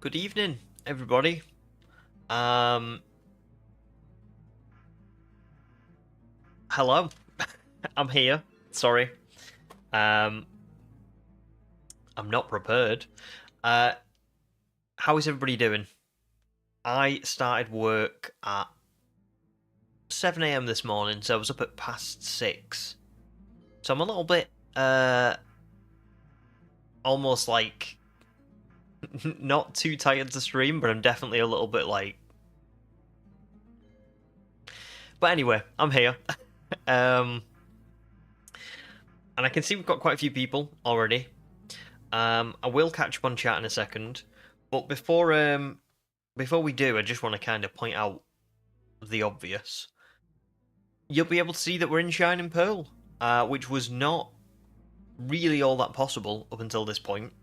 Good evening, everybody. Um, Hello. I'm here. Sorry. Um, I'm not prepared. Uh, how is everybody doing? I started work at 7 a.m. this morning, so I was up at past 6. So I'm a little bit, almost like, not too tired to stream, but I'm definitely a little bit like... But anyway, I'm here. And I can see we've got quite a few people already. I will catch up on chat in a second, but before we do, I just want to kind of point out the obvious. You'll be able to see that we're in Shining Pearl, which was not really all that possible up until this point.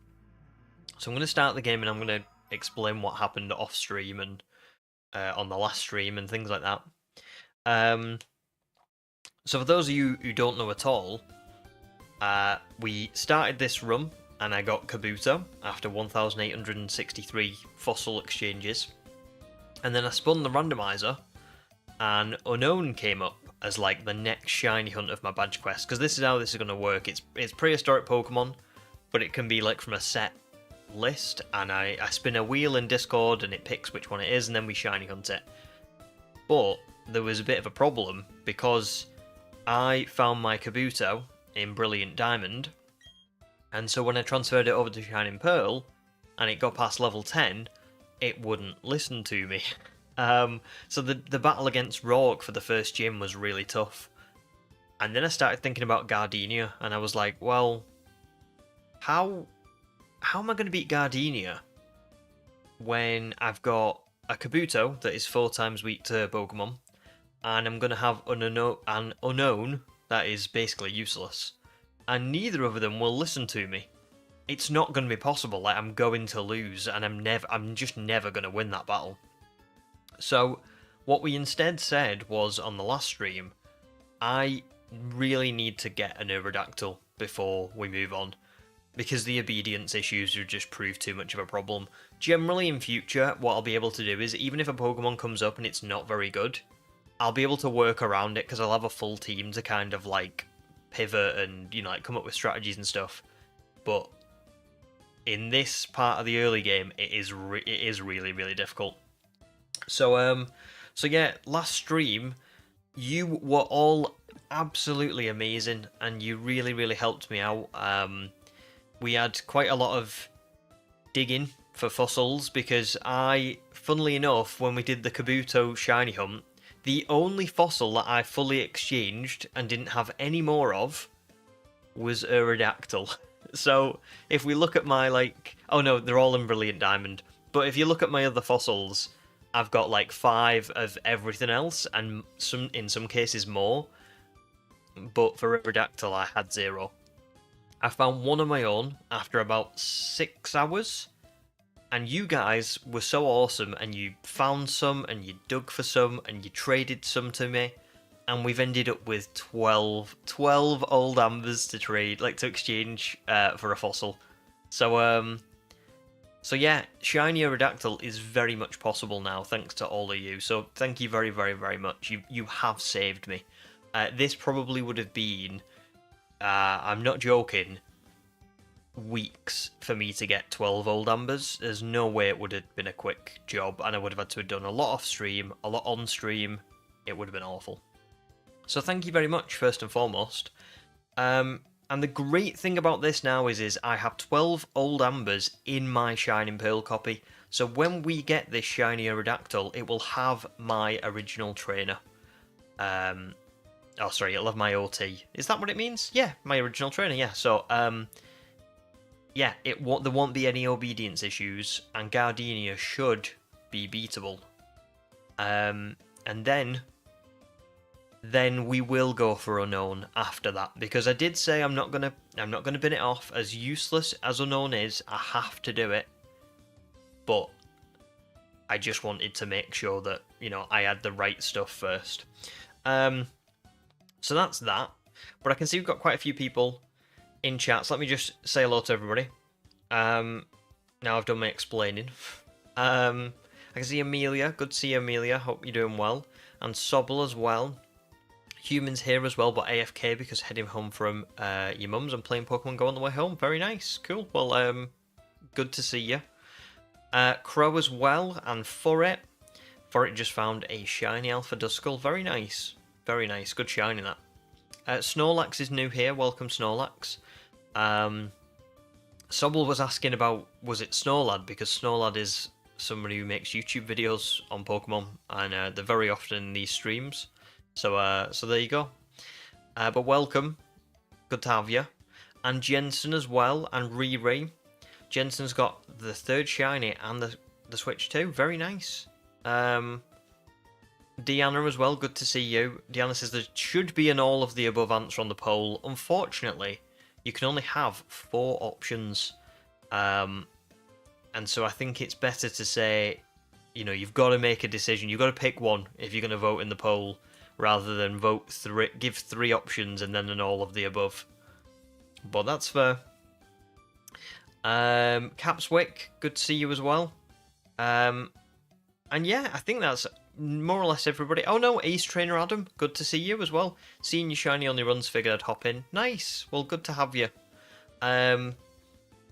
So I'm going to start the game and I'm going to explain what happened off stream and on the last stream and things like that. So for those of you who don't know at all, we started this run and I got Kabuto after 1,863 fossil exchanges. And then I spun the randomizer, and Unown came up as like the next shiny hunt of my badge quest. Because this is how this is going to work. It's prehistoric Pokemon, but it can be like from a set list. And I spin a wheel in Discord, and it picks which one it is, and then we shiny hunt it. But there was a bit of a problem because I found my Kabuto in Brilliant Diamond. And so when I transferred it over to Shining Pearl, and it got past level 10, it wouldn't listen to me. So the battle against Rourke for the first gym was really tough. And then I started thinking about Gardenia, and I was like, well, how am I going to beat Gardenia when I've got a Kabuto that is 4 times weak to Pokemon, and I'm going to have an Unown that is basically useless, and neither of them will listen to me. It's not going to be possible. Like, I'm going to lose, and I'm just never going to win that battle. So what we instead said was on the last stream, I really need to get an Aerodactyl before we move on, because the obedience issues would just prove too much of a problem. Generally in future, what I'll be able to do is, even if a Pokemon comes up and it's not very good, I'll be able to work around it because I'll have a full team to kind of like pivot and, you know, like come up with strategies and stuff. But in this part of the early game, it is really, really difficult. So yeah, last stream, you were all absolutely amazing, and you really, really helped me out. We had quite a lot of digging for fossils, because funnily enough, when we did the Kabuto shiny hunt, the only fossil that I fully exchanged and didn't have any more of was Aerodactyl. So if we look at my, like... Oh no, they're all in Brilliant Diamond. But if you look at my other fossils, I've got like 5 of everything else, and in some cases more. But for Aerodactyl, I had 0. I found one on my own after about 6 hours. And you guys were so awesome, and you found some, and you dug for some, and you traded some to me. And we've ended up with 12 old ambers to trade, like to exchange for a fossil. So yeah, shiny Aerodactyl is very much possible now, thanks to all of you. So thank you very, very, very much. You have saved me. This probably would have been, I'm not joking, weeks for me to get 12 old ambers. There's no way it would have been a quick job, and I would have had to have done a lot off stream, a lot on stream. It would have been awful. So thank you very much, first and foremost. And the great thing about this now is I have 12 old ambers in my Shining Pearl copy. So when we get this shiny Aerodactyl, it will have my original trainer. Oh, sorry, it'll have my OT. Is that what it means? Yeah, my original trainer, yeah. So, yeah, there won't be any obedience issues, and Gardenia should be beatable. And then we will go for Unown after that, because I did say I'm not gonna bin it off. As useless as Unown is, I have to do it. But I just wanted to make sure that, you know, I had the right stuff first. So that's that. But I can see we've got quite a few people in chat, so let me just say hello to everybody. Now I've done my explaining. I can see Amelia. Good to see you, Amelia. Hope you're doing well. And Sobble as well. Humans here as well, but AFK because heading home from your mum's and playing Pokemon Go on the way home. Very nice. Cool. Well, good to see you. Crow as well, and Furret. Furret just found a shiny Alpha Duskull. Very nice. Very nice. Good shiny, that. Snorlax is new here. Welcome, Snorlax. Sobble was asking about, was it Snorlad? Because Snorlad is somebody who makes YouTube videos on Pokemon, and they're very often in these streams. So there you go. But welcome. Good to have you. And Jensen as well, and Riri. Jensen's got the third shiny and the Switch too. Very nice. Deanna as well, good to see you. Deanna says there should be an all of the above answer on the poll. Unfortunately, you can only have 4 options. And so I think it's better to say, you know, you've got to make a decision. You've got to pick one if you're going to vote in the poll, rather than give 3 options and then an all of the above. But that's fair. Capswick, good to see you as well. And yeah, I think that's more or less everybody. Oh no, Ace Trainer Adam, good to see you as well. Seeing you shiny on your runs, figured I'd hop in. Nice, well, good to have you.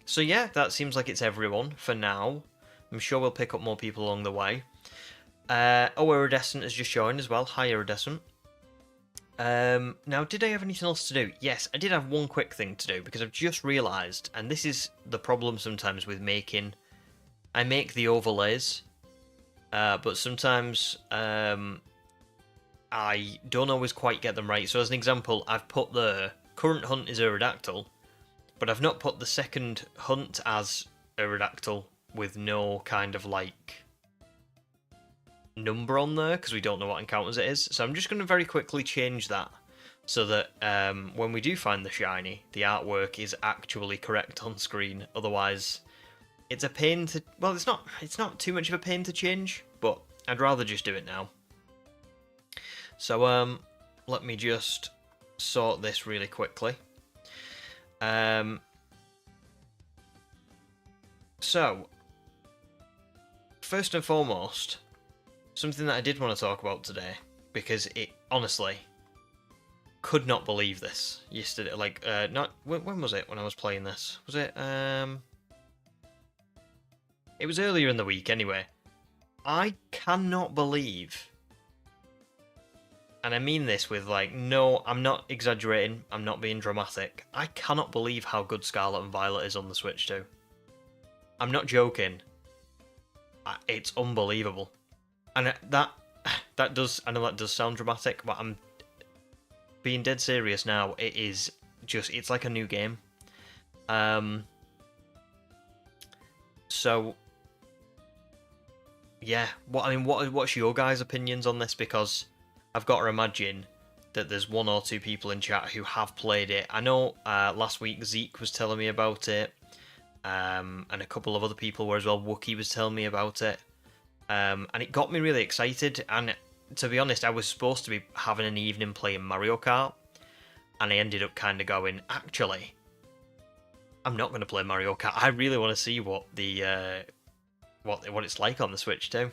So yeah, that seems like it's everyone for now. I'm sure we'll pick up more people along the way. Aerodactyl has just joined as well. Hi, Aerodactyl. Now, did I have anything else to do? Yes, I did have one quick thing to do, because I've just realised, and this is the problem sometimes with making... I make the overlays, but sometimes I don't always quite get them right. So as an example, I've put the current hunt is Aerodactyl, but I've not put the second hunt as Aerodactyl with no kind of like number on there, because we don't know what encounters it is. So I'm just going to very quickly change that so that when we do find the shiny, the artwork is actually correct on screen. Otherwise, it's a pain to... Well, it's not too much of a pain to change, but I'd rather just do it now. So let me just sort this really quickly. So first and foremost, something that I did want to talk about today, because it honestly could not believe this yesterday. Like, when was it when I was playing this? Was it? It was earlier in the week anyway. I cannot believe, and I mean this with like, no, I'm not exaggerating, I'm not being dramatic. I cannot believe how good Scarlet and Violet is on the Switch 2. I'm not joking. It's unbelievable. And that does, I know that does sound dramatic, but I'm being dead serious now. It is just, it's like a new game. So yeah, what's your guys' opinions on this? Because I've got to imagine that there's 1 or 2 people in chat who have played it. I know last week Zeke was telling me about it, and a couple of other people were as well. Wookie was telling me about it, and it got me really excited. And to be honest, I was supposed to be having an evening playing Mario Kart, and I ended up kind of going, actually, I'm not going to play Mario Kart. I really want to see what the what it's like on the Switch too.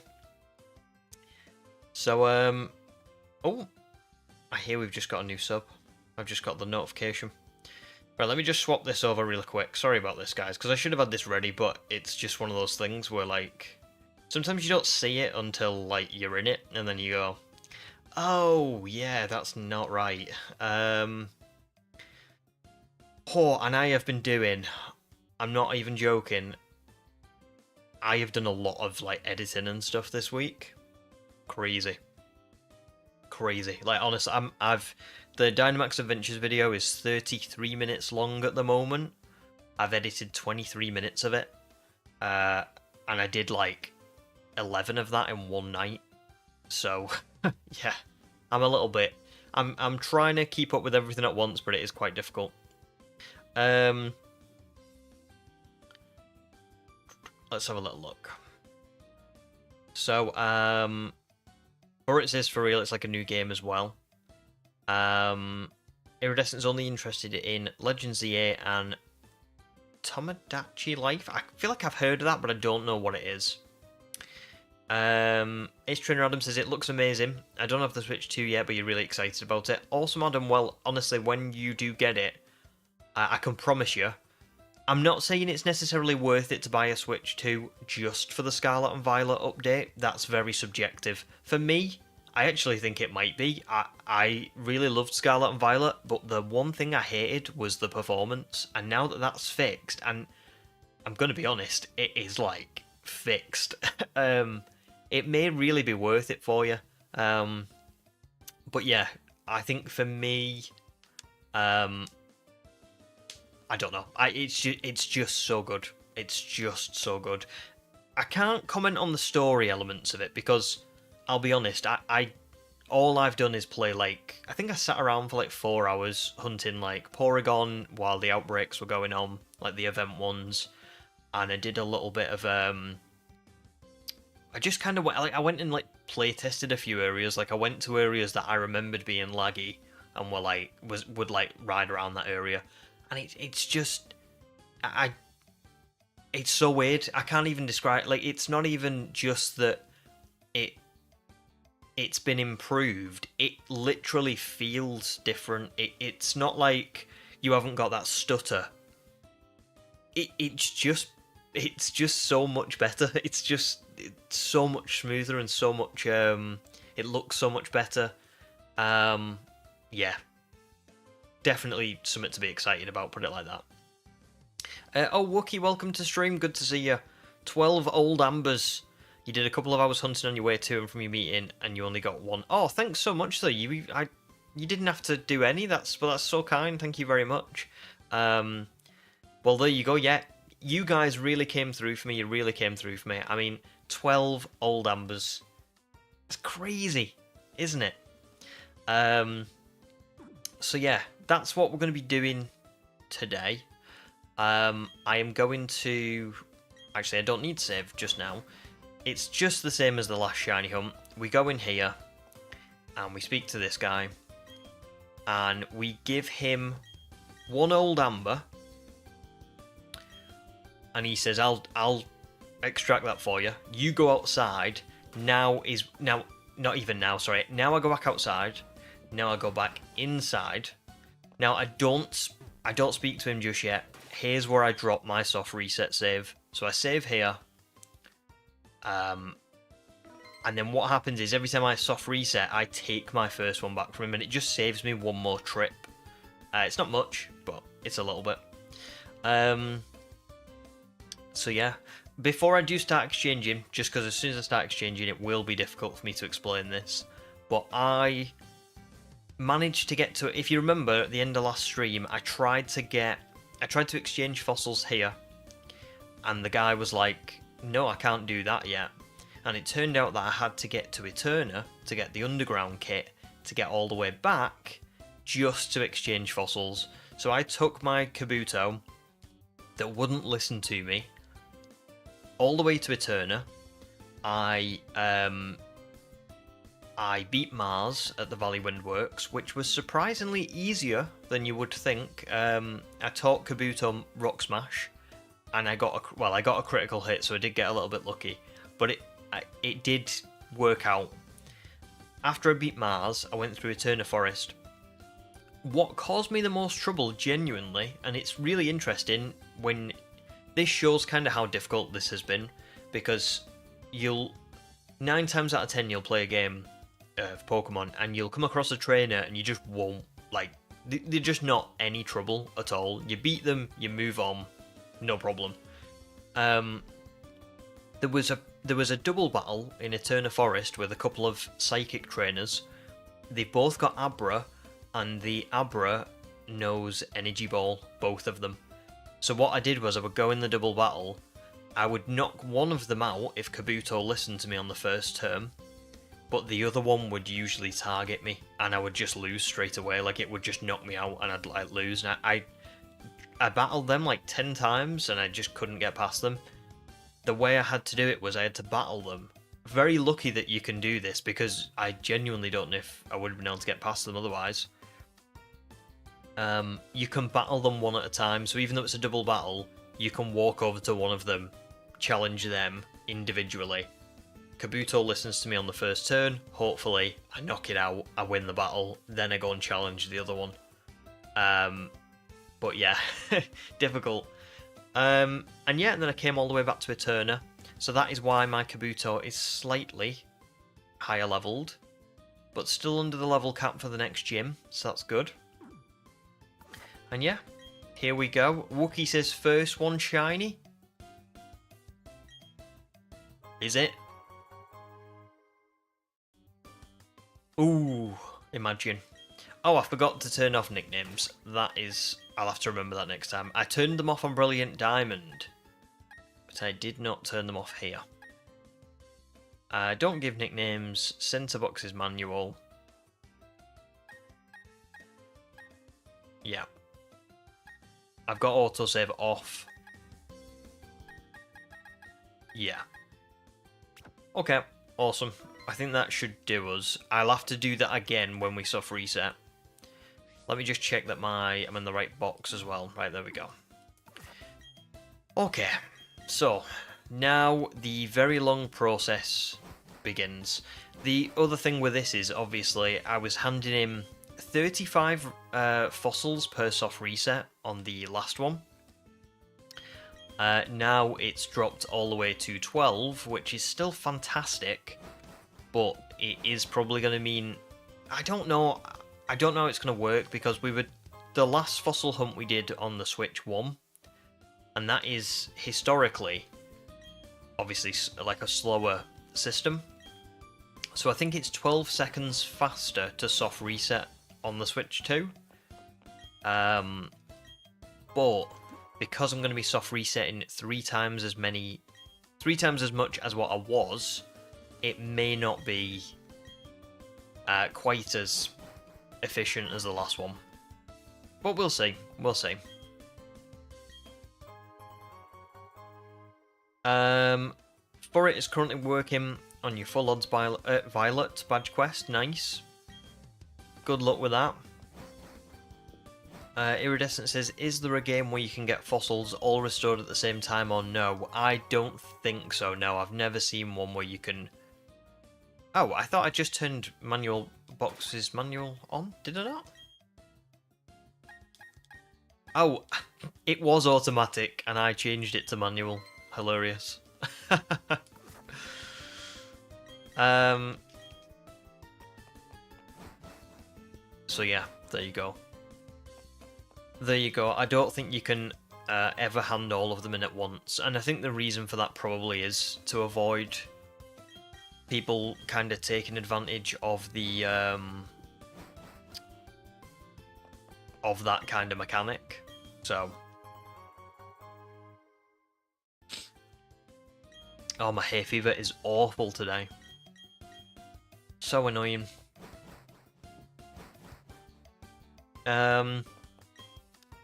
So oh, I hear we've just got a new sub. I've just got the notification. Right, let me just swap this over real quick. Sorry about this, guys, because I should have had this ready, but it's just one of those things where, like, sometimes you don't see it until, like, you're in it, and then you go, oh, yeah, that's not right. Oh, and I have been doing, I'm not even joking, I have done a lot of, like, editing and stuff this week. Crazy. Crazy. Like, honestly, the Dynamax Adventures video is 33 minutes long at the moment. I've edited 23 minutes of it. And I did, like, 11 of that in one night. So, yeah. I'm a little bit... I'm trying to keep up with everything at once, but it is quite difficult. Let's have a little look. So, or it says for real, it's like a new game as well. Iridescent's only interested in Legends EA and Tomodachi Life. I feel like I've heard of that, but I don't know what it is. Ace Trainer Adam says, it looks amazing. I don't have the Switch 2 yet, but you're really excited about it. Awesome, Adam. Well, honestly, when you do get it, I can promise you, I'm not saying it's necessarily worth it to buy a Switch 2 just for the Scarlet and Violet update. That's very subjective. For me, I actually think it might be. I really loved Scarlet and Violet, but the one thing I hated was the performance. And now that that's fixed, and I'm going to be honest, it is, like, fixed. It may really be worth it for you. But yeah, I think for me, I don't know. It's just so good. It's just so good. I can't comment on the story elements of it because I'll be honest. All I've done is play, like, I think I sat around for like 4 hours hunting like Porygon while the outbreaks were going on, like the event ones, and I did a little bit of I just kind of went, like, I went and like play tested a few areas. Like I went to areas that I remembered being laggy and were like would like ride around that area. And it's just, it's so weird. I can't even describe. Like, it's not even just that it's been improved. It literally feels different. It's not like you haven't got that stutter. It's just so much better. It's so much smoother and so much. It looks so much better. Yeah. Definitely something to be excited about, put it like that. Oh, Wookie, welcome to stream. Good to see you. 12 old ambers. You did a couple of hours hunting on your way to and from your meeting, and you only got one. Oh, thanks so much, though. You didn't have to do any. That's so kind. Thank you very much. Well, there you go. Yeah, you guys really came through for me. You really came through for me. I mean, 12 old ambers. It's crazy, isn't it? So yeah. That's what we're going to be doing today. I am going to... Actually, I don't need to save just now. It's just the same as the last shiny hunt. We go in here, and we speak to this guy, and we give him one old amber, and he says, I'll extract that for you. You go outside. Now, not even now, sorry. Now I go back outside. Now I go back inside. Now, I don't speak to him just yet. Here's where I drop my soft reset save. So I save here. And then what happens is every time I soft reset, I take my first one back from him, and it just saves me one more trip. It's not much, but it's a little bit. So yeah. Before I do start exchanging, just because as soon as I start exchanging, it will be difficult for me to explain this. But I managed to get to it. If you remember at the end of last stream, I tried to exchange fossils here, and the guy was like, no, I can't do that yet. And it turned out that I had to get to Eterna to get the underground kit to get all the way back just to exchange fossils. So I took my Kabuto that wouldn't listen to me all the way to Eterna. I beat Mars at the Valley Wind Works, which was surprisingly easier than you would think. I taught Kabuto Rock Smash, and I got a critical hit, so I did get a little bit lucky, but it did work out. After I beat Mars, I went through Eterna Forest. What caused me the most trouble, genuinely, and it's really interesting when this shows kind of how difficult this has been, because 9 times out of 10 you'll play a game of Pokemon and you'll come across a trainer and you just won't, like, they're just not any trouble at all. You beat them, you move on, no problem. There was a double battle in Eterna Forest with a couple of psychic trainers. They both got Abra, and the Abra knows Energy Ball, both of them. So what I did was I would go in the double battle, I would knock one of them out if Kabuto listened to me on the first turn, but the other one would usually target me, and I would just lose straight away. Like, it would just knock me out and I'd like lose. And I battled them like 10 times and I just couldn't get past them. The way I had to do it was I had to battle them. Very lucky that you can do this, because I genuinely don't know if I would have been able to get past them otherwise. You can battle them one at a time, so even though it's a double battle, you can walk over to one of them, challenge them individually, Kabuto listens to me on the first turn. Hopefully, I knock it out, I win the battle, then I go and challenge the other one. But yeah, difficult. And yeah, and then I came all the way back to Eterna. So that is why my Kabuto is slightly higher leveled, but still under the level cap for the next gym, so that's good. And yeah, here we go. Wookie says first one shiny. Is it? Ooh, imagine. Oh, I forgot to turn off nicknames. That is... I'll have to remember that next time. I turned them off on Brilliant Diamond, but I did not turn them off here. Don't give nicknames. Center boxes manual. Yeah. I've got autosave off. Yeah. Okay, awesome. I think that should do us. I'll have to do that again when we soft reset. Let me just check that I'm in the right box as well. Right, there we go. Okay, so now the very long process begins. The other thing with this is, obviously, I was handing him 35 fossils per soft reset on the last one. Now it's dropped all the way to 12, which is still fantastic, but it is probably going to mean... I don't know how it's going to work, because the last fossil hunt we did on the Switch 1, and that is historically, obviously, like a slower system. So I think it's 12 seconds faster to soft reset on the Switch 2. But because I'm going to be soft resetting 3 times as much as what I was, it may not be quite as efficient as the last one. But we'll see. We'll see. For it is currently working on your full odds Violet badge quest. Nice. Good luck with that. Iridescent says, is there a game where you can get fossils all restored at the same time or no? I don't think so, no. I've never seen one where you can... Oh, I thought I just turned manual boxes manual on. Did I not? Oh, it was automatic and I changed it to manual. Hilarious. So yeah, there you go. There you go. I don't think you can ever hand all of them in at once, and I think the reason for that probably is to avoid people kind of taking advantage of the of that kind of mechanic. So, oh, my hay fever is awful today. So annoying.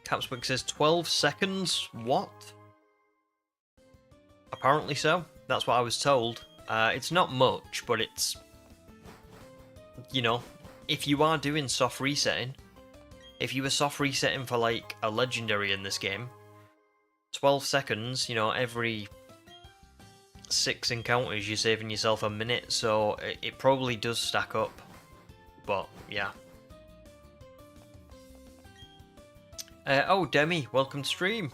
Capswick says 12 seconds. What? Apparently so. That's what I was told. It's not much, but it's, you know, if you are doing soft resetting, if you were soft resetting for like a legendary in this game, 12 seconds, you know, every 6 encounters you're saving yourself a minute, so it probably does stack up. But yeah. Oh, Demi, welcome to stream.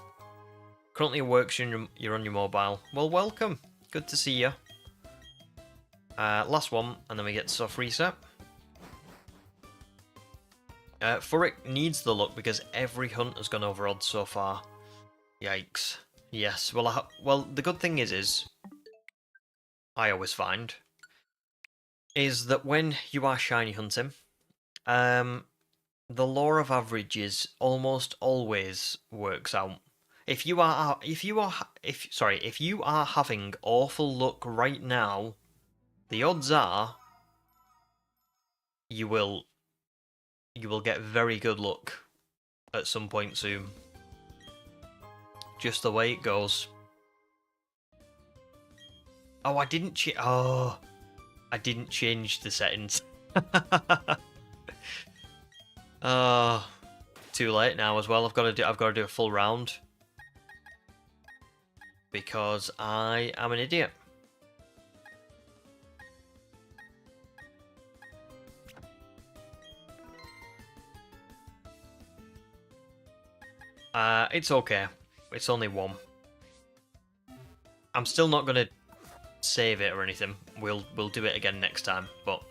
Currently it works, you're on your mobile. Well, welcome. Good to see you. Last one, and then we get soft reset. Furic needs the luck because every hunt has gone over odds so far. Yikes. Yes, well, well, the good thing is I always find, is that when you are shiny hunting, the law of averages almost always works out. If you are having awful luck right now, the odds are you will get very good luck at some point soon. Just the way it goes. Oh, I didn't change the settings. Too late now as well. I've got to do a full round because I am an idiot. It's okay. It's only one. I'm still not gonna save it or anything. We'll do it again next time, but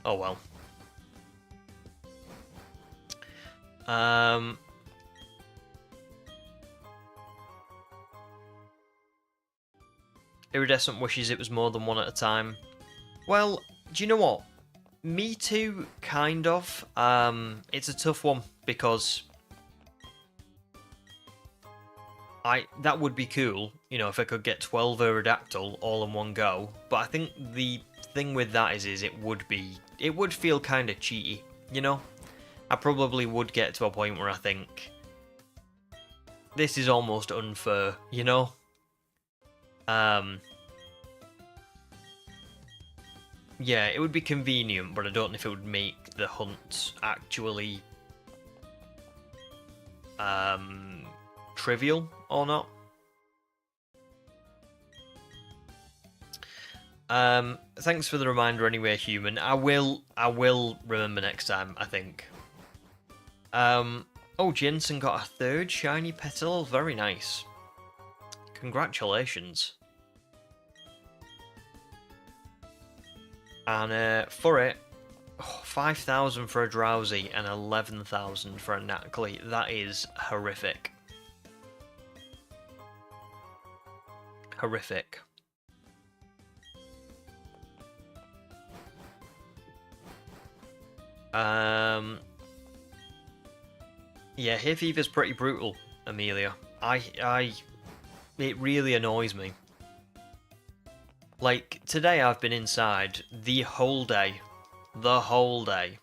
oh well. Iridescent wishes it was more than one at a time. Well, do you know what? Me too, kind of. It's a tough one because that would be cool, you know, if I could get 12 Aerodactyl all in one go. But I think the thing with that is it would feel kind of cheaty, you know. I probably would get to a point where I think this is almost unfair, you know. Yeah, it would be convenient, but I don't know if it would make the hunt actually trivial or not. Thanks for the reminder anyway, human. I will remember next time, I think. Oh, Jensen got a third shiny petal. Very nice. Congratulations. And for it, 5,000 for a Drowsy and 11,000 for a Nacli. That is horrific. Horrific. Yeah, hay fever's pretty brutal, Amelia. It really annoys me. Like, today I've been inside the whole day. The whole day.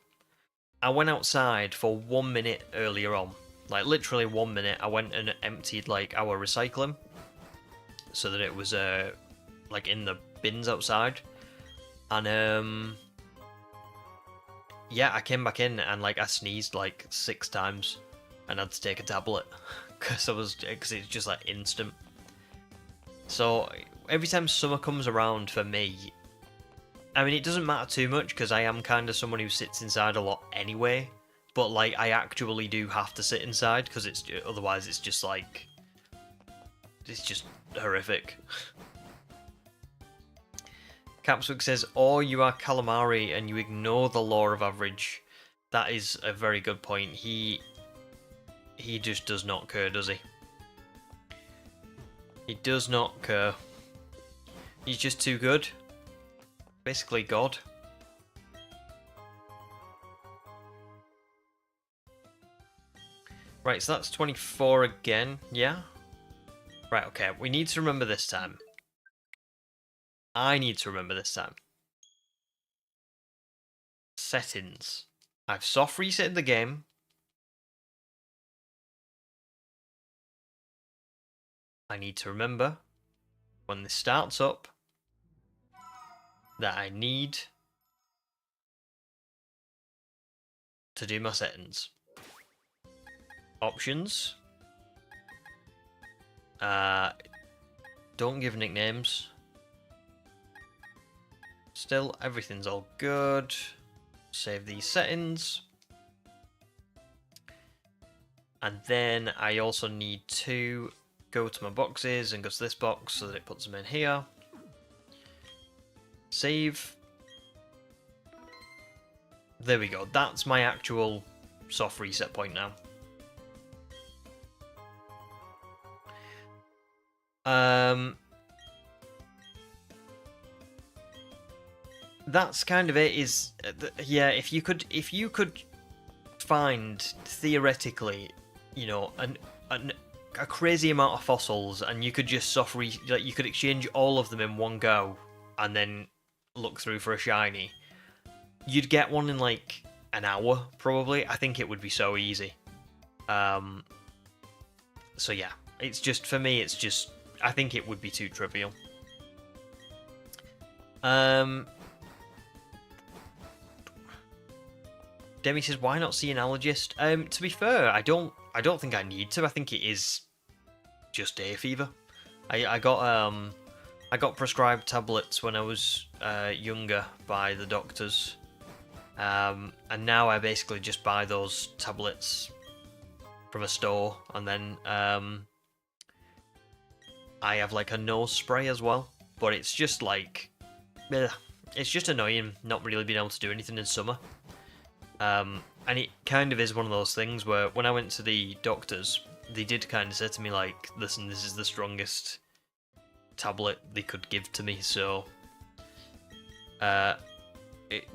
I went outside for 1 minute earlier on. Like, literally 1 minute. I went and emptied, like, our recycling. So that it was, like, in the bins outside. And, yeah, I came back in and, like, I sneezed, like, 6 times. And I had to take a tablet. Because it's just, like, instant. So, every time summer comes around for me, I mean, it doesn't matter too much because I am kind of someone who sits inside a lot anyway. But, like, I actually do have to sit inside because otherwise it's just, like, it's just horrific. Capswick says, or you are calamari and you ignore the law of average. That is a very good point. He just does not care, does he? He does not care. He's just too good. Basically God. Right, so that's 24 again, yeah? Right, okay, we need to remember this time. I need to remember this time. Settings. I've soft resetted the game. I need to remember when this starts up that I need to do my settings. Options. Don't give nicknames. Still, everything's all good. Save these settings. And then I also need to go to my boxes and go to this box so that it puts them in here. Save. There we go. That's my actual soft reset point now. That's kind of it. Yeah, if you could find theoretically, you know, a crazy amount of fossils, and you could just you could exchange all of them in one go, and then look through for a shiny. You'd get one in like an hour, probably. I think it would be so easy. So yeah, it's just for me. It's just I think it would be too trivial. Demi says, "Why not see an allergist?" To be fair, I don't think I need to. I think it is just hay fever. I got prescribed tablets when I was younger by the doctors, and now I basically just buy those tablets from a store, and then I have like a nose spray as well, but it's just like, it's just annoying not really being able to do anything in summer. And it kind of is one of those things where when I went to the doctors, they did kind of say to me like, listen, this is the strongest tablet they could give to me, so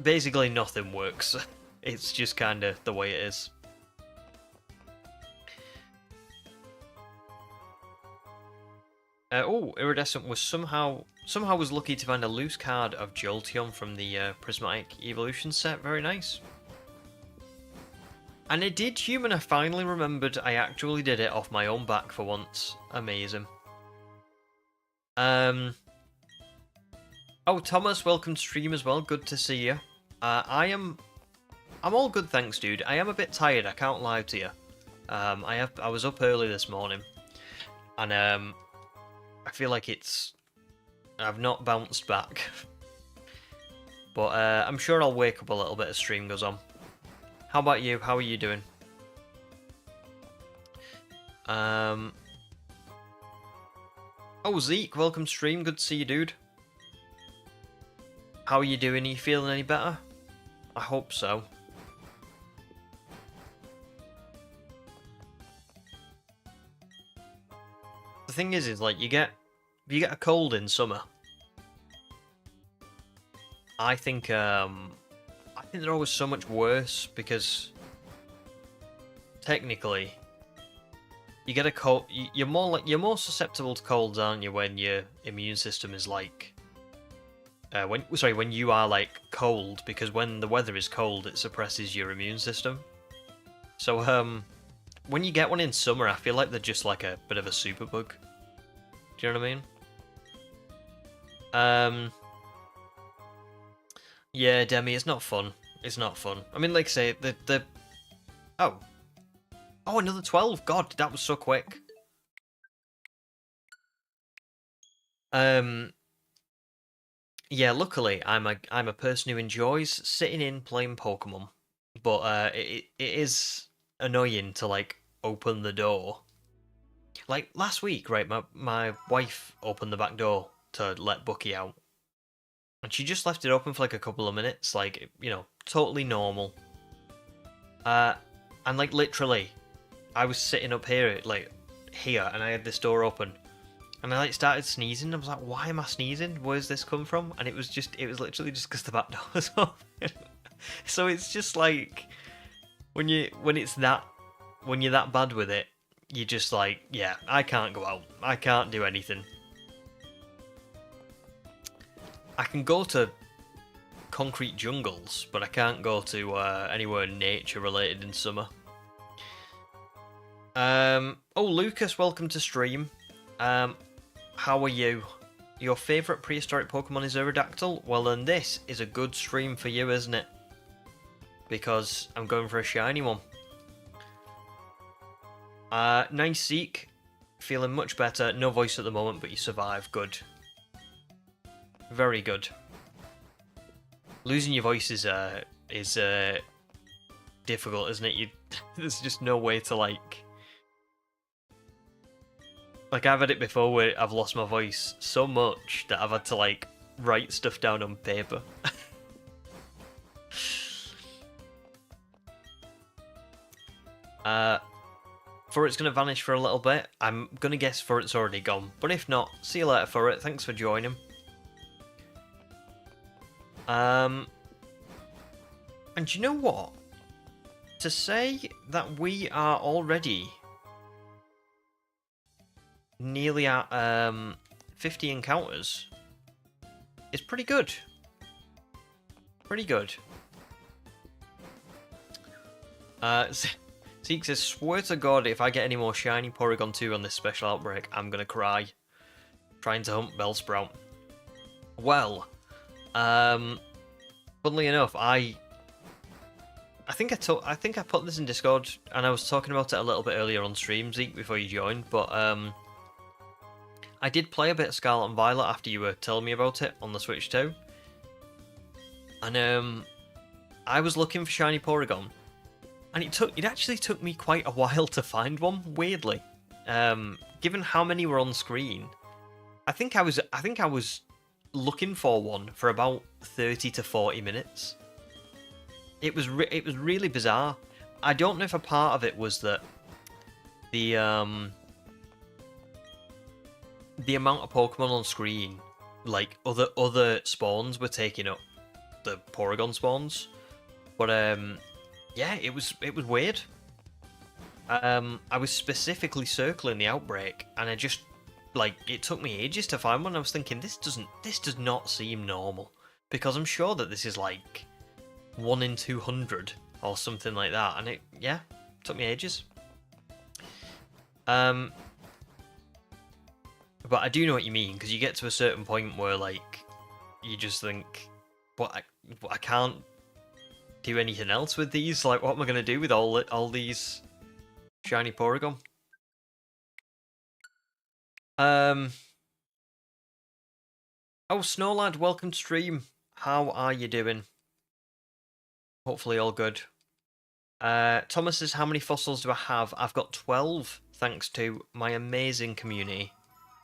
basically nothing works. It's just kind of the way it is. Oh, Iridescent was somehow was lucky to find a loose card of Jolteon from the Prismatic Evolution set. Very nice. And it did, human. I finally remembered I actually did it off my own back for once. Amazing. Oh, Thomas, welcome to stream as well. Good to see you. I'm all good, thanks, dude. I am a bit tired. I can't lie to you. I was up early this morning, and I feel like I've not bounced back. But I'm sure I'll wake up a little bit as stream goes on. How about you? How are you doing? Oh, Zeke, welcome to stream. Good to see you, dude. How are you doing? Are you feeling any better? I hope so. The thing is like if you get a cold in summer, I think they're always so much worse because technically you get a cold. You're more susceptible to colds, aren't you, when your immune system is like when you are like cold, because when the weather is cold, it suppresses your immune system. So when you get one in summer, I feel like they're just like a bit of a superbug. Do you know what I mean? Yeah, Demi, it's not fun. It's not fun. I mean, like I say, oh, another 12. God, that was so quick. Yeah, luckily I'm a person who enjoys sitting in playing Pokemon, but it is annoying to like open the door. Like last week, right? My wife opened the back door to let Bucky out, and she just left it open for like a couple of minutes, like, you know, totally normal. And like literally, I was sitting up here, and I had this door open, and I like started sneezing. I was like, why am I sneezing? Where's this come from? And it was literally just because the back door was open. So it's just like when you're that bad with it, you're just like, yeah, I can't go out. I can't do anything. I can go to concrete jungles, but I can't go to anywhere nature related in summer. Oh, Lucas, welcome to stream. How are you? Your favourite prehistoric Pokemon is Aerodactyl? Well then, this is a good stream for you, isn't it? Because I'm going for a shiny one. Nice, Seek. Feeling much better. No voice at the moment, but you survive. Good. Very good. Losing your voice is difficult, isn't it? There's just no way to like I've had it before where I've lost my voice so much that I've had to like write stuff down on paper. Furret's gonna vanish for a little bit. I'm gonna guess Furret's already gone, but if not, see you later, Furret. Thanks for joining. And you know what? To say that we are already nearly at 50 encounters is pretty good. Pretty good. Zeke says, swear to God, if I get any more shiny Porygon 2 on this special outbreak, I'm gonna cry. Trying to hunt Bellsprout. Well, funnily enough, I think I put this in Discord, and I was talking about it a little bit earlier on stream, Zeke, before you joined, but I did play a bit of Scarlet and Violet after you were telling me about it on the Switch too. And I was looking for shiny Porygon, And it actually took me quite a while to find one, weirdly. Given how many were on screen, I think I was looking for one for about 30 to 40 minutes. It was really bizarre. I don't know if a part of it was that the amount of Pokemon on screen, like other spawns were taking up the Porygon spawns, but yeah, it was weird. I was specifically circling the outbreak, and I just it took me ages to find one. I was thinking this does not seem normal, because I'm sure that this is like 1 in 200 or something like that, and it took me ages. But I do know what you mean, because you get to a certain point where you just think, I can't do anything else with these. Like, what am I going to do with all these shiny Porygon? Oh, Snowlad, welcome to stream. How are you doing? Hopefully all good. Thomas says, how many fossils do I have? I've got 12, thanks to my amazing community,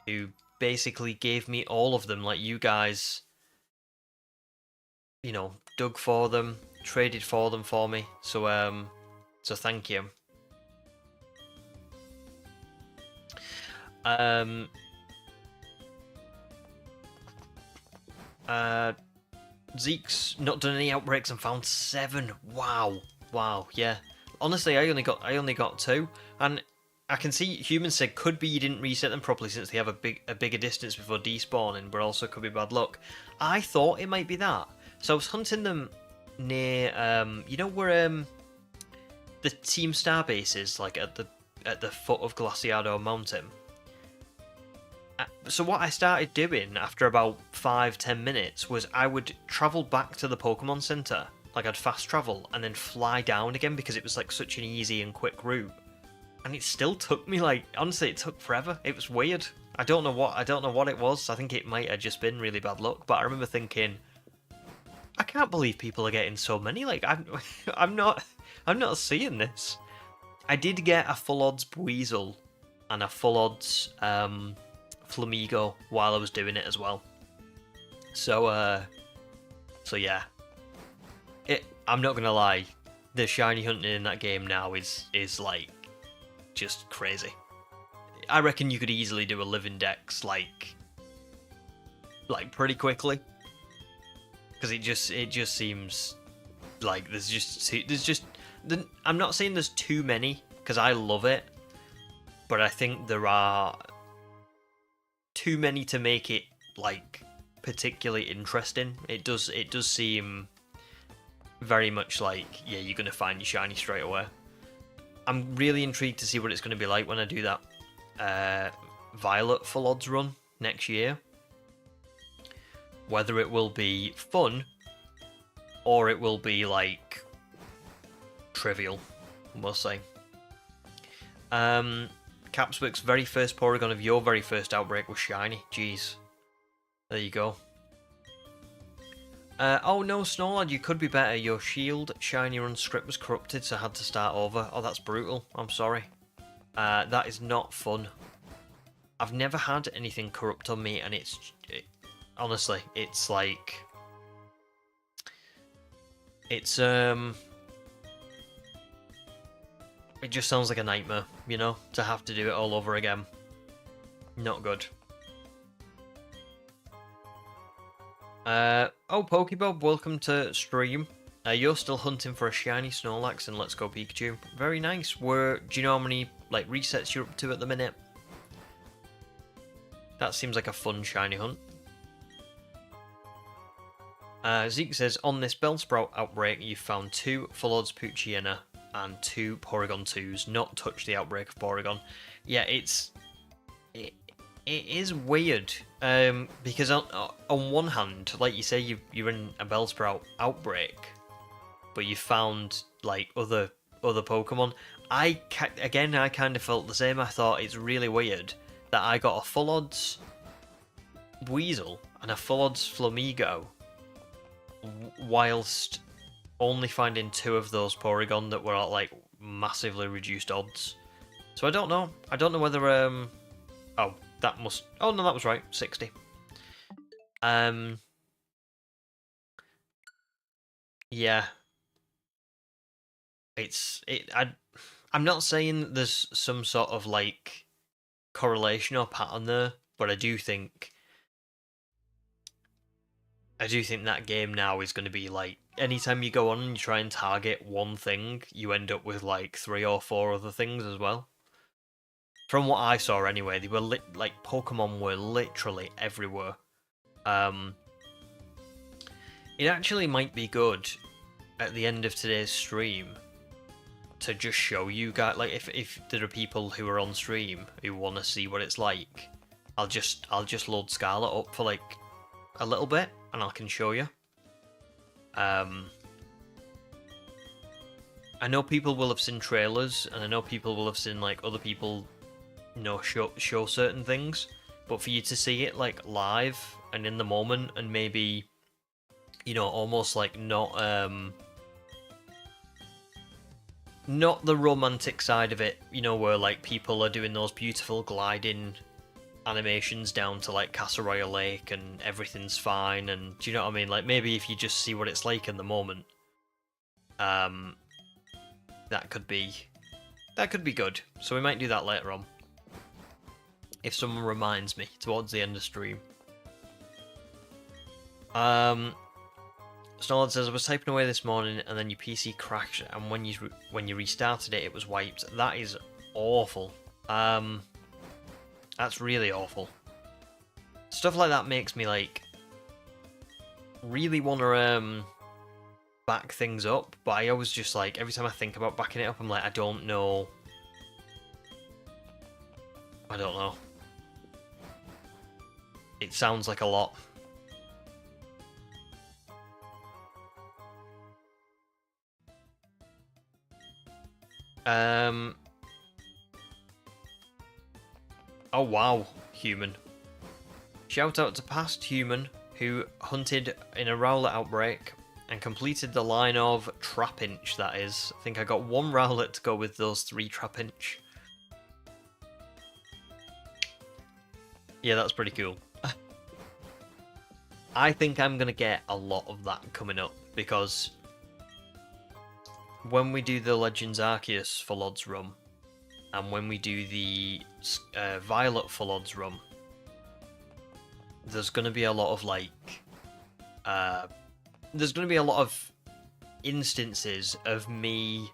who basically gave me all of them, like you guys, dug for them, traded for them for me. So thank you. Zeke's not done any outbreaks and found 7. Wow, yeah. Honestly, I only got 2, and I can see humans said could be you didn't reset them properly since they have a bigger distance before despawning, but also could be bad luck. I thought it might be that. So I was hunting them near where the Team Star base is, like at the foot of Glaciado Mountain. So what I started doing after about 5-10 minutes was I would travel back to the Pokemon Center, like I'd fast travel and then fly down again, because it was like such an easy and quick route. And it still took me honestly, it took forever. It was weird. I don't know what it was. I think it might have just been really bad luck. But I remember thinking, I can't believe people are getting so many. I'm not seeing this. I did get a full odds Buizel and a full odds Flamigo while I was doing it as well. So yeah. I'm not gonna lie, the shiny hunting in that game now is just crazy. I reckon you could easily do a living dex like pretty quickly, because it just seems like I'm not saying there's too many, because I love it, but I think there are too many to make it particularly interesting. It does seem very much you're gonna find your shiny straight away. I'm really intrigued to see what it's going to be like when I do that Violet full odds run next year. Whether it will be fun or it will be trivial, we'll see. Capswick's very first Porygon of your very first outbreak was shiny. Jeez. There you go. Oh no, Snowlad, you could be better. Your shield shiny run script was corrupted, so I had to start over. Oh, that's brutal. I'm sorry. That is not fun. I've never had anything corrupt on me, and honestly, it's it just sounds like a nightmare, to have to do it all over again. Not good. Oh, Pokebob, welcome to stream. You're still hunting for a shiny Snorlax in Let's Go Pikachu. Very nice. Do you know how many resets you're up to at the minute? That seems like a fun shiny hunt. Zeke says, on this Bellsprout outbreak, you found 2 full odds Poochyena and 2 Porygon 2s. Not touch the outbreak of Porygon. Yeah, it is weird, because on one hand, like you say, you're in a Bellsprout outbreak, but you found other Pokemon. I kind of felt the same. I thought it's really weird that I got a full odds Weasel and a full odds Flamigo whilst only finding 2 of those Porygon that were at like massively reduced odds. So I don't know. I don't know whether oh, that must. Oh no, that was right. 60. Yeah. I'm not saying there's some sort of like correlation or pattern there, but I do think that game now is going to be like, anytime you go on and you try and target one thing, you end up with like 3 or 4 other things as well. From what I saw anyway, they were like Pokemon were literally everywhere. It actually might be good at the end of today's stream to just show you guys, like if there are people who are on stream who want to see what it's like, I'll just load Scarlet up for like a little bit and I can show you. I know people will have seen trailers, and I know people will have seen like other people, you know, show certain things, but for you to see it like live and in the moment, and maybe, you know, almost like not the romantic side of it, you know, where like people are doing those beautiful gliding animations down to like Casseroya Lake and everything's fine, and do you know what I mean? Like maybe if you just see what it's like in the moment, that could be good. So we might do that later on, if someone reminds me towards the end of stream. Snowlord says, I was typing away this morning and then your PC crashed, and when you restarted it, it was wiped. That is awful. That's really awful. Stuff like that makes me like really want to back things up, but I always just like, every time I think about backing it up, I'm like, I don't know. It sounds like a lot. Oh wow, human. Shout out to past human who hunted in a Rowlet outbreak and completed the line of Trapinch, that is. I think I got 1 Rowlet to go with those 3 Trapinch. Yeah, that's pretty cool. I think I'm going to get a lot of that coming up, because when we do the Legends Arceus Full Odds run, and when we do the Violet Full Odds run, there's going to be a lot of like... there's going to be a lot of instances of me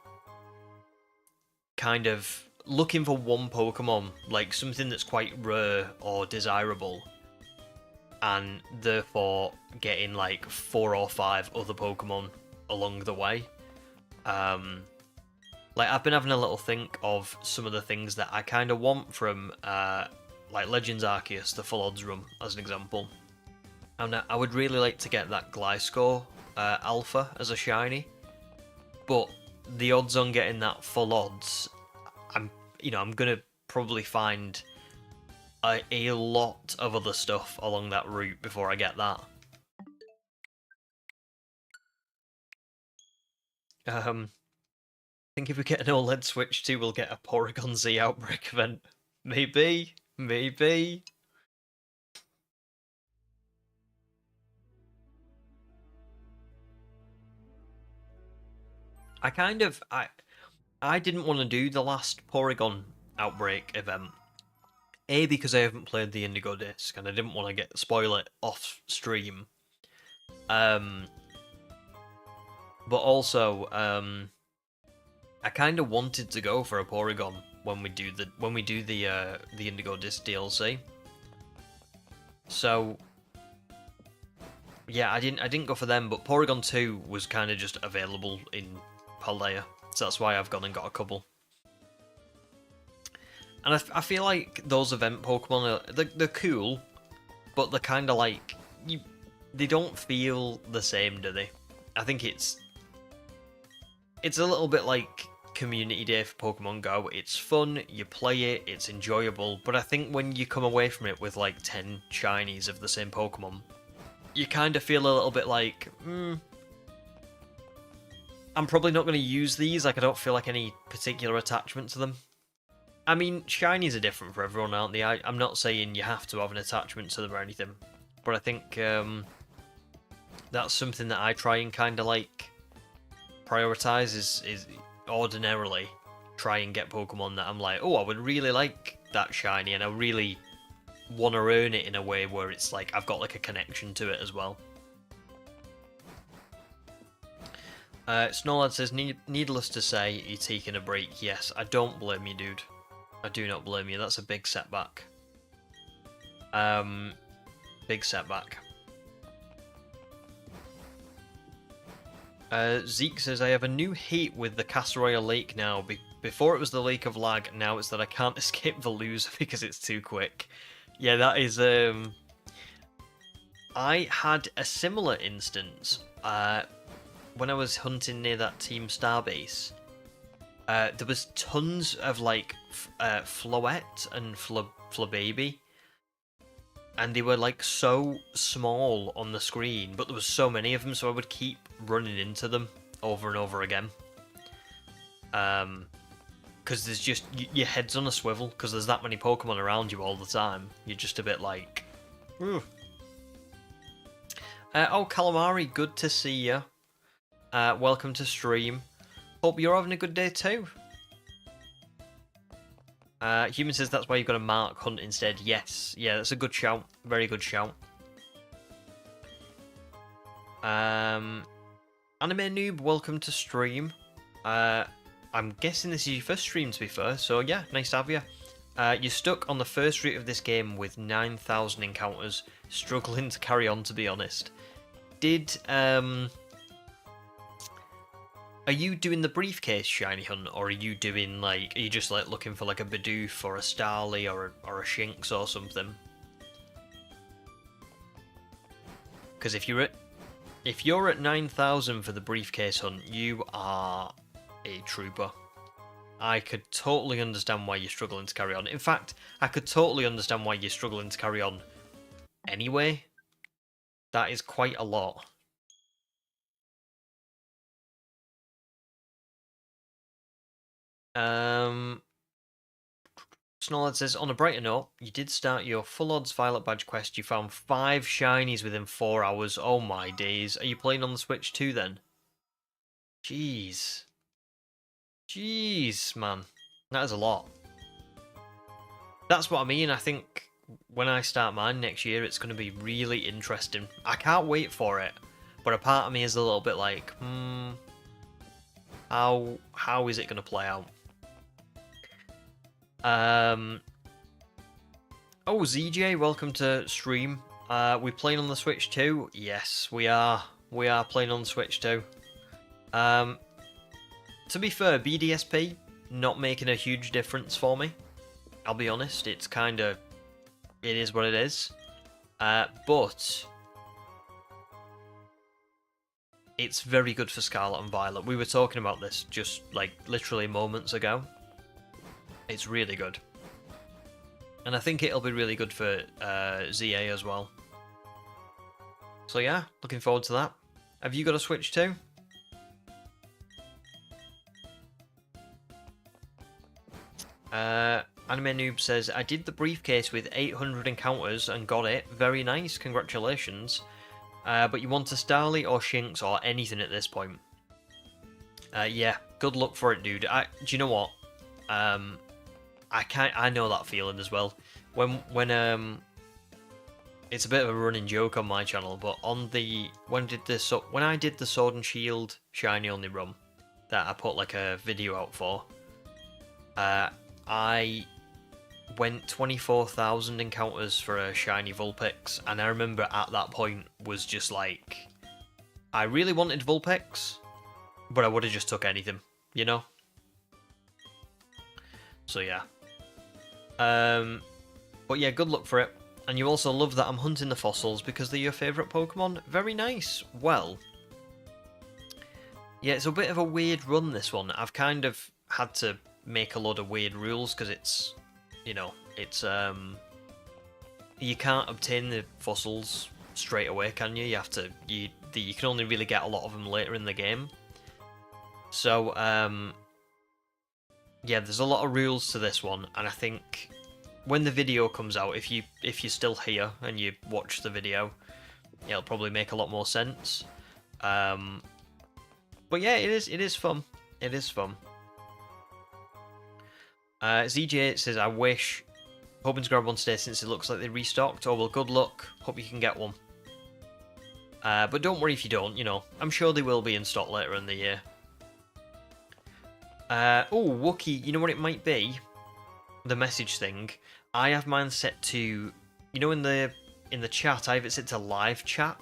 kind of looking for one Pokemon, like something that's quite rare or desirable, and therefore getting like 4 or 5 other Pokemon along the way. Like, I've been having a little think of some of the things that I kind of want from, like, Legends Arceus, the Full Odds run, as an example. And I would really like to get that Gliscor Alpha as a shiny, but the odds on getting that Full Odds, I'm gonna probably find a lot of other stuff along that route before I get that. I think if we get an OLED Switch 2, we'll get a Porygon Z Outbreak event. Maybe. I didn't want to do the last Porygon Outbreak event. A, because I haven't played the Indigo Disc, and I didn't want to spoil it off stream. But also, I kind of wanted to go for a Porygon when we do the Indigo Disc DLC. So yeah, I didn't go for them, but Porygon 2 was kind of just available in Paldea, so that's why I've gone and got a couple. And I feel like those event Pokemon they're cool, but they're kind of like they don't feel the same, do they? I think it's a little bit like Community Day for Pokemon Go. It's fun, you play it, it's enjoyable, but I think when you come away from it with like 10 shinies of the same Pokemon, you kind of feel a little bit like, I'm probably not going to use these, like I don't feel like any particular attachment to them. I mean, shinies are different for everyone, aren't they? I'm not saying you have to have an attachment to them or anything, but I think that's something that I try and kind of like prioritize is ordinarily try and get Pokemon that I'm like, oh, I would really like that shiny, and I really want to earn it in a way where it's like I've got like a connection to it as well. Snowlad says, needless to say, you're taking a break. Yes, I don't blame you, dude. I do not blame you. That's a big setback. Big setback. Zeke says, I have a new hate with the Castaroya Lake now. Before it was the Lake of Lag, now it's that I can't escape the loser because it's too quick. Yeah, that is, I had a similar instance, when I was hunting near that Team Starbase. There was tons of, like, Floette and Flababy. And they were, like, so small on the screen, but there was so many of them, so I would keep running into them over and over again. Because there's just, your head's on a swivel, because there's that many Pokemon around you all the time. You're just a bit like, ooh. Oh, Calamari, good to see you. Welcome to stream. Hope you're having a good day too. Human says that's why you've got to mark hunt instead. Yes, yeah, that's a good shout. Very good shout. Anime Noob, welcome to stream. I'm guessing this is your first stream, to be fair, so yeah, nice to have you. You're stuck on the first route of this game with 9,000 encounters, struggling to carry on, to be honest. Are you doing the briefcase shiny hunt, or are you doing, like, are you just, like, looking for, like, a Bidoof or a Starly or a Shinx or something? Because if you're at 9,000 for the briefcase hunt, you are a trooper. I could totally understand why you're struggling to carry on. In fact, I could totally understand why you're struggling to carry on anyway. That is quite a lot. Snowlad says, on a brighter note, you did start your full odds Violet Badge quest. You found 5 shinies within 4 hours. Oh my days. Are you playing on the Switch too then? Jeez. Jeez, man. That is a lot. That's what I mean. I think when I start mine next year, it's going to be really interesting. I can't wait for it. But a part of me is a little bit like, how is it going to play out? Oh, ZJ, welcome to stream. We playing on the Switch too? Yes, we are. We are playing on the Switch too. To be fair, BDSP not making a huge difference for me. I'll be honest, it's kind of, it is what it is. But it's very good for Scarlet and Violet. We were talking about this just like literally moments ago. It's really good. And I think it'll be really good for ZA as well. So yeah, looking forward to that. Have you got a Switch too? Anime Noob says, I did the briefcase with 800 encounters and got it. Very nice, congratulations. But you want a Starly or Shinx or anything at this point. Yeah, good luck for it, dude. Do you know what? I know that feeling as well. When it's a bit of a running joke on my channel, but on the when I did the Sword and Shield shiny only run that I put like a video out for, I went 24,000 encounters for a shiny Vulpix, and I remember at that point was just like, I really wanted Vulpix, but I would have just took anything, you know? So yeah. But yeah, good luck for it. And you also love that I'm hunting the fossils because they're your favourite Pokemon. Very nice. Well, yeah, it's a bit of a weird run, this one. I've kind of had to make a lot of weird rules because it's, you know, it's, you can't obtain the fossils straight away, can you? You have to, you can only really get a lot of them later in the game. So, yeah, there's a lot of rules to this one, and I think when the video comes out, if you're still here and you watch the video, it'll probably make a lot more sense. But yeah, it is fun. It is fun. ZJ says, I wish. Hoping to grab one today since it looks like they restocked. Oh, well, good luck. Hope you can get one. But don't worry if you don't, you know. I'm sure they will be in stock later in the year. Oh, Wookie, you know what it might be? The message thing. I have mine set to... You know in the chat, I have it set to live chat.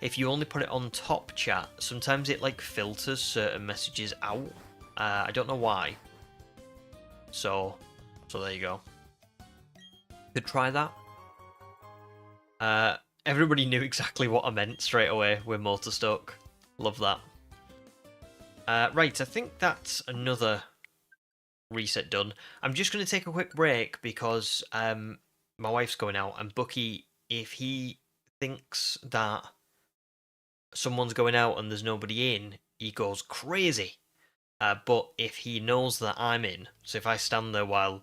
If you only put it on top chat, sometimes it like filters certain messages out. I don't know why. So there you go. Could try that. Everybody knew exactly what I meant straight away with Motorstock. Love that. Right, I think that's another reset done. I'm just going to take a quick break because my wife's going out, and Bucky, if he thinks that someone's going out and there's nobody in, he goes crazy. But if he knows that I'm in, so if I stand there while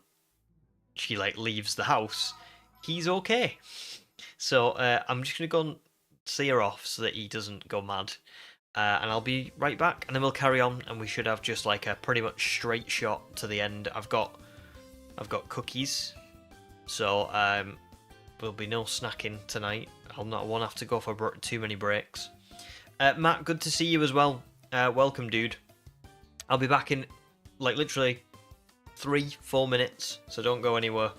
she like leaves the house, he's okay. So I'm just gonna go and see her off so that he doesn't go mad, and I'll be right back, and then we'll carry on, and we should have just like a pretty much straight shot to the end. I've got cookies, so there'll be no snacking tonight. Won't have to go for too many breaks. Matt, good to see you as well. Welcome, dude. I'll be back in like literally 3-4 minutes, so don't go anywhere.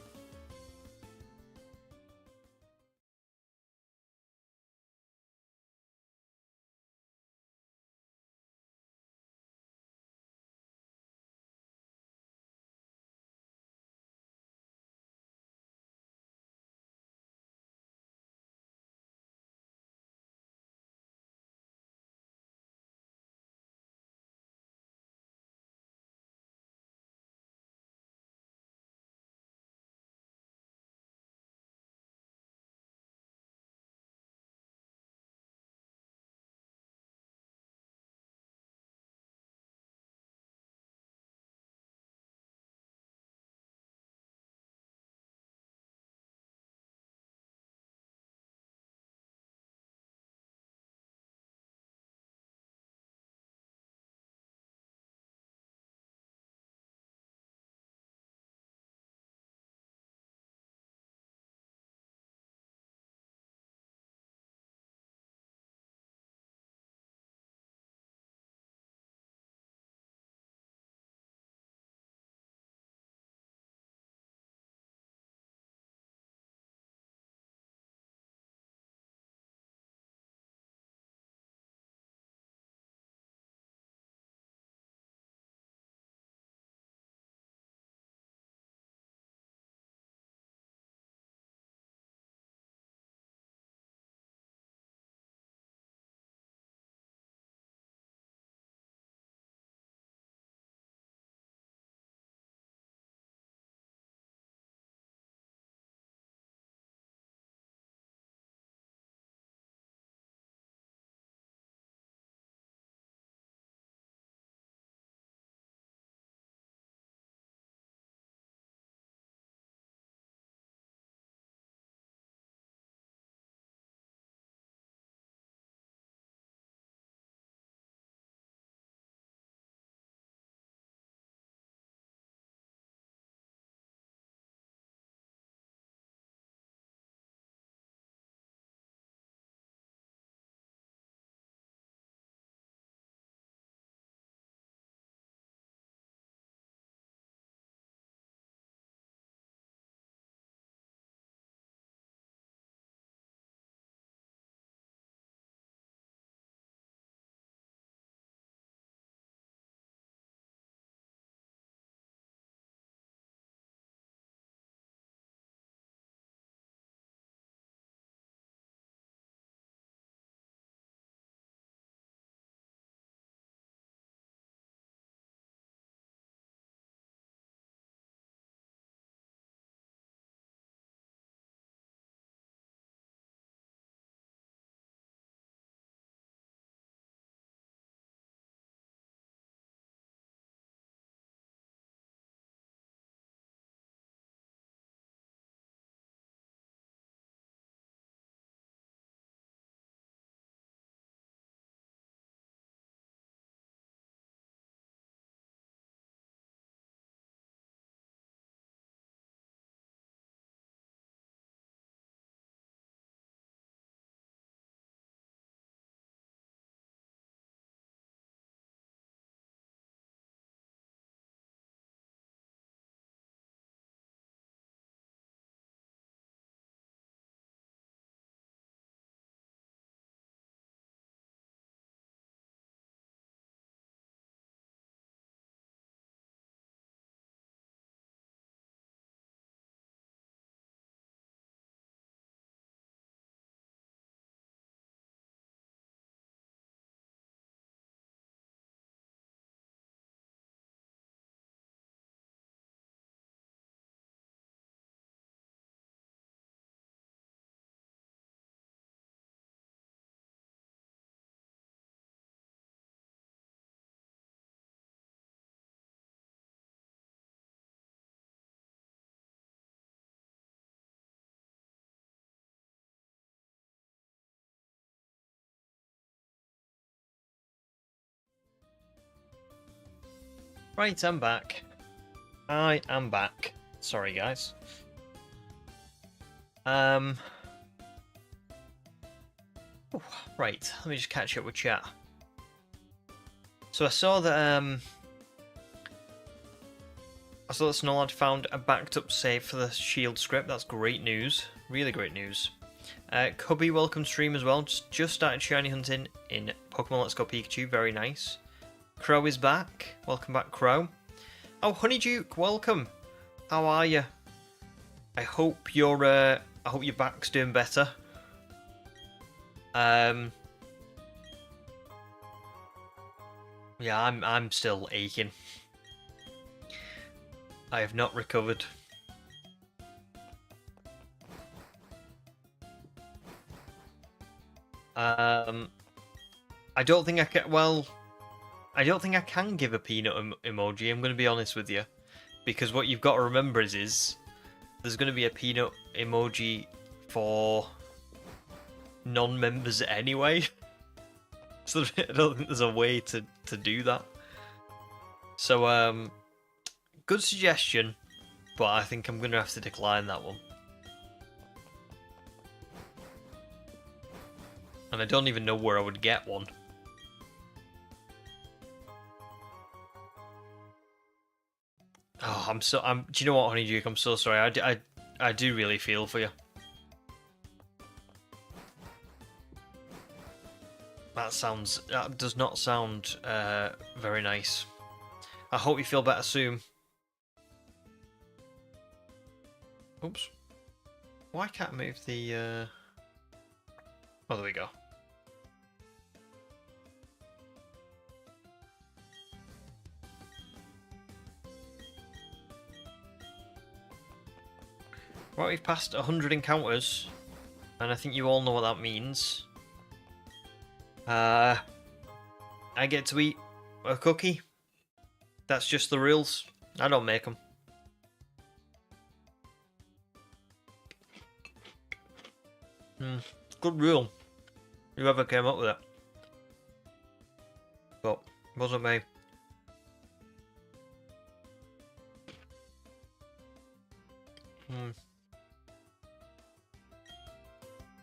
Right, I'm back. I am back. Sorry, guys. Right, let me just catch up with chat. So I saw that Snowlad found a backed up save for the shield script. That's great news. Really great news. Cubby, welcome stream as well. Just started shiny hunting in Pokemon Let's Go Pikachu. Very nice. Crow is back. Welcome back, Crow. Oh, Honeyduke, welcome. How are you? I hope your back's doing better. Yeah, I'm still aching. I have not recovered. I don't think I can. Well, I don't think I can give a peanut emoji. I'm going to be honest with you, because what you've got to remember is there's going to be a peanut emoji for non-members anyway. So I don't think there's a way to do that. So good suggestion, but I think I'm going to have to decline that one. And I don't even know where I would get one. Oh, do you know what, Honeyduke? I'm so sorry. I do really feel for you. That does not sound very nice. I hope you feel better soon. Oops. Why can't I move the Oh, there we go. Right, we've passed 100 encounters, and I think you all know what that means. I get to eat a cookie. That's just the rules. I don't make them. Good rule. Whoever came up with it. But it wasn't me.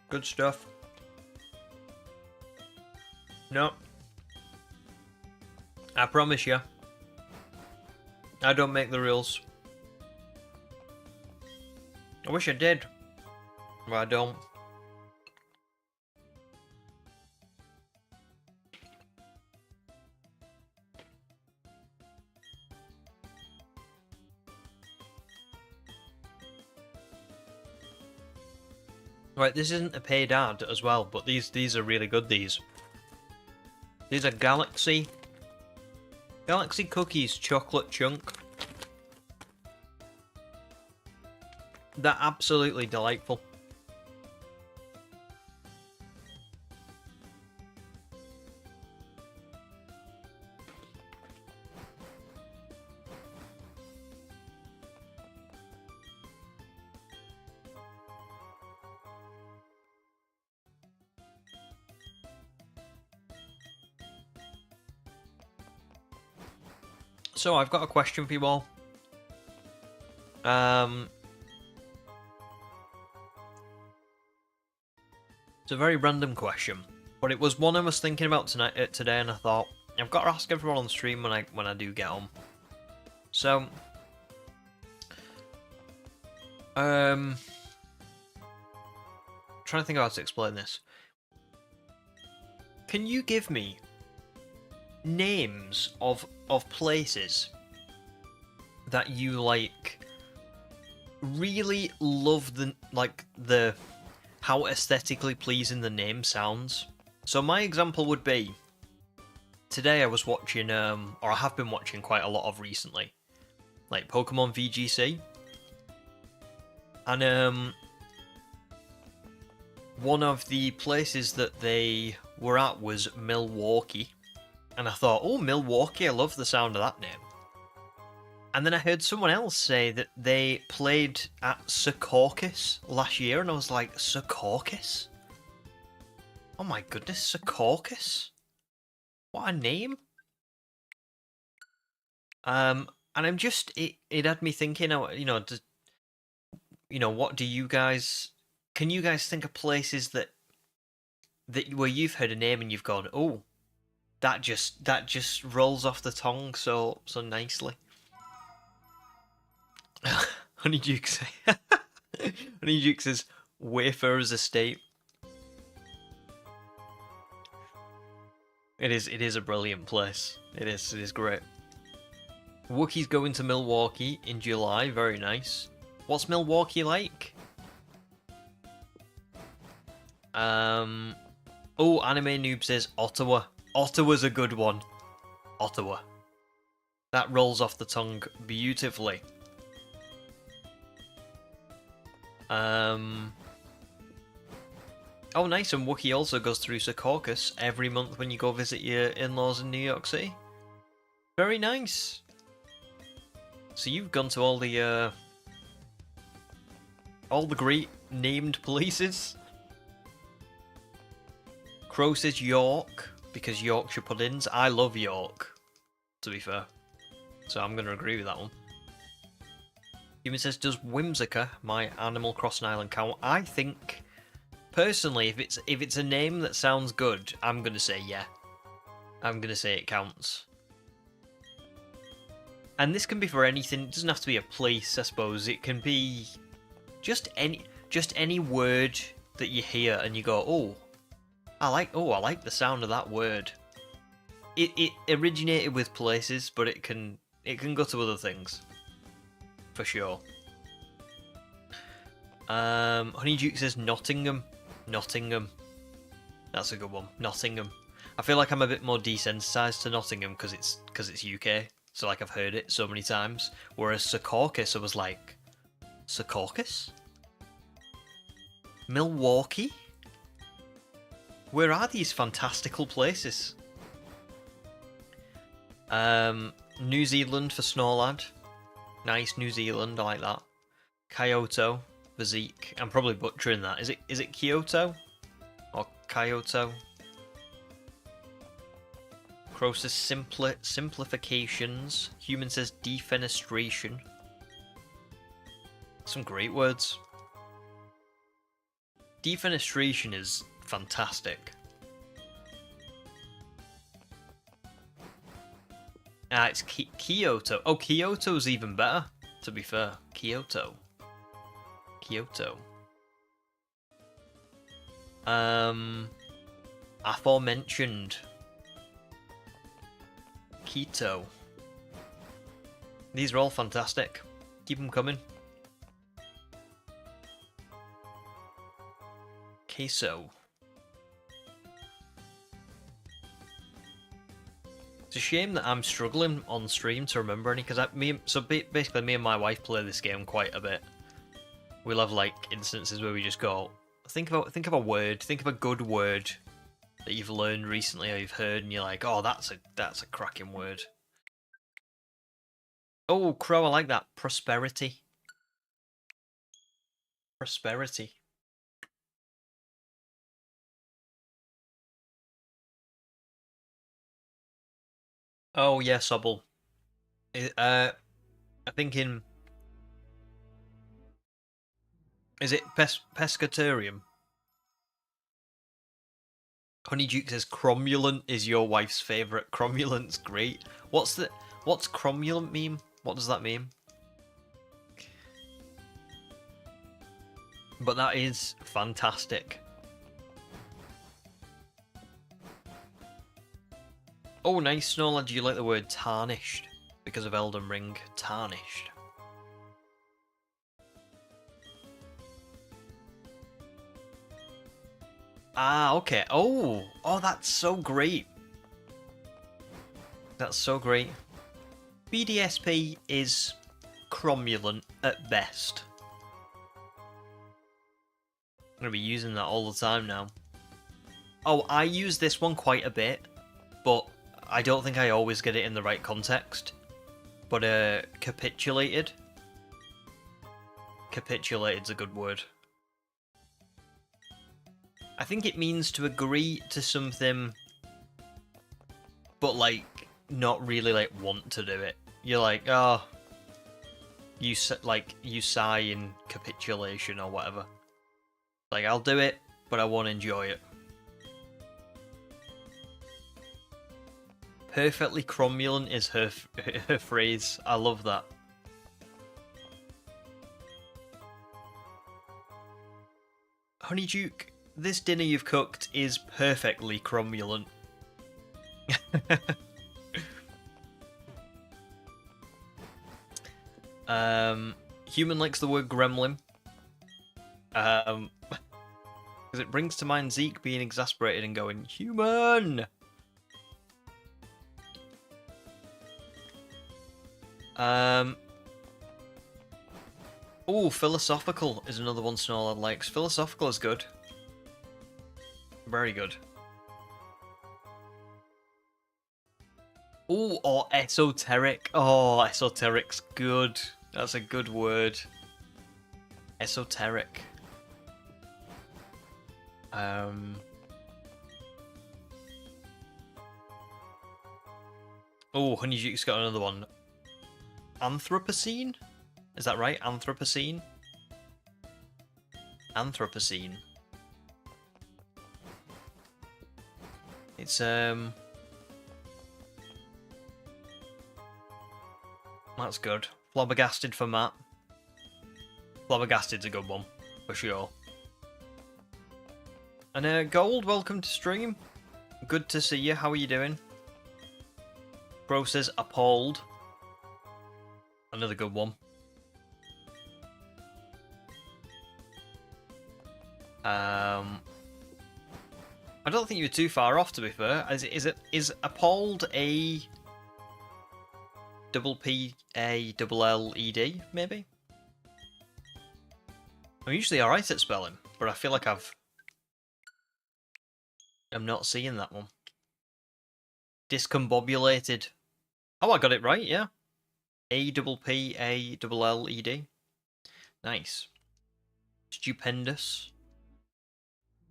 Good stuff. No. I promise you. I don't make the rules. I wish I did. But I don't. Right, this isn't a paid ad as well, but these are really good, these. These are Galaxy Cookies Chocolate Chunk. They're absolutely delightful. So I've got a question for you all. It's a very random question, but it was one I was thinking about today, and I thought I've got to ask everyone on the stream when I do get on. So, trying to think of how to explain this. Can you give me names of places that you really love the how aesthetically pleasing the name sounds? So my example would be, today I was watching or I have been watching quite a lot of recently, like Pokemon VGC, and one of the places that they were at was Milwaukee. And I thought, oh, Milwaukee, I love the sound of that name. And then I heard someone else say that they played at Secaucus last year, and I was like, Secaucus? Oh my goodness, Secaucus? What a name. And I'm just it had me thinking, what do you guys? Can you guys think of places that where you've heard a name and you've gone, oh, that just rolls off the tongue so nicely. Honeyduke says Wayfarer's Estate. It is a brilliant place. It is great. Wookiee's going to Milwaukee in July. Very nice. What's Milwaukee like? Oh, Anime Noob says Ottawa. Ottawa's a good one. Ottawa. That rolls off the tongue beautifully. Oh, nice. And Wookiee also goes through Secaucus every month when you go visit your in-laws in New York City. Very nice. So you've gone to all the great named places. Crow says York, because Yorkshire puddings. I love York, to be fair. So I'm going to agree with that one. Human says, does Whimsicott, my Animal Crossing island, count? I think, personally, if it's a name that sounds good, I'm going to say yeah. I'm going to say it counts. And this can be for anything. It doesn't have to be a place, I suppose. It can be just any word that you hear and you go, oh, I like the sound of that word. It originated with places, but it can go to other things. For sure. Honeyduke says Nottingham. Nottingham. That's a good one. Nottingham. I feel like I'm a bit more desensitized to Nottingham because it's UK. So like I've heard it so many times. Whereas Secaucus, I was like, Secaucus? Milwaukee? Where are these fantastical places? New Zealand for Snorlad. Nice, New Zealand, I like that. Kyoto for Zeke. I'm probably butchering that. Is it Kyoto? Or Kyoto? Crow says simplifications. Human says defenestration. Some great words. Defenestration is fantastic. Ah, it's Kyoto. Oh, Kyoto's even better, to be fair. Kyoto. Aforementioned. Keto. These are all fantastic. Keep them coming. Queso. It's a shame that I'm struggling on stream to remember any, because basically me and my wife play this game quite a bit. We'll have like instances where we just go, think of a word, think of a good word that you've learned recently or you've heard, and you're like, oh, that's a cracking word. Oh, Crow, I like that. Prosperity. Prosperity. Oh yeah, Sobble. I think in... Is it Pescatarium? Honeyduke says cromulent is your wife's favourite. Cromulent's great. What's cromulent mean? What does that mean? But that is fantastic. Oh, nice, Snorlad. Do you like the word tarnished? Because of Elden Ring. Tarnished. Ah, okay. Oh, that's so great. That's so great. BDSP is cromulent at best. I'm going to be using that all the time now. Oh, I use this one quite a bit, but I don't think I always get it in the right context. But capitulated. Capitulated's a good word. I think it means to agree to something, but like not really like want to do it. You're like, oh, you sigh in capitulation or whatever. Like, I'll do it, but I won't enjoy it. Perfectly cromulent is her phrase. I love that. Honeyduke, this dinner you've cooked is perfectly cromulent. Human likes the word gremlin. Because it brings to mind Zeke being exasperated and going, human! Oh, philosophical is another one Snorlad likes. Philosophical is good. Very good. Oh, or esoteric. Oh, esoteric's good. That's a good word. Esoteric. Oh, Honeyduke's got another one. Anthropocene? Is that right? Anthropocene? Anthropocene. It's, that's good. Flabbergasted for Matt. Flabbergasted's a good one, for sure. And, Gold, welcome to stream. Good to see you. How are you doing? Bro says appalled. Another good one. I don't think you were too far off, to be fair. Is appalled a double P A double L E D maybe? I'm usually alright at spelling, but I feel like I'm not seeing that one. Discombobulated. Oh, I got it right, yeah. A double P A double L E D. Nice. Stupendous.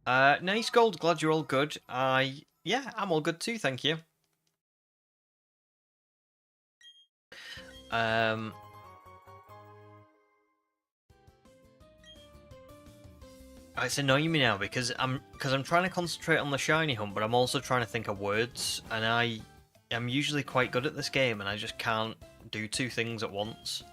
Nice, Gold. Glad you're all good. Yeah, I'm all good too, thank you. It's annoying me now because I'm trying to concentrate on the shiny hunt, but I'm also trying to think of words, and I'm usually quite good at this game, and I just can't do two things at once.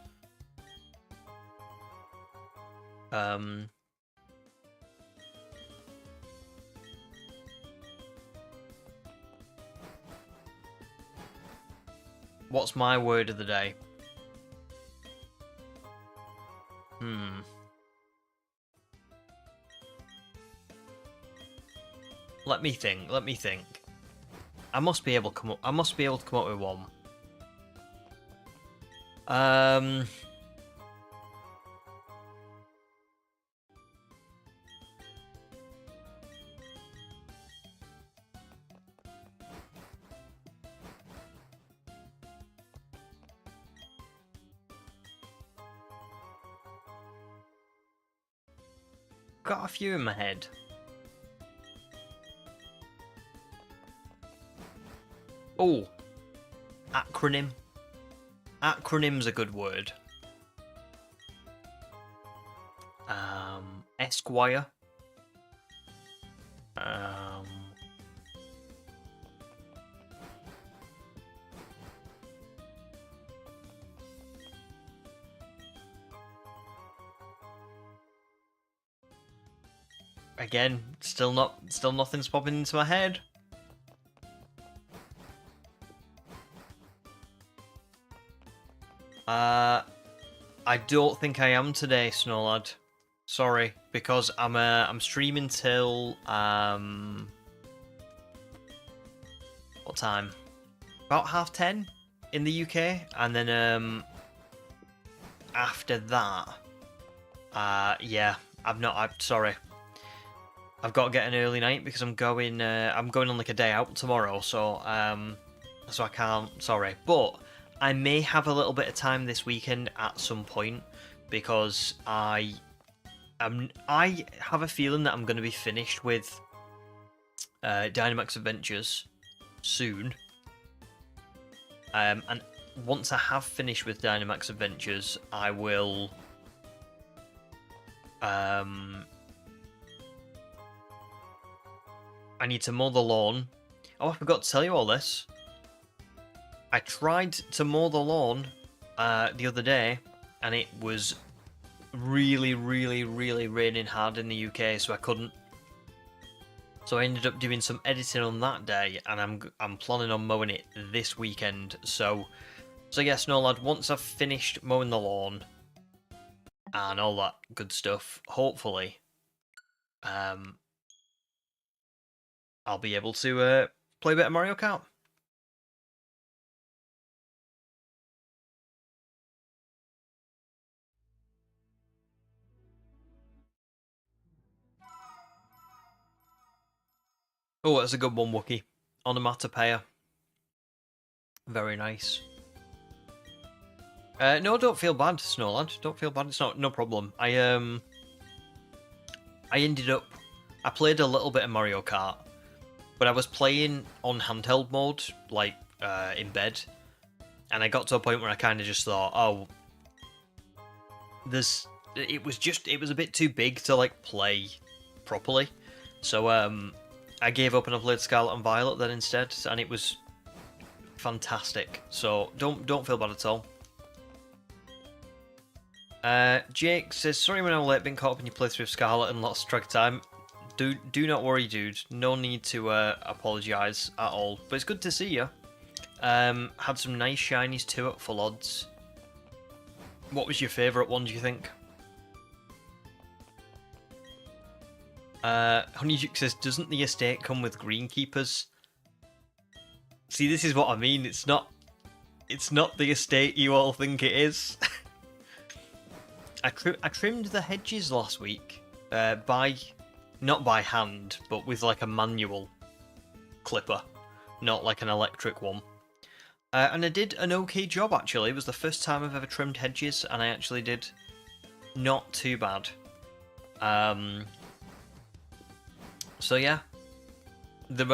What's my word of the day? Let me think. I must be able to come up with one. Got a few in my head. Oh, acronym. Acronym's a good word. Esquire. Again, still nothing's popping into my head. I don't think I am today, Snowlad. Sorry, because I'm streaming till what time? About 10:30 in the UK, and then after that, yeah, I'm sorry. I've got to get an early night because I'm going on like a day out tomorrow, so I can't. Sorry, but I may have a little bit of time this weekend at some point because I have a feeling that I'm going to be finished with Dynamax Adventures soon. And once I have finished with Dynamax Adventures, I will I need to mow the lawn. Oh, I forgot to tell you all this. I tried to mow the lawn the other day, and it was really, really, really raining hard in the UK, so I couldn't. So I ended up doing some editing on that day, and I'm planning on mowing it this weekend. So yes, no lad. Once I've finished mowing the lawn and all that good stuff, hopefully, I'll be able to play a bit of Mario Kart. Oh, that's a good one, Wookie. Onomatopoeia. Very nice. No, don't feel bad, Snowland. Don't feel bad. It's no problem. I ended up... I played a little bit of Mario Kart, but I was playing on handheld mode, like, in bed, and I got to a point where I kind of just thought, oh, it was a bit too big to, like, play properly, so, I gave up and I played Scarlet and Violet then instead, and it was fantastic, so don't feel bad at all. Jake says, sorry when I'm late, been caught up in your playthrough of Scarlet and lots of track time. Do not worry, dude. No need to apologise at all. But it's good to see you. Had some nice shinies too at full odds. What was your favourite one, do you think? Honeyjuke says, doesn't the estate come with greenkeepers? See, this is what I mean. It's not the estate you all think it is. I trimmed the hedges last week not by hand, but with like a manual clipper, not like an electric one. And I did an okay job actually. It was the first time I've ever trimmed hedges, and I actually did not too bad. So yeah,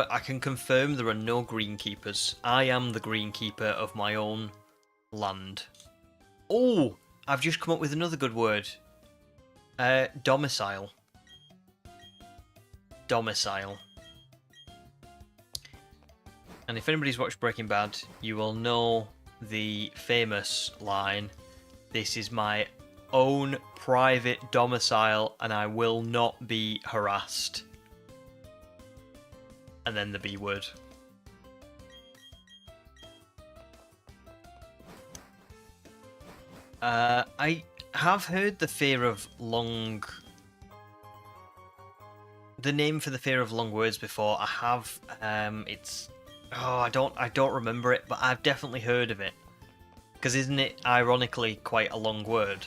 I can confirm there are no greenkeepers. I am the greenkeeper of my own land. Oh, I've just come up with another good word. Domicile. Domicile. And if anybody's watched Breaking Bad, you will know the famous line, "This is my own private domicile and I will not be harassed." And then the B word. I have heard the fear of long... The name for the fear of long words before. I have, it's... Oh, I don't remember it, but I've definitely heard of it. Because isn't it, ironically, quite a long word?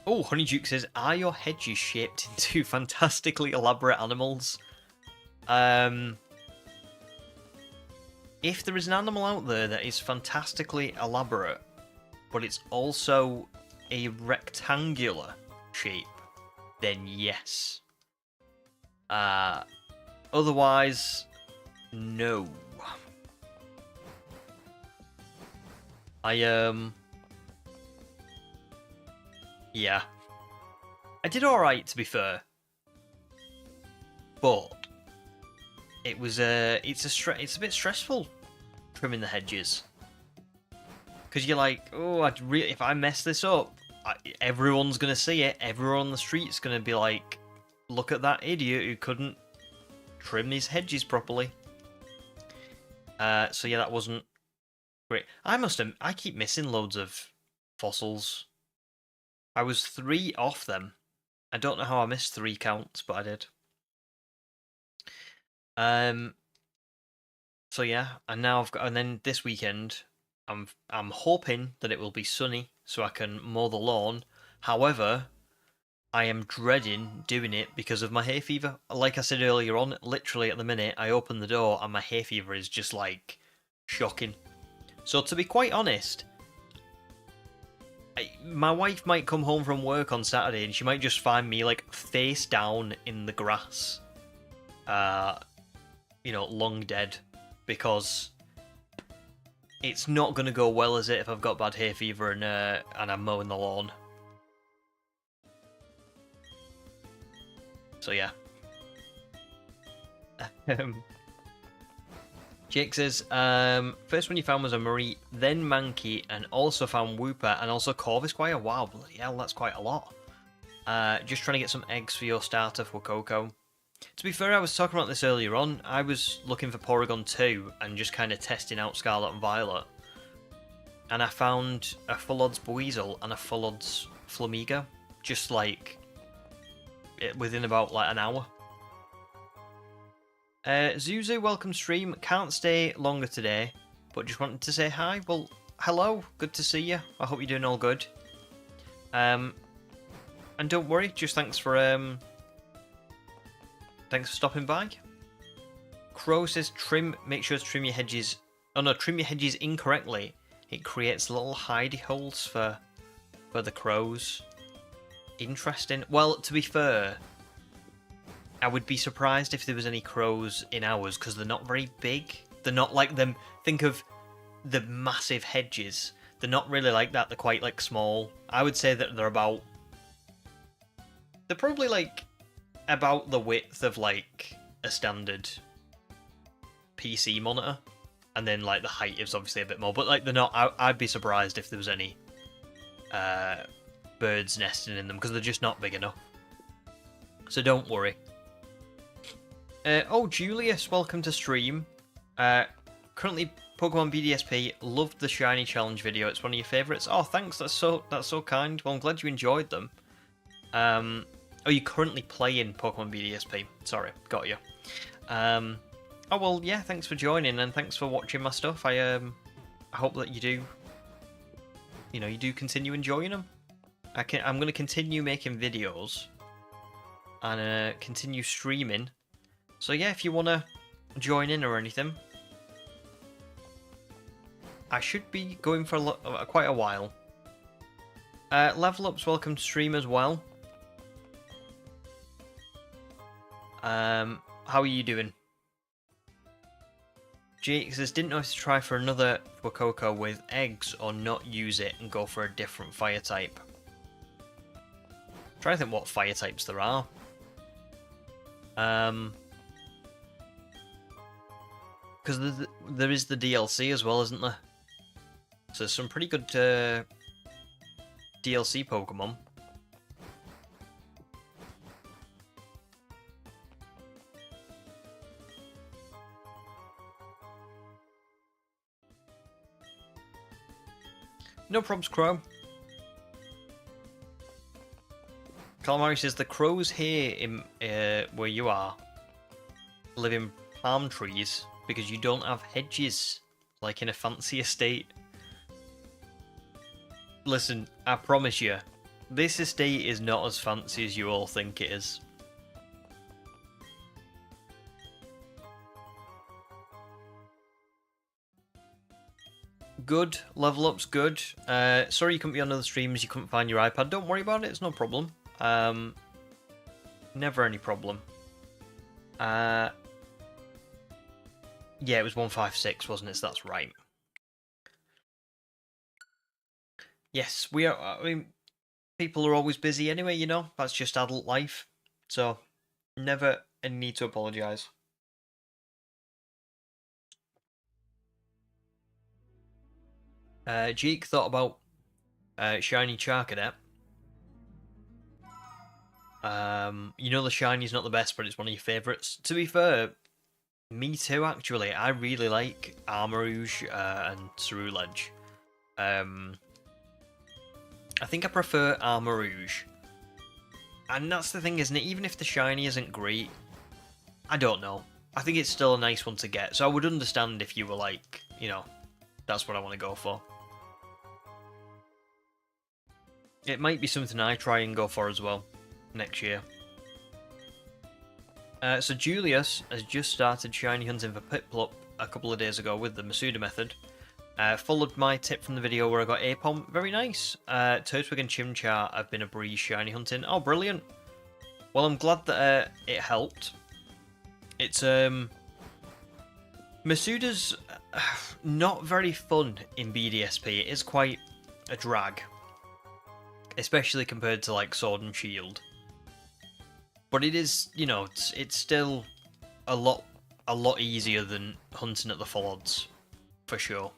Oh, Honeyjuke says, are your hedges shaped into fantastically elaborate animals? If there is an animal out there that is fantastically elaborate, but it's also a rectangular shape, then yes. Otherwise, no. Yeah. I did alright, to be fair. But it was it's a bit stressful trimming the hedges. Because you're like, oh, if I mess this up, everyone's going to see it. Everyone on the street's going to be like, look at that idiot who couldn't trim his hedges properly. So yeah, that wasn't great. I keep missing loads of fossils. I was 3 off them. I don't know how I missed 3 counts, but I did. So yeah, and now and then this weekend, I'm hoping that it will be sunny so I can mow the lawn. However, I am dreading doing it because of my hay fever. Like I said earlier on, literally at the minute I open the door and my hay fever is just like shocking. So to be quite honest, my wife might come home from work on Saturday and she might just find me like face down in the grass, long dead, because it's not going to go well, is it, if I've got bad hay fever and I'm mowing the lawn. So yeah. Jake says, first one you found was a Marie, then Mankey, and also found Wooper, and also Corvisquire. Wow, bloody hell, that's quite a lot. Just trying to get some eggs for your starter for Coco. To be fair, I was talking about this earlier on. I was looking for Porygon 2 and just kind of testing out Scarlet and Violet. And I found a full odds Buizel and a full odds Flamiga. Just like within about like an hour. Zuzu, welcome stream. Can't stay longer today, but just wanted to say hi. Well, hello. Good to see you. I hope you're doing all good. And don't worry, just thanks for stopping by. Crow says make sure to trim your hedges. Oh no, trim your hedges incorrectly. It creates little hidey holes for the crows. Interesting. Well, to be fair, I would be surprised if there was any crows in ours, because they're not very big. They're not like them. Think of the massive hedges. They're not really like that. They're quite like small. I would say that they're probably like about the width of like a standard PC monitor, and then like the height is obviously a bit more. But like they're not. I'd be surprised if there was any birds nesting in them, because they're just not big enough. So don't worry. Oh, Julius, welcome to stream. Currently Pokemon BDSP. Loved the shiny challenge video. It's one of your favourites. Oh, thanks. That's so kind. Well, I'm glad you enjoyed them. Oh, you're currently playing Pokemon BDSP. Sorry, got you. Oh well, yeah. Thanks for joining and thanks for watching my stuff. I hope that you do. You do continue enjoying them. I'm going to continue making videos and continue streaming. So yeah, if you want to join in or anything, I should be going for quite a while. Level Up's welcome to stream as well. How are you doing? Jake says, didn't know if to try for another Fuecoco with eggs or not use it and go for a different fire type. I'm trying to think what fire types there are. Because there is the DLC as well, isn't there? So there's some pretty good DLC Pokemon. No probs, Crow. Calamari says, the crows here in where you are live in palm trees because you don't have hedges like in a fancy estate. Listen, I promise you, this estate is not as fancy as you all think it is. Good, Level Up's good. Sorry you couldn't be on other streams, you couldn't find your iPad. Don't worry about it, it's no problem. Never any problem. Yeah, it was 156, wasn't it? So that's right. Yes, we are. I mean, people are always busy anyway, you know? That's just adult life. So, never any need to apologise. Jeek thought about Shiny Charcadet. You know the Shiny's not the best, but it's one of your favourites. To be fair, me too, actually. I really like Armarouge and Ceruledge. I think I prefer Armarouge. And that's the thing, isn't it? Even if the Shiny isn't great, I don't know. I think it's still a nice one to get. So I would understand if you were like, you know, that's what I want to go for. It might be something I try and go for as well next year. So Julius has just started shiny hunting for Piplup a couple of days ago with the Masuda method. Followed my tip from the video where I got Apom. Very nice. Turtwig and Chimchar have been a breeze shiny hunting. Oh, brilliant. Well, I'm glad that it helped. It's Masuda's not very fun in BDSP. It is quite a drag, especially compared to like Sword and Shield. But it is, you know, it's still a lot easier than hunting at the full odds, for sure.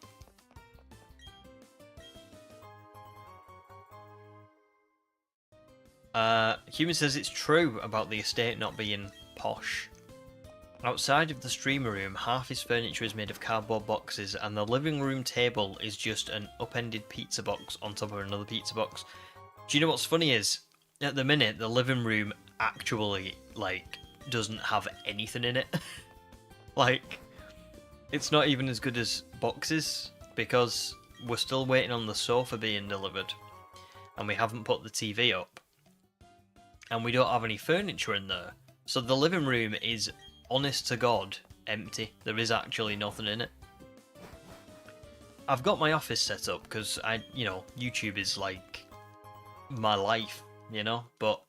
Human says it's true about the estate not being posh. Outside of the streamer room, half his furniture is made of cardboard boxes, and the living room table is just an upended pizza box on top of another pizza box. Do you know what's funny is, at the minute, the living room actually, like, doesn't have anything in it. Like, it's not even as good as boxes, because we're still waiting on the sofa being delivered, and we haven't put the TV up, and we don't have any furniture in there. So the living room is, honest to God, empty. There is actually nothing in it. I've got my office set up, because YouTube is like my life, you know, but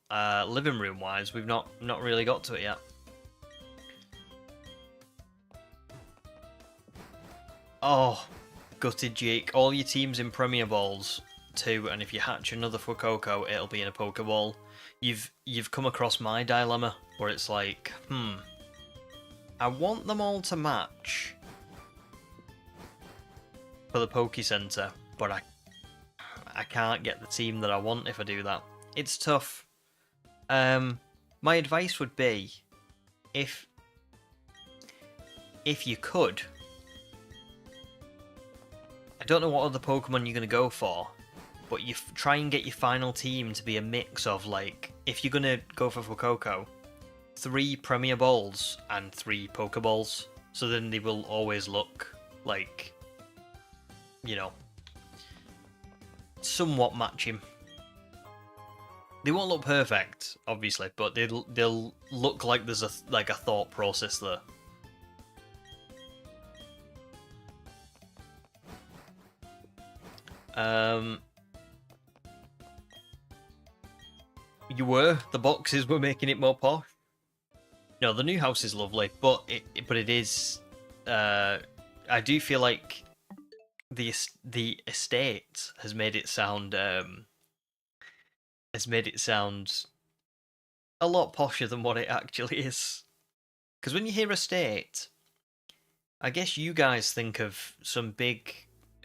living room wise, we've not really got to it yet. Oh, gutted Jake. All your teams in Premier Balls too, and if you hatch another Fuecoco, it'll be in a Pokeball. You've come across my dilemma, where it's like, I want them all to match for the Poke Center, but I can't get the team that I want if I do that. It's tough. My advice would be, if you could, I don't know what other Pokemon you're going to go for, but you try and get your final team to be a mix of, like, if you're going to go for Fuecoco, 3 Premier Balls and 3 Pokeballs, so then they will always look like, you know, somewhat matching. They won't look perfect, obviously, but they'll look like there's a thought process there. The boxes were making it more posh. No, the new house is lovely, but it is. I do feel like the estate has made it sound a lot posher than what it actually is. Because when you hear estate, I guess you guys think of some big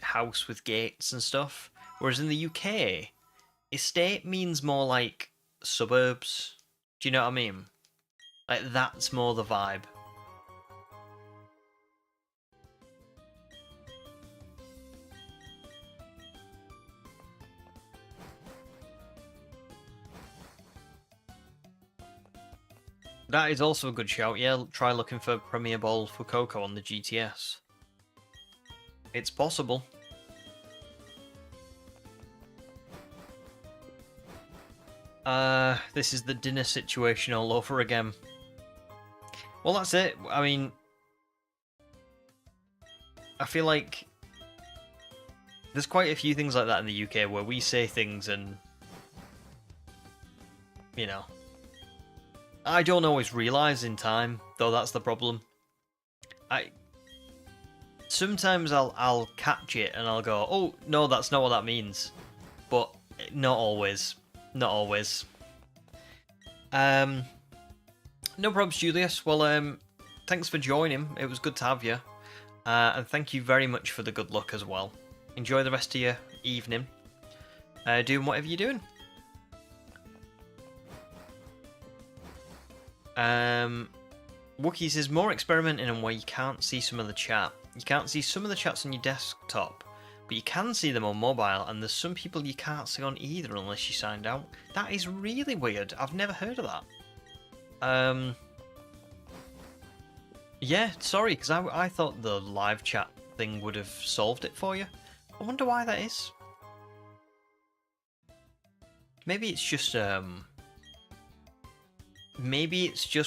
house with gates and stuff, whereas in the UK, estate means more like suburbs. Do you know what I mean? Like, that's more the vibe. That is also a good shout. Yeah, try looking for Premier Ball Fuecoco on the GTS. It's possible. This is the dinner situation all over again. Well, that's it. I mean, I feel like there's quite a few things like that in the UK where we say things and, you know, I don't always realise in time, though that's the problem. Sometimes I'll catch it and I'll go, oh, no, that's not what that means. But not always. Not always. No problems, Julius. Well, thanks for joining. It was good to have you. And thank you very much for the good luck as well. Enjoy the rest of your evening. Doing whatever you're doing. Wookie says, more experimenting in where you can't see some of the chat. You can't see some of the chats on your desktop, but you can see them on mobile, and there's some people you can't see on either unless you signed out. That is really weird. I've never heard of that. Yeah, sorry, because I thought the live chat thing would have solved it for you. I wonder why that is. Maybe it's just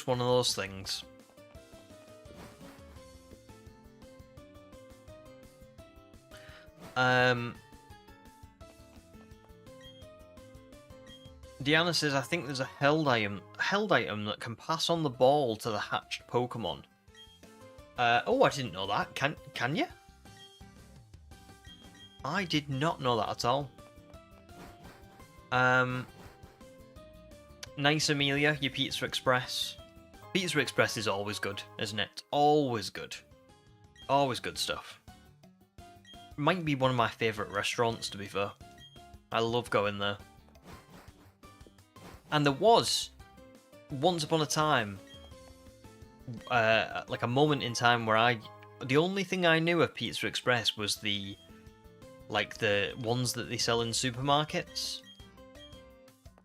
one of those things. Deanna says, I think there's a held item that can pass on the ball to the hatched Pokemon. Oh, I didn't know that. Can you? I did not know that at all. Nice Amelia, your Pizza Express. Pizza Express is always good, isn't it? Always good. Always good stuff. Might be one of my favourite restaurants, to be fair. I love going there. And there was, once upon a time, like a moment in time where the only thing I knew of Pizza Express was the ones that they sell in supermarkets.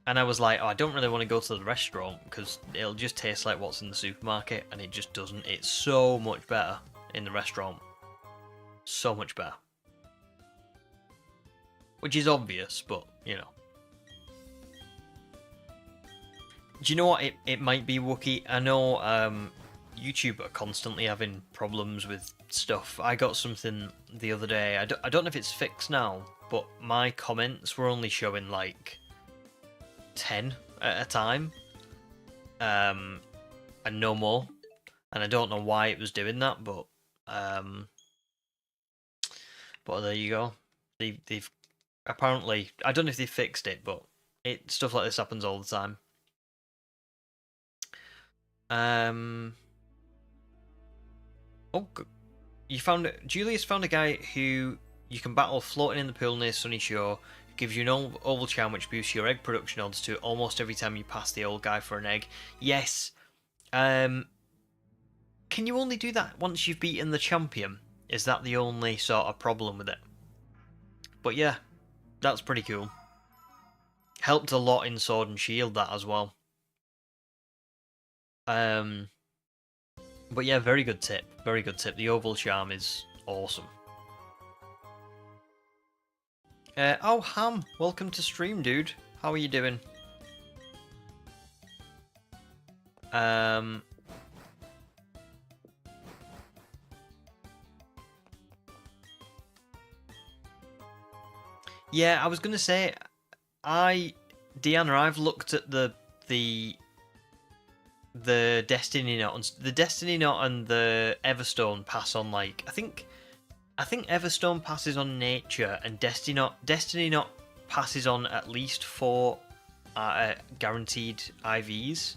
And I was like, oh, I don't really want to go to the restaurant because it'll just taste like what's in the supermarket, and it just doesn't. It's so much better in the restaurant. So much better. Which is obvious, but, you know. Do you know what? It might be Wookiee. I know YouTube are constantly having problems with stuff. I got something the other day. I don't know if it's fixed now, but my comments were only showing like 10 at a time. And no more. And I don't know why it was doing that, but there you go. They've apparently, I don't know if they fixed it, but stuff like this happens all the time. Oh, Julius found a guy who you can battle floating in the pool near Sunny Shore. Gives you an oval charm which boosts your egg production odds to almost every time you pass the old guy for an egg. Yes. Can you only do that once you've beaten the champion? Is that the only sort of problem with it? But yeah, that's pretty cool. Helped a lot in Sword and Shield, that as well. But yeah, very good tip. Very good tip. The oval charm is awesome. Oh, Ham, welcome to stream, dude. How are you doing? Yeah, I was gonna say, Deanna, I've looked at the Destiny Knot, the Destiny Knot and the Everstone pass on like I think Everstone passes on nature, and Destiny Knot passes on at least 4 guaranteed IVs,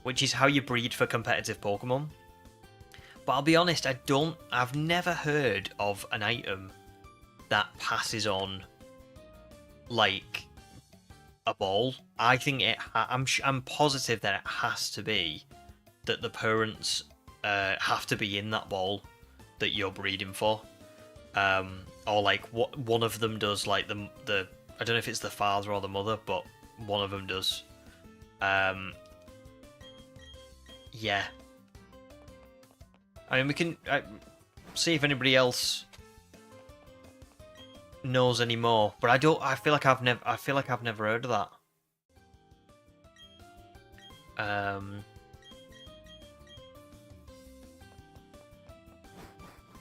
which is how you breed for competitive Pokemon. But I'll be honest, I've never heard of an item that passes on like a ball. I think I'm positive that it has to be that the parents have to be in that ball that you're breeding for, or like what one of them does, like the I don't know if it's the father or the mother, but one of them does. Yeah. I mean, we can see if anybody else knows any more, but I feel like I've never heard of that.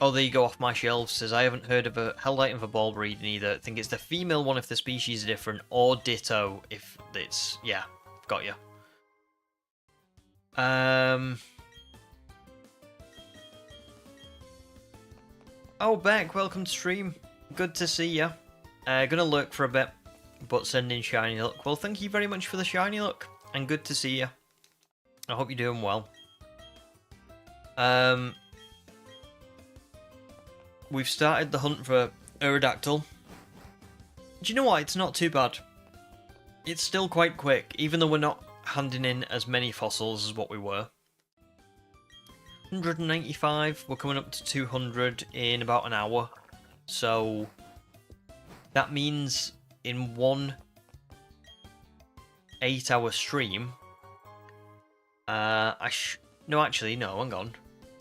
Oh, there you go, off my shelf. Says, I haven't heard of a held item for ball breeding either. I think it's the female one if the species are different, or ditto if it's... Yeah, got you. Oh, Beck, welcome to stream. Good to see ya. Gonna lurk for a bit, but sending shiny luck. Well, thank you very much for the shiny luck, and good to see ya. I hope you're doing well. We've started the hunt for Aerodactyl. Do you know what? It's not too bad. It's still quite quick, even though we're not handing in as many fossils as what we were. 195, we're coming up to 200 in about an hour. So that means in one 8-hour stream, no, actually, no, hang on.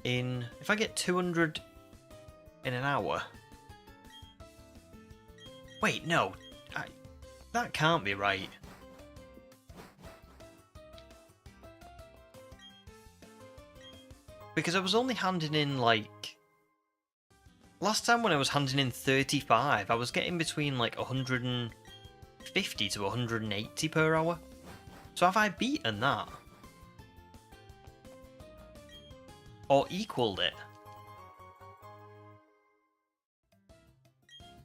If I get 200 in an hour... Wait, no. That can't be right. Because I was only handing in, like... Last time when I was handing in 35, I was getting between, like, 150 to 180 per hour. So have I beaten that? or equaled it.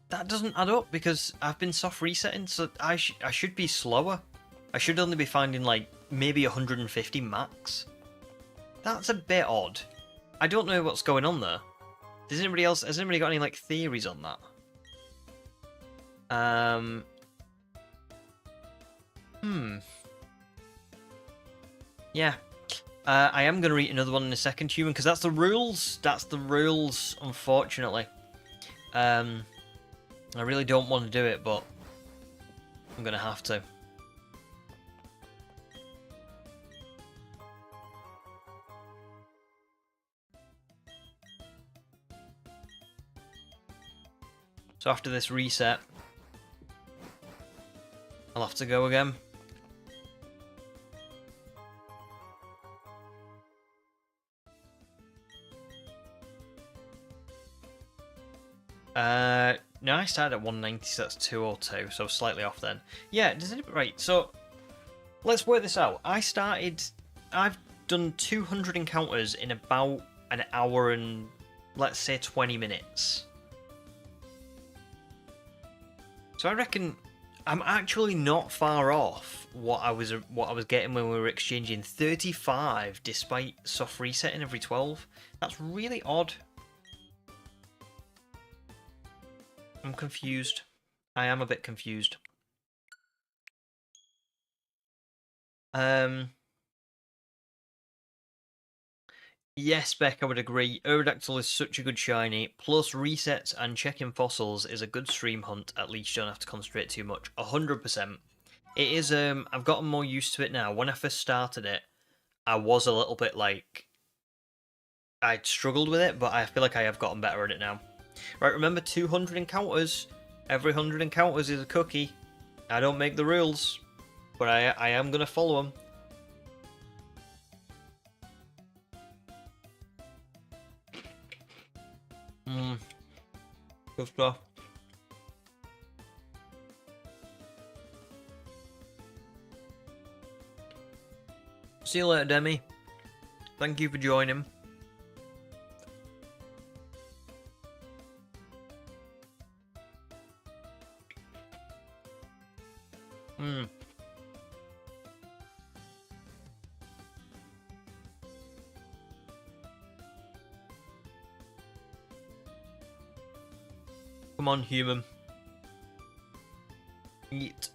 That doesn't add up because I've been soft resetting, so I should be slower. I should only be finding like maybe 150 max. That's a bit odd. I don't know what's going on there. Has anybody got any like theories on that? Yeah. I am going to eat another one in a second, human, because that's the rules. That's the rules, unfortunately. I really don't want to do it, but I'm going to have to. So after this reset, I'll have to go again. No, I started at 190, so that's 202, so slightly off then. Yeah, right, so let's work this out. I've done 200 encounters in about an hour and, let's say, 20 minutes. So I reckon I'm actually not far off what I was getting when we were exchanging 35 despite soft resetting every 12. That's really odd. I'm confused. I am a bit confused. Yes, Beck, I would agree. Aerodactyl is such a good shiny. Plus resets and checking fossils is a good stream hunt. At least you don't have to concentrate too much. 100%. It is. I've gotten more used to it now. When I first started it, I was a little bit like I'd struggled with it, but I feel like I have gotten better at it now. Right, remember 200 encounters. Every 100 encounters is a cookie. I don't make the rules, but I am going to follow them. Good stuff. See you later, Demi. Thank you for joining. Come on, human. Eat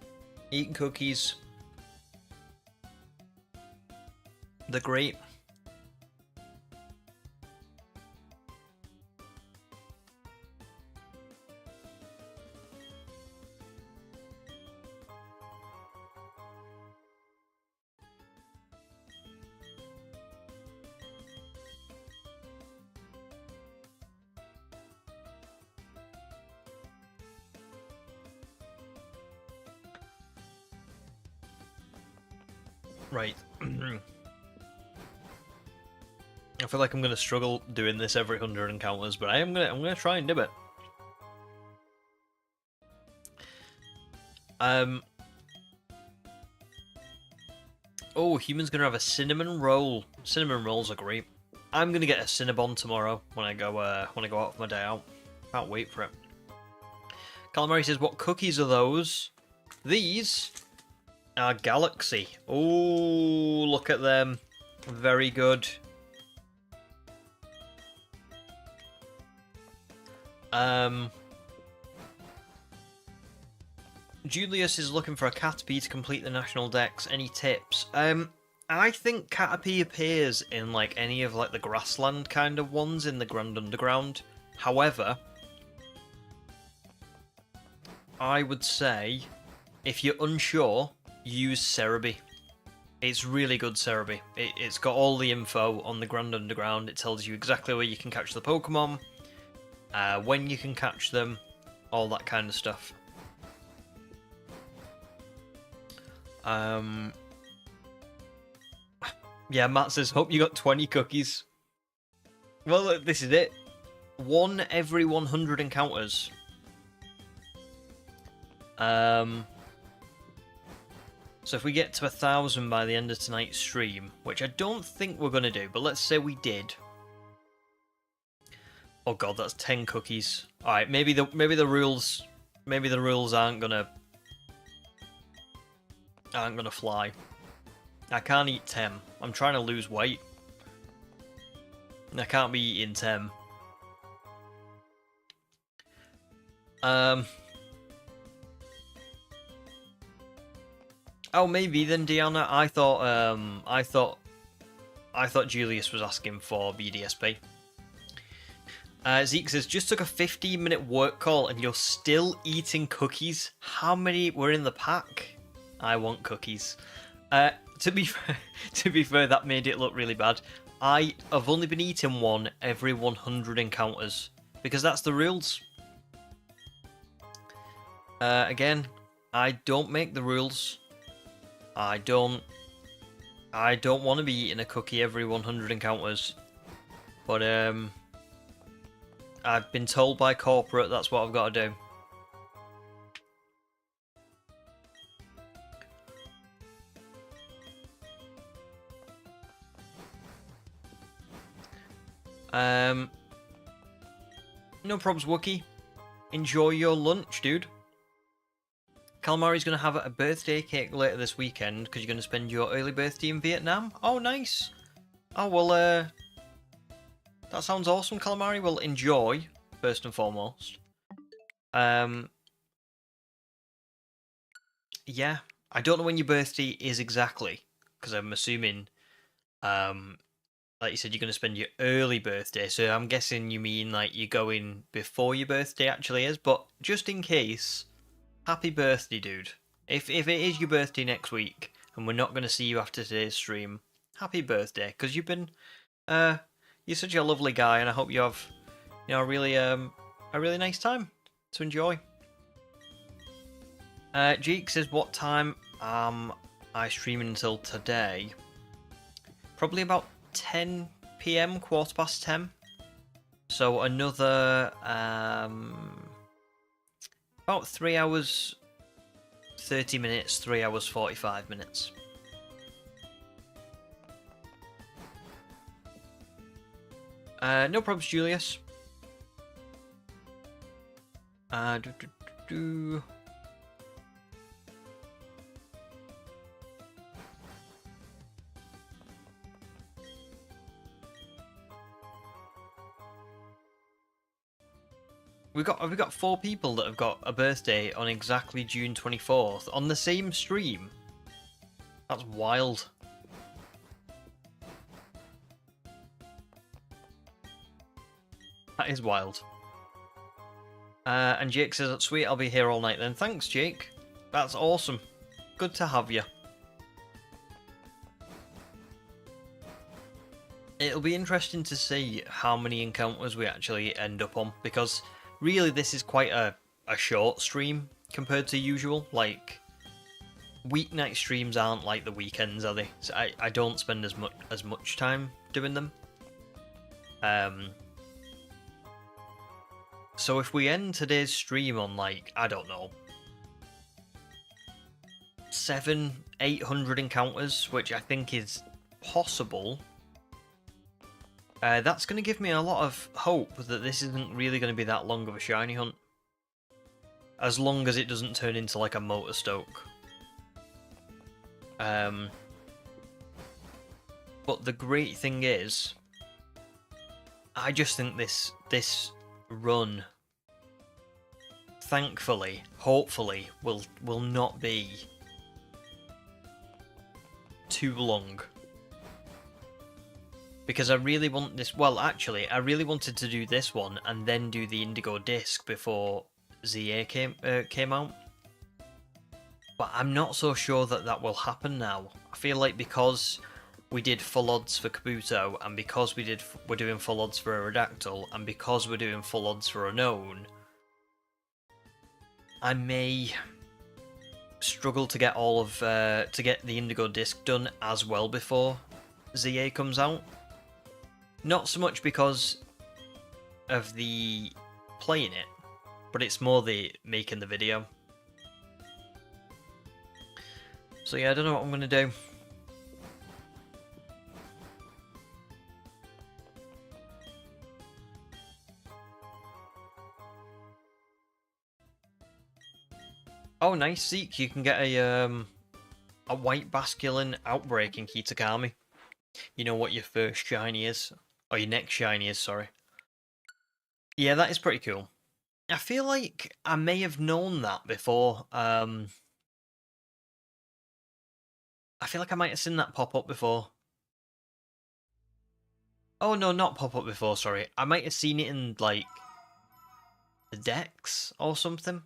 cookies. They're great. Right. I feel like I'm gonna struggle doing this every 100 encounters, but I'm gonna try and do it. Oh, human's gonna have a cinnamon roll. Cinnamon rolls are great. I'm gonna get a Cinnabon tomorrow when I go out for my day out. Can't wait for it. Calamari says, "What cookies are those?" These are Galaxy. Oh, look at them. Very good. Julius is looking for a Caterpie to complete the national dex. Any tips? I think Caterpie appears in like any of like the grassland kind of ones in the Grand Underground. However, I would say if you're unsure, use Cerebi. It's really good Cerebi. It's got all the info on the Grand Underground. It tells you exactly where you can catch the Pokemon, when you can catch them, all that kind of stuff. Yeah, Matt says, hope you got 20 cookies. Well, this is it. 1 every 100 encounters. So if we get to 1,000 by the end of tonight's stream, which I don't think we're going to do, but let's say we did, Oh god, that's 10 cookies. All right, maybe the rules aren't gonna fly. I can't eat 10. I'm trying to lose weight. I can't be eating 10. Oh, maybe then, Deanna. I thought Julius was asking for BDSP. Zeke says, just took a 15-minute work call and you're still eating cookies? How many were in the pack? I want cookies. To be fair, that made it look really bad. I have only been eating one every 100 encounters because that's the rules. Again, I don't make the rules. I don't want to be eating a cookie every 100 encounters. But I've been told by corporate that's what I've got to do. No probs, Wookie. Enjoy your lunch, dude. Calamari's going to have a birthday cake later this weekend because you're going to spend your early birthday in Vietnam. Oh, nice. Oh, well, that sounds awesome, Calamari. Well, enjoy, first and foremost. Yeah, I don't know when your birthday is exactly, because I'm assuming, like you said, you're going to spend your early birthday, so I'm guessing you mean, like, you're going before your birthday actually is, but just in case, happy birthday, dude. If it is your birthday next week, and we're not going to see you after today's stream, happy birthday, because you've been, you're such a lovely guy, and I hope you have, you know, a really nice time to enjoy. Jeek says, what time am I streaming until today? Probably about 10 PM, 10:15. So another, about 3 hours, 30 minutes, 3 hours, 45 minutes. No problems, Julius. We've got 4 people that have got a birthday on exactly June 24th on the same stream. That's wild. That is wild. And Jake says, sweet, I'll be here all night then. Thanks, Jake. That's awesome. Good to have you. It'll be interesting to see how many encounters we actually end up on, because really this is quite a short stream compared to usual. Like, weeknight streams aren't like the weekends, are they? So I don't spend as much time doing them. So if we end today's stream on, like, I don't know, 700-800 encounters, which I think is possible, that's going to give me a lot of hope that this isn't really going to be that long of a shiny hunt. As long as it doesn't turn into like a motor stoke. But the great thing is, I just think this run, thankfully, hopefully, will not be too long. Because I really want this, well actually, I really wanted to do this one and then do the Indigo Disc before ZA came out. But I'm not so sure that will happen now. I feel like because we did full odds for Kabuto, and because we're doing full odds for Aerodactyl, and because we're doing full odds for Unown, I may struggle to get to get the Indigo Disc done as well before ZA comes out. Not so much because of the playing it, but it's more the making the video. So yeah, I don't know what I'm gonna do. Oh, nice, Zeke. You can get a white basculin outbreak in Kitakami. You know what your first shiny is, or your next shiny is. Sorry. Yeah, that is pretty cool. I feel like I may have known that before. I feel like I might have seen that pop up before. Oh no, not pop up before. Sorry, I might have seen it in like the decks or something.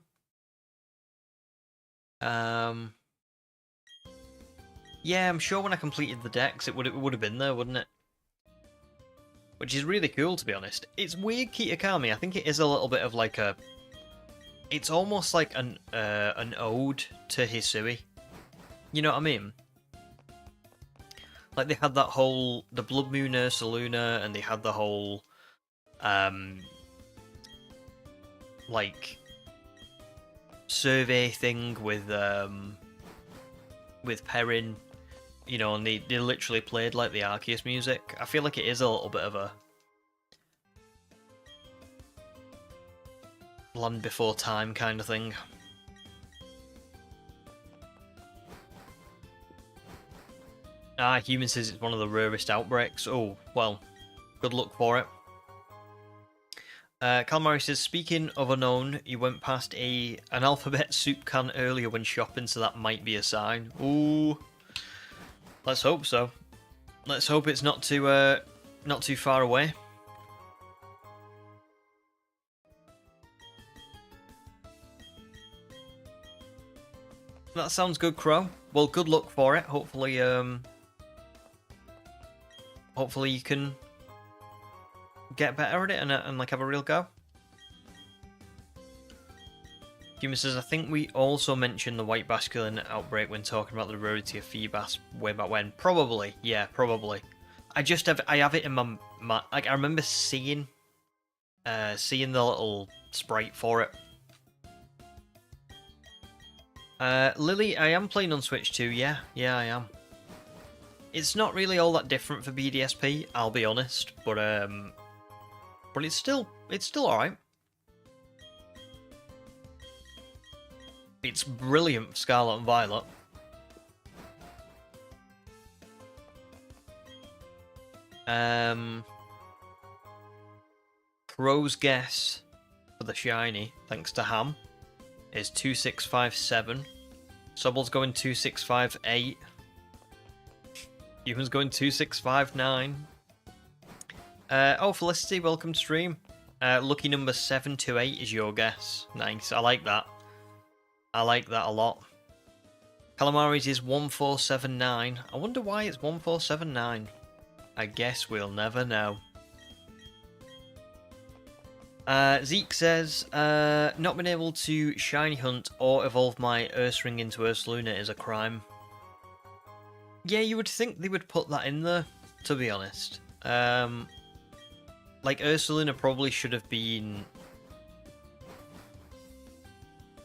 Yeah, I'm sure when I completed the decks, it would have been there, wouldn't it? Which is really cool, to be honest. It's weird, Kitakami. I think it is a little bit of like a. It's almost like an ode to Hisui. You know what I mean? Like they had that whole the Blood Moon Ursaluna, and they had the whole like survey thing with Perrin, you know, and they literally played like the Arceus music. I feel like it is a little bit of a Land Before Time kind of thing. Human says it's one of the rarest outbreaks. Oh, well, good luck for it. Calamari says, speaking of Unown, you went past an alphabet soup can earlier when shopping, so that might be a sign. Ooh. Let's hope so. Let's hope it's not too far away. That sounds good, Crow. Well, good luck for it. Hopefully, hopefully you can get better at it and like have a real go. Human says, I think we also mentioned the white basculin outbreak when talking about the rarity of Feebas way back when. Probably, yeah, probably. I have it in my like I remember seeing the little sprite for it. Lily, I am playing on Switch too. Yeah, I am. It's not really all that different for BDSP, I'll be honest, but it's still alright. It's brilliant for Scarlet and Violet. Crow's guess for the shiny, thanks to Ham, is 2657. Sobble's going 2658. Human's going 2659. Oh, Felicity, welcome to stream. Lucky number 728 is your guess. Nice, I like that. I like that a lot. Calamari's is 1479. I wonder why it's 1479. I guess we'll never know. Zeke says, not being able to shiny hunt or evolve my Ursaring into Ursaluna is a crime. Yeah, you would think they would put that in there, to be honest. Like, Ursaluna probably should have been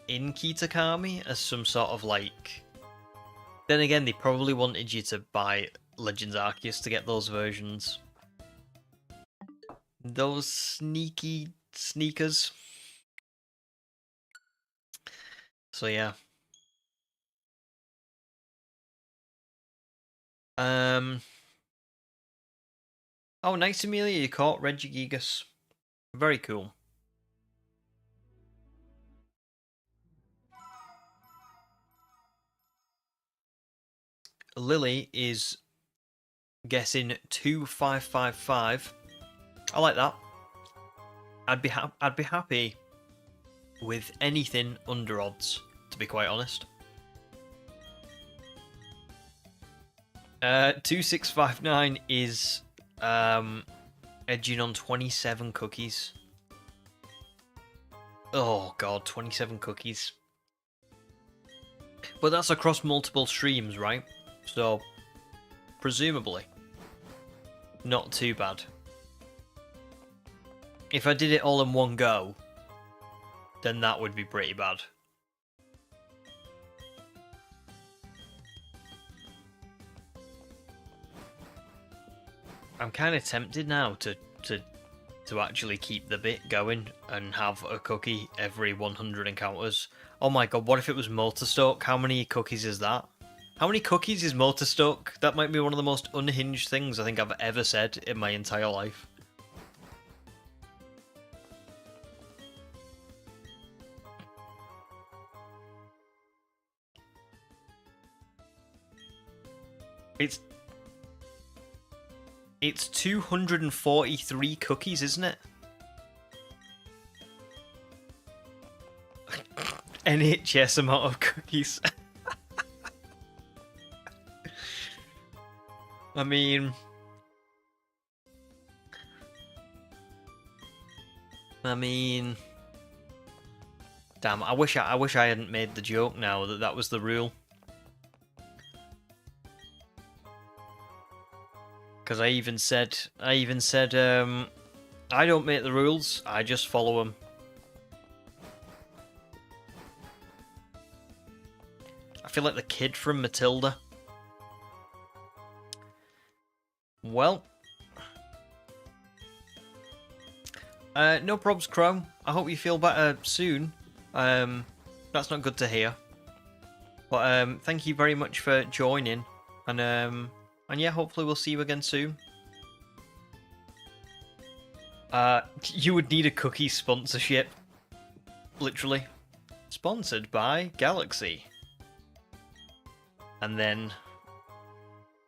in Kitakami as some sort of, like... Then again, they probably wanted you to buy Legends Arceus to get those versions. Those sneaky sneakers. So, yeah. Oh, nice, Amelia, you caught Regigigas. Very cool. Lily is guessing 2555. I like that. I'd be happy with anything under odds, to be quite honest. 2659 is edging on 27 cookies. Oh god, 27 cookies. But that's across multiple streams, right? So, presumably, not too bad. If I did it all in one go, then that would be pretty bad. I'm kind of tempted now to to actually keep the bit going and have a cookie every 100 encounters. Oh my god, what if it was Motorstoke? How many cookies is that? How many cookies is Motorstoke? That might be one of the most unhinged things I think I've ever said in my entire life. It's 243 cookies, isn't it? NHS amount of cookies. I mean, damn! I wish I hadn't made the joke now that was the rule. Because I even said, I don't make the rules, I just follow them. I feel like the kid from Matilda. Well. No probs, Crow. I hope you feel better soon. That's not good to hear. But thank you very much for joining. And yeah, hopefully we'll see you again soon. You would need a cookie sponsorship. Literally. Sponsored by Galaxy. And then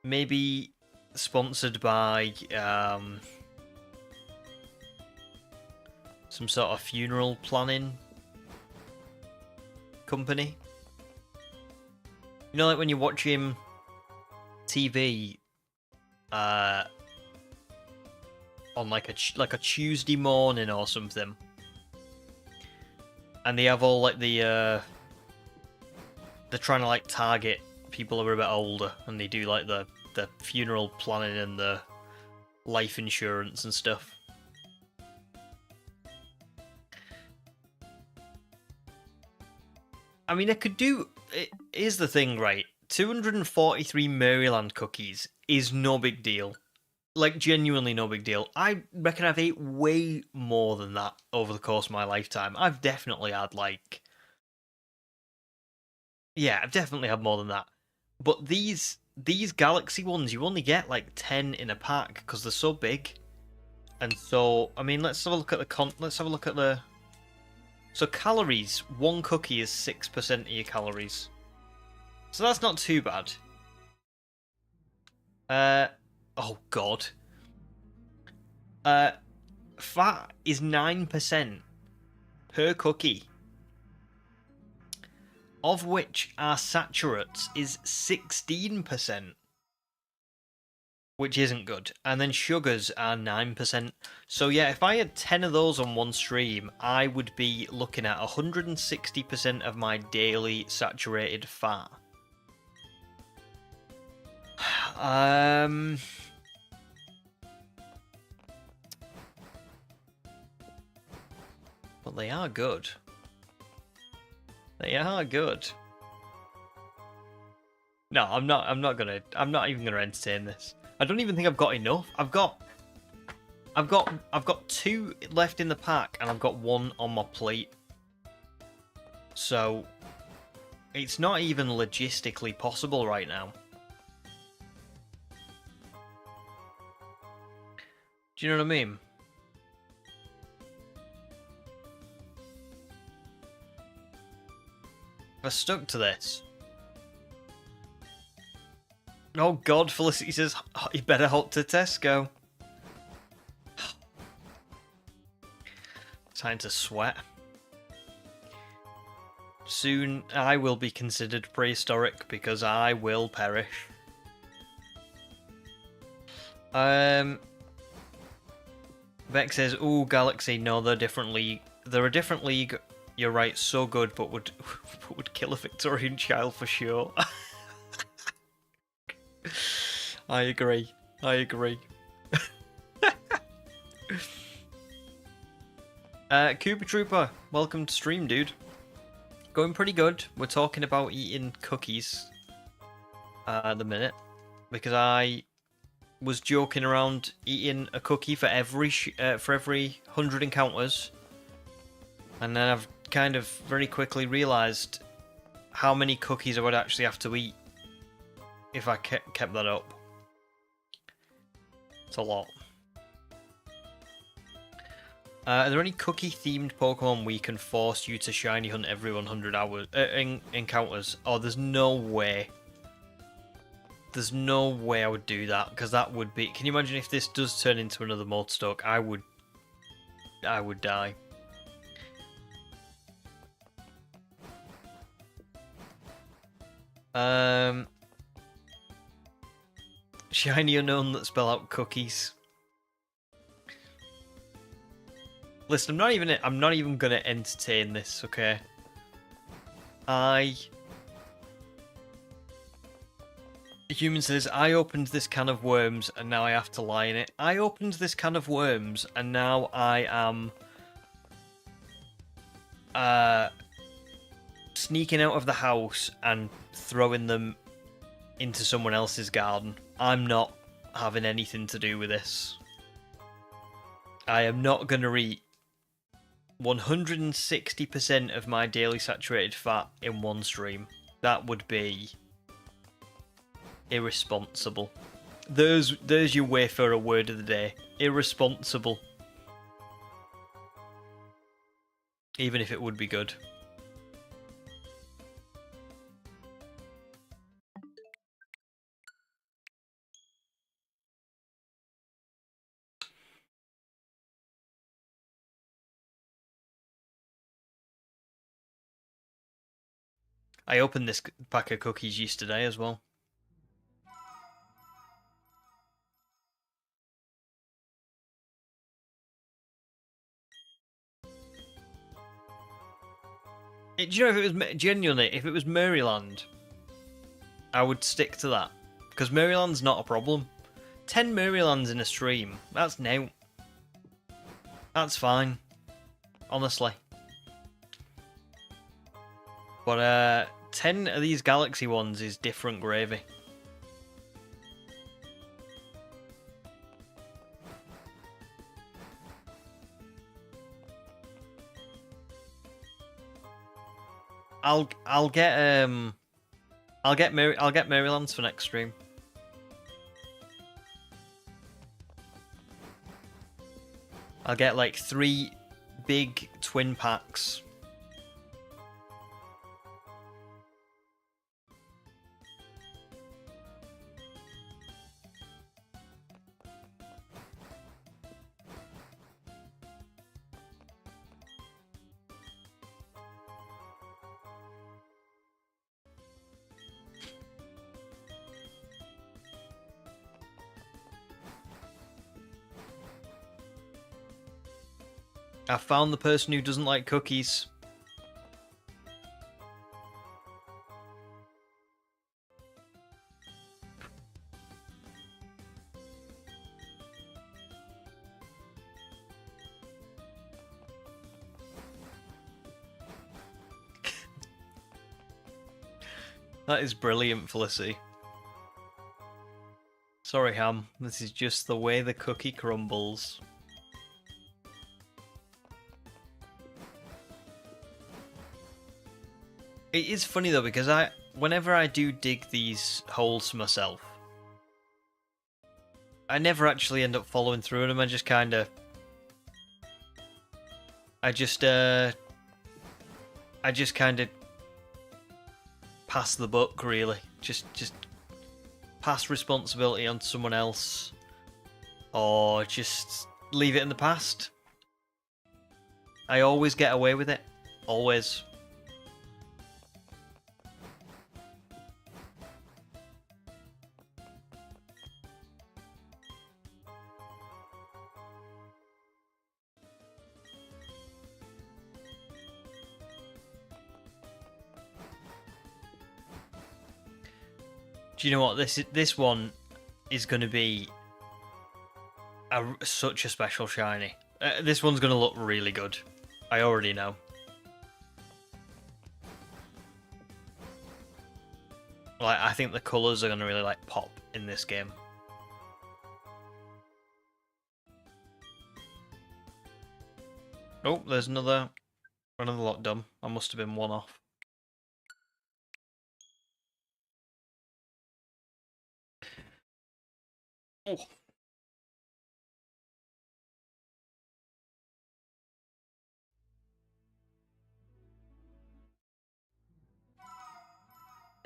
maybe sponsored by some sort of funeral planning company. You know, like when you watch him TV on like a Tuesday morning or something, and they have all like they're trying to like target people who are a bit older, and they do like the funeral planning and the life insurance and stuff. I mean, I could do. Here's the thing, right? 243 Maryland cookies is no big deal. Like, genuinely no big deal. I reckon I've ate way more than that over the course of my lifetime. I've definitely had, like... Yeah, I've definitely had more than that. But these Galaxy ones, you only get, like, 10 in a pack, because they're so big. And so, I mean, let's have a look at the... So, calories. One cookie is 6% of your calories. So that's not too bad. Oh god. Fat is 9% per cookie, of which our saturates is 16%, which isn't good. And then sugars are 9%. So yeah, if I had 10 of those on one stream, I would be looking at 160% of my daily saturated fat. But they are good. They are good. No, I'm not even gonna entertain this. I don't even think I've got enough. I've got 2 left in the pack, and I've got 1 on my plate. So it's not even logistically possible right now. Do you know what I mean? If I stuck to this. Oh god, Felicity says, oh, you better hop to Tesco. Time to sweat. Soon I will be considered prehistoric because I will perish. Vex says, ooh, Galaxy, no, they're a different league. They're a different league. You're right, so good, but would kill a Victorian child for sure. I agree. Cooper Trooper, welcome to stream, dude. Going pretty good. We're talking about eating cookies at the minute, because I was joking around eating a cookie for every 100 encounters, and then I've kind of very quickly realised how many cookies I would actually have to eat if I kept that up. It's a lot. Are there any cookie-themed Pokemon we can force you to shiny hunt every 100 hours encounters? Oh, there's no way. There's no way I would do that, because that would be... Can you imagine if this does turn into another Moldstalk? I would die. Shiny Unown that spell out cookies. Listen, I'm not even gonna entertain this, okay? Human says, I opened this can of worms and now I have to lie in it. I opened this can of worms and now I am sneaking out of the house and throwing them into someone else's garden. I'm not having anything to do with this. I am not going to eat 160% of my daily saturated fat in one stream. That would be irresponsible. There's your way for a word of the day. Irresponsible. Even if it would be good. I opened this pack of cookies yesterday as well. Do you know, if it was genuinely, if it was Maryland, I would stick to that, because Maryland's not a problem. 10 Marylands in a stream, that's now. That's fine, honestly. But 10 of these Galaxy ones is different gravy. I'll get Marylands for next stream. I'll get like 3 big twin packs. I found the person who doesn't like cookies. That is brilliant, Felicity. Sorry, Ham. This is just the way the cookie crumbles. It is funny though, because whenever I do dig these holes myself, I never actually end up following through them. I just kind of, I just kind of pass the buck, really. Just pass responsibility on to someone else, or just leave it in the past. I always get away with it, always. Do you know what, this one is going to be such a special shiny. This one's going to look really good. I already know. Like, I think the colours are going to really like pop in this game. Oh, there's another lot done. I must have been one off. Oh.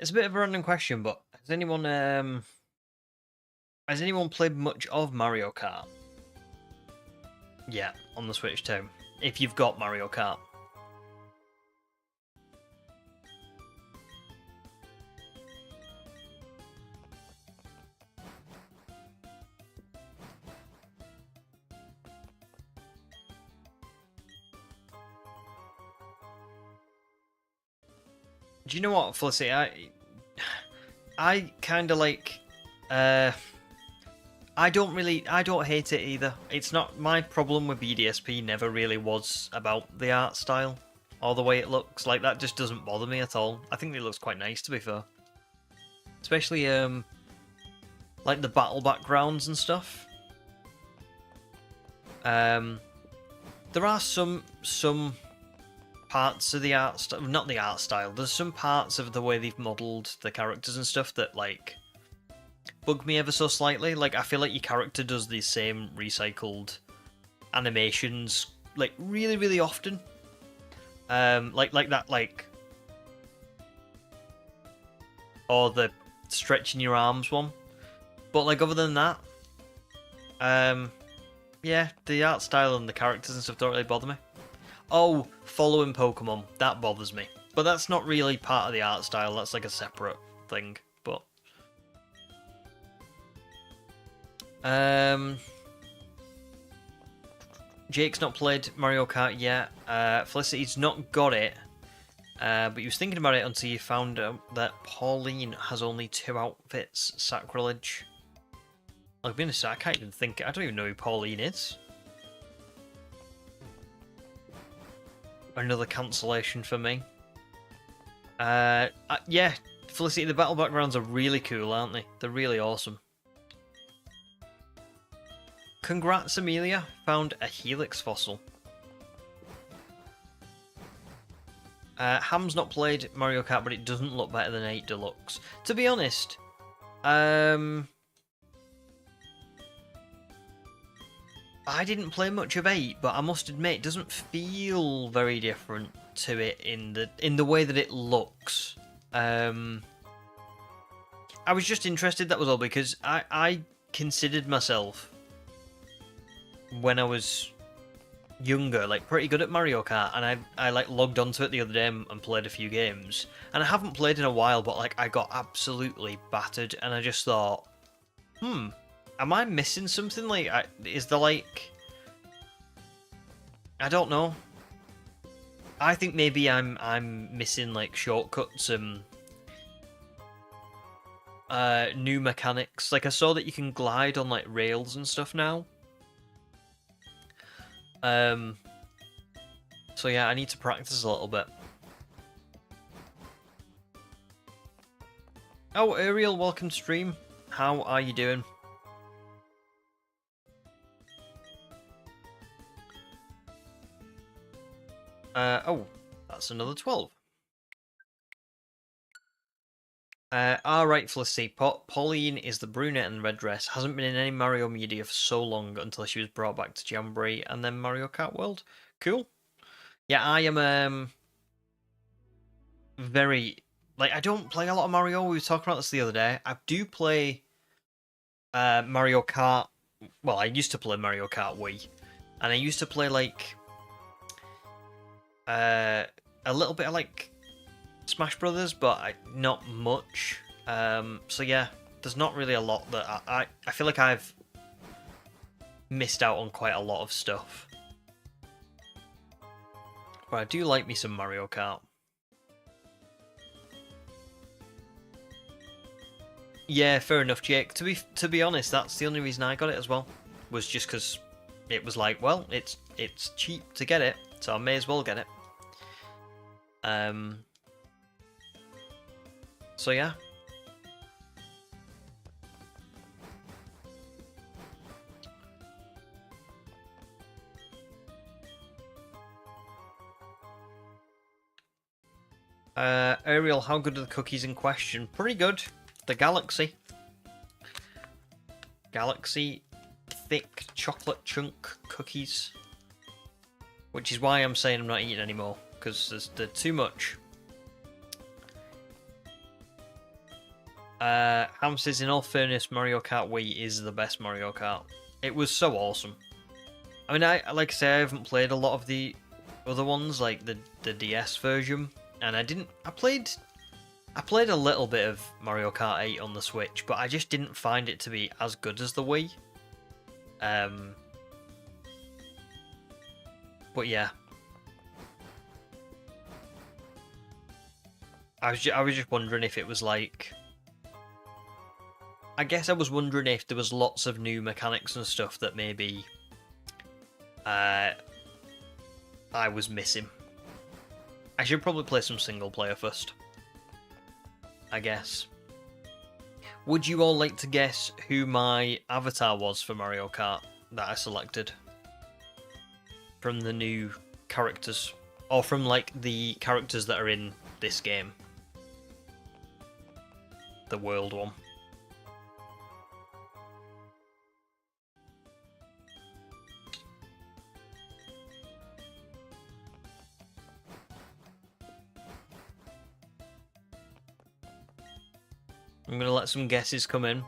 It's a bit of a random question, but has anyone played much of Mario Kart? Yeah, on the Switch too. If you've got Mario Kart. Do you know what, Felicity? I kind of like. I don't hate it either. It's not my problem with BDSP. Never really was about the art style or the way it looks. Like that just doesn't bother me at all. I think it looks quite nice, to be fair. Especially like the battle backgrounds and stuff. There are some parts of the art style, not the art style. There's some parts of the way they've modelled the characters and stuff that like bug me ever so slightly. Like I feel like your character does the same recycled animations like really, really often. Like that, like, or the stretching your arms one. But like other than that, yeah, the art style and the characters and stuff don't really bother me. Oh, following Pokemon, that bothers me. But that's not really part of the art style, that's like a separate thing. But Jake's not played Mario Kart yet. Felicity's not got it. But he was thinking about it until you found out that Pauline has only 2 outfits. Sacrilege. I'll be honest, I can't even think. I don't even know who Pauline is. Another cancellation for me. Yeah, Felicity, the battle backgrounds are really cool, aren't they? They're really awesome. Congrats, Amelia. Found a Helix fossil. Ham's not played Mario Kart, but it doesn't look better than 8 Deluxe. To be honest, I didn't play much of 8, but I must admit it doesn't feel very different to it in the way that it looks. I was just interested, that was all, because I considered myself, when I was younger, like pretty good at Mario Kart, and I like logged onto it the other day and played a few games, and I haven't played in a while, but like I got absolutely battered, and I just thought, am I missing something? Like, is there like, I don't know. I think maybe I'm missing like shortcuts and new mechanics. Like I saw that you can glide on like rails and stuff now. So yeah, I need to practice a little bit. Oh, Ariel, welcome to stream. How are you doing? Oh, that's another 12. Alright, Felicity. Pauline is the brunette in the red dress. Hasn't been in any Mario media for so long until she was brought back to Jamboree and then Mario Kart World. Cool. Yeah, I am very, like, I don't play a lot of Mario. We were talking about this the other day. I do play Mario Kart. Well, I used to play Mario Kart Wii, and I used to play like a little bit of like Smash Brothers, but not much. So yeah, there's not really a lot that I feel like I've missed out on quite a lot of stuff. But I do like me some Mario Kart. Yeah, fair enough, Jake. To be honest, that's the only reason I got it as well. Was just because it was like, well, it's cheap to get it, so I may as well get it. So yeah. Ariel, how good are the cookies in question? Pretty good. The Galaxy. Galaxy thick chocolate chunk cookies. Which is why I'm saying I'm not eating anymore, because they're too much. Ham says, in all fairness, Mario Kart Wii is the best Mario Kart. It was so awesome. I mean, like I say, I haven't played a lot of the other ones, like the DS version, and I played a little bit of Mario Kart 8 on the Switch, but I just didn't find it to be as good as the Wii. But yeah, I was just wondering if it was like. I guess I was wondering if there was lots of new mechanics and stuff that maybe I was missing. I should probably play some single player first, I guess. Would you all like to guess who my avatar was for Mario Kart that I selected? From the new characters. Or from, like, the characters that are in this game. The world one. I'm going to let some guesses come in.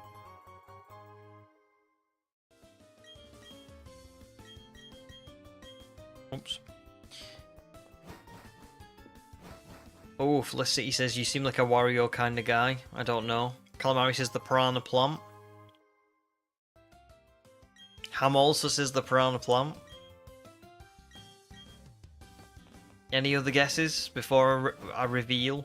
Oops. Oh, Felicity says, you seem like a Wario kind of guy. I don't know. Calamari says the piranha plant. Ham also says the piranha plant. Any other guesses before I reveal?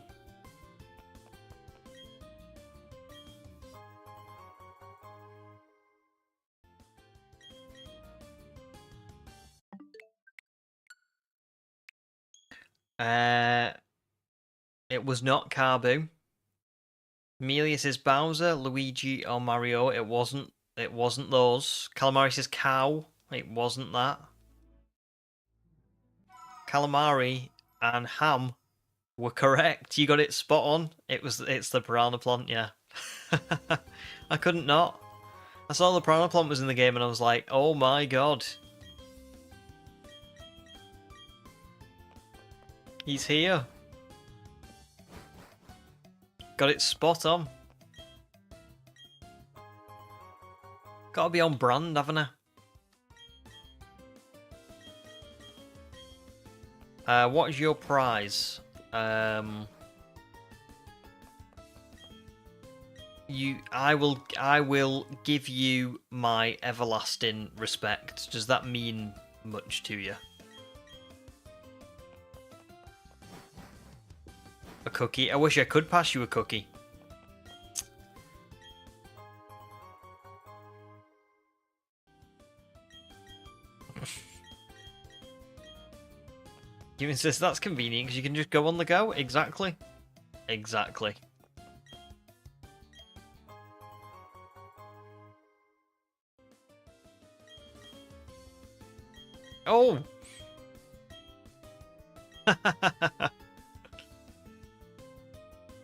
It was not Kabu. Amelia says Bowser, Luigi, or Mario. It wasn't those. Calamari says cow. It wasn't that. Calamari and Ham were correct. You got it spot on. It's the piranha plant, yeah. I couldn't not. I saw the piranha plant was in the game and I was like, oh my god. He's here. Got it spot on. Gotta be on brand, haven't I? What is your prize? I will give you my everlasting respect. Does that mean much to you? A cookie? I wish I could pass you a cookie. Given says that's convenient because you can just go on the go. Exactly. Exactly. Oh!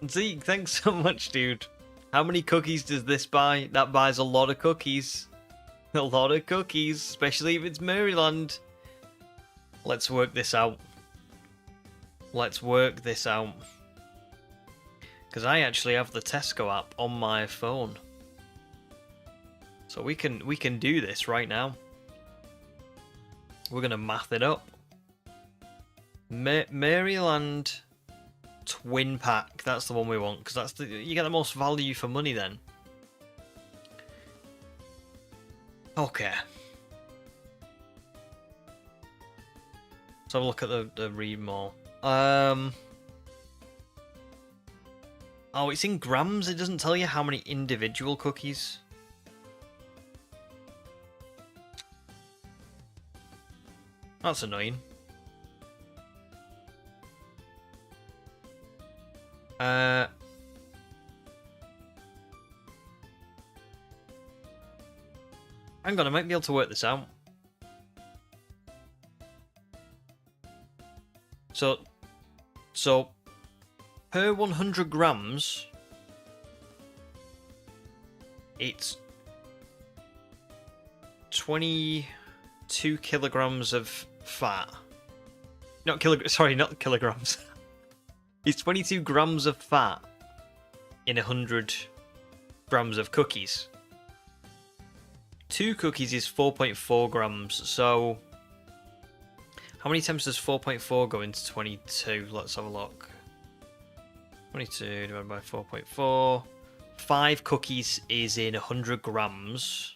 Zeke, thanks so much, dude. How many cookies does this buy? That buys a lot of cookies. A lot of cookies, especially if it's Maryland. Let's work this out. Let's work this out. Because I actually have the Tesco app on my phone. So we can do this right now. We're gonna math it up. Maryland Twin Pack, that's the one we want, because you get the most value for money then. Okay. Let's have a look at the read more. Oh, it's in grams, it doesn't tell you how many individual cookies. That's annoying. Hang on, I might be able to work this out. So Per 100 grams, it's 22 kilograms of fat. Not kilograms. It's 22 grams of fat in 100 grams of cookies. 2 cookies is 4.4 grams, so how many times does 4.4 go into 22? Let's have a look. 22 divided by 4.4. 5 cookies is in 100 grams.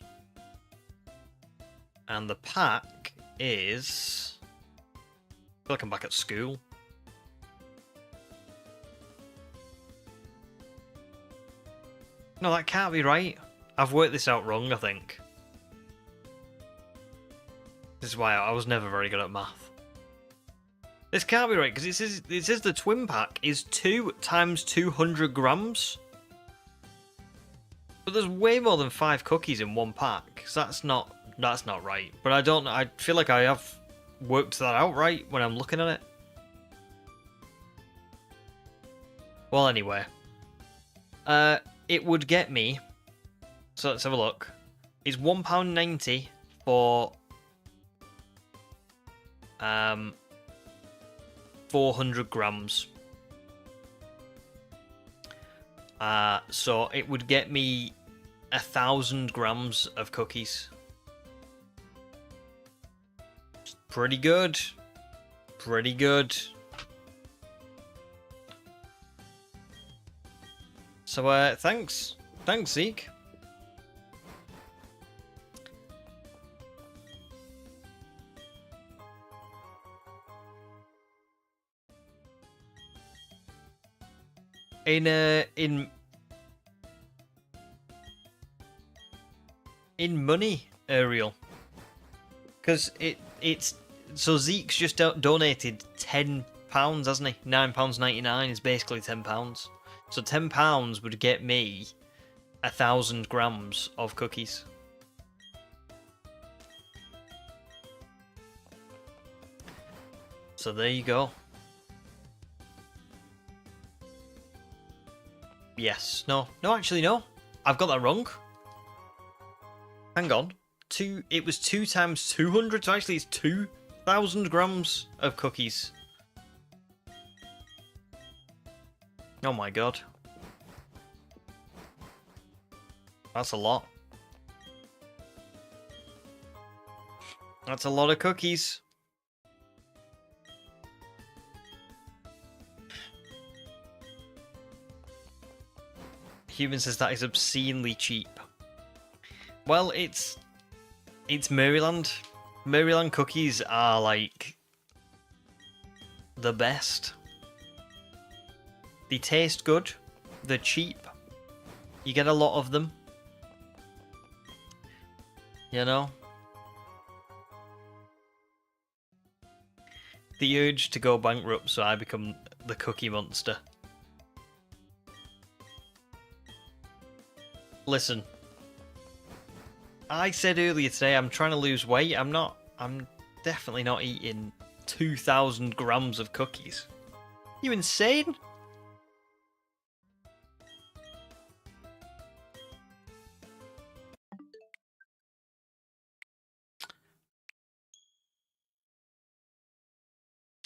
And the pack is... I feel like I'm back at school. No, that can't be right. I've worked this out wrong, I think. This is why I was never very good at math. This can't be right, because it says the twin pack is 2 times 200 grams. But there's way more than 5 cookies in one pack, so that's not right. But I feel like I have worked that out right when I'm looking at it. Well, anyway. It would get me, so let's have a look. It's £1.90 for 400 grams. So it would get me 1,000 grams of cookies. Pretty good. Pretty good. So, thanks. Thanks, Zeke. In money, Ariel. Because it's... So Zeke's just donated £10, hasn't he? £9.99 is basically £10. So £10 would get me 1,000 grams of cookies. So there you go. Yes. No, actually no. I've got that wrong. Hang on. It was 2 times 200, so actually it's 2,000 grams of cookies. Oh my god. That's a lot. That's a lot of cookies. Human says that is obscenely cheap. Well, it's Maryland. Maryland cookies are like the best. They taste good. They're cheap. You get a lot of them. You know? The urge to go bankrupt, so I become the cookie monster. Listen. I said earlier today I'm trying to lose weight. I'm definitely not eating 2,000 grams of cookies. You insane?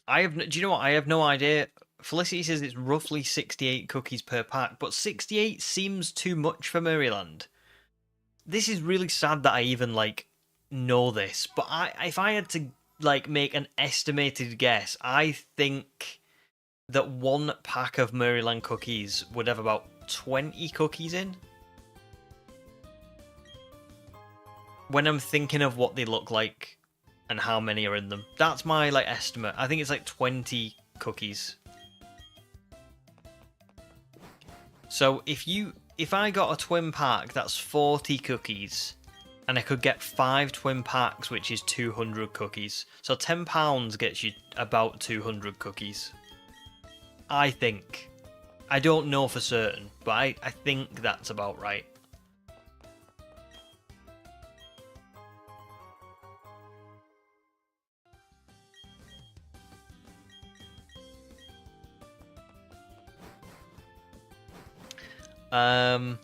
Do you know what? I have no idea. Felicity says it's roughly 68 cookies per pack, but 68 seems too much for Maryland. This is really sad that I even, like, know this, but if I had to, like, make an estimated guess, I think that one pack of Maryland cookies would have about 20 cookies in. When I'm thinking of what they look like and how many are in them. That's my, like, estimate. I think it's, like, 20 cookies. So, if I got a twin pack, that's 40 cookies, and I could get 5 twin packs, which is 200 cookies. So £10 gets you about 200 cookies. I think. I don't know for certain, but I think that's about right. Oh,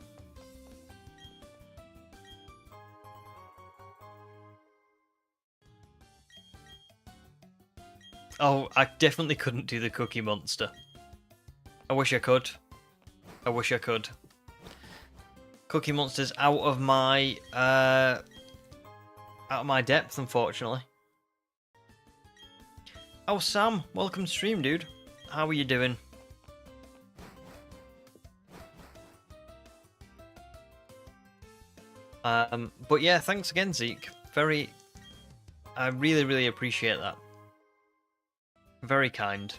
I definitely couldn't do the Cookie Monster. I wish I could. I wish I could. Cookie Monster's out of my depth, unfortunately. Oh, Sam, welcome to stream, dude. How are you doing? But yeah, thanks again, Zeke. I really, really appreciate that. Very kind.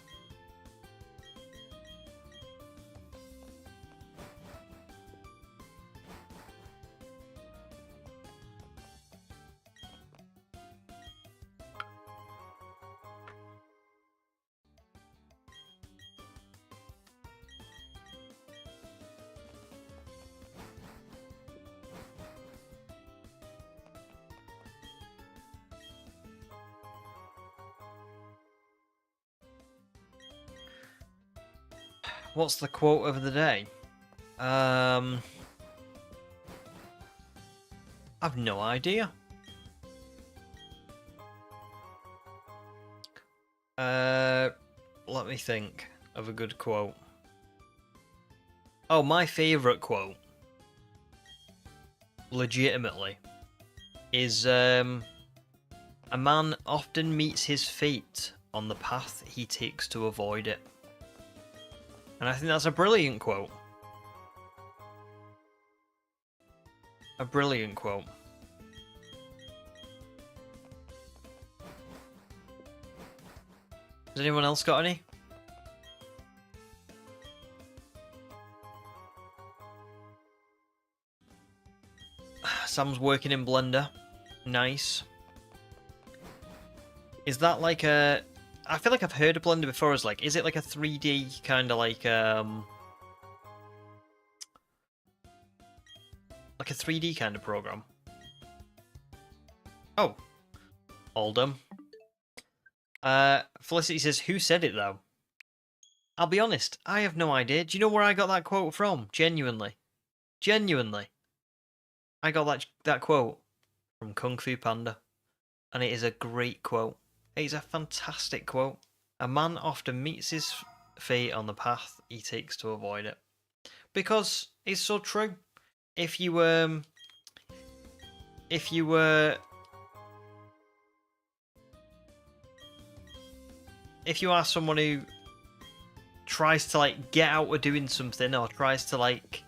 What's the quote of the day? I've no idea. Let me think of a good quote. Oh, my favourite quote, legitimately, is a man often meets his fate on the path he takes to avoid it. And I think that's a brilliant quote. A brilliant quote. Has anyone else got any? Sam's working in Blender. Nice. Is that like a... I feel like I've heard of Blender before as like... Is it like a 3D kind of like... Like a 3D kind of program? Oh. All done. Felicity says, who said it though? I'll be honest, I have no idea. Do you know where I got that quote from? Genuinely. Genuinely. I got that quote from Kung Fu Panda. And it is a great quote. It is a fantastic quote. A man often meets his fate on the path he takes to avoid it. Because it's so true. If you are someone who tries to like get out of doing something or tries to like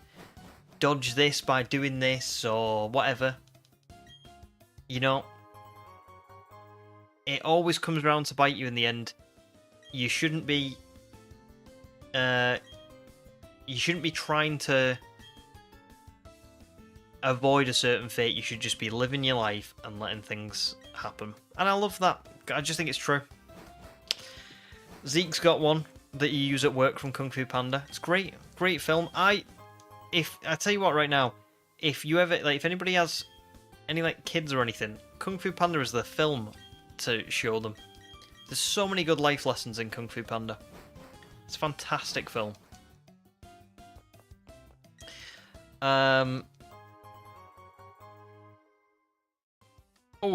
dodge this by doing this or whatever, you know, it always comes around to bite you in the end. You shouldn't be trying to avoid a certain fate. You should just be living your life and letting things happen. And I love that. I just think it's true. Zeke's got one that you use at work from Kung Fu Panda. It's great, great film. I tell you what, right now, if you ever like, if anybody has any like kids or anything, Kung Fu Panda is the film to show them. There's so many good life lessons in Kung Fu Panda. It's a fantastic film. Oh,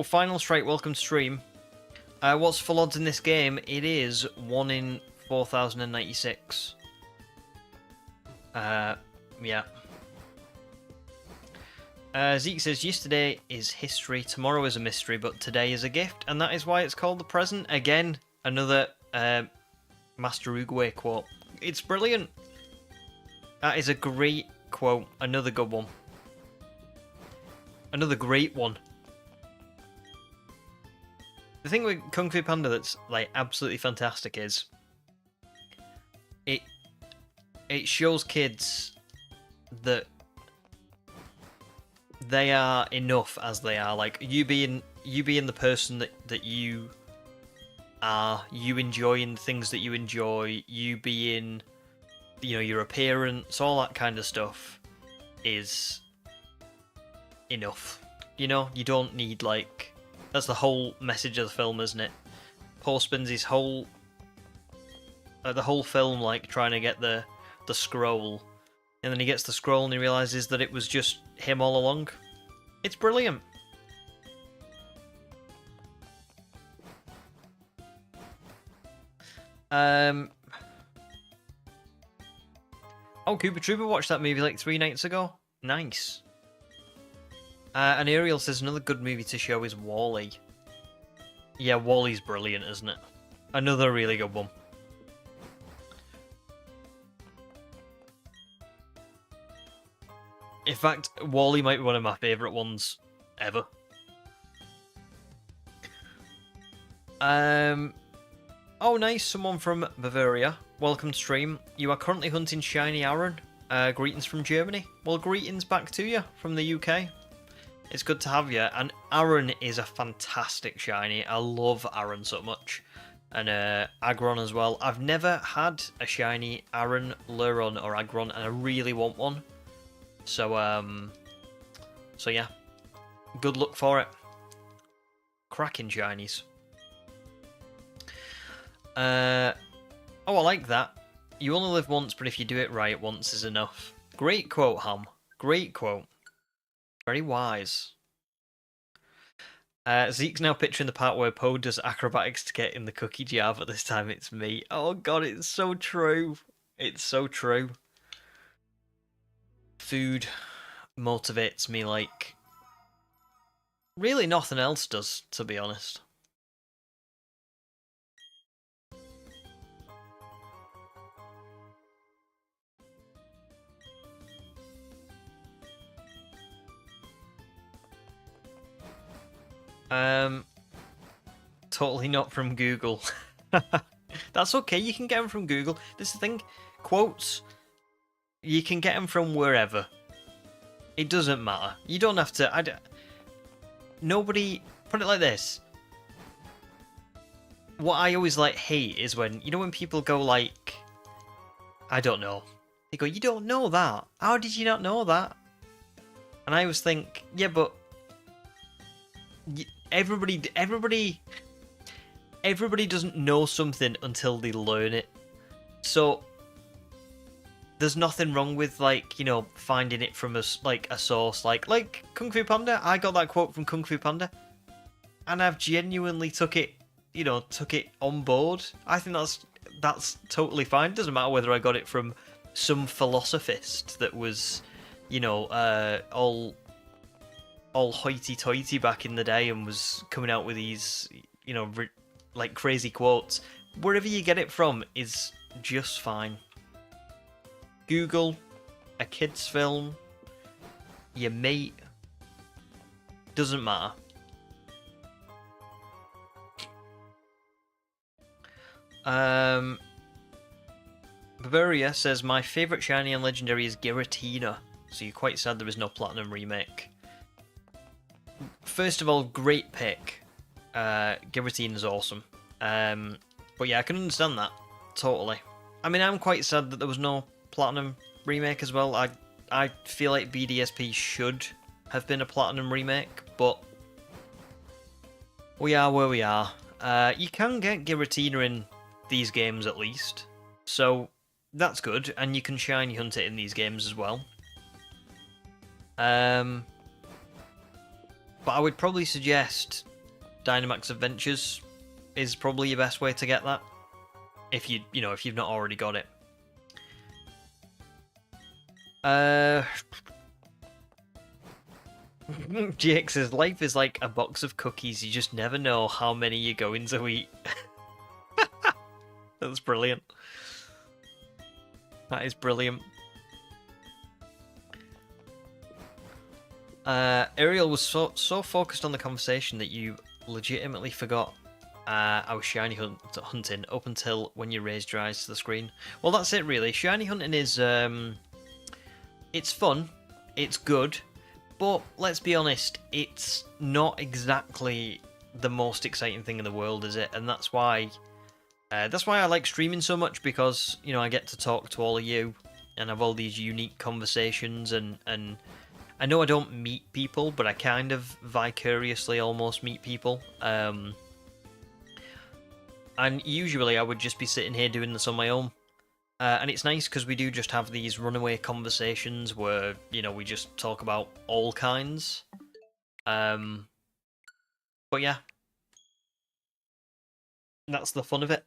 Final Strike, welcome to stream. What's full odds in this game? It is 1 in 4,096. Yeah. Zeke says, yesterday is history, tomorrow is a mystery, but today is a gift, and that is why it's called the present. Again, another Master Uguay quote. It's brilliant. That is a great quote. Another good one. Another great one. The thing with Kung Fu Panda that's like absolutely fantastic is it shows kids that they are enough as they are. Like you being the person that you are, you enjoying the things that you enjoy, you being, you know, your appearance, all that kind of stuff is enough. You know, you don't need like... That's the whole message of the film, isn't it? Paul spends his whole the whole film like trying to get the scroll And then he gets the scroll and he realises that it was just him all along. It's brilliant. Oh, Koopa Troopa watched that movie like 3 nights ago. Nice. And Ariel says another good movie to show is WALL-E. Yeah, WALL-E's brilliant, isn't it? Another really good one. In fact, WALL-E might be one of my favourite ones ever. Oh, nice. Someone from Bavaria. Welcome to stream. You are currently hunting shiny Aaron. Greetings from Germany. Well, greetings back to you from the UK. It's good to have you. And Aaron is a fantastic shiny. I love Aaron so much. And Aggron as well. I've never had a shiny Aaron, Luron, or Aggron, and I really want one. So yeah. Good luck for it. Cracking shinies. Oh, I like that. You only live once, but if you do it right, once is enough. Great quote, Ham. Great quote. Very wise. Zeke's now picturing the part where Poe does acrobatics to get in the cookie jar, but this time it's me. Oh god, it's so true. It's so true. Food motivates me like really nothing else does, to be honest. Totally not from Google. That's okay, you can get them from Google. This is the thing, quotes, you can get them from wherever. It doesn't matter. You don't have to... Nobody... Put it like this. What I always hate is when... You know when people go like... I don't know. They go, you don't know that? How did you not know that? And I always think, yeah, but... Everybody doesn't know something until they learn it. So there's nothing wrong with finding it from a source like Kung Fu Panda. I got that quote from Kung Fu Panda, and I've genuinely took it on board. I think that's totally fine. It doesn't matter whether I got it from some philosophist that was, all hoity-toity back in the day and was coming out with these, crazy quotes. Wherever you get it from is just fine. Google, a kid's film, your mate, doesn't matter. Bavaria says, my favourite shiny and legendary is Giratina, so you're quite sad there is no Platinum remake. First of all, great pick. Giratina is awesome. But yeah, I can understand that. Totally. I mean, I'm quite sad that there was no Platinum remake as well. I feel like BDSP should have been a Platinum remake, but we are where we are. You can get Giratina in these games at least, so that's good, and you can shiny hunt it in these games as well. But I would probably suggest Dynamax Adventures is probably your best way to get that. If you've not already got it. GX says, life is like a box of cookies, you just never know how many you're going to eat. That's brilliant. That is brilliant. Ariel was so focused on the conversation that you legitimately forgot I was shiny hunting up until when you raised your eyes to the screen. Well, that's it really. Shiny hunting is it's fun, it's good, but let's be honest, it's not exactly the most exciting thing in the world, is it? And that's why I like streaming so much, because I get to talk to all of you and have all these unique conversations, and I know I don't meet people, but I kind of vicariously almost meet people. And usually I would just be sitting here doing this on my own. And it's nice because we do just have these runaway conversations where, you know, we just talk about all kinds. But yeah, that's the fun of it.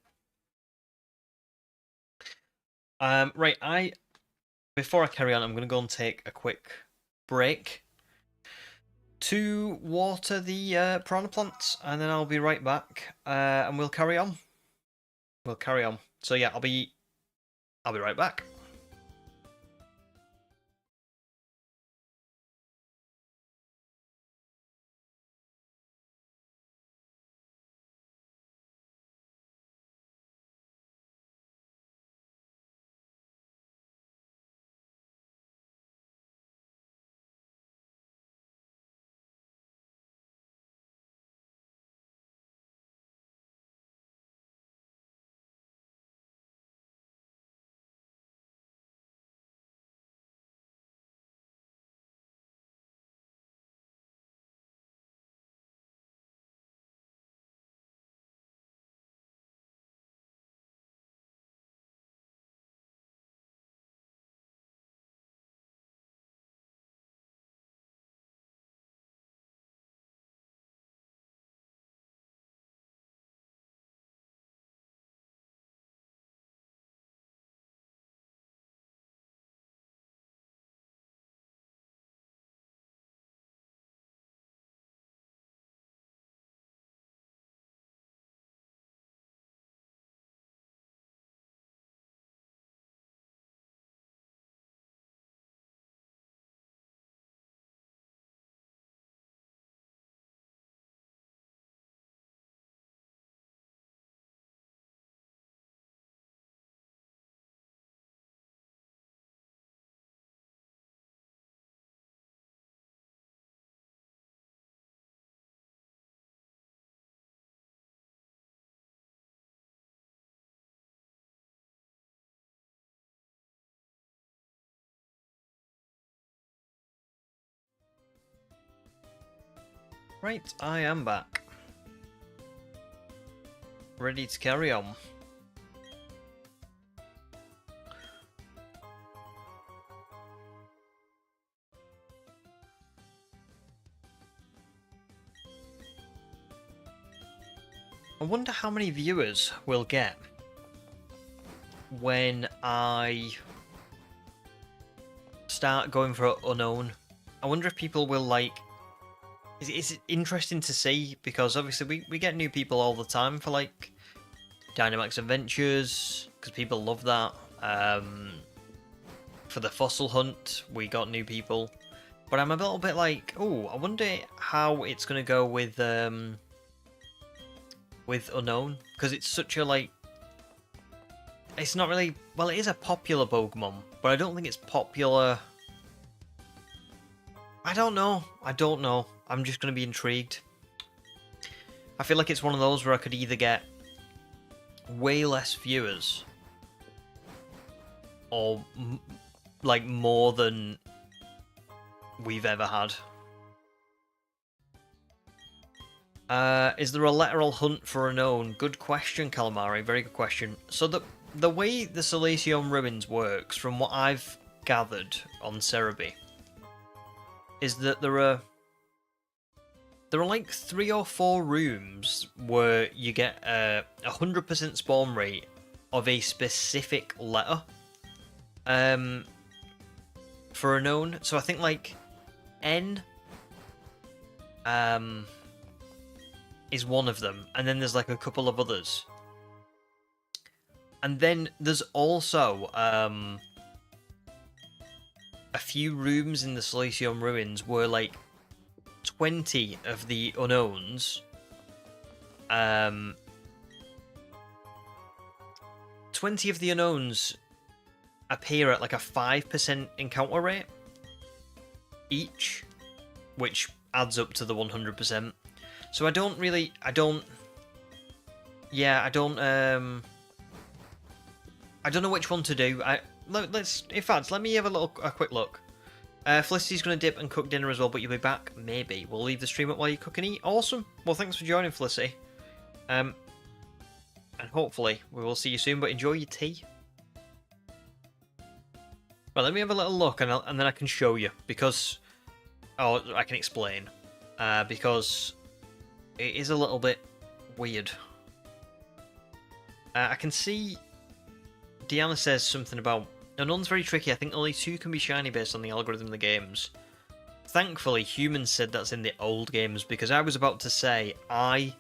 Right, before I carry on, I'm going to go and take a quick break to water the piranha plants, and then I'll be right back, and we'll carry on. We'll carry on. So yeah, I'll be right back. Right, I am back. Ready to carry on. I wonder how many viewers we'll get when I start going for Unown. I wonder if people will like... It's interesting to see, because obviously we get new people all the time for like Dynamax Adventures, because people love that. For the fossil hunt, we got new people. But I'm a little bit like, oh, I wonder how it's going to go with Unown, because it's such a like... It's not really... Well, it is a popular Pokemon, but I don't think it's popular... I don't know. I'm just going to be intrigued. I feel like it's one of those where I could either get way less viewers or like more than we've ever had. Is there a lateral hunt for Unown? Good question, Calamari. Very good question. So the way the Solaceum Ruins works, from what I've gathered on Cerebi, is that there are like 3 or 4 rooms where you get a 100% spawn rate of a specific letter for Unown. So I think like N is one of them, and then there's like a couple of others. And then there's also a few rooms in the Solaceum Ruins where like 20 of the Unowns 20 of the Unowns appear at like a 5% encounter rate each, which adds up to the 100%. So I don't know which one to do. Let me have a quick look. Felicity's going to dip and cook dinner as well, but you'll be back? Maybe. We'll leave the stream up while you cook and eat. Awesome. Well, thanks for joining, Felicity. And hopefully we will see you soon, but enjoy your tea. Well, let me have a little look, and then I can show you, because... Oh, I can explain. Because it is a little bit weird. I can see Deanna says something about... Unown's very tricky. I think only 2 can be shiny based on the algorithm in the games. Thankfully, humans said that's in the old games, because I was about to say I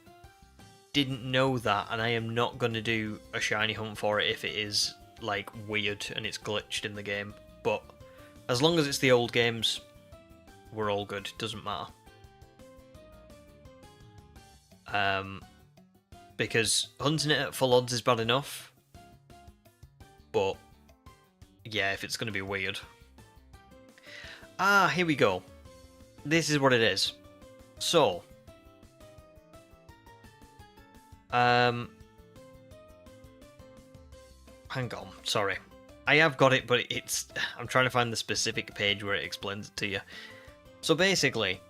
didn't know that, and I am not going to do a shiny hunt for it if it is, like, weird and it's glitched in the game. But as long as it's the old games, we're all good. Doesn't matter. Because hunting it at full odds is bad enough. But yeah, if it's going to be weird. Ah, here we go. This is what it is. So, hang on, sorry. I have got it, but it's... I'm trying to find the specific page where it explains it to you. So basically,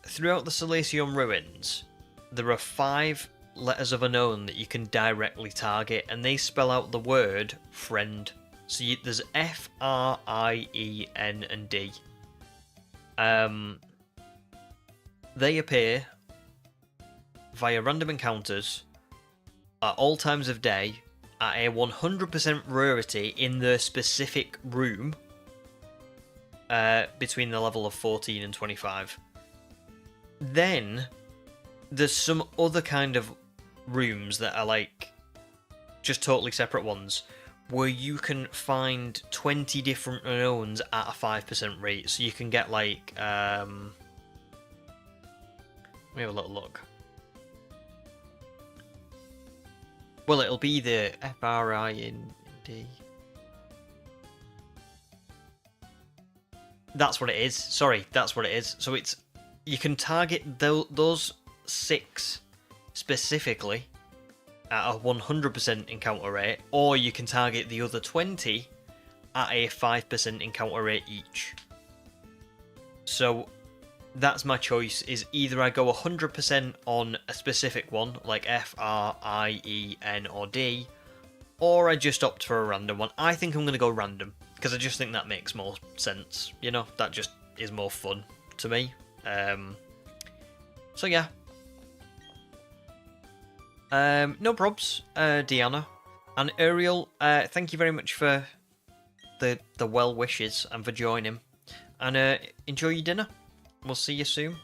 throughout the Solaceum ruins, there are 5 letters of Unown that you can directly target, and they spell out the word friend. So there's F, R, I, E, N, and D. They appear via random encounters at all times of day at a 100% rarity in the specific room between the level of 14 and 25. Then there's some other kind of rooms that are like just totally separate ones where you can find 20 different Unowns at a 5% rate. So you can get like let me have a little look. Well, it'll be the FRIND. That's what it is. Sorry, that's what it is. So it's... You can target those 6 specifically at a 100% encounter rate, or you can target the other 20 at a 5% encounter rate each. So that's my choice, is either I go 100% on a specific one, like F, R, I, E, N, or D, or I just opt for a random one. I think I'm going to go random, because I just think that makes more sense, you know? That just is more fun to me. So yeah. No probs, Deanna. And Ariel, thank you very much for the well wishes and for joining. And enjoy your dinner. We'll see you soon.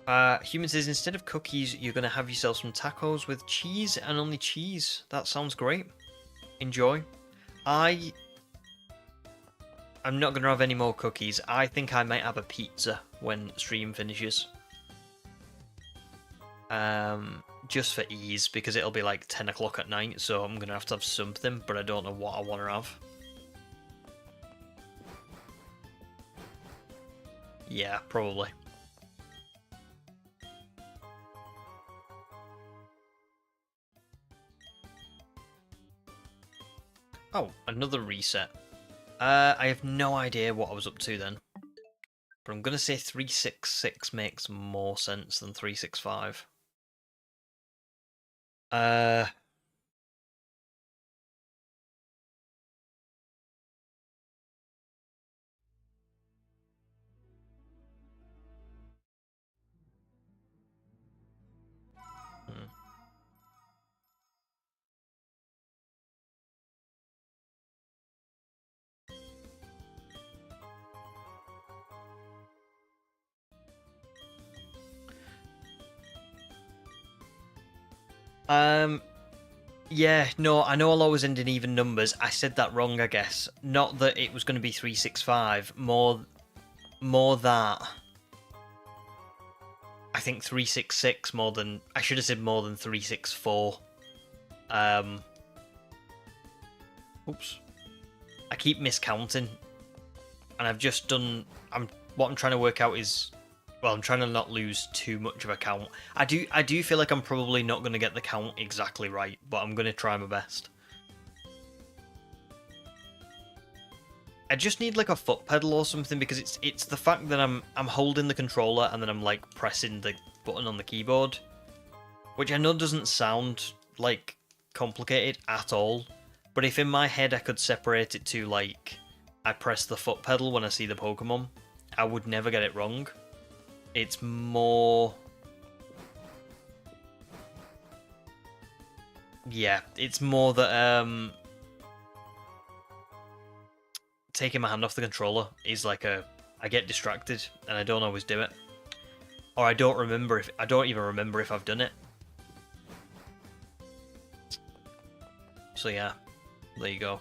Human says, instead of cookies, you're going to have yourself some tacos with cheese and only cheese. That sounds great. Enjoy. I'm not going to have any more cookies. I think I might have a pizza when stream finishes. Just for ease, because it'll be like 10 o'clock at night, so I'm going to have something, but I don't know what I want to have. Yeah, probably. Oh, another reset. I have no idea what I was up to then. But I'm going to say 366 makes more sense than 365. Yeah, no, I know I'll always end in even numbers. I said that wrong, I guess. Not that it was going to be 365, more that... I think 366 more than... I should have said more than 364. Oops. I keep miscounting. And I've just done... What I'm trying to work out is... Well, I'm trying to not lose too much of a count. I do feel like I'm probably not going to get the count exactly right, but I'm going to try my best. I just need like a foot pedal or something, because it's the fact that I'm holding the controller and then I'm like pressing the button on the keyboard. which I know doesn't sound, like, complicated at all, but if in my head I could separate it to, like, I press the foot pedal when I see the Pokemon, I would never get it wrong. It's more... yeah, it's more that, taking my hand off the controller is like I get distracted and I don't always do it, or I don't even remember if I've done it. So yeah, there you go.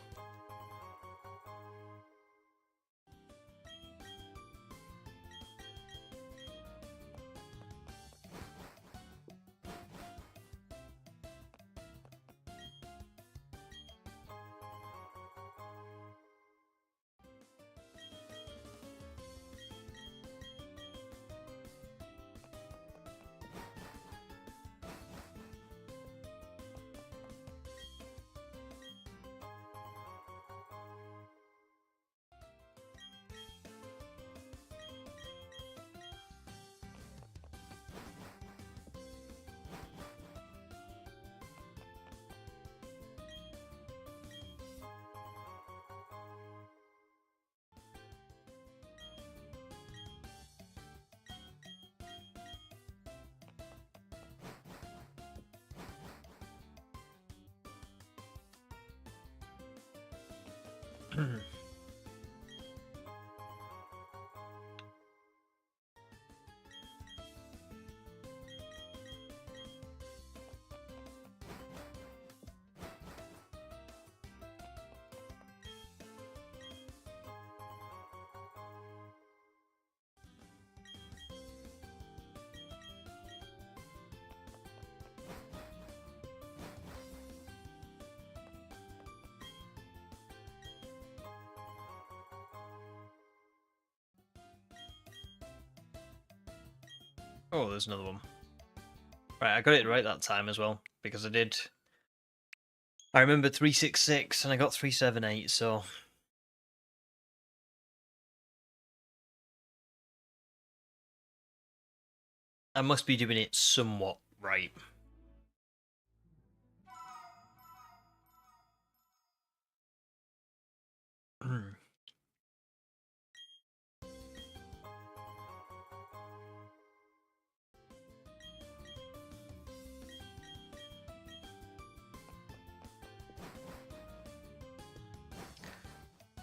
Oh, there's another one. Right, I got it right that time as well, because I remember 366 and I got 378, so... I must be doing it somewhat right.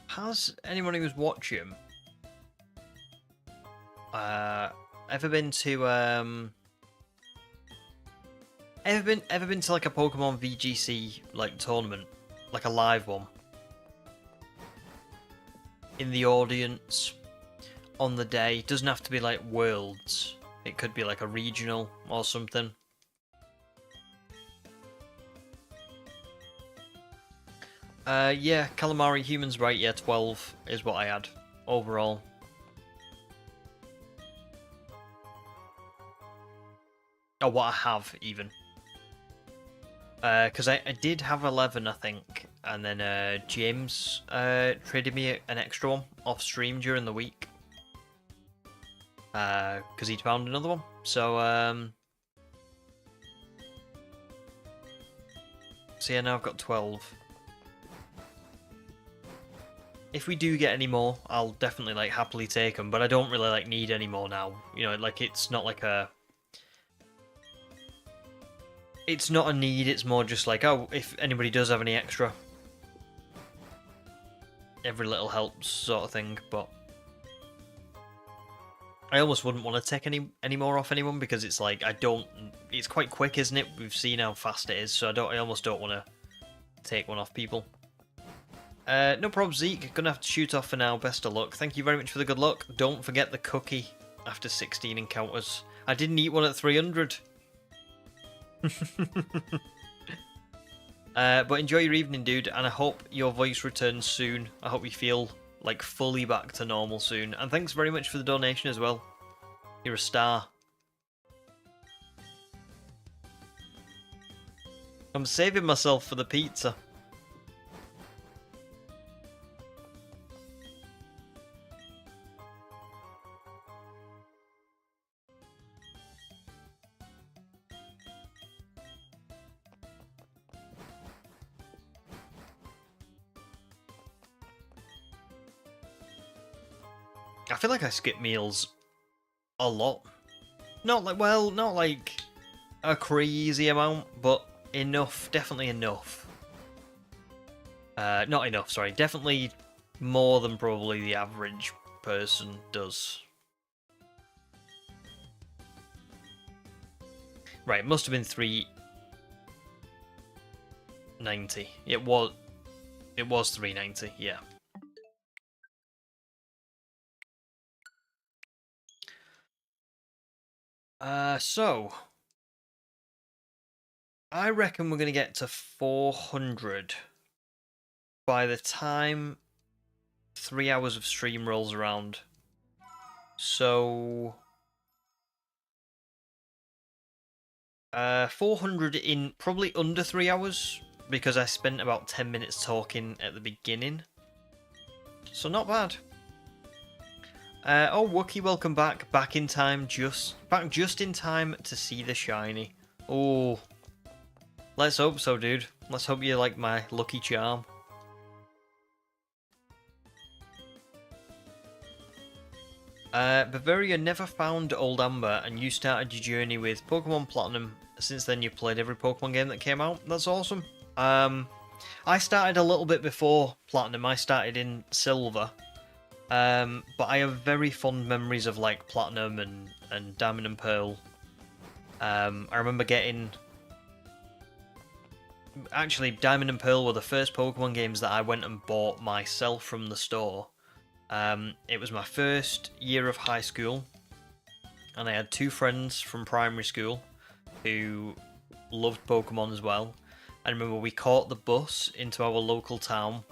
Has anyone who's watching ever been to ever been to like a Pokemon VGC like tournament, like a live one? In the audience on the day, doesn't have to be like Worlds. It could be like a regional or something. Yeah, Calamari Humans right, yeah, 12 is what I had overall. Or what I have, even. Because I did have 11, I think, and then James traded me an extra one off stream during the week. Because he'd found another one. So yeah, now I've got 12. If we do get any more, I'll definitely like happily take them, but I don't really like need any more now. You know, like it's not like a... It's not a need, it's more just like, oh, if anybody does have any extra. Every little helps sort of thing, but... I almost wouldn't want to take any more off anyone, because it's like, I don't... It's quite quick, isn't it? We've seen how fast it is, so I almost don't want to take one off people. No problem, Zeke. Gonna have to shoot off for now. Best of luck. Thank you very much for the good luck. Don't forget the cookie after 16 encounters. I didn't eat one at 300. But enjoy your evening, dude, and I hope your voice returns soon. I hope you feel like fully back to normal soon. And thanks very much for the donation as well. You're a star. I'm saving myself for the pizza. I feel like I skip meals a lot. Not like, well, not like a crazy amount, but enough, definitely enough. Not enough, sorry, definitely more than probably the average person does. Right, it must have been 390. It was 390, yeah. So I reckon we're gonna get to 400 by the time 3 hours of stream rolls around. So 400 in probably under 3 hours, because I spent about 10 minutes talking at the beginning. So not bad. Oh, Wookie, welcome back. Back in time, just in time to see the shiny. Oh, let's hope so, dude. Let's hope you like my lucky charm. Bavaria never found Old Amber, and you started your journey with Pokemon Platinum. Since then, you've played every Pokemon game that came out. That's awesome. I started a little bit before Platinum. I started in Silver. But I have very fond memories of like Platinum and Diamond and Pearl. I remember getting... Actually, Diamond and Pearl were the first Pokemon games that I went and bought myself from the store. It was my first year of high school, and I had 2 friends from primary school who loved Pokemon as well. I remember we caught the bus into our local town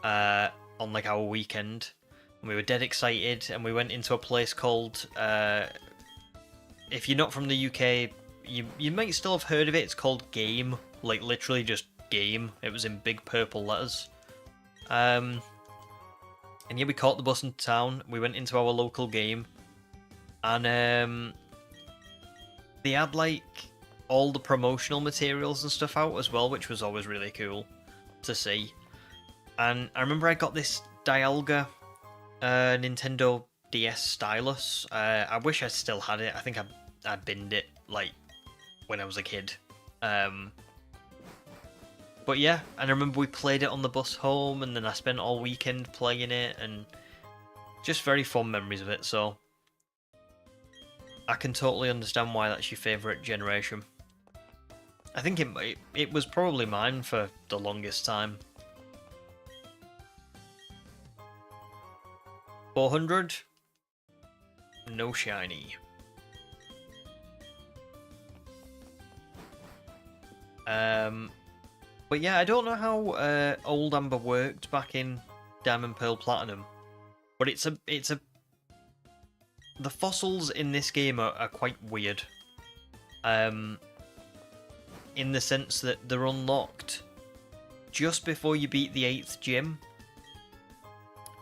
on like our weekend, and we were dead excited, and we went into a place called, if you're not from the UK, you might still have heard of it. It's called Game, like literally just Game. It was in big purple letters. And yeah, we caught the bus into town, we went into our local game, and they had like all the promotional materials and stuff out as well, which was always really cool to see. And I remember I got this Dialga Nintendo DS stylus. I wish I still had it. I think I binned it like when I was a kid. But yeah, and I remember we played it on the bus home, and then I spent all weekend playing it, and just very fond memories of it, so I can totally understand why that's your favourite generation. I think it was probably mine for the longest time. 400? No shiny. But yeah, I don't know how Old Amber worked back in Diamond Pearl Platinum, but it's a the fossils in this game are quite weird. In the sense that they're unlocked just before you beat the 8th gym.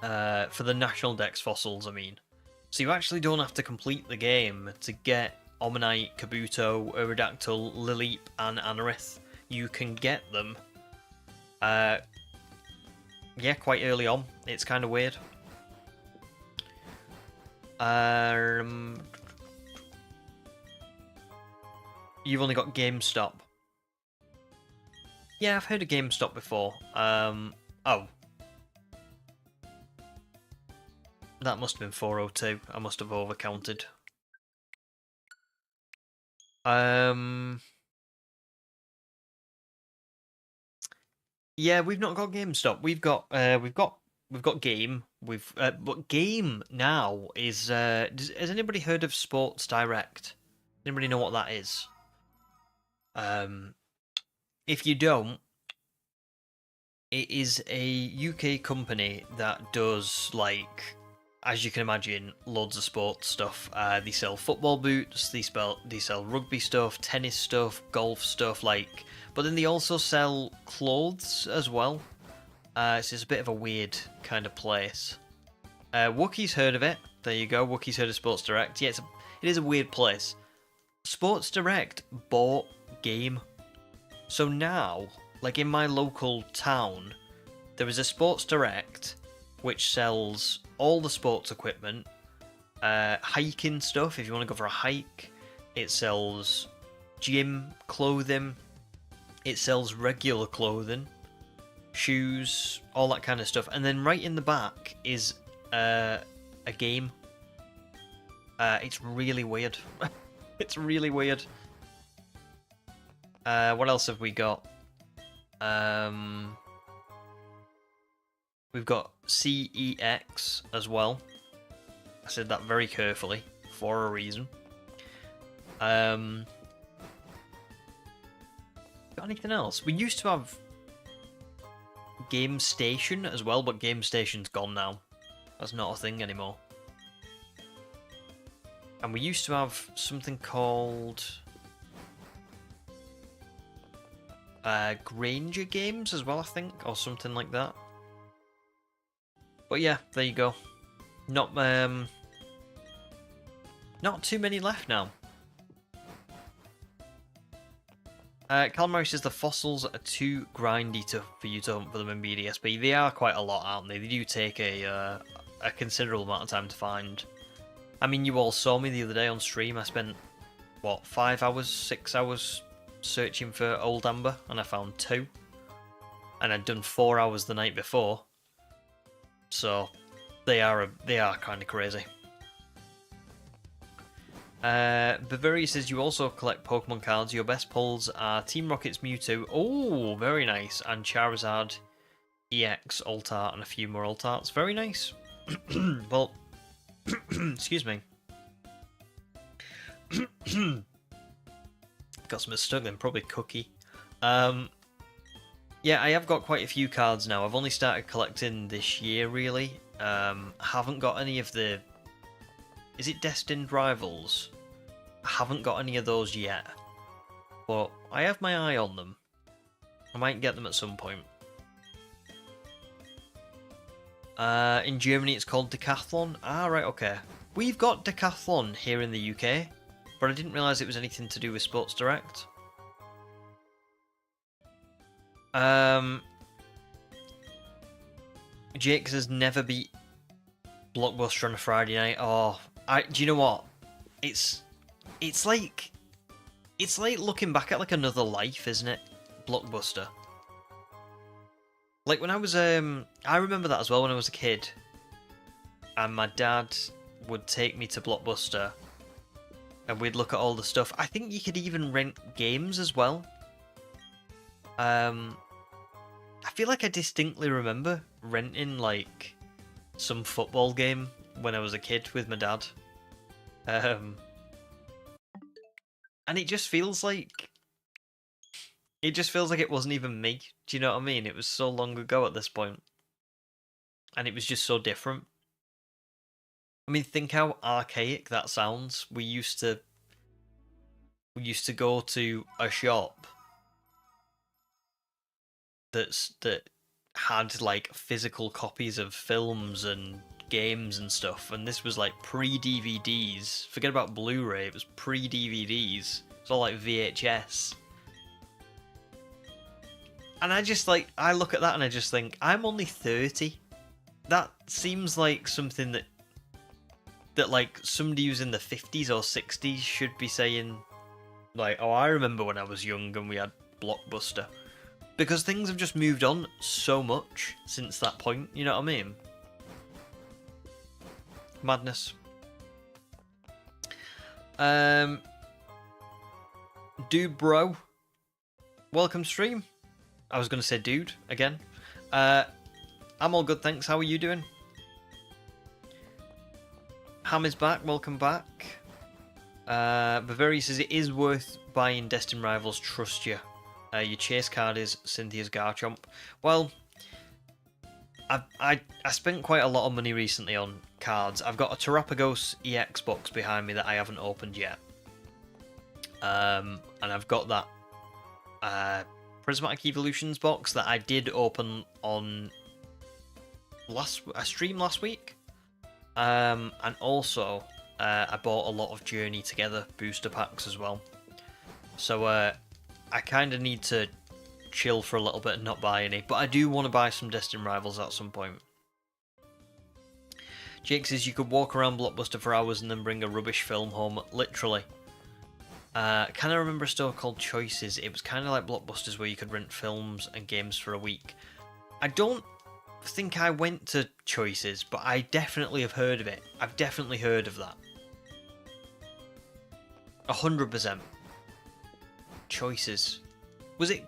For the National Dex fossils, I mean. So you actually don't have to complete the game to get Omanyte, Kabuto, Aerodactyl, Lileep, and Anorith. You can get them, yeah, quite early on. It's kind of weird. You've only got GameStop. Yeah, I've heard of GameStop before. Oh. That must have been 402. I must have overcounted. Yeah, we've not got GameStop. We've got Game. But Game now is. Has anybody heard of Sports Direct? Anybody know what that is? If you don't, it is a UK company that does, like, as you can imagine, loads of sports stuff. They sell football boots, they sell rugby stuff, tennis stuff, golf stuff, like. But then they also sell clothes as well. So it's a bit of a weird kind of place. Wookie's heard of it. There you go. Wookie's heard of Sports Direct. Yeah, it is a weird place. Sports Direct bought Game. So now, like in my local town, there is a Sports Direct, which sells all the sports equipment, hiking stuff if you want to go for a hike. It sells gym clothing. It sells regular clothing, shoes, all that kind of stuff. And then right in the back is a game. It's really weird. It's really weird. What else have we got? We've got CEX as well. I said that very carefully for a reason. Got anything else? We used to have Game Station as well, but Game Station's gone now. That's not a thing anymore. And we used to have something called Granger Games as well, I think, or something like that. But yeah, there you go. Not too many left now. Calamari says the fossils are too grindy for you to hunt for them in BDSP. They are quite a lot, aren't they? They do take a considerable amount of time to find. I mean, you all saw me the other day on stream. I spent, what, 5 hours, 6 hours searching for Old Amber, and I found 2. And I'd done 4 hours the night before. So, they are kind of crazy. Bavaria says you also collect Pokemon cards. Your best pulls are Team Rocket's Mewtwo. Oh, very nice. And Charizard, EX, Altart, and a few more Altarts. Very nice. Well, excuse me. Got some stuck then, probably Cookie. Yeah, I have got quite a few cards now. I've only started collecting this year, really. Haven't got any of the... Is it Destined Rivals? I haven't got any of those yet. But I have my eye on them. I might get them at some point. In Germany it's called Decathlon. Ah, right, okay. We've got Decathlon here in the UK, but I didn't realise it was anything to do with Sports Direct. Jake says never beat Blockbuster on a Friday night. Oh, do you know what? It's like looking back at like another life, isn't it? Blockbuster. Like when I was I remember that as well when I was a kid, and my dad would take me to Blockbuster, and we'd look at all the stuff. I think you could even rent games as well. I feel like I distinctly remember renting like some football game when I was a kid with my dad. And it just feels like it wasn't even me. Do you know what I mean? It was so long ago at this point. And it was just so different. I mean, think how archaic that sounds. We used to go to a shop that had like physical copies of films and games and stuff, and this was like pre-DVDs. Forget about Blu-ray, it was pre-DVDs. It's all like VHS. And I just like, I look at that and I just think, I'm only 30. That seems like something that like somebody who's in the 50s or 60s should be saying, like, oh, I remember when I was young and we had Blockbuster. Because things have just moved on so much since that point, you know what I mean? Madness. Dude bro, welcome stream. I was going to say dude again. I'm all good, thanks. How are you doing? Ham is back, welcome back. Bavaria says it is worth buying Destined Rivals, trust you. Your chase card is Cynthia's Garchomp. Well, I spent quite a lot of money recently on cards. I've got a Terapagos EX box behind me that I haven't opened yet. And I've got that Prismatic Evolutions box that I did open on a stream last week. And also, I bought a lot of Journey Together booster packs as well. So I kind of need to chill for a little bit and not buy any. But I do want to buy some Destined Rivals at some point. Jake says you could walk around Blockbuster for hours and then bring a rubbish film home, literally. Can I remember a store called Choices? It was kind of like Blockbusters where you could rent films and games for a week. I don't think I went to Choices, but I definitely have heard of it. I've definitely heard of that. 100%. Choices. Was it,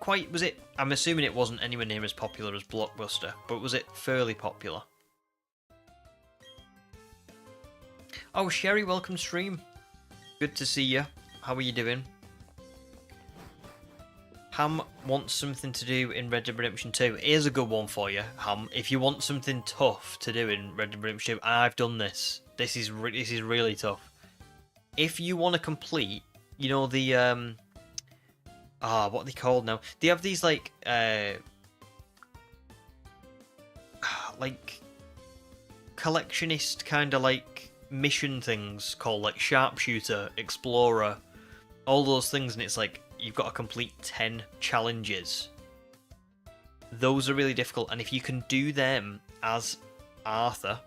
I'm assuming it wasn't anywhere near as popular as Blockbuster, but was it fairly popular? Oh, Sherry, welcome stream. Good to see you. How are you doing? Ham wants something to do in Red Dead Redemption 2. Here's a good one for you, Ham. If you want something tough to do in Red Dead Redemption 2, and I've done this. This is really tough. If you want to complete, you know, the what are they called now? They have these like collectionist kind of like mission things called like Sharpshooter, Explorer, all those things, and it's like you've got to complete 10 challenges. Those are really difficult, and if you can do them as Arthur,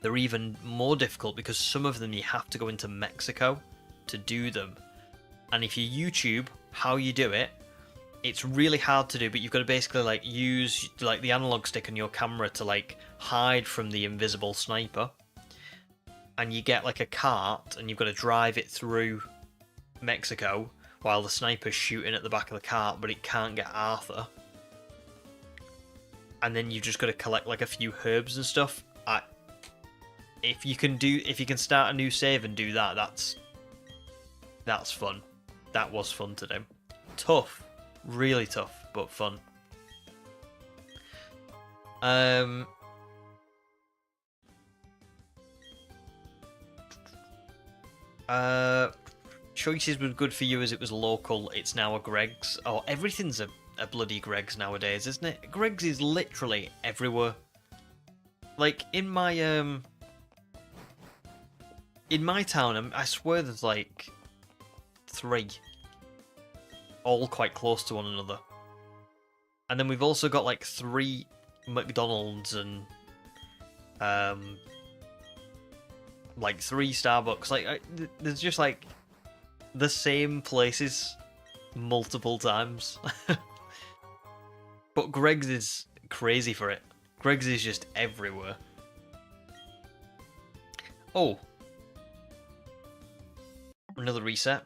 they're even more difficult because some of them you have to go into Mexico to do them. And if you YouTube how you do it, it's really hard to do, but you've got to basically like use like the analog stick on your camera to like hide from the invisible sniper. And you get like a cart and you've got to drive it through Mexico while the sniper's shooting at the back of the cart, but it can't get Arthur. And then you've just got to collect like a few herbs and stuff. If you can start a new save and do that, that's fun. That was fun to do. Tough, really tough, but fun. Choices was good for you as it was local. It's now a Greg's. Oh, everything's a bloody Greg's nowadays, isn't it? Greg's is literally everywhere. Like in my town, I swear there's like 3, all quite close to one another. And then we've also got like 3 McDonald's and like 3 Starbucks. Like there's just like the same places multiple times. But Greg's is crazy for it. Greg's is just everywhere. Oh, another reset.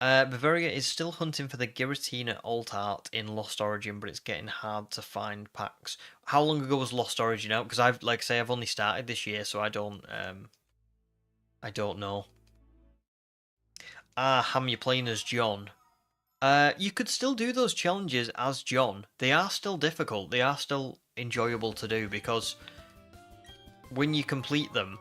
Bavaria is still hunting for the Giratina alt art in Lost Origin, but it's getting hard to find packs. How long ago was Lost Origin out? Because I've only started this year, so I don't know. Ham, you're playing as John. You could still do those challenges as John. They are still difficult. They are still enjoyable to do because when you complete them,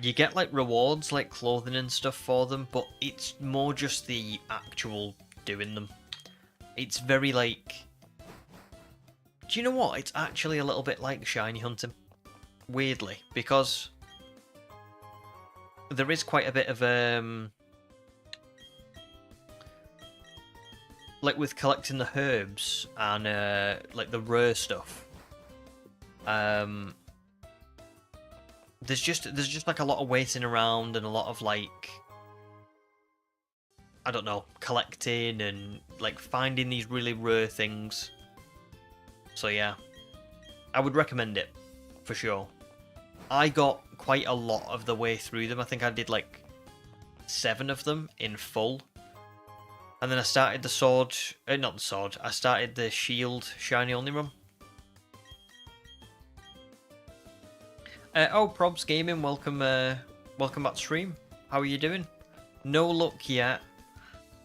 you get like rewards like clothing and stuff for them, but it's more just the actual doing them. It's very like, do you know what? It's actually a little bit like shiny hunting, weirdly, because there is quite a bit of like with collecting the herbs and like the rare stuff. There's just like a lot of waiting around and a lot of like, I don't know, collecting and like finding these really rare things. So yeah, I would recommend it for sure. I got quite a lot of the way through them. I think I did like 7 of them in full. And then I started the sword, not the sword, I started the shield shiny only run. Oh, Probs Gaming, welcome back to stream. How are you doing? No luck yet.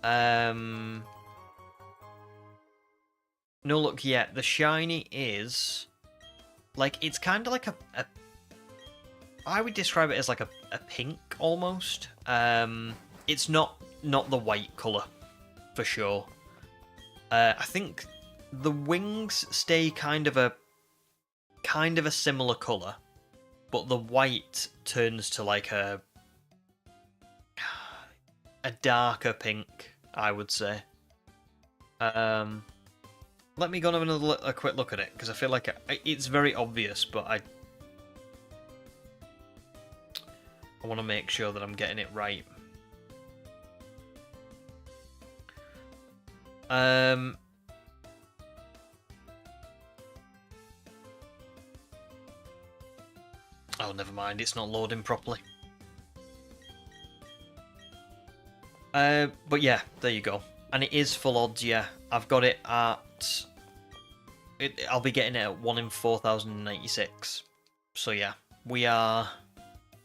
No luck yet. The shiny is like, it's kind of like a I would describe it as like a pink almost. It's not the white colour for sure. I think the wings stay kind of a similar colour, but the white turns to like a darker pink, I would say. Let me go and have a quick look at it, because I feel like it's very obvious, but I want to make sure that I'm getting it right. Oh, never mind, it's not loading properly. But yeah, there you go. And it is full odds, yeah. I've got it at... I'll be getting it at 1 in 4,096. So yeah, we are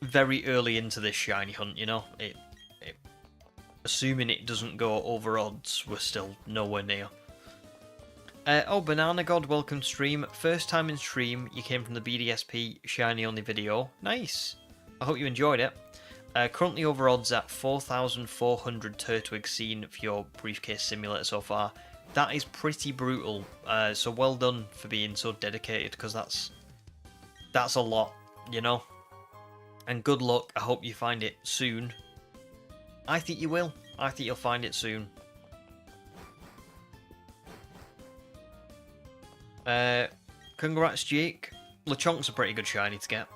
very early into this shiny hunt, you know? Assuming it doesn't go over odds, we're still nowhere near. Oh, Banana God, welcome to stream. First time in stream, you came from the BDSP shiny only video. Nice. I hope you enjoyed it. Currently over odds at 4,400 Turtwig seen for your briefcase simulator so far. That is pretty brutal. So well done for being so dedicated, because that's a lot, you know. And good luck. I hope you find it soon. I think you will. I think you'll find it soon. Congrats, Jake. Lechonk's a pretty good shiny to get.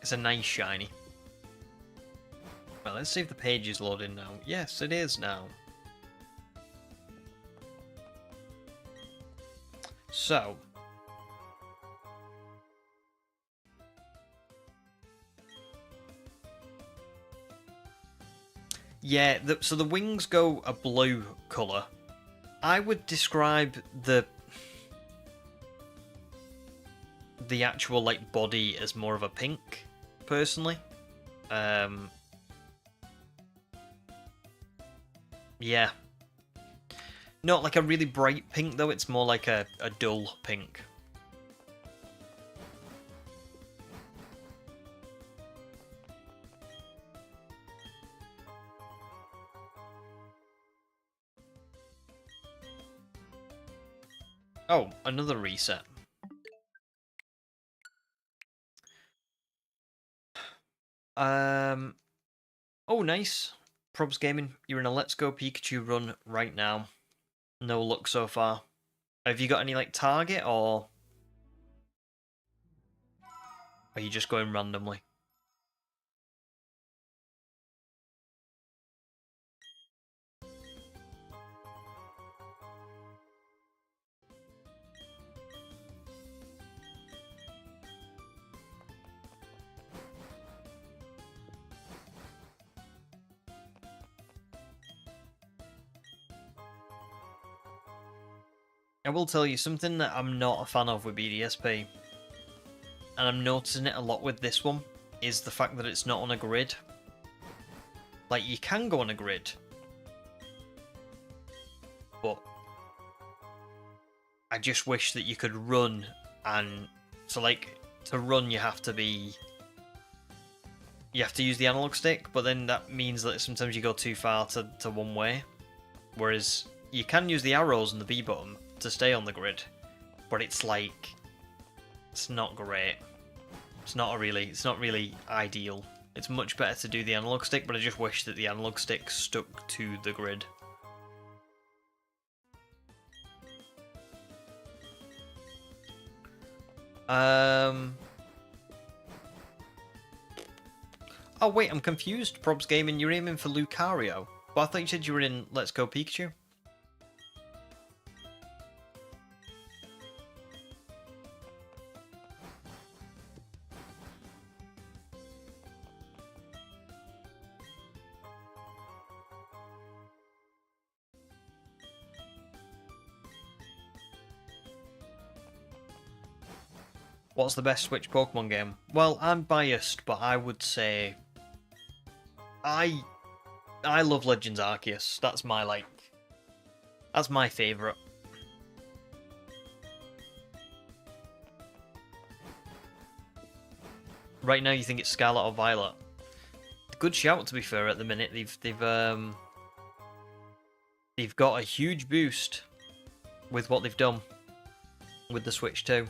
It's a nice shiny. Well, let's see if the page is loading now. Yes, it is now. So. Yeah, so the wings go a blue colour. I would describe the actual like body as more of a pink, personally. Yeah. Not like a really bright pink though, it's more like a dull pink. Oh, another reset. Oh, nice. Probs Gaming, you're in a Let's Go Pikachu run right now. No luck so far. Have you got any, like, target, or are you just going randomly? I will tell you something that I'm not a fan of with BDSP, and I'm noticing it a lot with this one, is the fact that it's not on a grid. Like, you can go on a grid, but I just wish that you could run, and so like, to run you have to use the analog stick, but then that means that sometimes you go too far to one way, whereas you can use the arrows and the B button to stay on the grid, but it's like, it's not great. It's not really ideal. It's much better to do the analog stick, but I just wish that the analog stick stuck to the grid. Oh wait, I'm confused. Probs Gaming, you're aiming for Lucario, but I thought you said you were in Let's Go Pikachu. What's the best Switch Pokemon game? Well, I'm biased, but I would say I love Legends Arceus. That's my that's my favourite. Right now, you think it's Scarlet or Violet? Good shout, to be fair. At the minute, they've got a huge boost with what they've done with the Switch 2.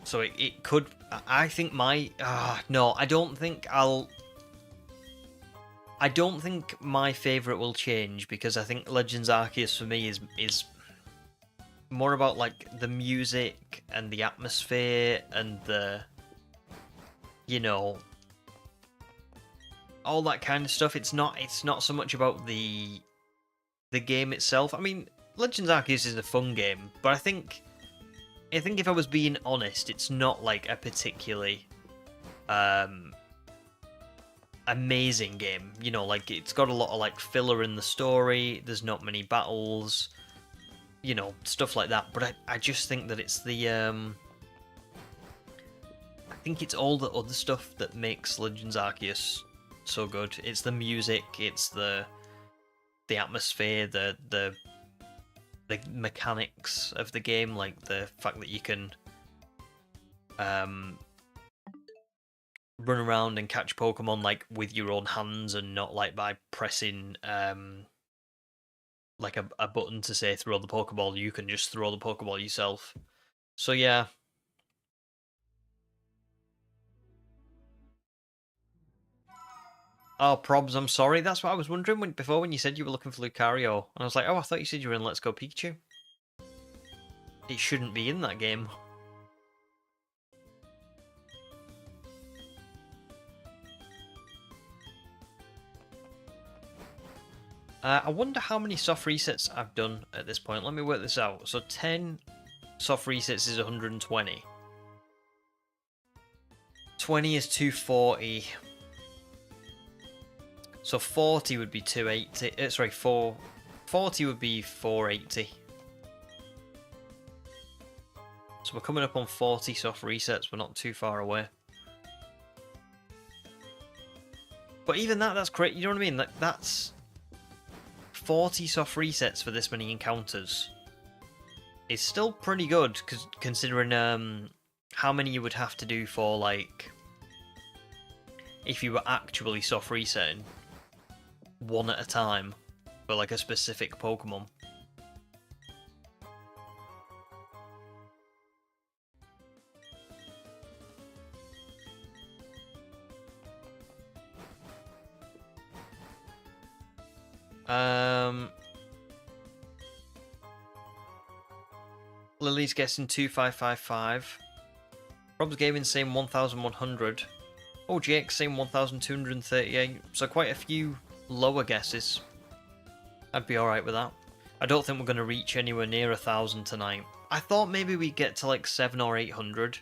So it could... I think no, I don't think I'll I don't think my favourite will change, because I think Legends Arceus for me is more about like the music and the atmosphere and the, you know, all that kind of stuff. It's not so much about the game itself. I mean, Legends Arceus is a fun game, but I think if I was being honest, it's not like a particularly amazing game. You know, like it's got a lot of like filler in the story. There's not many battles, you know, stuff like that. But I just think that it's the I think it's all the other stuff that makes Legends Arceus so good. It's the music, it's the atmosphere, the mechanics of the game, like the fact that you can run around and catch Pokemon like with your own hands and not like by pressing like a button to say throw the Pokeball. You can just throw the Pokeball yourself. So yeah. Oh, Probs, I'm sorry. That's what I was wondering before when you said you were looking for Lucario. And I was like, oh, I thought you said you were in Let's Go Pikachu. It shouldn't be in that game. I wonder how many soft resets I've done at this point. Let me work this out. So 10 soft resets is 120. 20 is 240. So 40 would be 280. Sorry, 40 would be 480. So we're coming up on 40 soft resets. We're not too far away. But even that's great. You know what I mean? That's 40 soft resets for this many encounters. It's still pretty good, considering how many you would have to do for, like, if you were actually soft resetting one at a time for like a specific Pokemon. Lily's guessing 2555. Rob's Gaming saying 1100. Oh, GX saying 1238. So quite a few lower guesses. I'd be alright with that. I don't think we're going to reach anywhere near 1,000 tonight. I thought maybe we'd get to like 700 or 800.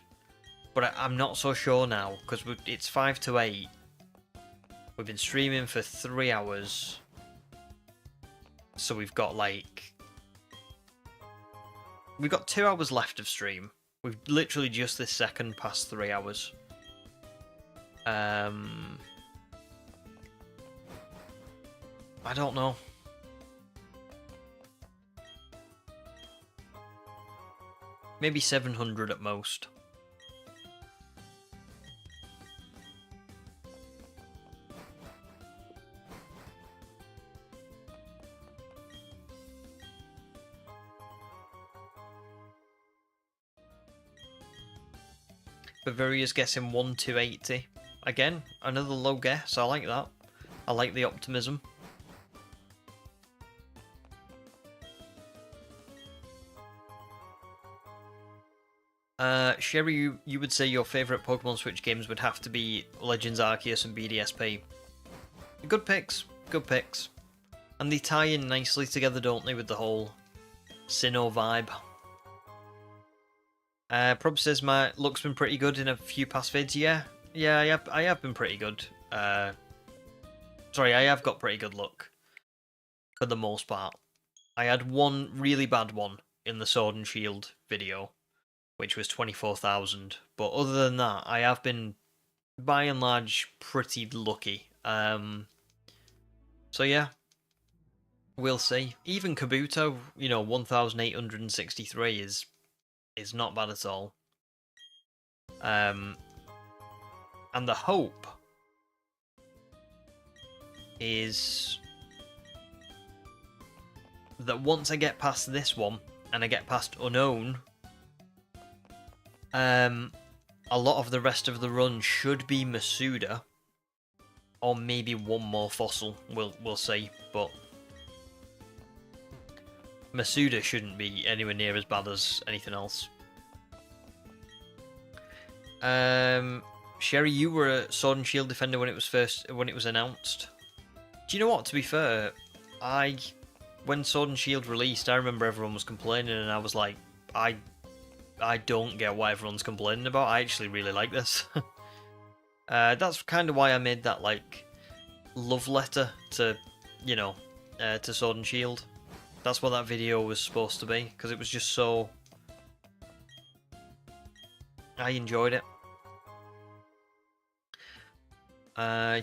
But I'm not so sure now, because it's 5 to 8. We've been streaming for 3 hours. So we've got like... We've got 2 hours left of stream. We've literally just this second passed 3 hours. I don't know. Maybe 700 at most. Bavaria's guessing 1280. Again, another low guess. I like that. I like the optimism. Sherry, you would say your favourite Pokemon Switch games would have to be Legends Arceus and BDSP. Good picks. Good picks. And they tie in nicely together, don't they, with the whole Sinnoh vibe. Prob says my look's been pretty good in a few past vids. Yeah, I have been pretty good. Sorry, I have got pretty good luck. For the most part. I had one really bad one in the Sword and Shield video, which was 24,000. But other than that, I have been, by and large, pretty lucky. So yeah, we'll see. Even Kabuto, 1,863 is not bad at all. And the hope is that once I get past this one and I get past Unown, a lot of the rest of the run should be Masuda or maybe one more fossil. We'll see, but Masuda shouldn't be anywhere near as bad as anything else. Sherry, you were a Sword and Shield defender when it was announced. Do you know what? To be fair, when Sword and Shield released, I remember everyone was complaining, and I was like, I don't get what everyone's complaining about. I actually really like this. That's kind of why I made that like love letter to, to Sword and Shield. That's what that video was supposed to be, because it was just so. I enjoyed it.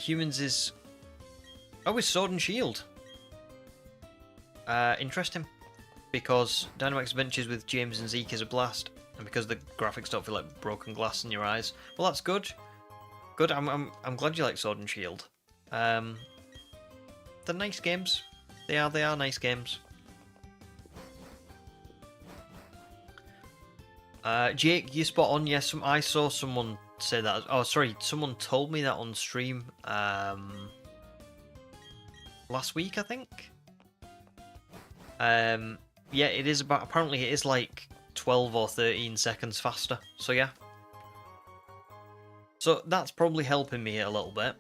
Humans is. Oh, it's Sword and Shield. Interesting. Because Dynamax Adventures with James and Zeke is a blast, and because the graphics don't feel like broken glass in your eyes. Well, that's good. Good. I'm glad you like Sword and Shield. They're nice games. They are nice games. Jake, you spot on. Yes, I saw someone say that. Oh, sorry, someone told me that on stream last week, I think. Yeah, it is about. Apparently, it is like 12 or 13 seconds faster. So yeah. So that's probably helping me a little bit.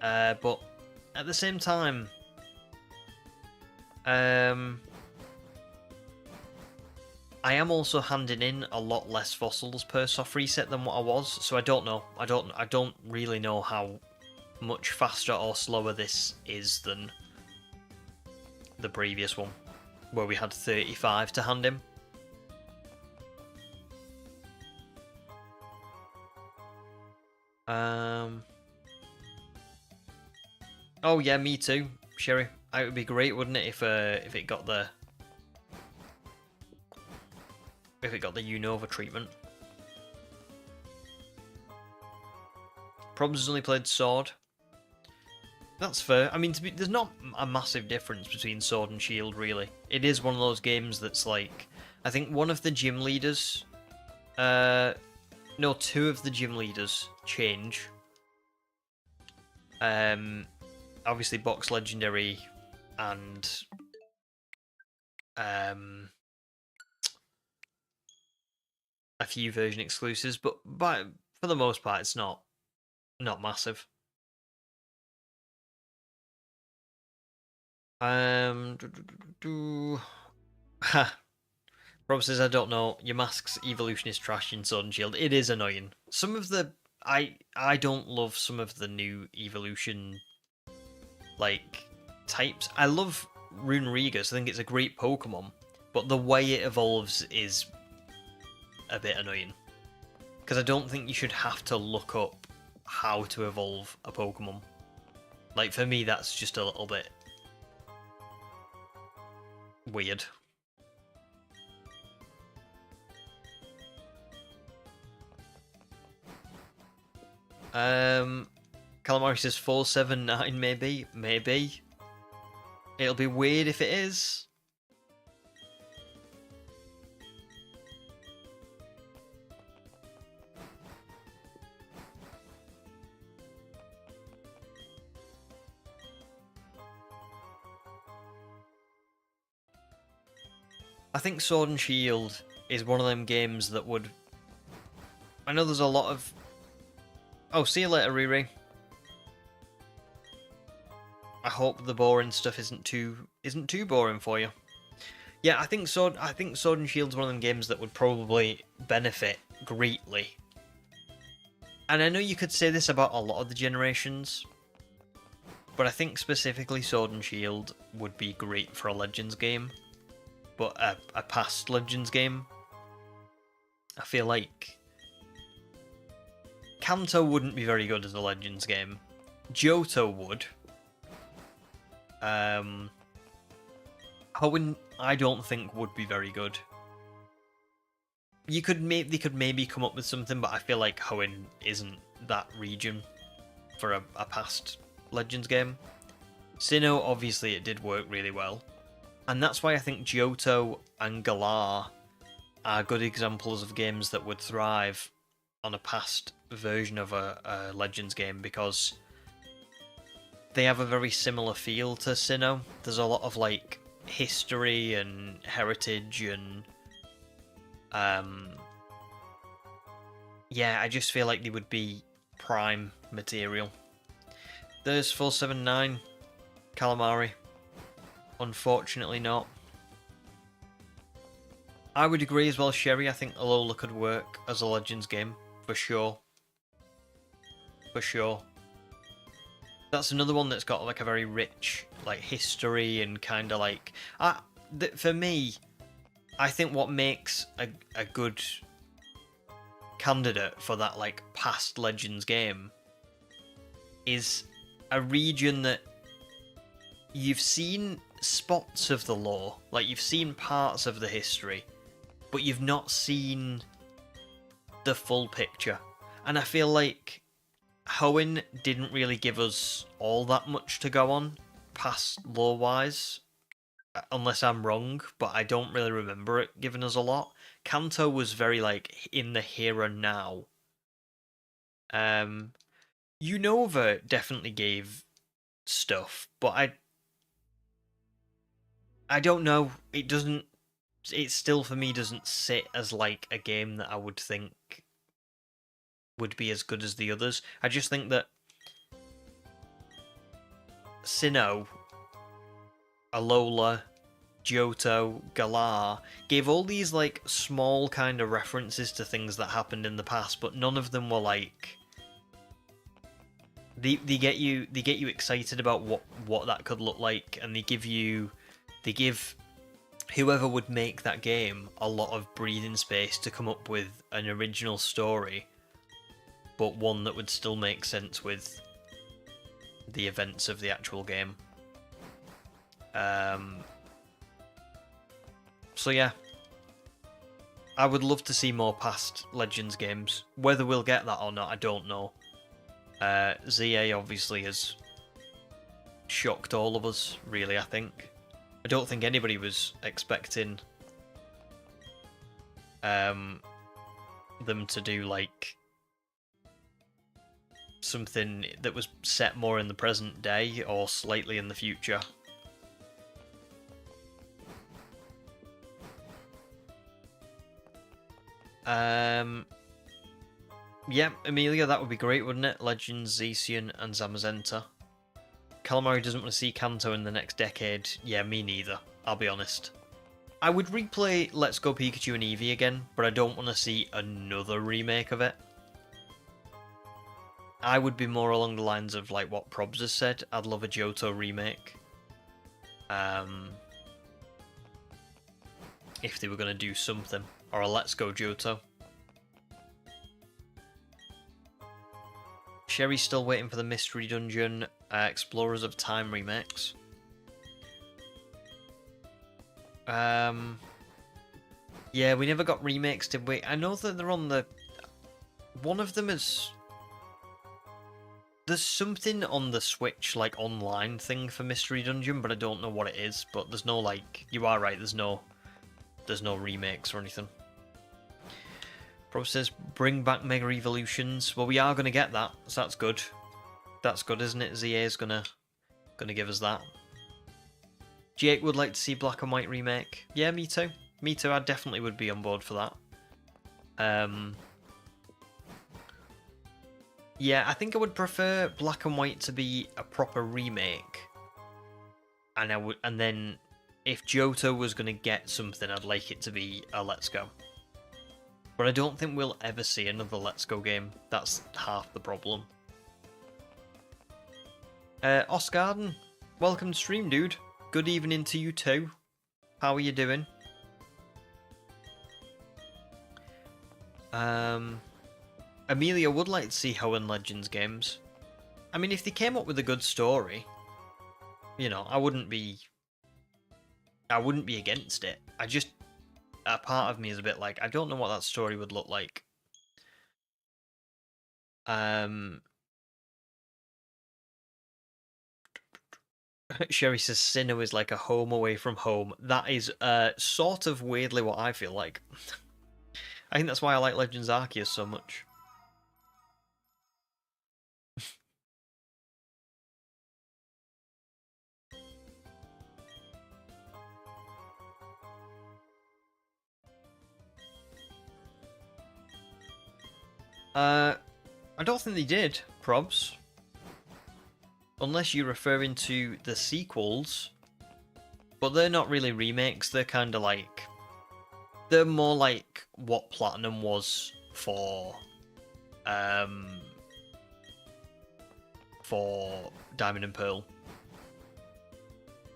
But at the same time, I am also handing in a lot less fossils per soft reset than what I was, so I don't know. I don't really know how much faster or slower this is than the previous one, where we had 35 to hand in. Oh yeah, me too, Sherry. It would be great, wouldn't it, if it got the Unova treatment. Probs has only played Sword. That's fair. I mean, there's not a massive difference between Sword and Shield, really. It is one of those games that's like, I think one of the gym leaders, no, two of the gym leaders change. Obviously Box Legendary and a few version exclusives, but for the most part, it's not massive. Rob says, I don't know, your mask's evolution is trash in Sword and Shield. It is annoying. Some of the I don't love some of the new evolution like types. I love Runerigus. I think it's a great Pokemon, but the way it evolves is a bit annoying. Because I don't think you should have to look up how to evolve a Pokemon. Like, for me, that's just a little bit weird. Calamari says 479, maybe. Maybe. It'll be weird if it is. I think Sword and Shield is one of them games that would. I know there's a lot of. Oh, see you later, Riri. I hope the boring stuff isn't too boring for you. Yeah, I think Sword and Shield's one of them games that would probably benefit greatly. And I know you could say this about a lot of the generations, but I think specifically Sword and Shield would be great for a Legends game. But a past Legends game, I feel like Kanto wouldn't be very good as a Legends game. Johto would. Hoenn, I don't think would be very good. They could maybe come up with something, but I feel like Hoenn isn't that region for a past Legends game. Sinnoh, obviously, it did work really well. And that's why I think Johto and Galar are good examples of games that would thrive on a past version of a Legends game, because they have a very similar feel to Sinnoh. There's a lot of like history and heritage and yeah, I just feel like they would be prime material. There's 479 Calamari. Unfortunately not. I would agree as well, Sherry. I think Alola could work as a Legends game, for sure. For sure. That's another one that's got like a very rich like history and kind of like... for me, I think what makes a good candidate for that like past Legends game is a region that you've seen spots of the lore, like you've seen parts of the history, but you've not seen the full picture. And I feel like Hoenn didn't really give us all that much to go on, past lore-wise, unless I'm wrong, but I don't really remember it giving us a lot. Kanto was very, like, in the here and now. Unova definitely gave stuff, but I don't know. It doesn't... It still, for me, doesn't sit as, like, a game that I would think would be as good as the others. I just think that Sinnoh, Alola, Johto, Galar gave all these like small kind of references to things that happened in the past, but none of them were like they get you excited about what that could look like, and they give whoever would make that game a lot of breathing space to come up with an original story, but one that would still make sense with the events of the actual game. So yeah, I would love to see more past Legends games. Whether we'll get that or not, I don't know. ZA obviously has shocked all of us, really, I think. I don't think anybody was expecting them to do, like, something that was set more in the present day or slightly in the future. Yeah, Amelia, that would be great, wouldn't it? Legends, Zacian, and Zamazenta. Calamari doesn't want to see Kanto in the next decade. Yeah, me neither, I'll be honest. I would replay Let's Go Pikachu and Eevee again, but I don't want to see another remake of it. I would be more along the lines of like what Probs has said. I'd love a Johto remake. If they were going to do something. Or a Let's Go Johto. Sherry's still waiting for the Mystery Dungeon Explorers of Time remakes. Yeah, we never got remakes, did we? I know that they're on the... One of them is... There's something on the Switch, like, online thing for Mystery Dungeon, but I don't know what it is. But there's no, like... You are right, there's no remakes or anything. Pro says, bring back Mega Evolutions. Well, we are going to get that, so that's good. That's good, isn't it? ZA is gonna give us that. Jake would like to see Black and White remake. Yeah, me too. Me too, I definitely would be on board for that. Yeah, I think I would prefer Black and White to be a proper remake. And then if Johto was going to get something, I'd like it to be a Let's Go. But I don't think we'll ever see another Let's Go game. That's half the problem. Oscarden, welcome to stream, dude. Good evening to you too. How are you doing? Amelia would like to see Hoenn Legends games. I mean, if they came up with a good story, you know, I wouldn't be against it. A part of me is a bit like, I don't know what that story would look like. Sherry says Sinnoh is like a home away from home. That is sort of weirdly what I feel like. I think that's why I like Legends Arceus so much. I don't think they did, Probs. Unless you're referring to the sequels. But they're not really remakes, they're kind of like... They're more like what Platinum was for Diamond and Pearl.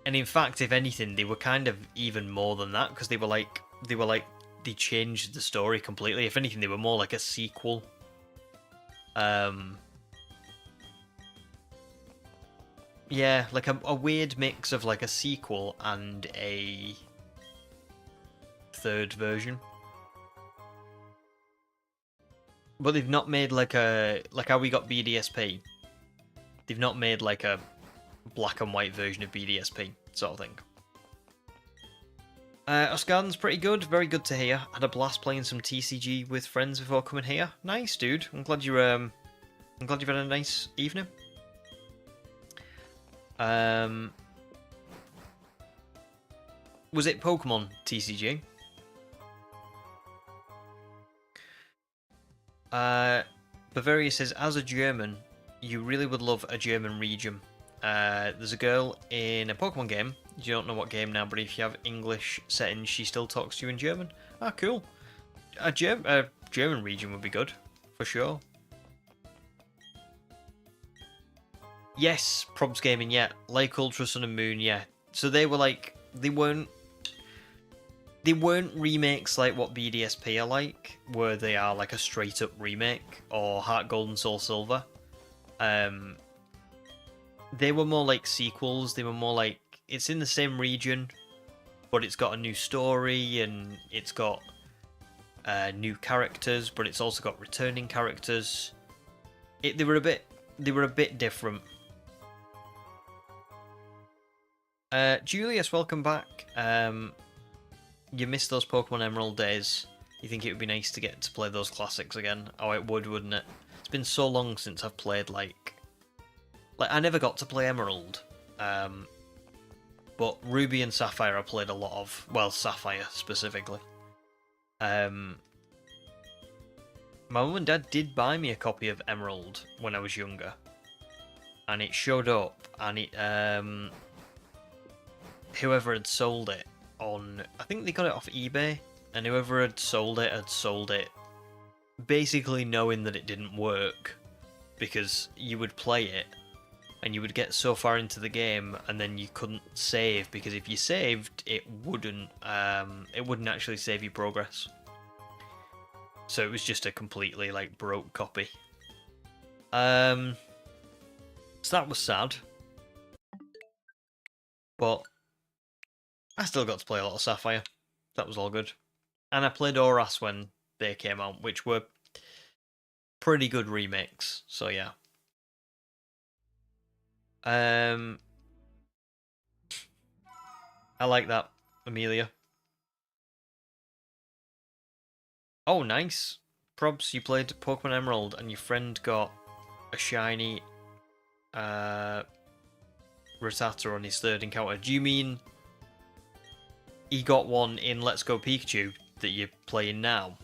And in fact, if anything, they were kind of even more than that, because they changed the story completely. If anything, they were more like a sequel. Yeah, like a weird mix of like a sequel and a third version. But they've not made like how we got BDSP. They've not made like a black and white version of BDSP sort of thing. Oscarden's pretty good, very good to hear. Had a blast playing some TCG with friends before coming here. Nice, dude. I'm glad you've had a nice evening. Was it Pokemon TCG? Bavaria says, as a German, you really would love a German region. There's a girl in a Pokemon game. You don't know what game now, but if you have English settings, she still talks to you in German. Ah, cool. A German region would be good, for sure. Yes, Probs Gaming, yeah. Lake Ultra Sun and Moon, yeah. So they were like, they weren't remakes like what BDSP are like, where they are like a straight up remake, or Heart Gold and Soul Silver. They were more like sequels. They were more like, it's in the same region, but it's got a new story and it's got new characters, but it's also got returning characters. They were a bit different. Julius, welcome back. You missed those Pokemon Emerald days. You think it would be nice to get to play those classics again? Oh, it would, wouldn't it? It's been so long since I've played like I never got to play Emerald. But Ruby and Sapphire I played a lot of. Well, Sapphire specifically. My mum and dad did buy me a copy of Emerald when I was younger. And it showed up, and it whoever had sold it on, I think they got it off eBay, and whoever had sold it basically knowing that it didn't work, because you would play it and you would get so far into the game and then you couldn't save, because if you saved it wouldn't actually save you progress. So it was just a completely like broke copy. So that was sad. But I still got to play a lot of Sapphire. That was all good. And I played Oras when they came out, which were pretty good remakes. So yeah. I like that, Amelia. Oh, nice. Probs, you played Pokemon Emerald and your friend got a shiny Rattata on his third encounter. Do you mean he got one in Let's Go Pikachu that you're playing now?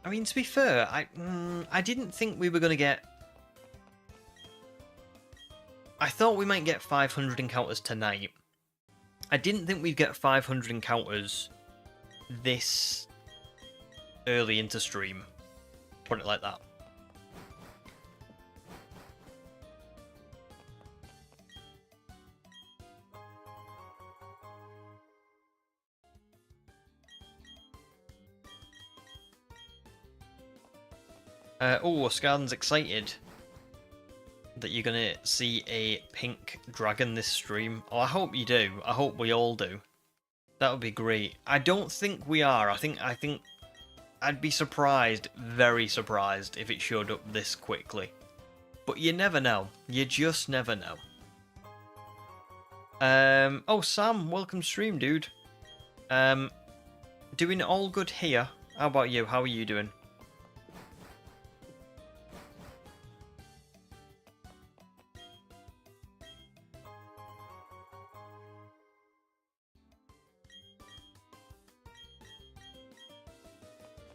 I mean, to be fair, I didn't think we were going to get... I thought we might get 500 encounters tonight. I didn't think we'd get 500 encounters this early into stream. Put it like that. Oh, Scarden's excited that you're going to see a pink dragon this stream. Oh, I hope you do. I hope we all do. That would be great. I don't think we are. I think I'd be surprised, very surprised, if it showed up this quickly. But you never know. You just never know. Oh, Sam, welcome to stream, dude. doing all good here. How about you? How are you doing?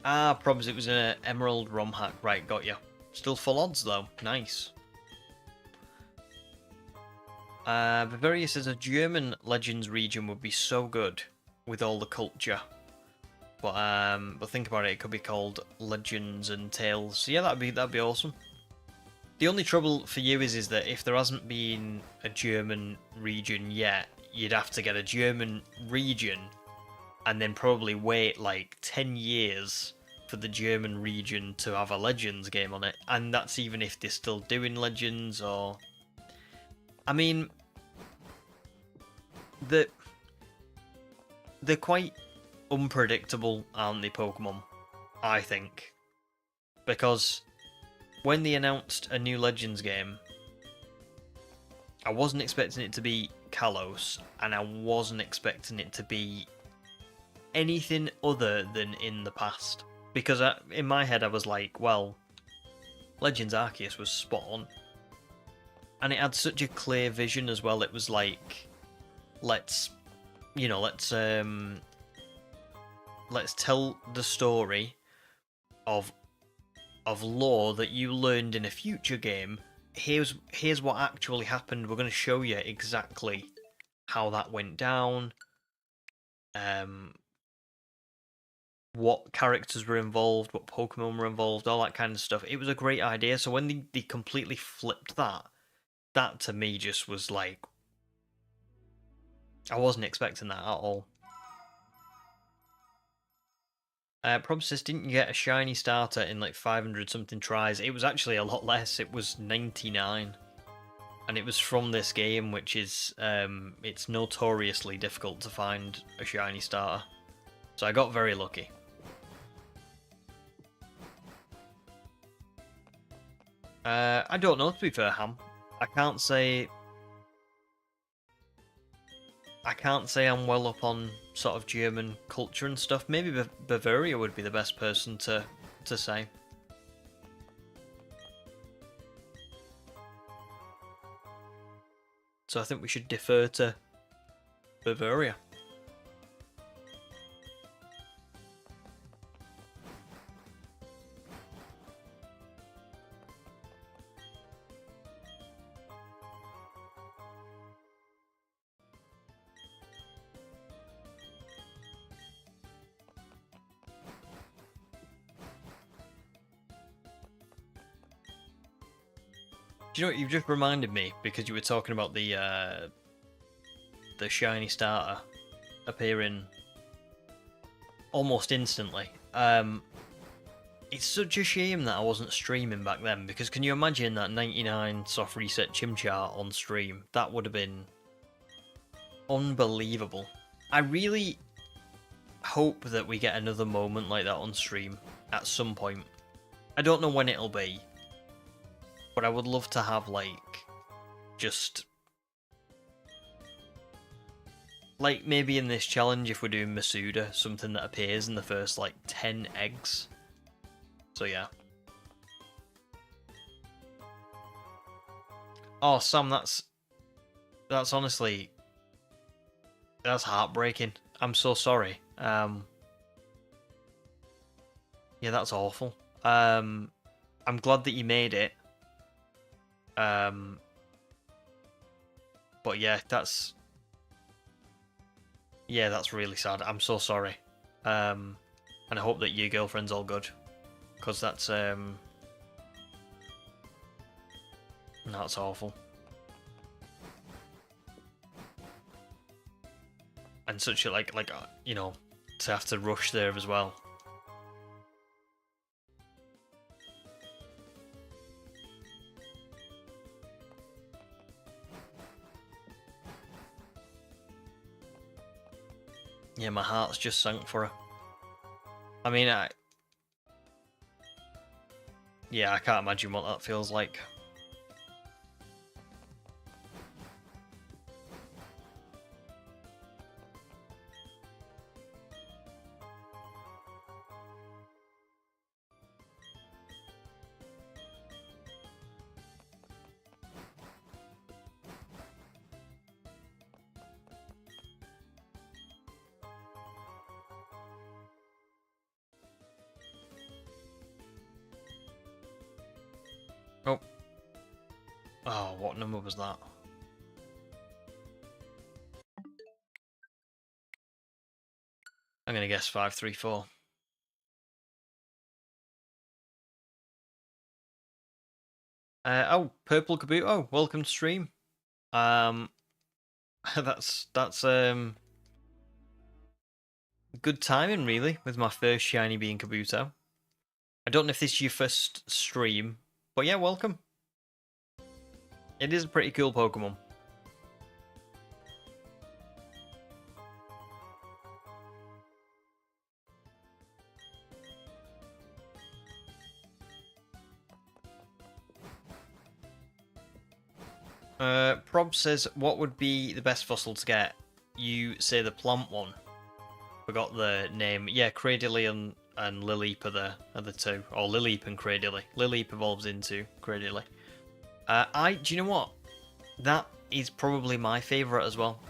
Ah, probs, it was an Emerald ROM hack. Right, got you. Still full odds, though. Nice. Bavaria says a German Legends region would be so good with all the culture. But think about it, it could be called Legends and Tales. So yeah, that'd be awesome. The only trouble for you is that if there hasn't been a German region yet, you'd have to get a German region and then probably wait like 10 years for the German region to have a Legends game on it. And that's even if they're still doing Legends or... I mean... They're quite unpredictable, aren't they, Pokemon? I think. Because when they announced a new Legends game, I wasn't expecting it to be Kalos, and I wasn't expecting it to be anything other than in the past. Because in my head I was like, well, Legends Arceus was spot on. And it had such a clear vision as well. It was like, let's tell the story of lore that you learned in a future game. Here's what actually happened. We're going to show you exactly how that went down. What characters were involved, what Pokemon were involved, all that kind of stuff. It was a great idea. So when they completely flipped that to me just was like, I wasn't expecting that at all. Probsys, didn't you get a shiny starter in like 500 something tries? It was actually a lot less. It was 99. And it was from this game, which is, it's notoriously difficult to find a shiny starter. So I got very lucky. I don't know, to be fair, Ham. I can't say I'm well up on sort of German culture and stuff. Maybe Bavaria would be the best person to say. So I think we should defer to Bavaria. Do you know what you've just reminded me, because you were talking about the shiny starter appearing almost instantly. It's such a shame that I wasn't streaming back then, because can you imagine that 99 soft reset Chimchar on stream? That would have been unbelievable. I really hope that we get another moment like that on stream at some point. I don't know when it'll be, but I would love to have, like, just... like, maybe in this challenge, if we're doing Masuda, something that appears in the first, like, 10 eggs. So, yeah. Oh, Sam, that's honestly... that's heartbreaking. I'm so sorry. Yeah, that's awful. I'm glad that you made it. But yeah, that's really sad. I'm so sorry. And I hope that your girlfriend's all good, because that's awful. And such a like you know, to have to rush there as well. Yeah, my heart's just sunk for her. I mean, yeah, I can't imagine what that feels like. Oh. Oh, what number was that? I'm gonna guess 534. Oh, Purple Kabuto, welcome to stream. That's good timing really, with my first shiny being Kabuto. I don't know if this is your first stream, but yeah, welcome. It is a pretty cool Pokemon. Prob says, what would be the best fossil to get? You say the plant one. Forgot the name. Yeah, Cradily and Lileep are the two. Or Lileep and Cradily. Lileep evolves into Cradily. Do you know what? That is probably my favourite as well.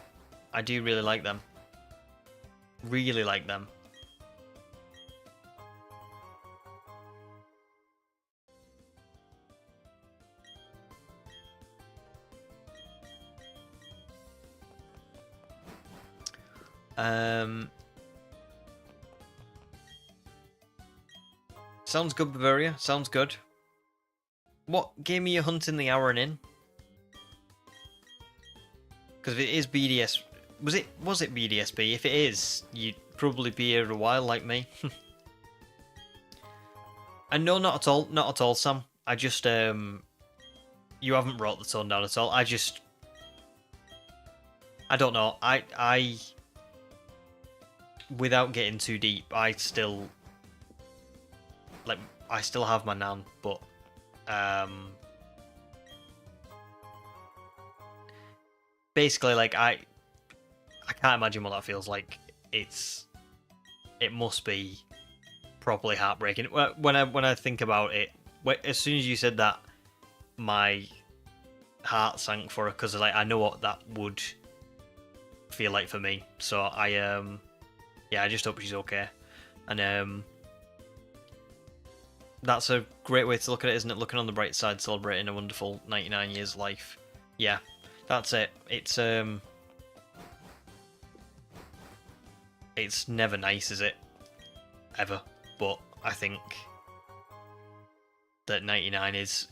I do really like them. Really like them. Sounds good, Bavaria. Sounds good. What game are you hunting the Aaron in? Because if it is BDS, was it BDSP? If it is, you'd probably be here a while like me. And no, not at all, Sam. I just you haven't brought the tone down at all. I don't know. I without getting too deep, I still have my nan, but basically, like, I can't imagine what that feels like. It must be properly heartbreaking. When I think about it, as soon as you said that, my heart sank for her, because like I know what that would feel like for me. So I just hope she's okay, and that's a great way to look at it, isn't it? Looking on the bright side, celebrating a wonderful 99 years life. Yeah, that's it. It's never nice, is it? Ever. But I think that 99 is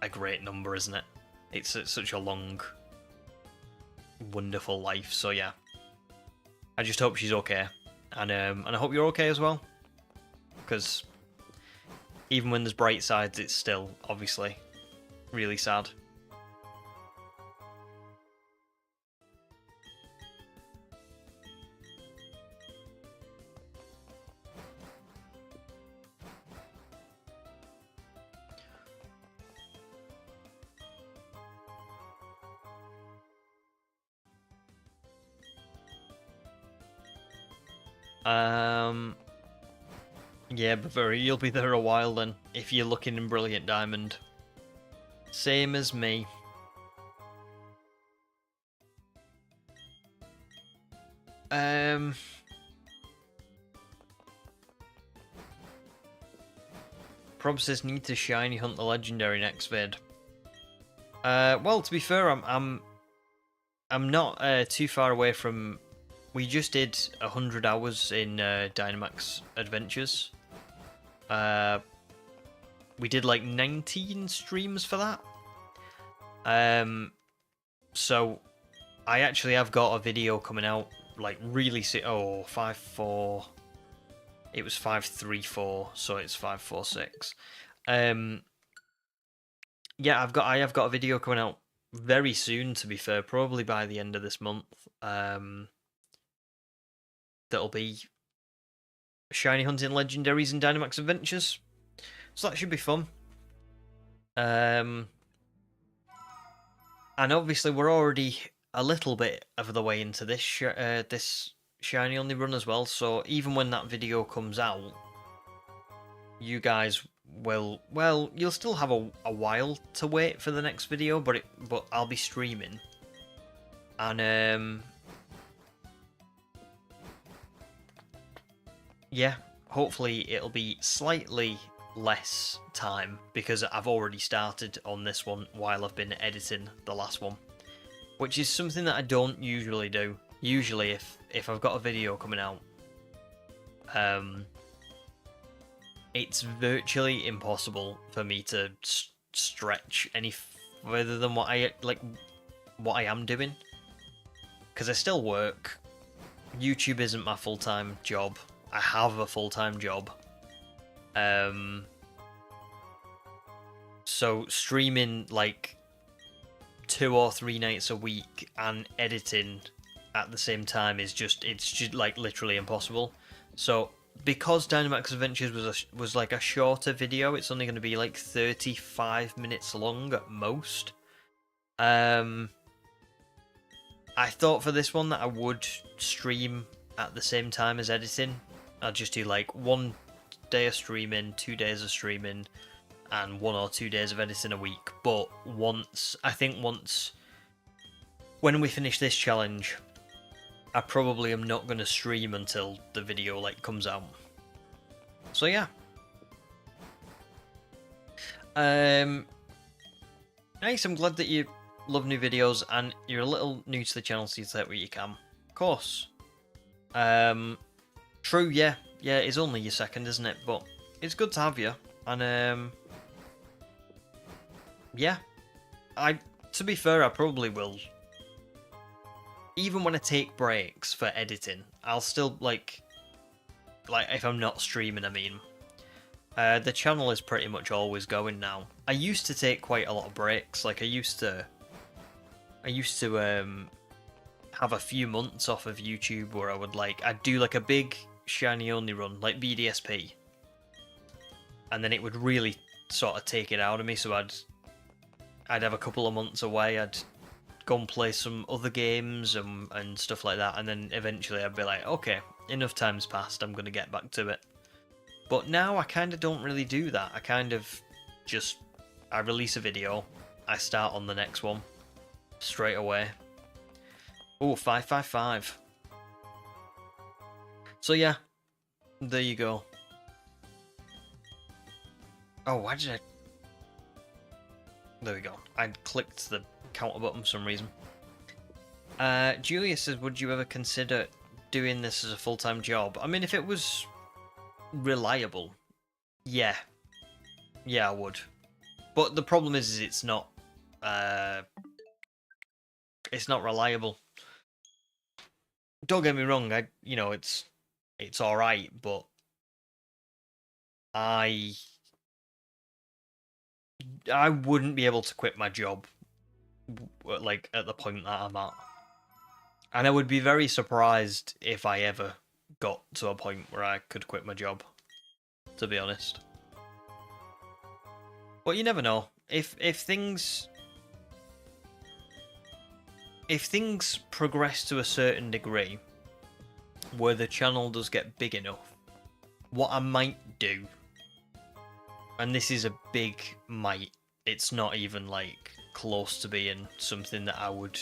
a great number, isn't it? It's such a long, wonderful life. So yeah, I just hope she's okay, and I hope you're okay as well, because even when there's bright sides, it's still obviously really sad. Yeah, Bavaria, you'll be there a while then, if you're looking in Brilliant Diamond. Same as me. Prob says need to shiny hunt the legendary next vid. Well, to be fair, I'm not too far away from. We just did 100 hours in Dynamax Adventures. We did like 19 streams for that. So I actually have got a video coming out like really soon. Oh, 5-4. It was 5-3-4, so it's 5-4-6. Yeah, I have got a video coming out very soon, to be fair, probably by the end of this month. That'll be shiny hunting legendaries and Dynamax Adventures. So that should be fun. And obviously we're already a little bit of the way into this this shiny only run as well. So even when that video comes out, you guys will, well, you'll still have a while to wait for the next video, but I'll be streaming, and yeah, hopefully it'll be slightly less time because I've already started on this one while I've been editing the last one, which is something that I don't usually do. Usually if I've got a video coming out, it's virtually impossible for me to stretch any further than what I am doing, because I still work. YouTube isn't my full-time job. I have a full-time job. So streaming like 2 or 3 nights a week and editing at the same time is just like literally impossible. So because Dynamax Adventures was like a shorter video, it's only going to be like 35 minutes long at most. I thought for this one that I would stream at the same time as editing. I'll just do like 1 day of streaming, 2 days of streaming, and 1 or 2 days of editing a week. But once when we finish this challenge, I probably am not going to stream until the video like comes out. So yeah. Nice, I'm glad that you love new videos and you're a little new to the channel, so you take what you can. Of course. True, yeah. Yeah, it's only your second, isn't it? But it's good to have you. And yeah. To be fair, I probably will. Even when I take breaks for editing, I'll still like if I'm not streaming, I mean. The channel is pretty much always going now. I used to take quite a lot of breaks. Like I used to have a few months off of YouTube where I'd do like a big shiny only run, like BDSP. And then it would really sort of take it out of me, so I'd have a couple of months away, I'd go and play some other games and stuff like that, and then eventually I'd be like, okay, enough time's passed, I'm going to get back to it. But now I kind of don't really do that. I kind of just, I release a video, I start on the next one straight away. Oh, 555. So yeah, there you go. Oh, why did I... There we go. I clicked the counter button for some reason. Julia says, would you ever consider doing this as a full-time job? I mean, if it was reliable, yeah. Yeah, I would. But the problem is it's not reliable. Don't get me wrong, it's alright, but I wouldn't be able to quit my job like at the point that I'm at. And I would be very surprised if I ever got to a point where I could quit my job, to be honest. But you never know. If things progress to a certain degree where the channel does get big enough, what I might do, and this is a big might, it's not even like close to being something that I would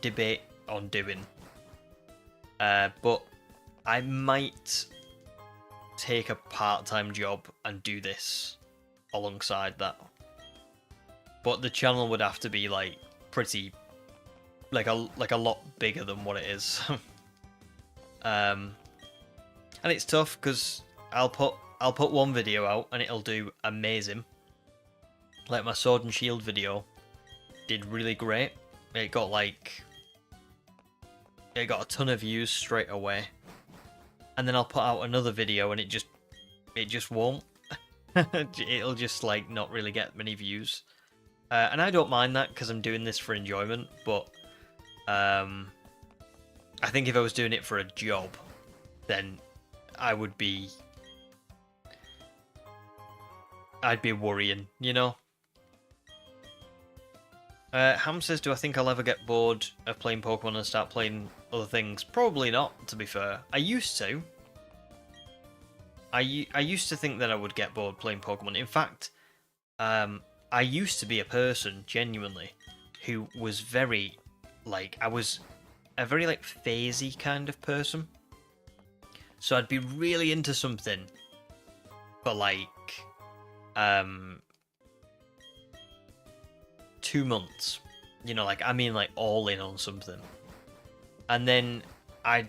debate on doing, but I might take a part-time job and do this alongside that. But the channel would have to be like pretty, like a lot bigger than what it is. And it's tough because I'll put one video out and it'll do amazing. Like my Sword and Shield video did really great. It got a ton of views straight away. And then I'll put out another video and it just won't. It'll just like not really get many views. And I don't mind that because I'm doing this for enjoyment, but I think if I was doing it for a job, then I'd be worrying, you know? Ham says, do I think I'll ever get bored of playing Pokemon and start playing other things? Probably not, to be fair. I used to. I used to think that I would get bored playing Pokemon. In fact, I used to be a person, genuinely, who was very, I was a very, phasey kind of person. So I'd be really into something, for like 2 months. You know, like I mean like all in on something. And then I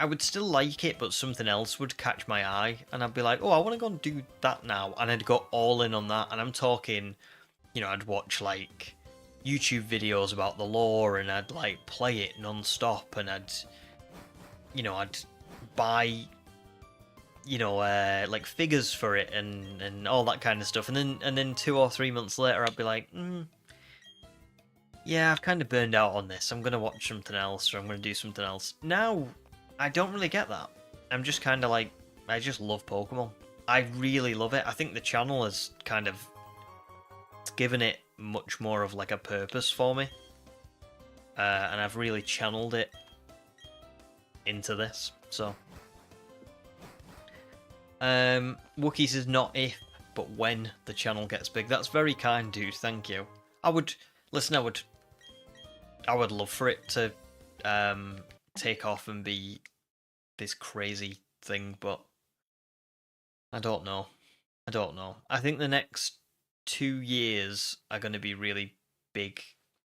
would still like it, but something else would catch my eye, and I'd be like, oh, I want to go and do that now, and I'd go all in on that. And I'm talking, you know, I'd watch like YouTube videos about the lore, and I'd like play it non-stop, and I'd buy, you know, like figures for it and all that kind of stuff. And then 2 or 3 months later, I'd be like, yeah, I've kind of burned out on this. I'm gonna watch something else, or I'm gonna do something else. Now, I don't really get that. I'm just kind of like, I just love Pokemon. I really love it. I think the channel has kind of given it much more of like a purpose for me, and I've really channeled it into this. So, Wookiee says not if, but when the channel gets big. That's very kind, dude. Thank you. I would love for it to take off and be this crazy thing, but I don't know. I think the next 2 years are going to be really big,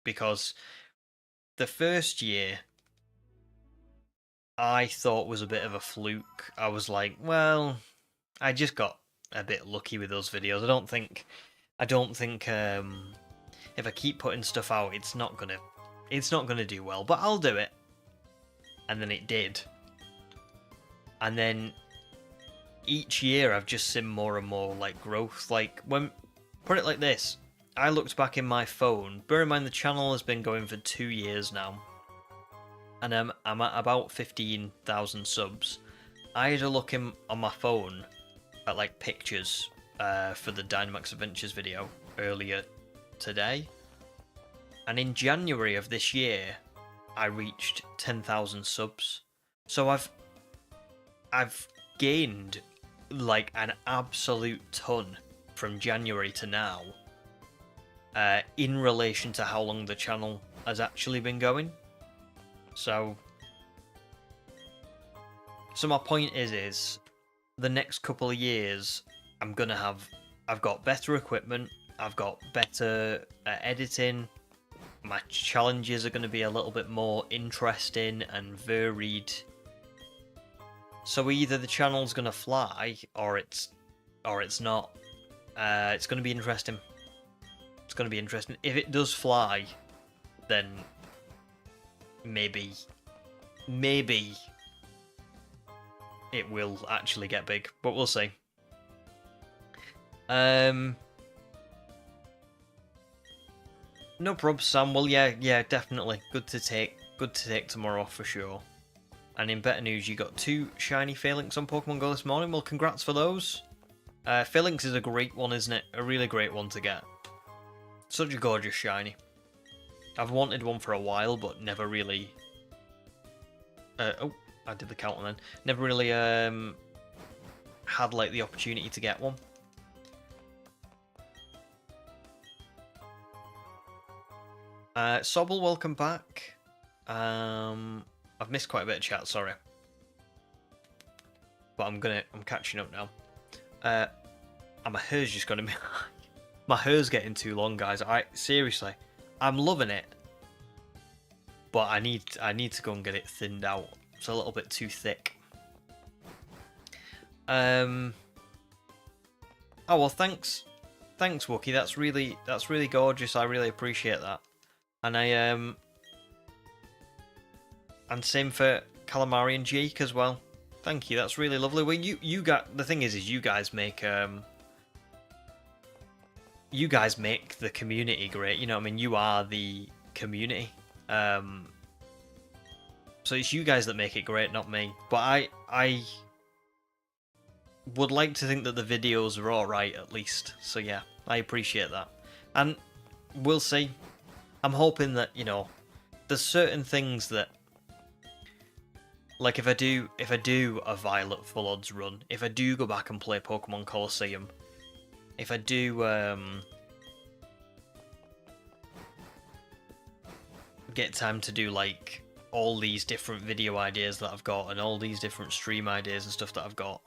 because the first year I thought was a bit of a fluke. I was like, well, I just got a bit lucky with those videos. I don't think if I keep putting stuff out, it's not gonna do well, but I'll do it. And then it did. And then each year I've just seen more and more like growth. Like, when put it like this, I looked back in my phone. Bear in mind the channel has been going for 2 years now, and I'm at about 15,000 subs. I had a look on my phone at like pictures for the Dynamax Adventures video earlier today, and in January of this year I reached 10,000 subs. So I've gained like an absolute ton from January to now, in relation to how long the channel has actually been going. So my point is the next couple of years I've got better equipment, I've got better editing, my challenges are going to be a little bit more interesting and varied. So either the channel's going to fly or it's not. It's going to be interesting. It's going to be interesting. If it does fly, then maybe it will actually get big, but we'll see. No probs, Sam. Well, yeah, definitely. Good to take tomorrow off for sure. And in better news, you got 2 shiny Phalanx on Pokemon Go this morning. Well, congrats for those. Phalanx is a great one, isn't it? A really great one to get. Such a gorgeous shiny. I've wanted one for a while, but never really... oh, I did the counter then. Never really had like the opportunity to get one. Sobble, welcome back. I've missed quite a bit of chat, sorry. But I'm catching up now. And my hair's just gonna be my hair's getting too long, guys. Seriously, I'm loving it, but I need to go and get it thinned out. It's a little bit too thick. Oh well, thanks Wookie. That's really gorgeous. I really appreciate that. And and same for Calamari and Jake as well. Thank you. That's really lovely. Well, you got the thing is you guys make the community great. You know what I mean? You are the community. So it's you guys that make it great, not me. But I would like to think that the videos are alright at least. So yeah, I appreciate that. And we'll see. I'm hoping that, you know, there's certain things that, like if I do a Violet Full Odds run, if I do go back and play Pokemon Colosseum, if I do get time to do like all these different video ideas that I've got and all these different stream ideas and stuff that I've got,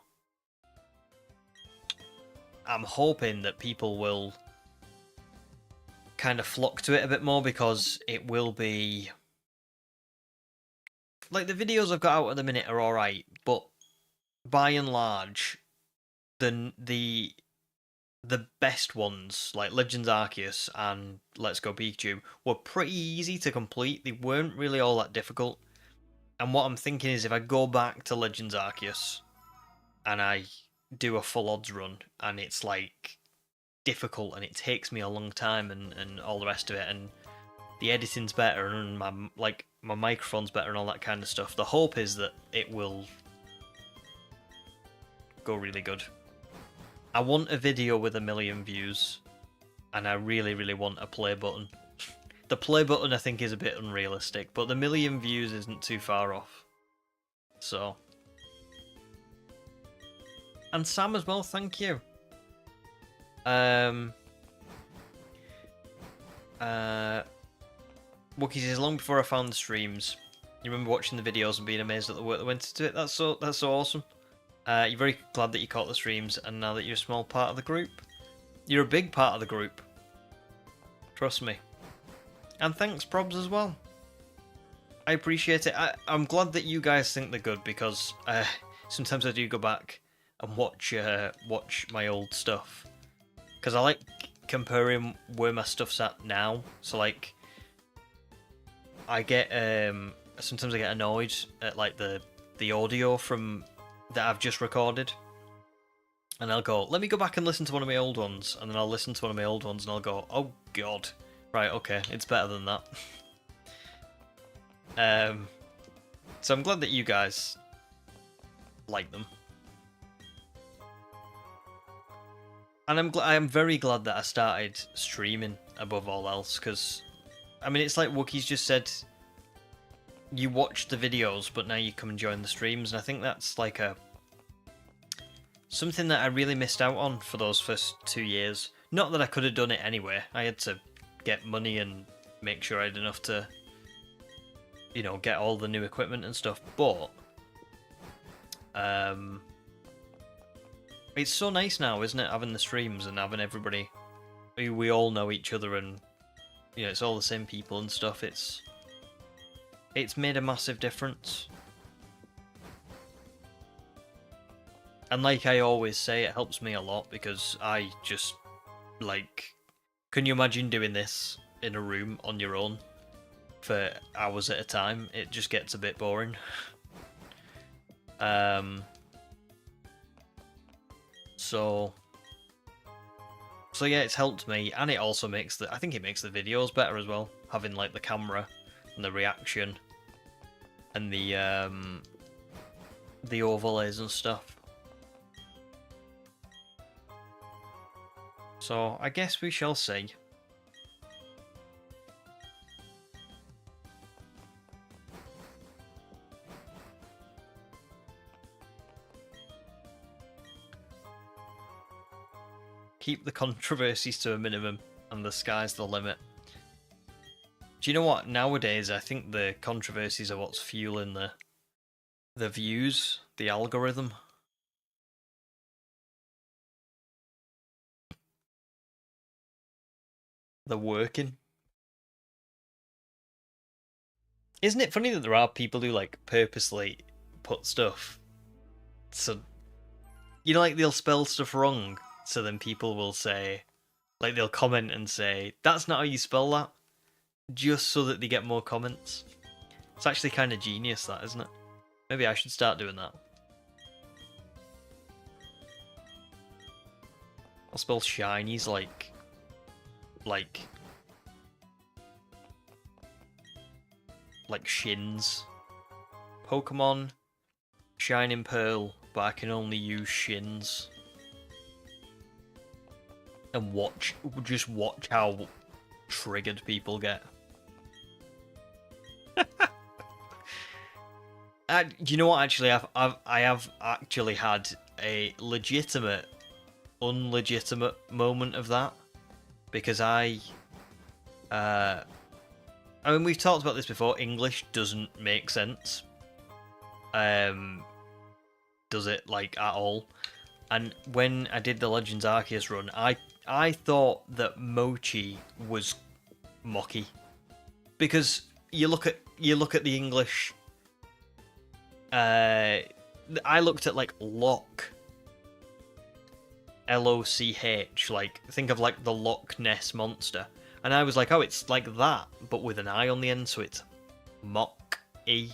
I'm hoping that people will kind of flock to it a bit more, because it will be like, the videos I've got out at the minute are alright, but by and large, the best ones, like Legends Arceus and Let's Go Pikachu, were pretty easy to complete. They weren't really all that difficult. And what I'm thinking is, if I go back to Legends Arceus and I do a full odds run, and it's like difficult and it takes me a long time and all the rest of it, and the editing's better and my microphone's better and all that kind of stuff, the hope is that it will go really good. I want a video with 1 million views, and I really, really want a play button. The play button I think is a bit unrealistic, but the 1 million views isn't too far off. So. And Sam as well, thank you. Wookie says, long before I found the streams, you remember watching the videos and being amazed at the work that went into it? That's so awesome. You're very glad that you caught the streams, and now that you're a small part of the group, you're a big part of the group. Trust me. And thanks, Probs, as well. I appreciate it. I'm glad that you guys think they're good, because sometimes I do go back and watch my old stuff, because I like comparing where my stuff's at now. So like, I get sometimes I get annoyed at like the audio from that I've just recorded, and I'll go, let me go back and listen to one of my old ones, and then I'll listen to one of my old ones and I'll go, oh god, right, okay, it's better than that. So I'm glad that you guys like them, and I am very glad that I started streaming above all else, because I mean, it's like Wookie's just said, you watch the videos, but now you come and join the streams, and I think that's like something that I really missed out on for those first 2 years. Not that I could have done it anyway. I had to get money and make sure I had enough to, you know, get all the new equipment and stuff, but it's so nice now, isn't it, having the streams and having everybody, we all know each other, and you know, it's all the same people and stuff. It's made a massive difference. And like I always say, it helps me a lot, because I just, like, can you imagine doing this in a room on your own for hours at a time? It just gets a bit boring. So yeah, it's helped me, and it also makes I think it makes the videos better as well, having like the camera and the reaction and the overlays and stuff. So I guess we shall see. Keep the controversies to a minimum, and the sky's the limit. Do you know what? Nowadays, I think the controversies are what's fueling the views, the algorithm. The working. Isn't it funny that there are people who like purposely put stuff, so you know, like they'll spell stuff wrong, so then people will say, like they'll comment and say, that's not how you spell that, just so that they get more comments. It's actually kind of genius, that, isn't it? Maybe I should start doing that. I'll spell shinies like shins. Pokemon Shining Pearl, but I can only use shins. And just watch how triggered people get. Do you know what? Actually, I have actually had a legitimate, unlegitimate moment of that, because I mean, we've talked about this before. English doesn't make sense. Does it, like, at all? And when I did the Legends Arceus run, I thought that Mochi was Mocky, because you look at the English. I looked at like Loch, Loch, like think of like the Loch Ness monster, and I was like, oh, it's like that, but with an I on the end, so it's Mock-E.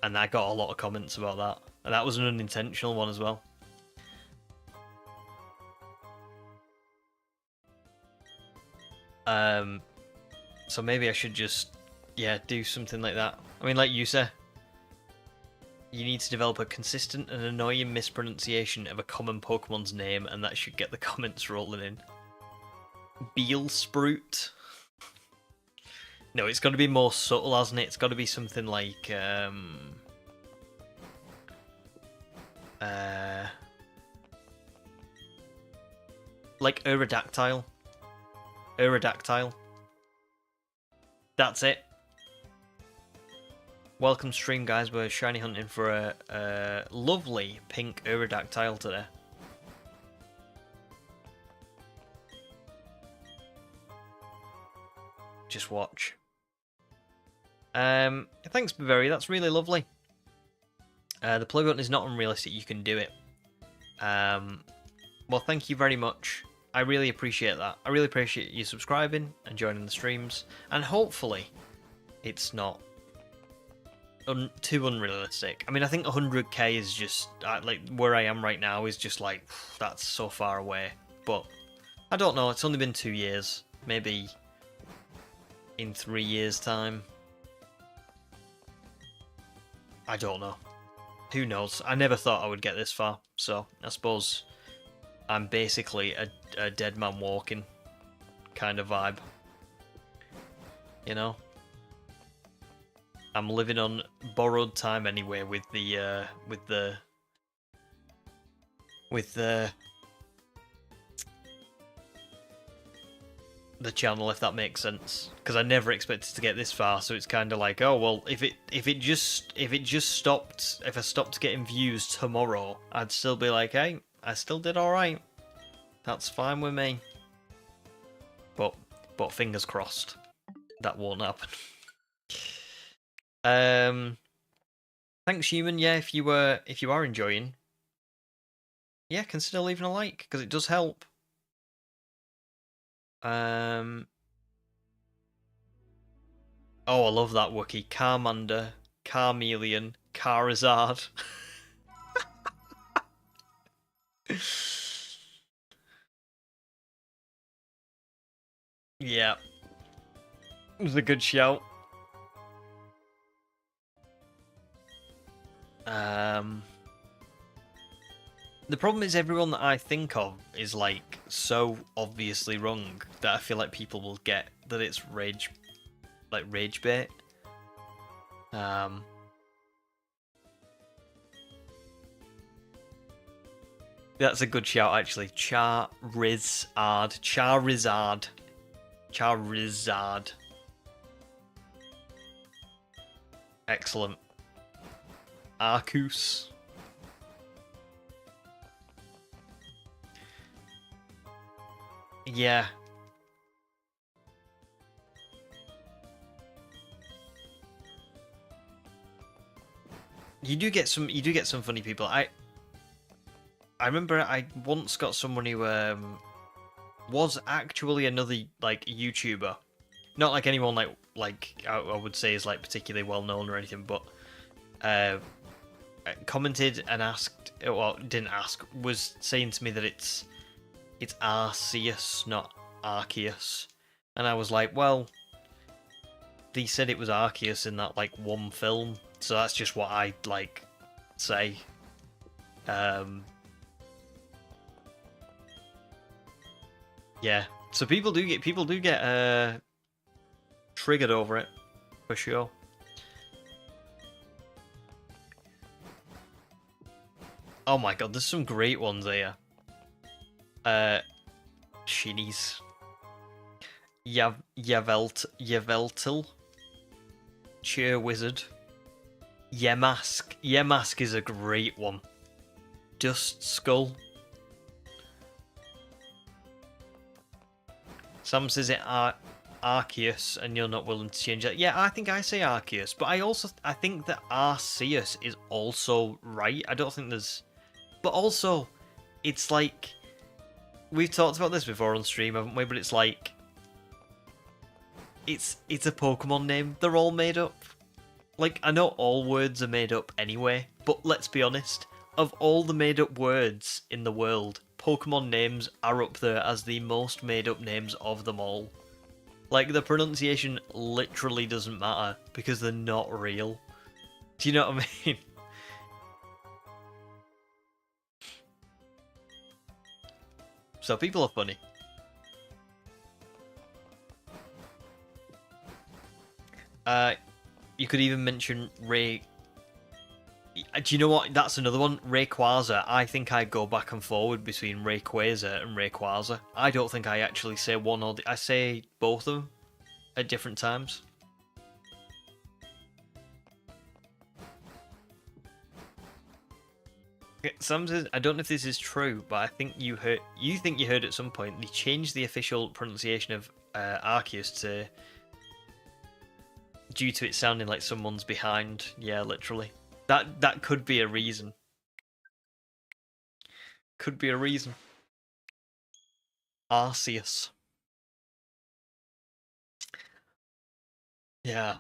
And I got a lot of comments about that. And that was an unintentional one as well. So maybe I should just, yeah, do something like that. I mean, like you say, you need to develop a consistent and annoying mispronunciation of a common Pokemon's name, and that should get the comments rolling in. Beelsprout. No, it's got to be more subtle, hasn't it? It's got to be something like, like Aerodactyl. Aerodactyl. That's it. Welcome stream, guys. We're shiny hunting for a lovely pink Aerodactyl today. Just watch. Thanks, Baveri. That's really lovely. The play button is not unrealistic. You can do it. Well, thank you very much. I really appreciate that. I really appreciate you subscribing and joining the streams. And hopefully, it's not too unrealistic. I mean, I think 100k is just like where I am right now is just like that's so far away. But I don't know. It's only been 2 years. Maybe in 3 years' time. I don't know. Who knows? I never thought I would get this far, so I suppose I'm basically a dead man walking kind of vibe. You know? I'm living on borrowed time anyway with the channel, if that makes sense, because I never expected to get this far. So it's kind of like, oh well, if I stopped getting views tomorrow, I'd still be like, hey, I still did all right. That's fine with me. But fingers crossed, that won't happen. Thanks, Human. Yeah, if you are enjoying, yeah, consider leaving a like because it does help. Oh, I love that Wookiee. Charmander, Charmeleon, Charizard. Yeah. It was a good shout. The problem is everyone that I think of is like so obviously wrong that I feel like people will get that it's rage bait. That's a good shout actually. Charizard. Excellent. Arceus. Yeah. You do get some funny people. I remember I once got someone who was actually another like YouTuber. Not like anyone like I would say is like particularly well known or anything, but commented and asked, well, didn't ask, was saying to me that it's Arceus, not Arceus. And I was like, well, they said it was Arceus in that like one film, so that's just what I like say. Yeah, so people do get triggered over it for sure. Oh my god, there's some great ones here. Shinies. Yveltal. Cheer Wizard. Yemask. Yemask is a great one. Dust Skull. Sam says it Arceus, and you're not willing to change that. Yeah, I think I say Arceus, but I think that Arceus is also right. I don't think there's... But also, it's like... We've talked about this before on stream, haven't we? But it's like... It's a Pokemon name. They're all made up. Like, I know all words are made up anyway, but let's be honest. Of all the made up words in the world, Pokemon names are up there as the most made up names of them all. Like, the pronunciation literally doesn't matter because they're not real. Do you know what I mean? So people are funny. You could even mention Ray... Do you know what? That's another one. Rayquaza. I think I go back and forward between Rayquaza and Rayquaza. I don't think I actually say one or the... I say both of them at different times. Sam says, I don't know if this is true, but I think you think you heard at some point they changed the official pronunciation of Arceus to... due to it sounding like someone's behind. Yeah, literally. That could be a reason. Could be a reason. Arceus. Yeah.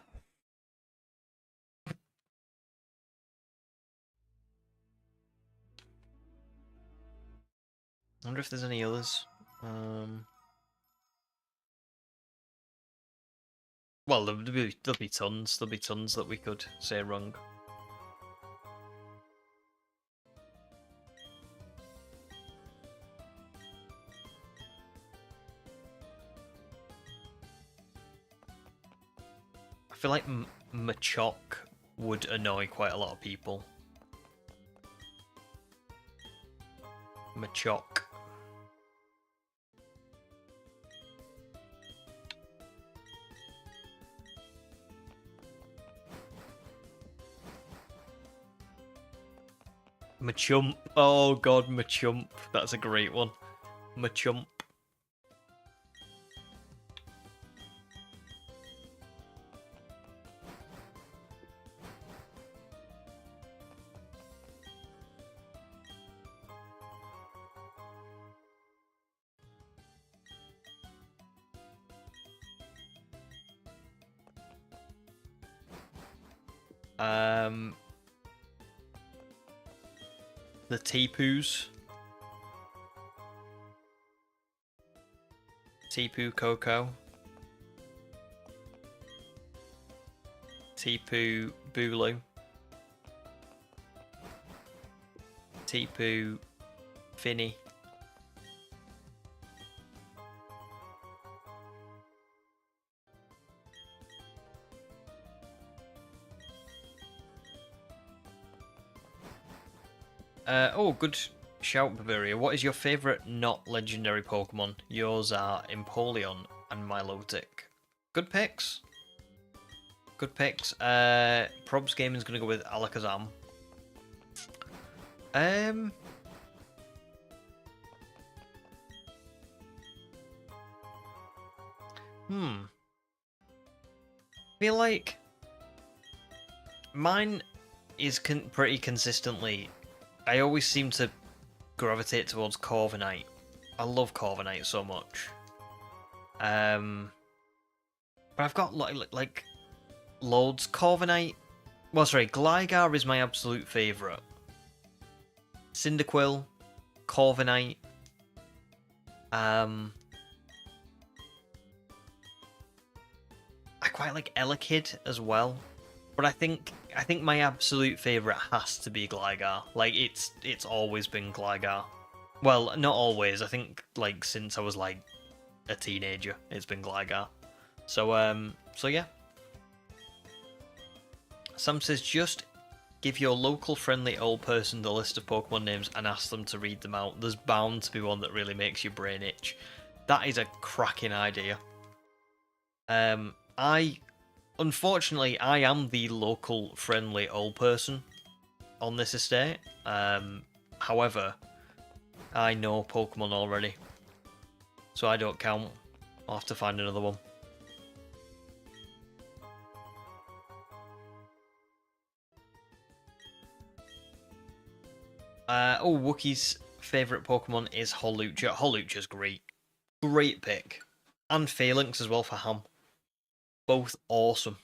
I wonder if there's any others. Well, there'll be tons. There'll be tons that we could say wrong. I feel like Machop would annoy quite a lot of people. Machop. Machump. Oh god, Machump. That's a great one. Machump. The Tipus. Tipu Coco. Tipu Bulu. Tipu Finny. Oh, good shout, Bavaria. What is your favourite not legendary Pokemon? Yours are Empoleon and Milotic. Good picks. Good picks. Probs Gaming's gonna go with Alakazam. I feel like mine is pretty consistently. I always seem to gravitate towards Corviknight. I love Corviknight so much. But I've got like loads. Corviknight. Well, sorry, Gligar is my absolute favourite. Cyndaquil, Corviknight. I quite like Elekid as well. But I think my absolute favourite has to be Gligar. Like it's always been Gligar. Well, not always. I think like since I was like a teenager, it's been Gligar. So yeah. Sam says just give your local friendly old person the list of Pokemon names and ask them to read them out. There's bound to be one that really makes your brain itch. That is a cracking idea. Unfortunately, I am the local friendly old person on this estate. However, I know Pokemon already, so I don't count. I'll have to find another one. Wookie's favourite Pokemon is Hawlucha. Hawlucha's great. Great pick. And Phalanx as well for Ham. Both awesome.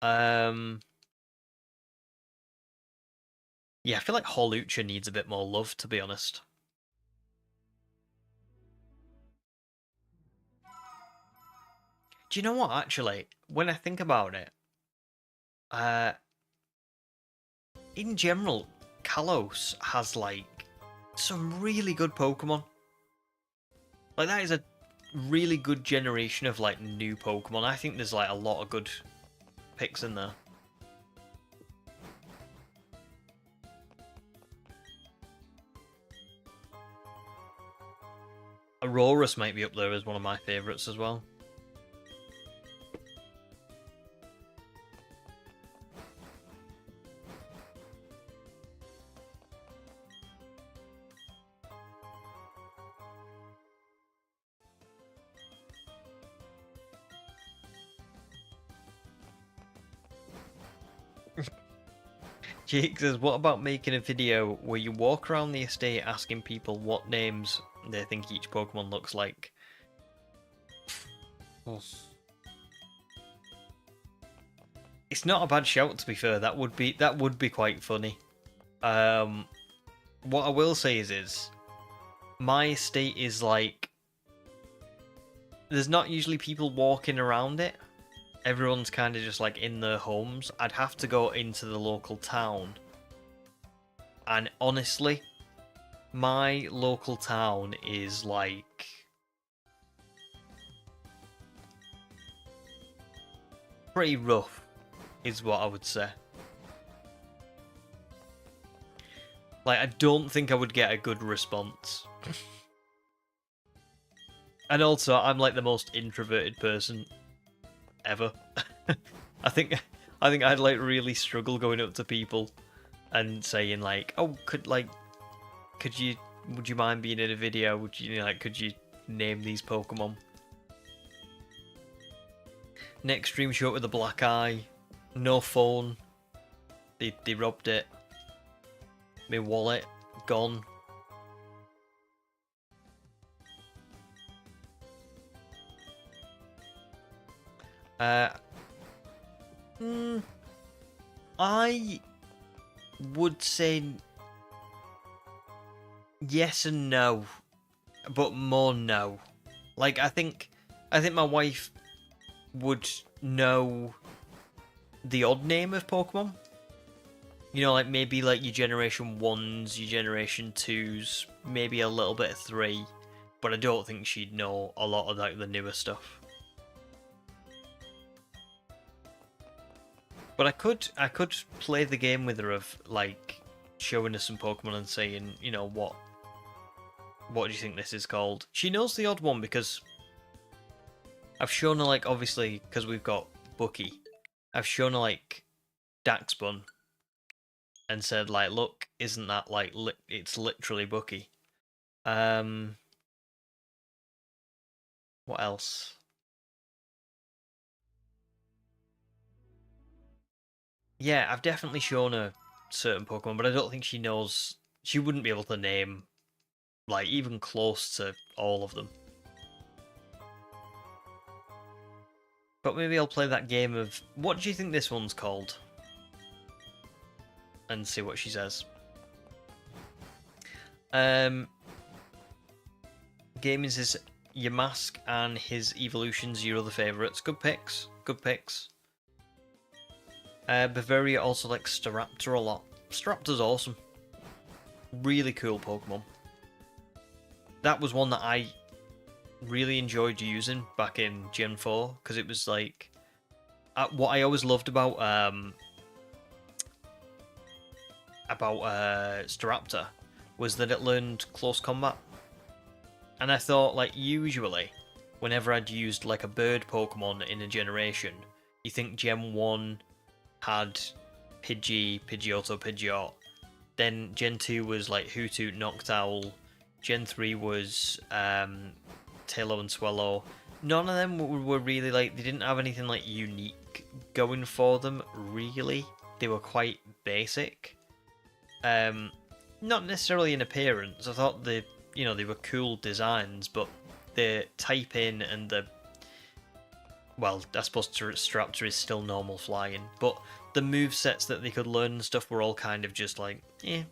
Yeah, I feel like Hawlucha needs a bit more love, to be honest. Do you know what, actually? When I think about it, in general, Kalos has, like, some really good Pokemon. Like, that is a really good generation of, like, new Pokemon. I think there's, like, a lot of good picks in there. Aurorus might be up there as one of my favourites as well. Jake says, what about making a video where you walk around the estate asking people what names they think each Pokemon looks like? Oh. It's not a bad shout, to be fair. That would be quite funny. What I will say is my estate is like, there's not usually people walking around it. Everyone's kind of just like in their homes. I'd have to go into the local town. And honestly, my local town is like... pretty rough, is what I would say. Like, I don't think I would get a good response. And also, I'm like the most introverted person ever. I think I'd like really struggle going up to people and saying like, oh, would you mind being in a video? Could you name these Pokemon? Next stream shot with a black eye, no phone. They robbed it. My wallet gone. I would say yes and no, but more no. Like, I think my wife would know the odd name of Pokemon. You know, like maybe like your Generation 1s, your Generation 2s, maybe a little bit of 3, but I don't think she'd know a lot of like the newer stuff. But I could play the game with her of like showing her some Pokemon and saying, you know, what do you think this is called? She knows the odd one because I've shown her, like, obviously because we've got Bucky, I've shown her like Daxbun and said like, look, isn't that like it's literally Bucky. What else? Yeah, I've definitely shown her certain Pokemon, but I don't think she knows. She wouldn't be able to name, like, even close to all of them. But maybe I'll play that game of, what do you think this one's called? And see what she says. Gaming says, Yamask and his evolutions, your other favourites. Good picks. Good picks. Bavaria also likes Staraptor a lot. Staraptor's awesome. Really cool Pokemon. That was one that I really enjoyed using back in Gen 4, because it was like... what I always loved about Staraptor was that it learned close combat. And I thought, like, usually, whenever I'd used like a bird Pokemon in a generation, you think Gen 1 had Pidgey, Pidgeotto, Pidgeot, Then Gen 2 was like Hoothoot, Noctowl. Gen 3 was Taillow and Swallow. None of them were really like, they didn't have anything like unique going for them, really. They were quite basic. Not necessarily in appearance. I thought they were cool designs, but the typing and the, well, I suppose Staraptor is still normal flying, but the movesets that they could learn and stuff were all kind of just like, eh.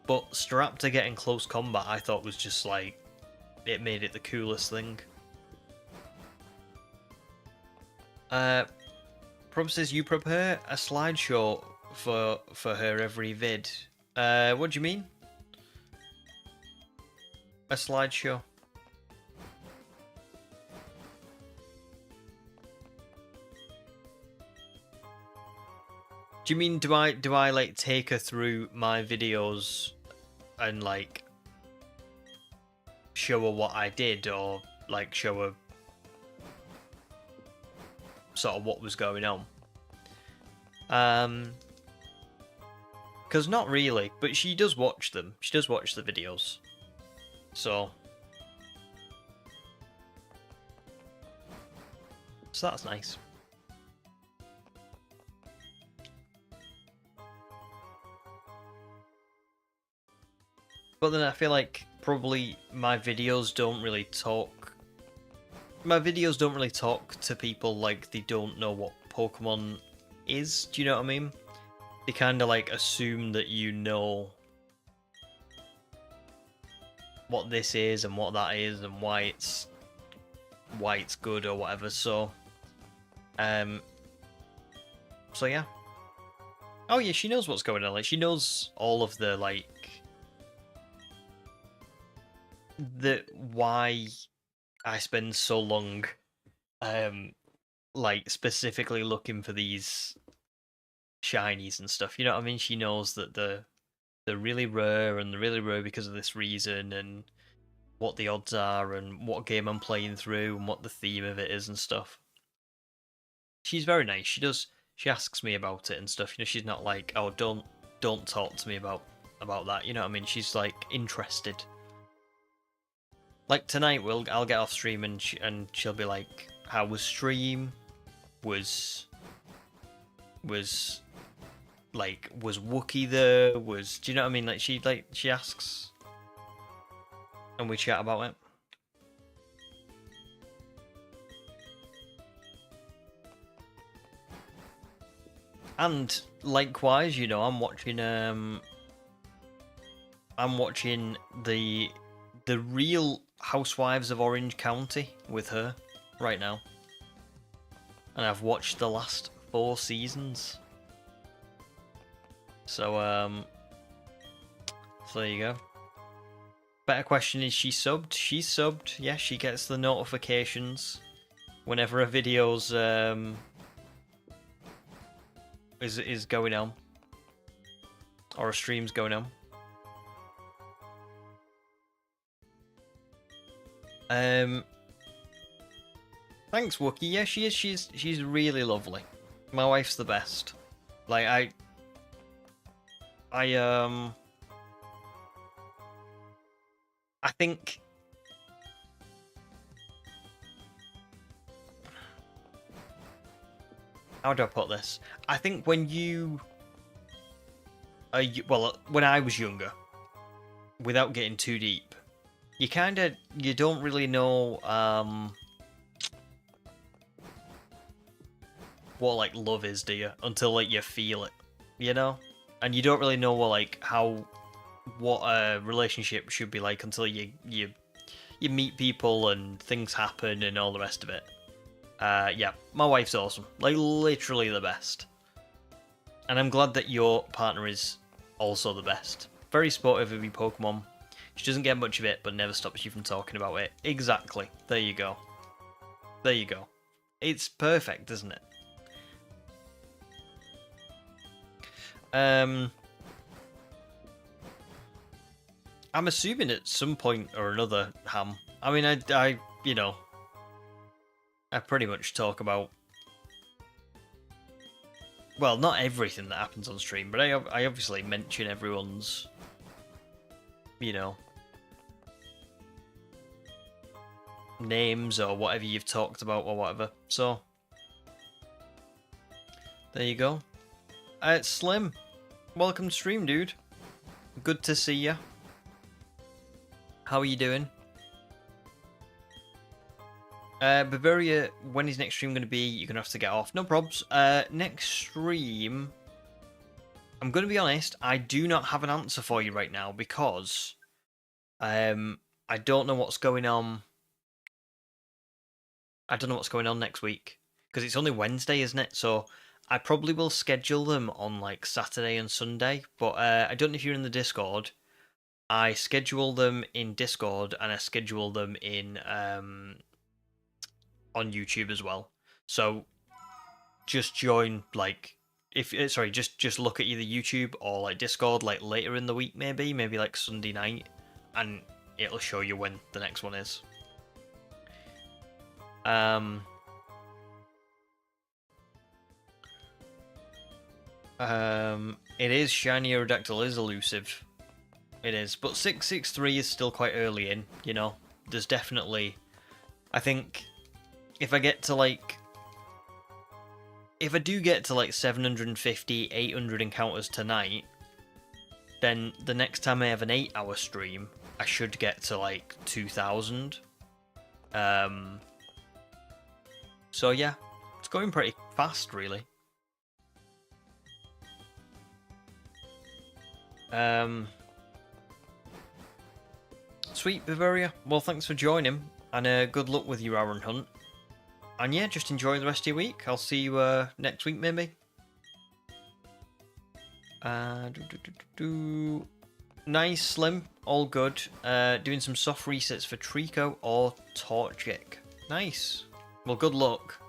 But Staraptor getting close combat, I thought was just like, it made it the coolest thing. Prob says you prepare a slideshow for her every vid. What do you mean? A slideshow? Do you mean do I like take her through my videos and like show her what I did, or like show her sort of what was going on? Because not really, but she does watch them. She does watch the videos. So that's nice. But then I feel like probably my videos don't really talk. My videos don't really talk to people like they don't know what Pokemon is. Do you know what I mean? They kind of like assume that you know what this is and what that is and why it's good or whatever. So yeah. Oh yeah, she knows what's going on. Like, she knows all of the like why I spend so long like specifically looking for these shinies and stuff. You know what I mean? She knows that they're really rare, and they're really rare because of this reason, and what the odds are, and what game I'm playing through, and what the theme of it is and stuff. She's very nice. She asks me about it and stuff. You know, she's not like, oh, don't talk to me about that. You know what I mean? She's like interested. Like tonight, I'll get off stream and she'll be like, "How was stream? Was Wookie there? Do you know what I mean? Like she asks, and we chat about it." And likewise, you know, I'm watching the real Housewives of Orange County with her right now, and I've watched the last 4 seasons. So there you go. Better question, is she subbed? She's subbed. Yeah, she gets the notifications whenever a video's is going on, or a stream's going on. Thanks, Wookie. Yeah, she is. She's really lovely. My wife's the best. Like I think how do I put this? I think when when I was younger, without getting too deep, you don't really know what like love is, do you? Until like you feel it, you know? And you don't really know what a relationship should be like until you meet people and things happen and all the rest of it. Yeah, my wife's awesome. Like, literally the best. And I'm glad that your partner is also the best. Very supportive of your Pokemon. She doesn't get much of it, but never stops you from talking about it. Exactly. There you go. There you go. It's perfect, isn't it? I'm assuming at some point or another, Ham. I mean, I you know, I pretty much talk about well, not everything that happens on stream, but I obviously mention everyone's, you know, names or whatever you've talked about or whatever. So there you go. Slim, welcome to stream, dude. Good to see ya. How are you doing? Bavaria, when is next stream going to be? You're going to have to get off. No probs. Next stream, I'm going to be honest, I do not have an answer for you right now because I don't know what's going on. I don't know what's going on next week because it's only Wednesday, isn't it? So I probably will schedule them on like Saturday and Sunday, but I don't know if you're in the Discord. I schedule them in Discord and I schedule them in on YouTube as well. So just join like just look at either YouTube or like Discord like later in the week maybe like Sunday night, and it'll show you when the next one is. It is shiny. Aerodactyl is elusive. It is, but 663 is still quite early in, you know. There's definitely, I think, if I do get to like 750, 800 encounters tonight, then the next time I have an 8-hour stream, I should get to like 2000. So yeah, it's going pretty fast, really. Sweet Bavaria, well thanks for joining, and good luck with your Aaron hunt. And yeah, just enjoy the rest of your week. I'll see you next week maybe. Nice, Slim, all good. Doing some soft resets for Trico or Torchic. Nice. Well, good luck.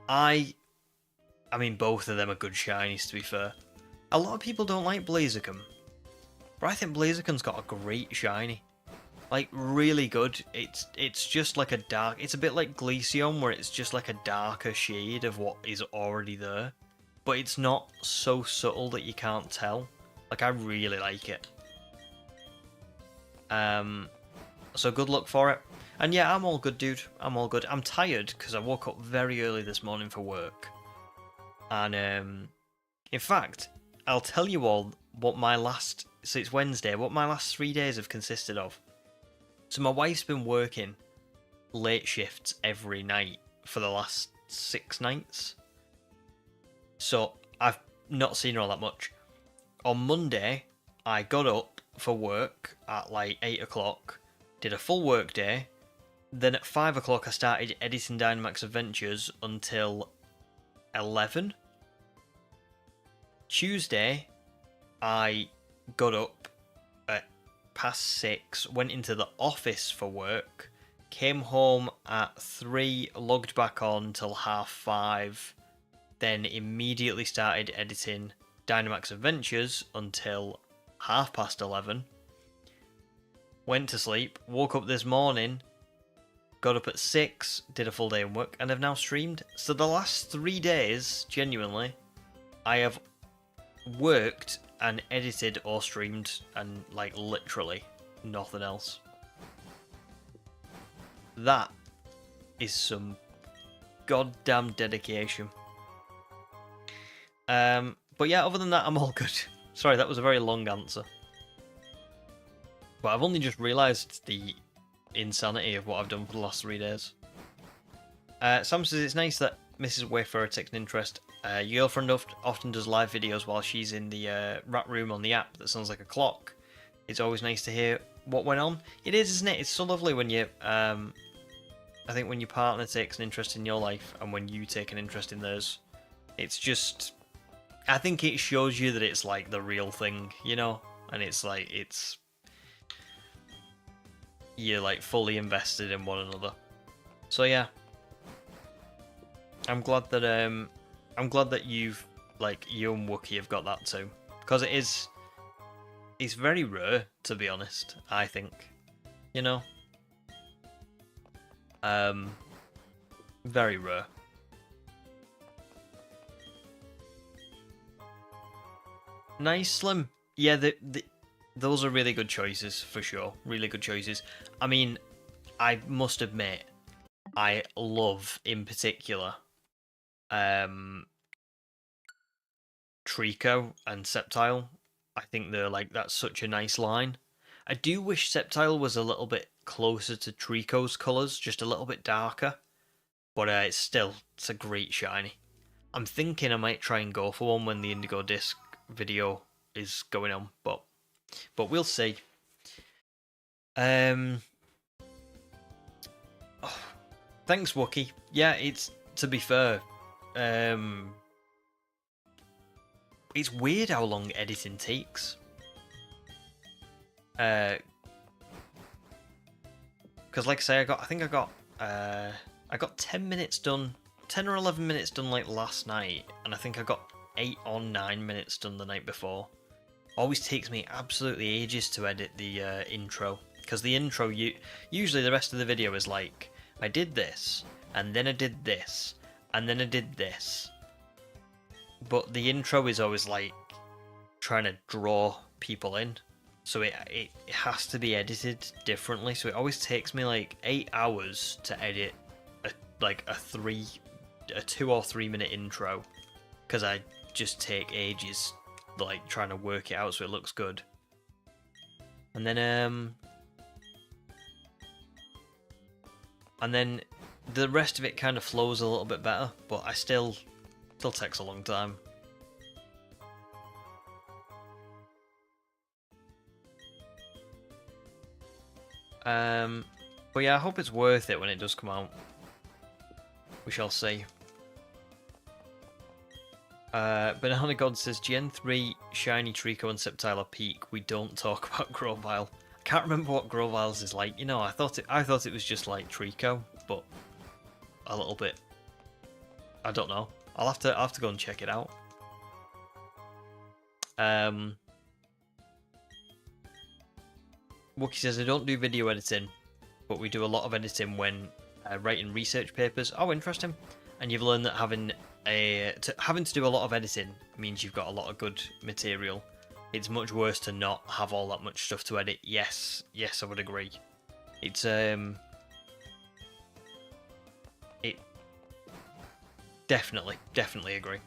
I mean, both of them are good shinies, to be fair. A lot of people don't like Blaziken, but I think Blaziken's got a great shiny. Like, really good. It's just like a dark... It's a bit like Glaceon, where it's just like a darker shade of what is already there. But it's not so subtle that you can't tell. Like, I really like it. So good luck for it. And yeah, I'm all good, dude. I'm all good. I'm tired, because I woke up very early this morning for work. And, in fact, I'll tell you all what my last... So it's Wednesday, what my last 3 days have consisted of. So my wife's been working late shifts every night for the last 6 nights. So I've not seen her all that much. On Monday, I got up for work at like 8 o'clock, did a full work day. Then at 5 o'clock I started editing Dynamax Adventures until 11. Tuesday, I got up at past 6, went into the office for work, came home at 3, logged back on till 5:30, then immediately started editing Dynamax Adventures until 11:30. Went to sleep, woke up this morning, got up at 6, did a full day of work, and have now streamed. So the last 3 days, genuinely, I have worked and edited or streamed, and like literally nothing else. That is some goddamn dedication. But yeah, other than that, I'm all good. Sorry, that was a very long answer. But I've only just realised the insanity of what I've done for the last 3 days. Sam says it's nice that Mrs. Wayfarer takes an interest. Your girlfriend often does live videos while she's in the rat room on the app that sounds like a clock. It's always nice to hear what went on. It is, isn't it? It's so lovely when you... I think when your partner takes an interest in your life and when you take an interest in theirs, it's just... I think it shows you that it's like the real thing, you know? And it's like, you're like fully invested in one another. So yeah. I'm glad that you've, like, you and Wookie have got that too. Because it's very rare, to be honest, I think. You know? Very rare. Nice, Slim. Yeah, those are really good choices, for sure. Really good choices. I mean, I must admit, I love, in particular, Trico and Sceptile. I think they're like, that's such a nice line. I do wish Sceptile was a little bit closer to Trico's colours, just a little bit darker. But it's a great shiny. I'm thinking I might try and go for one when the Indigo Disc video is going on, but we'll see. Oh, thanks, Wookie. Yeah, it's, to be fair, it's weird how long editing takes. Because like I say, I got 10 minutes done, 10 or 11 minutes done like last night, and I think I got 8 or 9 minutes done the night before. Always takes me absolutely ages to edit the intro, because the intro, usually the rest of the video is like, I did this, and then I did this, and then I did this. But the intro is always like trying to draw people in, so it has to be edited differently. So it always takes me like 8 hours to edit a 2 or 3 minute intro, because I just take ages like trying to work it out so it looks good. And then the rest of it kind of flows a little bit better, but I still takes a long time. But yeah, I hope it's worth it when it does come out. We shall see. Banana God says, Gen 3, Shiny, Trico and Sceptile are peak. We don't talk about Grovyle. I can't remember what Grovyle's is like. You know, I thought it was just like Trico, but a little bit. I don't know. I'll have to go and check it out. Wookie says, I don't do video editing, but we do a lot of editing when writing research papers. Oh, interesting. And you've learned that having to do a lot of editing means you've got a lot of good material. It's much worse to not have all that much stuff to edit. Yes, I would agree. It's definitely agree.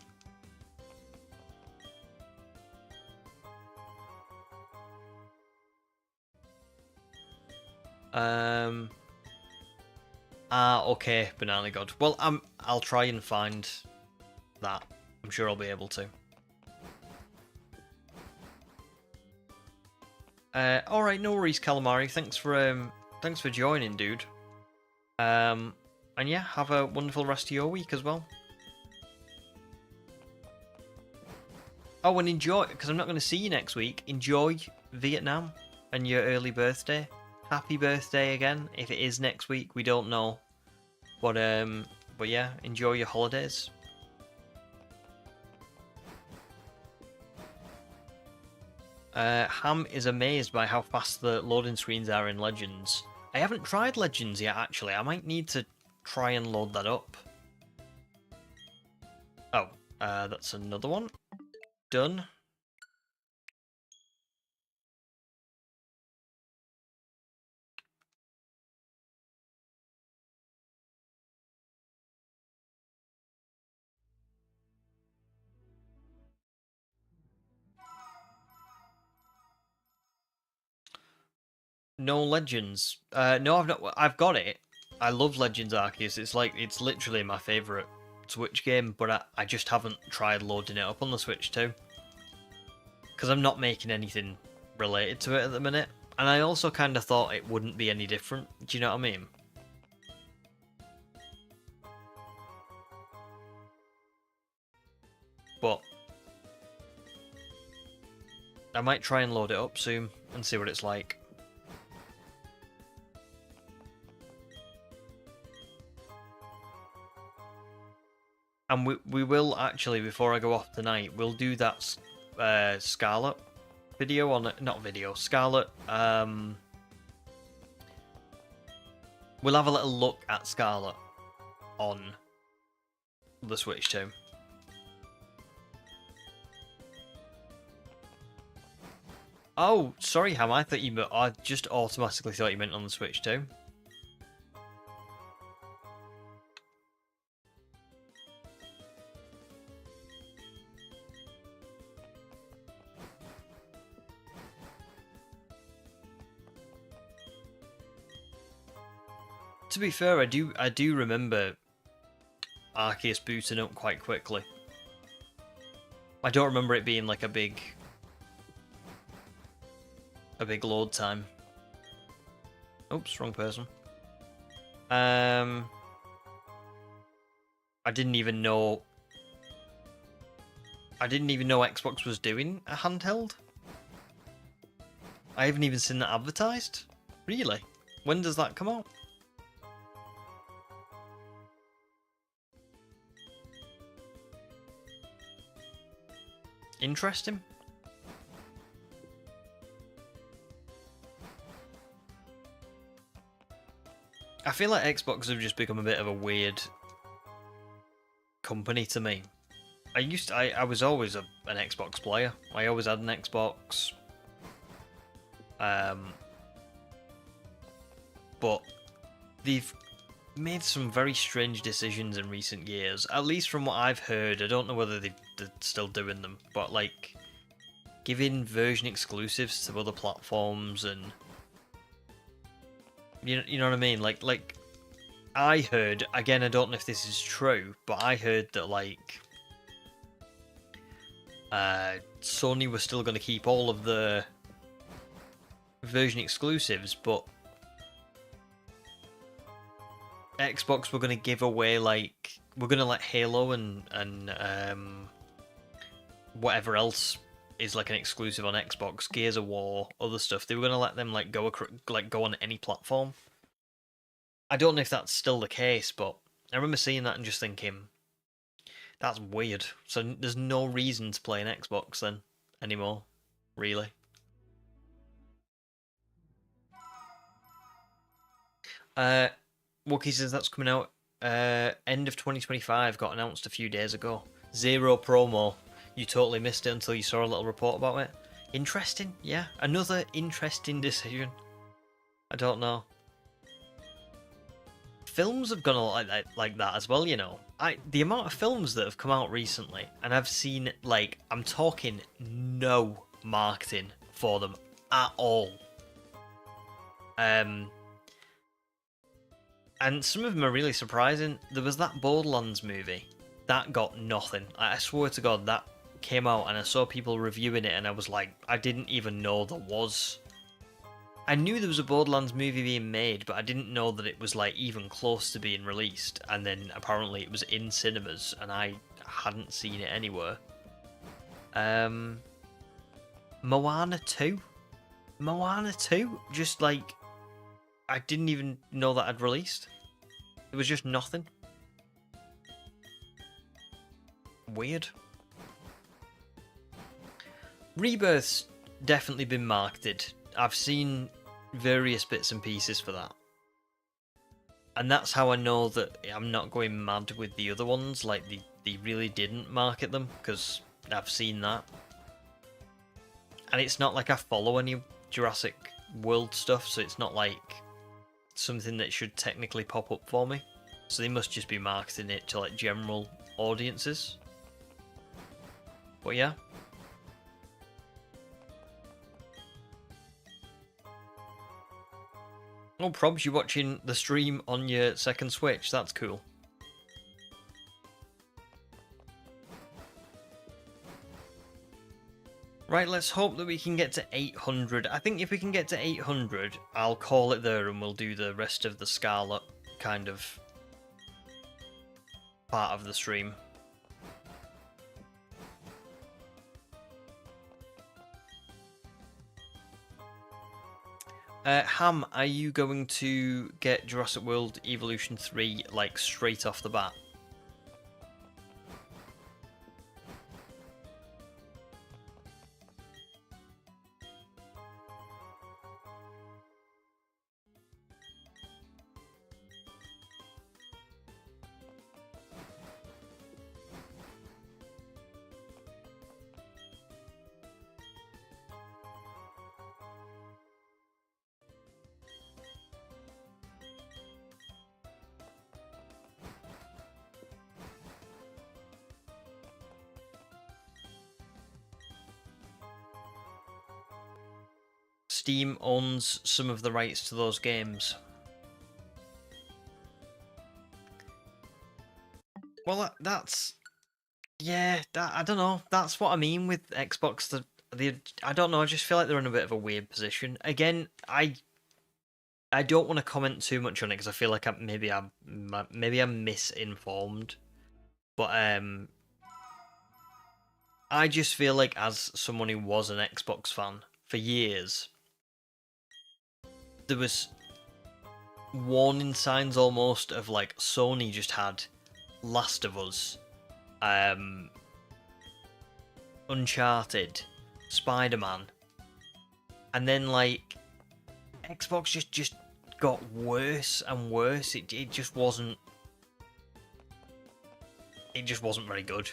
Okay, Banana God. Well, I'll try and find that. I'm sure I'll be able to. Alright, no worries, Calamari. Thanks for joining, dude. And yeah, have a wonderful rest of your week as well. Oh, and enjoy, because I'm not going to see you next week. Enjoy Vietnam and your early birthday. Happy birthday again. If it is next week, we don't know. But yeah, enjoy your holidays. Ham is amazed by how fast the loading screens are in Legends. I haven't tried Legends yet, actually. I might need to try and load that up. Oh, that's another one. Done. No Legends. No, I've not. I've got it. I love Legends Arceus. It's literally my favourite Switch game, but I just haven't tried loading it up on the Switch too. Because I'm not making anything related to it at the minute. And I also kind of thought it wouldn't be any different. Do you know what I mean? But I might try and load it up soon and see what it's like. And we will actually, before I go off tonight, we'll do that Scarlet video on it. Not video, Scarlet. We'll have a little look at Scarlet on the Switch too. Oh, sorry, Ham. I thought you. I just automatically thought you meant on the Switch too. To be fair, I do remember Arceus booting up quite quickly. I don't remember it being like a big load time. Oops, wrong person. I didn't even know. I didn't even know Xbox was doing a handheld. I haven't even seen that advertised. Really? When does that come out? Interesting. I feel like Xbox have just become a bit of a weird company to me. I was always an Xbox player. I always had an Xbox. But they've made some very strange decisions in recent years. At least from what I've heard, I don't know whether they're still doing them, but like giving version exclusives to other platforms and you know what I mean? Like I heard, again, I don't know if this is true, but I heard that like Sony was still going to keep all of the version exclusives, but Xbox were going to give away like we're going to let Halo and whatever else is like an exclusive on Xbox, Gears of War, other stuff. They were going to let them like go on any platform. I don't know if that's still the case, but I remember seeing that and just thinking that's weird. So there's no reason to play an Xbox then anymore, really. Wookie says that's coming out end of 2025, got announced a few days ago. Zero promo. You totally missed it until you saw a little report about it. Interesting, yeah. Another interesting decision. I don't know. Films have gone a lot like that as well, you know. The amount of films that have come out recently, and I've seen, like, I'm talking no marketing for them at all. And some of them are really surprising. There was that Borderlands movie. That got nothing. I swear to God, that came out and I saw people reviewing it and I was like, I didn't even know there was. I knew there was a Borderlands movie being made, but I didn't know that it was like even close to being released. And then apparently it was in cinemas and I hadn't seen it anywhere. Moana 2? Moana 2? Just like, I didn't even know that had released. It was just nothing. Weird. Rebirth's definitely been marketed. I've seen various bits and pieces for that. And that's how I know that I'm not going mad with the other ones, like they really didn't market them, because I've seen that. And it's not like I follow any Jurassic World stuff, so it's not like something that should technically pop up for me. So they must just be marketing it to like general audiences. But yeah. Oh, Probs, you're watching the stream on your second Switch. That's cool. Right, let's hope that we can get to 800. I think if we can get to 800, I'll call it there and we'll do the rest of the Scarlet kind of part of the stream. Ham, are you going to get Jurassic World Evolution 3 like straight off the bat? Steam owns some of the rights to those games. Well, that's... Yeah, I don't know. That's what I mean with Xbox. I don't know, I just feel like they're in a bit of a weird position. Again, I don't want to comment too much on it because I feel like maybe I'm misinformed. But I just feel like, as someone who was an Xbox fan for years, there was warning signs almost of like Sony just had Last of Us, Uncharted, Spider-Man, and then like Xbox just got worse and worse. It just wasn't. It just wasn't very good.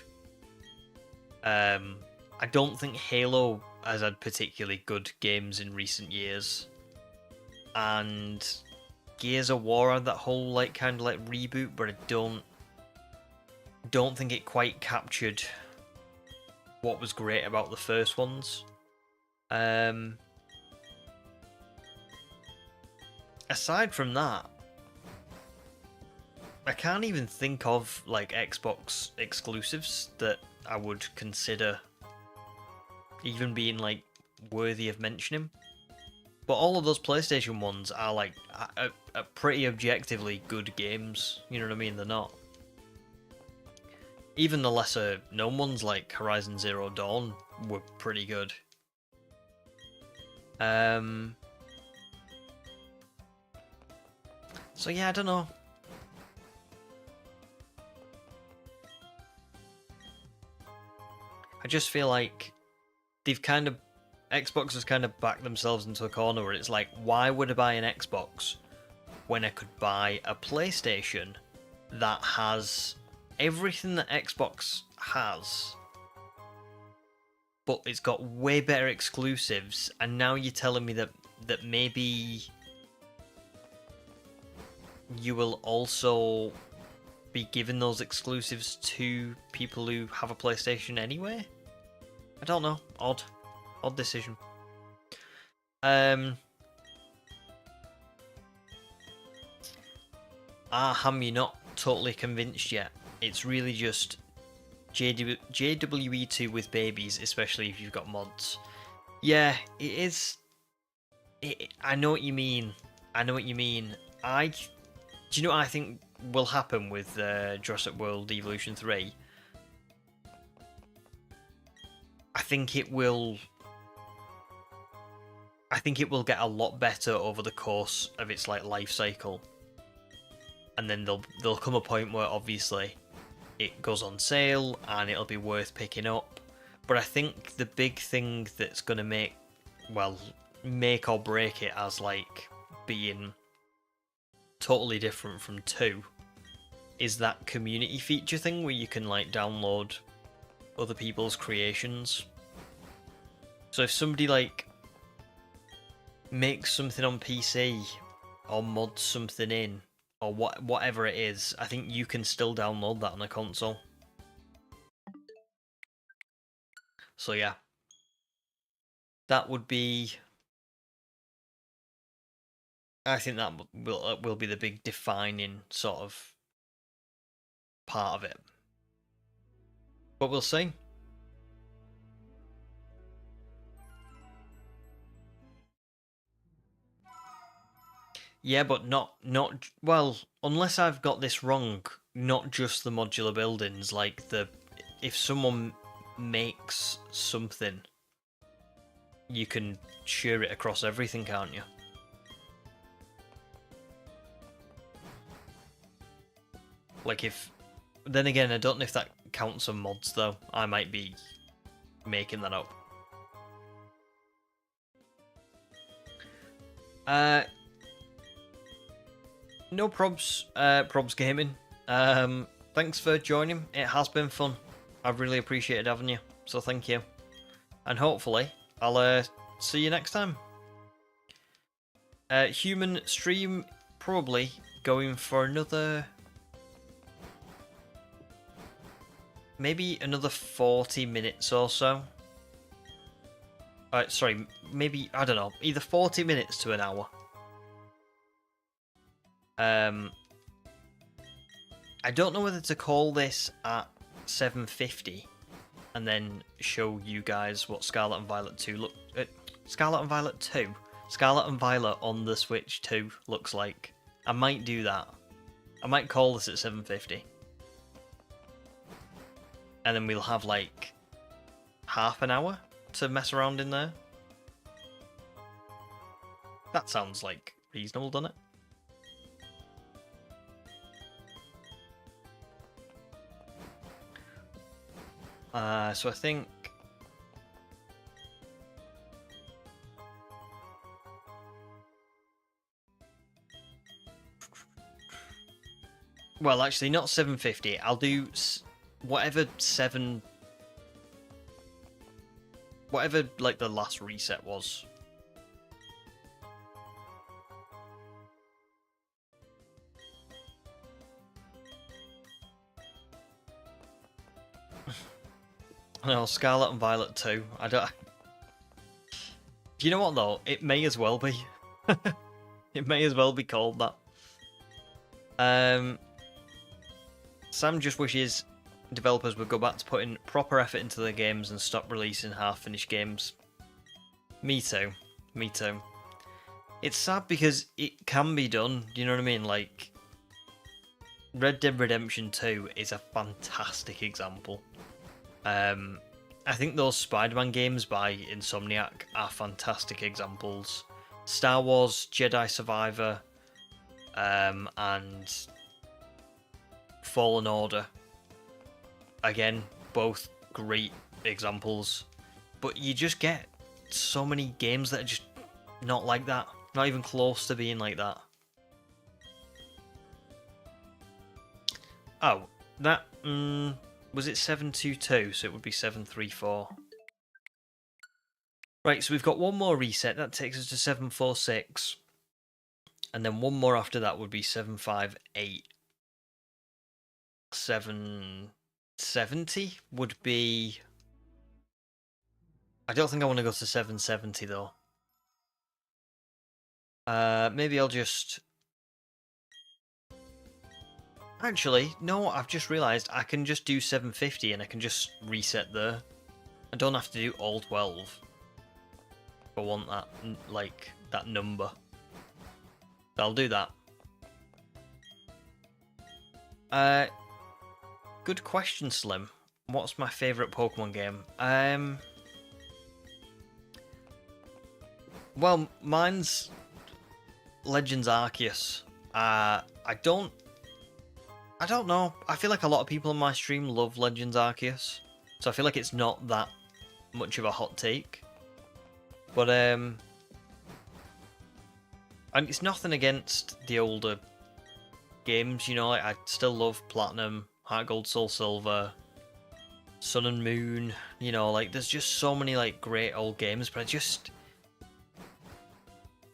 I don't think Halo has had particularly good games in recent years, and Gears of War had that whole like kind of like reboot, but I don't think it quite captured what was great about the first ones. Aside from that, I can't even think of like Xbox exclusives that I would consider even being like worthy of mentioning. But all of those PlayStation ones are like are pretty objectively good games. You know what I mean? They're not. Even the lesser known ones like Horizon Zero Dawn were pretty good. So yeah, I don't know. I just feel like Xbox has kind of backed themselves into a corner where it's like, why would I buy an Xbox when I could buy a PlayStation that has everything that Xbox has, but it's got way better exclusives, and now you're telling me that maybe you will also be giving those exclusives to people who have a PlayStation anyway? I don't know. Odd decision. Ham, you're not totally convinced yet. It's really just JWE2 with babies, especially if you've got mods. Yeah, it is. I know what you mean. Do you know what I think will happen with Jurassic World Evolution 3? I think it will get a lot better over the course of its like life cycle, and then there'll come a point where obviously it goes on sale and it'll be worth picking up. But I think the big thing that's gonna make or break it as like being totally different from 2 is that community feature thing where you can like download other people's creations. So if somebody like makes something on PC or mods something in or whatever it is, I think you can still download that on a console. So yeah, that would be. I think that will be the big defining sort of part of it. But we'll see. Yeah, but not well, unless I've got this wrong, not just the modular buildings, like if someone makes something, you can share it across everything, can't you? Like then again, I don't know if that counts on mods though. I might be making that up. No probs, probs gaming. Thanks for joining. It has been fun. I've really appreciated having you. So thank you. And hopefully I'll see you next time. Human stream probably going for another. Maybe another 40 minutes or so. Sorry, maybe, I don't know, either 40 minutes to an hour. I don't know whether to call this at 750 and then show you guys what Scarlet and Violet 2 look. Scarlet and Violet 2? Scarlet and Violet on the Switch 2 looks like. I might do that. I might call this at 750. And then we'll have like half an hour to mess around in there. That sounds like reasonable, doesn't it? So I think... Well, actually, not 750. I'll do whatever whatever, like, the last reset was. No, Scarlet and Violet 2. I don't... Do you know what, though? It may as well be. It may as well be called that. Sam just wishes developers would go back to putting proper effort into their games and stop releasing half-finished games. Me too. Me too. It's sad because it can be done, do you know what I mean? Like, Red Dead Redemption 2 is a fantastic example. I think those Spider-Man games by Insomniac are fantastic examples. Star Wars Jedi Survivor and Fallen Order, again, both great examples. But you just get so many games that are just not like that. Not even close to being like that. Oh, that... was it 722? So it would be 734. Right, so we've got one more reset. That takes us to 746. And then one more after that would be 758. 770 would be... I don't think I want to go to 770 though. Maybe I'll just... Actually, no, I've just realised I can just do 750 and I can just reset there. I don't have to do all 12. If I want that, like, that number. I'll do that. Good question, Slim. What's my favourite Pokemon game? Well, mine's Legends Arceus. I don't know. I feel like a lot of people on my stream love Legends Arceus, so I feel like it's not that much of a hot take. But and it's nothing against the older games, you know. Like, I still love Platinum, Heart Gold, Soul Silver, Sun and Moon. You know, like there's just so many like great old games. But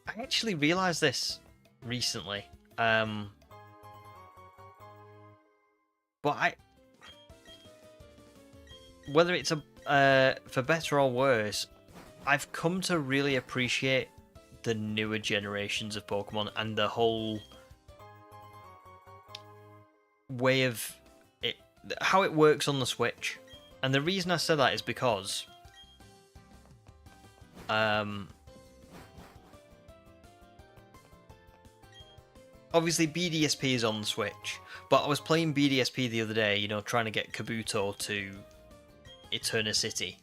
I actually realised this recently. But whether it's for better or worse, I've come to really appreciate the newer generations of Pokemon and the whole way of it, how it works on the Switch. And the reason I say that is because obviously BDSP is on the Switch, but I was playing BDSP the other day, you know, trying to get Kabuto to Eternicity.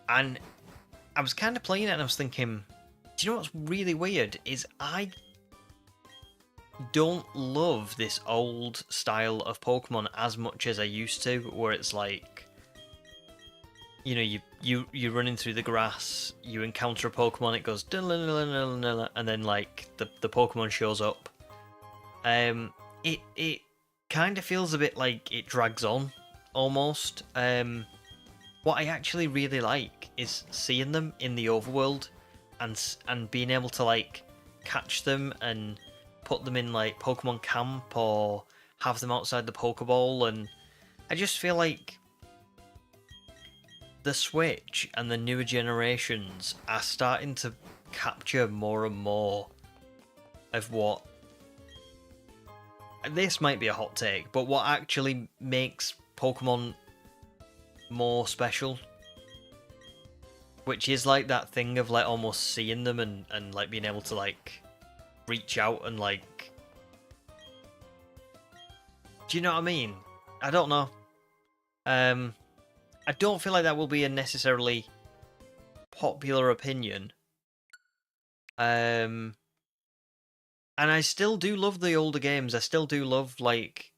And I was kind of playing it and I was thinking, do you know what's really weird? Is I don't love this old style of Pokemon as much as I used to, where it's like, you know, you're running through the grass, you encounter a Pokemon, it goes and then like the Pokemon shows up. It kind of feels a bit like it drags on almost. What I actually really like is seeing them in the overworld and being able to like catch them and put them in like Pokemon Camp or have them outside the Pokeball, and I just feel like the Switch and the newer generations are starting to capture more and more of what... This might be a hot take, but what actually makes Pokemon more special, which is like that thing of like almost seeing them and like being able to like reach out and like, do you know what I mean? I don't know. I don't feel like that will be a necessarily popular opinion. And I still do love the older games. I still do love, like...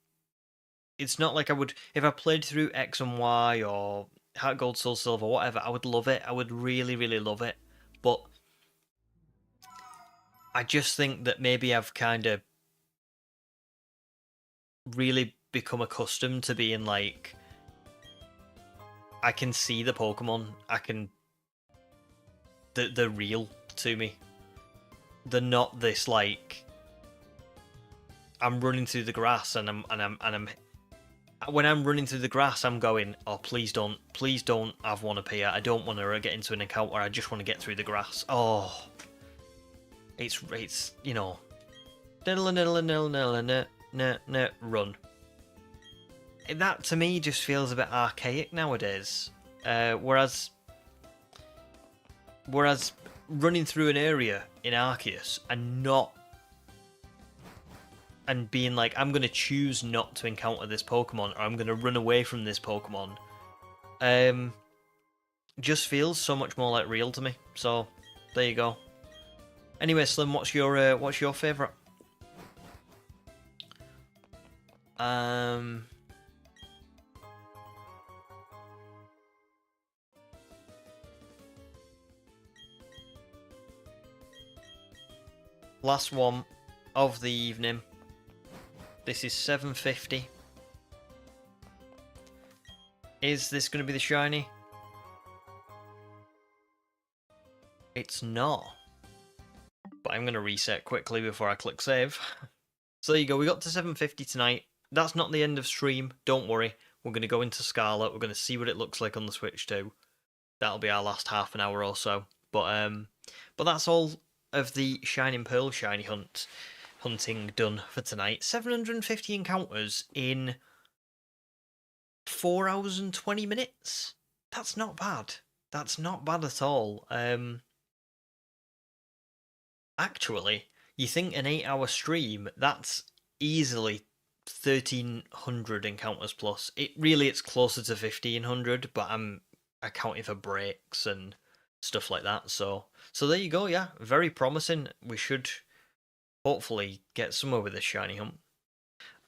It's not like I would... If I played through X and Y or Heart Gold, Soul Silver, whatever, I would love it. I would really, really love it. But I just think that maybe I've kind of really become accustomed to being, like... I can see the Pokemon. I can... They're real to me. They're not this, like... I'm running through the grass and I'm when I'm running through the grass I'm going, oh please don't have one appear. I don't want to get into an encounter. I just want to get through the grass. Oh, it's you know, run. That to me just feels a bit archaic nowadays. Whereas running through an area in Arceus and being like, I'm going to choose not to encounter this Pokemon, or I'm going to run away from this Pokemon, just feels so much more like real to me. So, there you go. Anyway, Slim, what's your favourite? Last one of the evening. This is 750. Is this going to be the shiny? It's not. But I'm going to reset quickly before I click save. So there you go, we got to 750 tonight. That's not the end of stream, don't worry. We're going to go into Scarlet, we're going to see what it looks like on the Switch too. That'll be our last half an hour or so. But that's all of the Shining Pearl shiny hunting done for tonight. 750 encounters in 4 hours and 20 minutes. That's not bad. That's not bad at all. Actually, you think an 8-hour stream, that's easily 1,300 encounters plus. It's closer to 1,500, but I'm accounting for breaks and stuff like that. So there you go. Yeah, very promising. We should hopefully get somewhere with this shiny hunt.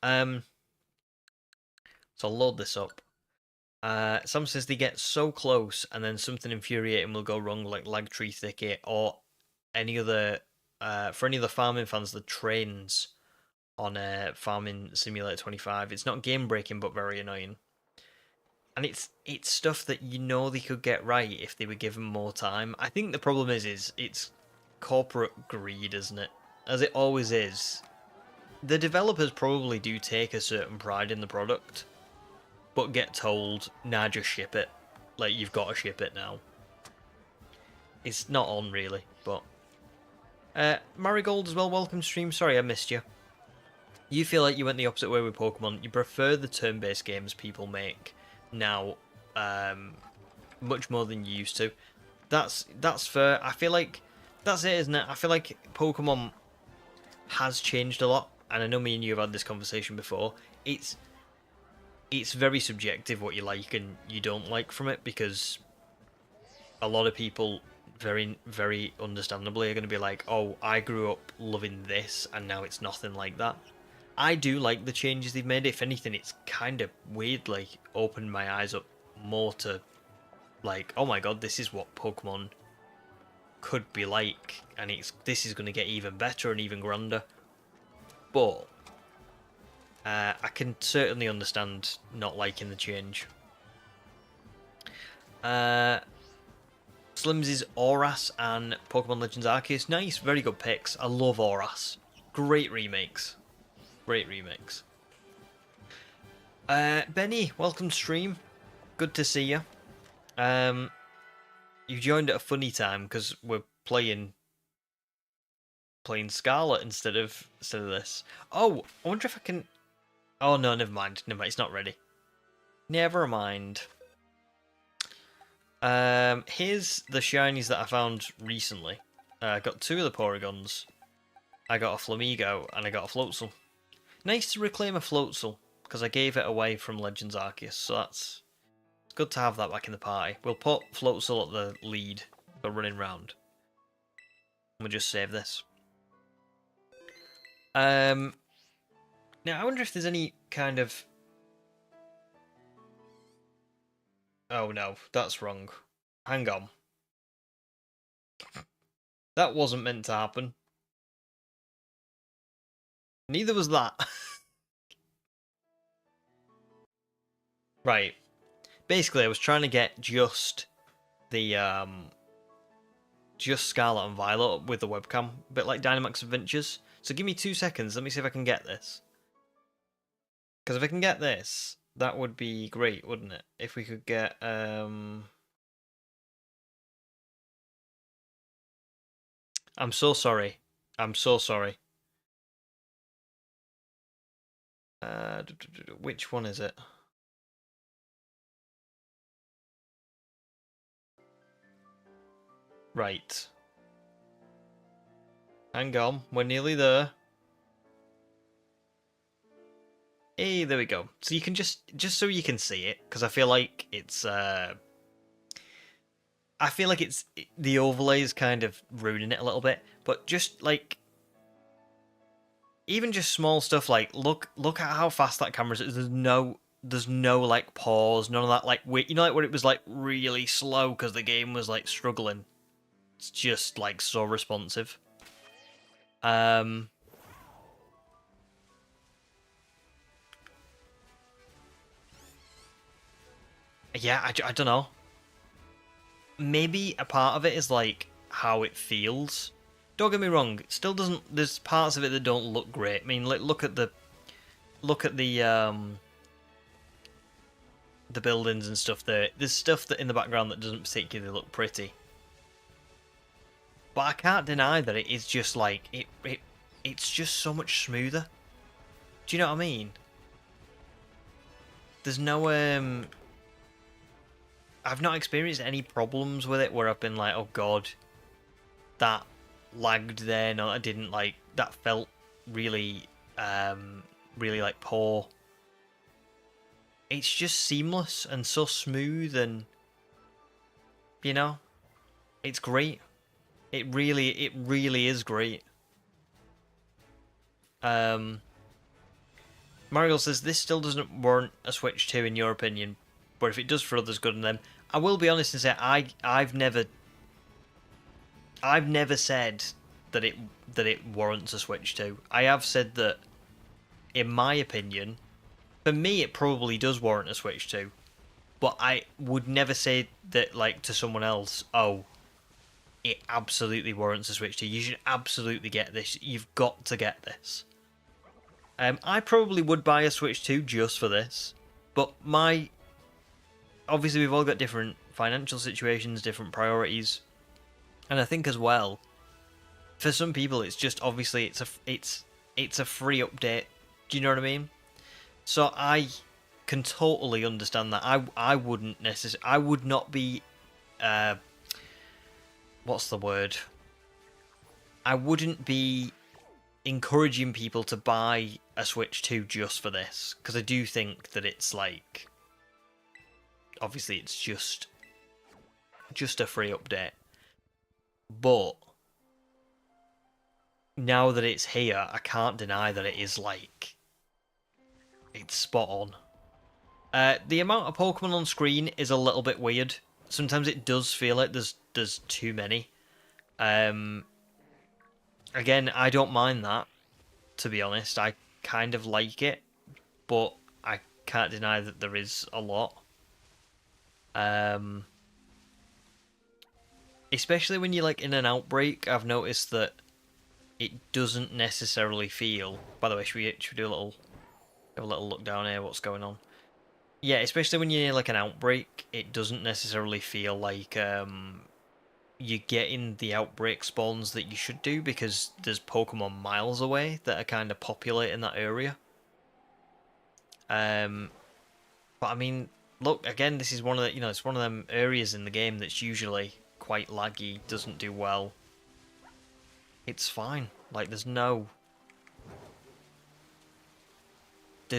So I'll load this up. Sam says they get so close and then something infuriating will go wrong, like Lag Tree Thicket or any other. For any other farming fans, the trains on Farming Simulator 25. It's not game breaking, but very annoying. And it's stuff that you know they could get right if they were given more time. I think the problem is it's corporate greed, isn't it? As it always is. The developers probably do take a certain pride in the product, but get told, nah, just ship it. Like, you've got to ship it now. It's not on, really, but... Marigold as well, welcome stream. Sorry I missed you. You feel like you went the opposite way with Pokemon. You prefer the turn-based games people make now, much more than you used to. That's fair. I feel like that's it, isn't it? I feel like Pokemon has changed a lot, and I know me and you have had this conversation before. It's very subjective what you like and you don't like from it, because a lot of people very, very understandably are going to be like, oh, I grew up loving this and now it's nothing like that. I do like the changes they've made. If anything, it's kind of weirdly opened my eyes up more to, like, oh my god, this is what Pokemon could be like, and this is going to get even better and even grander. But I can certainly understand not liking the change. Slim's Auras and Pokemon Legends Arceus. Nice, very good picks. I love Auras. Great remakes. Great remakes. Benny, welcome to stream. Good to see you. You joined at a funny time because we're playing Scarlet instead of this. Oh, I wonder if I can. Oh no, never mind. Never mind. It's not ready. Never mind. Here's the shinies that I found recently. I got 2 of the Porygons. I got a Flamigo and I got a Floatzel. Nice to reclaim a Floatzel because I gave it away from Legends Arceus, so it's good to have that back in the party. We'll put Floatzel at the lead for running round. We'll just save this. Now I wonder if there's any kind of. Oh no, that's wrong. Hang on. That wasn't meant to happen. Neither was that. Right. Basically, I was trying to get just the just Scarlet and Violet with the webcam, a bit like Dynamax Adventures. So give me 2 seconds. Let me see if I can get this. Because if I can get this, that would be great, wouldn't it? If we could get I'm so sorry. I'm so sorry. Which one is it? Right. Hang on, we're nearly there. Hey, there we go. So you can just so you can see it, because I feel like it's the overlay is kind of ruining it a little bit. But just like even just small stuff like look at how fast that camera is. There's no like pause, none of that like you know, like where it was like really slow because the game was like struggling. It's just like so responsive. Yeah, I don't know. Maybe a part of it is like how it feels. Don't get me wrong, it still doesn't. There's parts of it that don't look great. I mean, like look at the buildings and stuff there. There's stuff that in the background that doesn't particularly look pretty. But I can't deny that it is just like it's just so much smoother. Do you know what I mean? There's no I've not experienced any problems with it where I've been like, oh god, that lagged there. No, I didn't like that. Felt really, really like poor. It's just seamless and so smooth, and you know, it's great. It really is great. Mario says this still doesn't warrant a Switch 2 in your opinion, but if it does for others, good on them. I will be honest and say I've never said that it warrants a Switch 2. I have said that, in my opinion, for me it probably does warrant a Switch 2. But I would never say that like to someone else, oh, it absolutely warrants a Switch 2. You should absolutely get this. You've got to get this. I probably would buy a Switch 2 just for this. But obviously we've all got different financial situations, different priorities. And I think as well, for some people it's just obviously it's a free update. Do you know what I mean? So I can totally understand that. I wouldn't necessarily. I would not be. What's the word? I wouldn't be encouraging people to buy a Switch 2 just for this, because I do think that it's like. Obviously, it's just a free update. But now that it's here, I can't deny that it is like it's spot on. The amount of Pokemon on screen is a little bit weird. Sometimes it does feel like there's too many. Again, I don't mind that, to be honest. I kind of like it, but I can't deny that there is a lot. Especially when you're like in an outbreak, I've noticed that it doesn't necessarily feel. By the way, should we do a little look down here? What's going on? Yeah, especially when you're near like an outbreak, it doesn't necessarily feel like you're getting the outbreak spawns that you should do because there's Pokemon miles away that are kind of populating that area. Um, but I mean, look again. This is one of the it's one of them areas in the game that's usually quite laggy, doesn't do well. It's fine. Like there's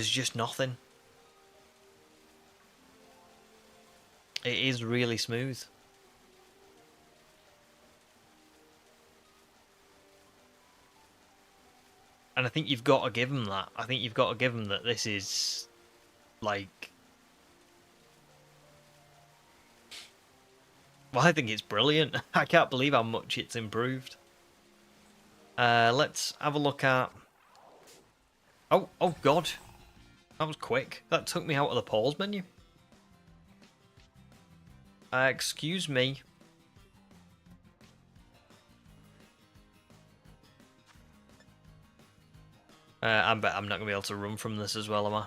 just nothing. It is really smooth. And I think you've got to give them that. I think you've got to give them that this is, like... Well, I think it's brilliant. I can't believe how much it's improved. Let's have a look at... Oh god. That was quick. That took me out of the pause menu. Excuse me. I bet I'm not going to be able to run from this as well, am I?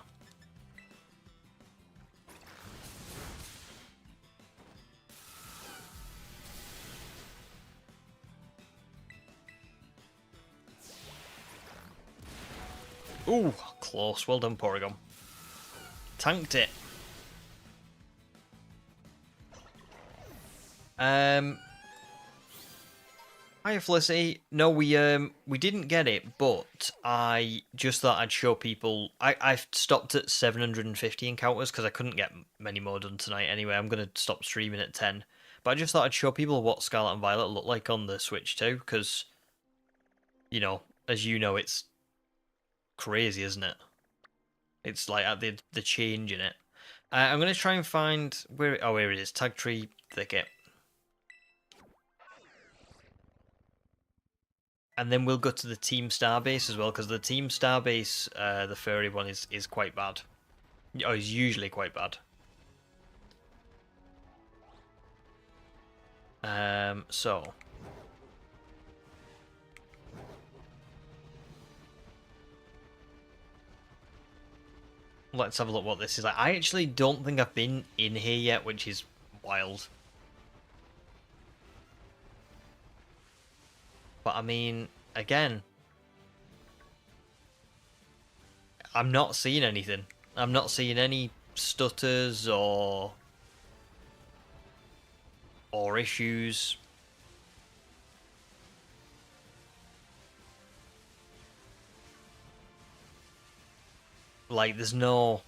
Ooh, close. Well done, Porygon. Tanked it. Hi, Felicity. No, we didn't get it, but I just thought I'd show people. I've stopped at 750 encounters because I couldn't get many more done tonight. Anyway, I'm gonna stop streaming at 10. But I just thought I'd show people what Scarlet and Violet look like on the Switch too, because as you know, it's crazy, isn't it? It's like at the change in it. I'm gonna try and find where. Oh, here it is. Tag tree thicket. And then we'll go to the Team Starbase as well, because the Team Starbase, the furry one, is quite bad. Oh, is usually quite bad. So... Let's have a look what this is like. I actually don't think I've been in here yet, which is wild. But I mean, again, I'm not seeing anything. I'm not seeing any stutters or issues. Like, there's no...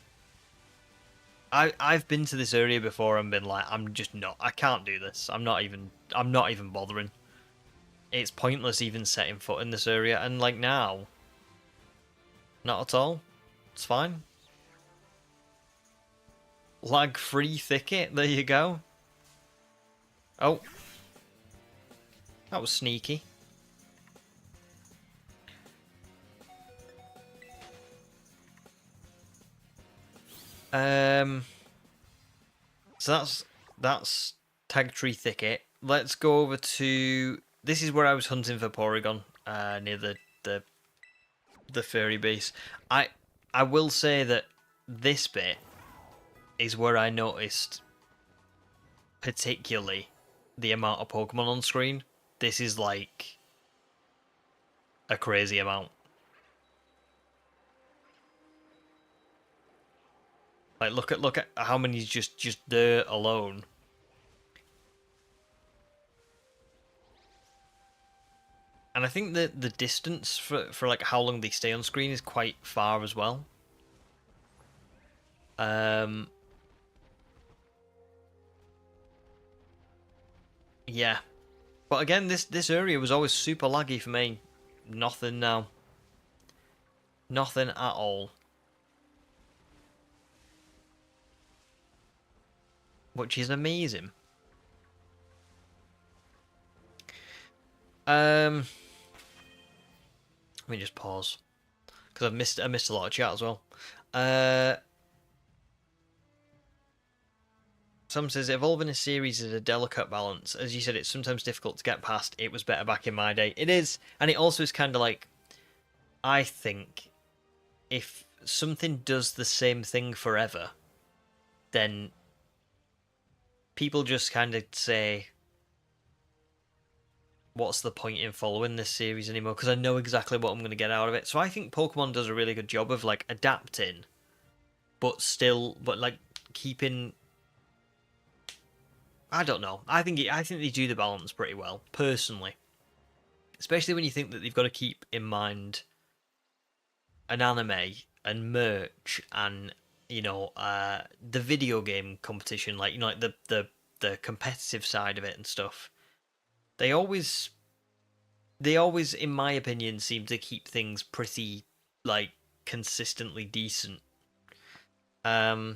I've been to this area before and been like, I'm just not... I can't do this. I'm not even bothering. It's pointless even setting foot in this area. And, like, now... Not at all. It's fine. Lag-free thicket. There you go. Oh. That was sneaky. So that's Tag Tree Thicket. Let's go over to... This is where I was hunting for Porygon, near the fairy base. I will say that this bit is where I noticed particularly the amount of Pokemon on screen. This is like a crazy amount. Like look at how many's just there alone. And I think that the distance for like how long they stay on screen is quite far as well. Yeah. But again, this area was always super laggy for me. Nothing now. Nothing at all. Which is amazing. Let me just pause because I missed a lot of chat as well. Some says evolving a series is a delicate balance. As you said, it's sometimes difficult to get past. It was better back in my day. It is, and it also is kind of like, I think if something does the same thing forever, then people just kind of say, what's the point in following this series anymore? Because I know exactly what I'm going to get out of it. So I think Pokemon does a really good job of like adapting, but like keeping. I don't know. I think they do the balance pretty well, personally. Especially when you think that they've got to keep in mind an anime and merch and the video game competition, like like the competitive side of it and stuff. They always, in my opinion, seem to keep things pretty like consistently decent. But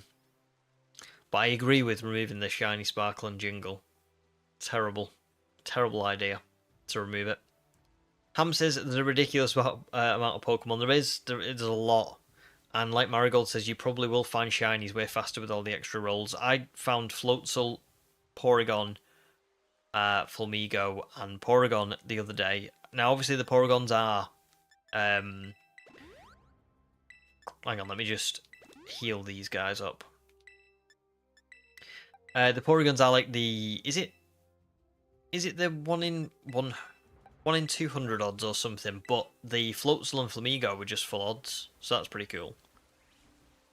I agree with removing the shiny sparkling jingle. Terrible idea to remove it. Ham says there's a ridiculous amount of Pokemon. There's a lot. And like Marigold says, you probably will find shinies way faster with all the extra rolls. I found Floatzel, Porygon, Flamigo, and Porygon the other day. Now, obviously, the Porygons are... hang on, let me just heal these guys up. The Porygons are like the... Is it the 1 in 200 odds or something? But the Floatzel and Flamigo were just full odds, so that's pretty cool.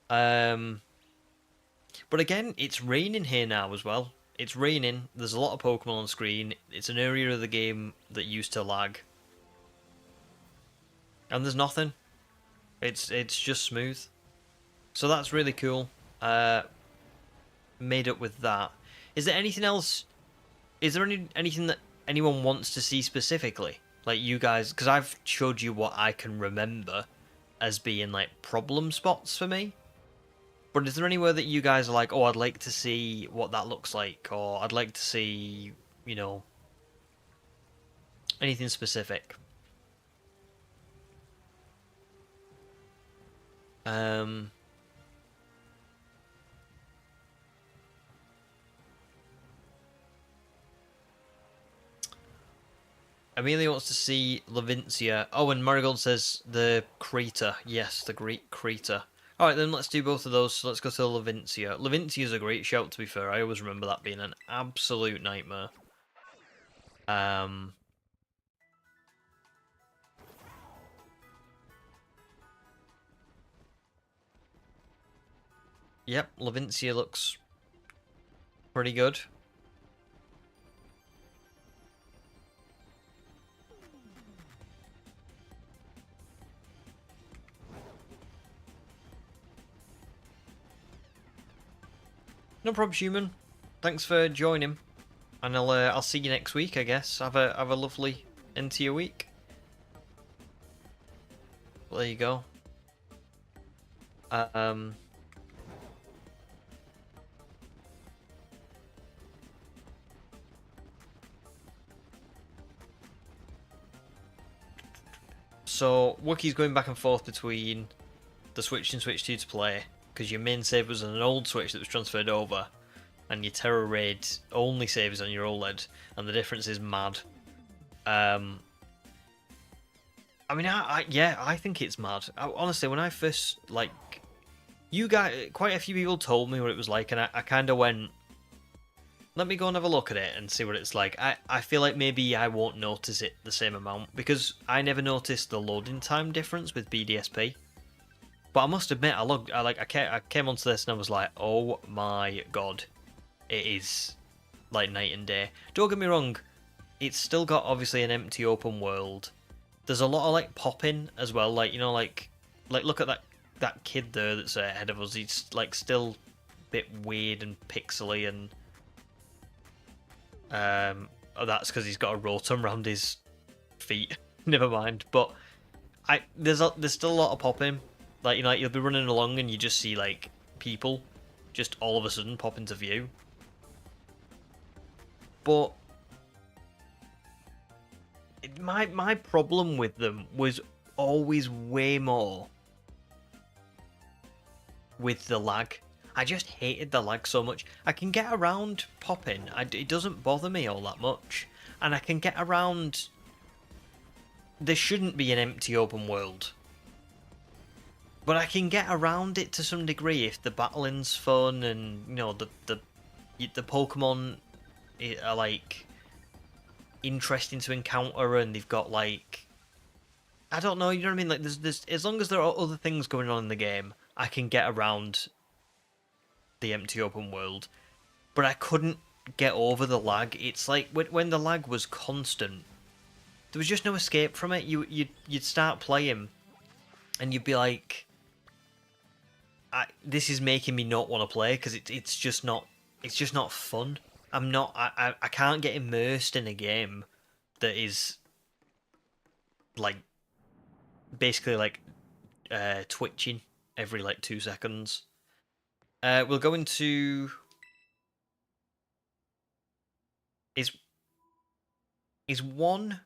But again, it's raining here now as well. It's raining. There's a lot of Pokemon on screen. It's an area of the game that used to lag, and there's nothing. It's just smooth. So that's really cool. Made up with that. Is there anything else? Is there anything that anyone wants to see specifically? Like you guys, because I've showed you what I can remember as being like problem spots for me. But is there anywhere that you guys are like, oh, I'd like to see what that looks like, or I'd like to see, anything specific? Amelia wants to see Levincia. Oh, and Marigold says the Crater. Yes, the Great Crater. Alright, then let's do both of those. So let's go to Levincia. Levincia's a great shout, to be fair. I always remember that being an absolute nightmare. Yep, Levincia looks pretty good. No problem, human. Thanks for joining, and I'll see you next week, I guess. Have a lovely end to your week. Well, there you go. So Wookiee's going back and forth between the Switch and Switch 2 to play, because your main save was on an old Switch that was transferred over, and your Terra Raid only saves on your OLED, and the difference is mad. I mean, I think it's mad. Honestly, when I first, you guys, quite a few people told me what it was like, and I kind of went, let me go and have a look at it and see what it's like. I feel like maybe I won't notice it the same amount, because I never noticed the loading time difference with BDSP. But I must admit, I came onto this and I was like, oh my god, it is like night and day. Don't get me wrong, it's still got obviously an empty open world. There's a lot of like popping as well, like look at that kid there that's ahead of us. He's like still a bit weird and pixely, and that's because he's got a rotom around his feet. Never mind. But there's still a lot of popping. Like, you'll be running along and you just see, like, people just all of a sudden pop into view. But my problem with them was always way more with the lag. I just hated the lag so much. I can get around popping. It doesn't bother me all that much. And I can get around... There shouldn't be an empty open world. But I can get around it to some degree if the battling's fun and the Pokemon are like interesting to encounter and they've got like I don't know, you know what I mean? Like there's as long as there are other things going on in the game, I can get around the empty open world. But I couldn't get over the lag. It's like when the lag was constant, there was just no escape from it. You'd start playing, and you'd be like, "This is making me not want to play because it's just not fun." I can't get immersed in a game that is like basically like twitching every like 2 seconds. We'll go into is one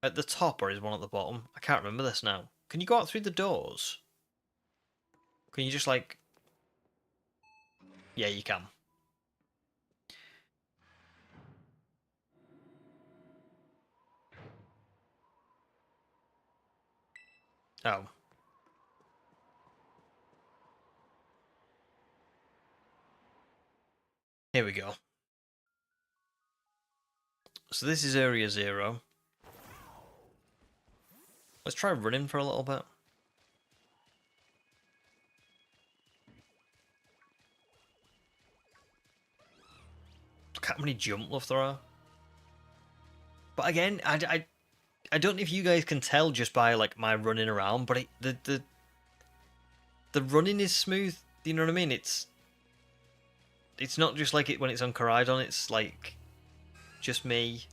at the top or is one at the bottom? I can't remember this now. Can you go out through the doors? Can you just like... Yeah, you can. Oh. Here we go. So this is Area 0. Let's try running for a little bit. Look how many jump left there are. But again, I don't know if you guys can tell just by like my running around, but the running is smooth. You know what I mean? It's not just like it when it's on Koraidon. It's like just me.